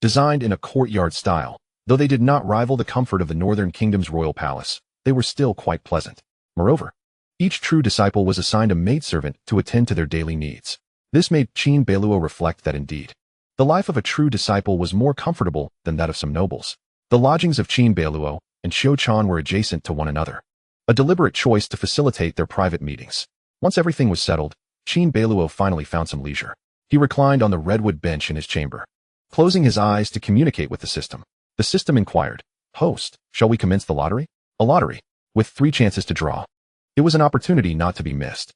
Designed in a courtyard style, though they did not rival the comfort of the Northern Kingdom's royal palace, they were still quite pleasant. Moreover, each true disciple was assigned a maidservant to attend to their daily needs. This made Qin Beiluo reflect that indeed, the life of a true disciple was more comfortable than that of some nobles. The lodgings of Qin Beiluo and Qiuchanyi were adjacent to one another, a deliberate choice to facilitate their private meetings. Once everything was settled, Qin Beiluo finally found some leisure. He reclined on the redwood bench in his chamber, closing his eyes to communicate with the system. The system inquired, "Host, shall we commence the lottery?" A lottery, with 3 chances to draw. It was an opportunity not to be missed.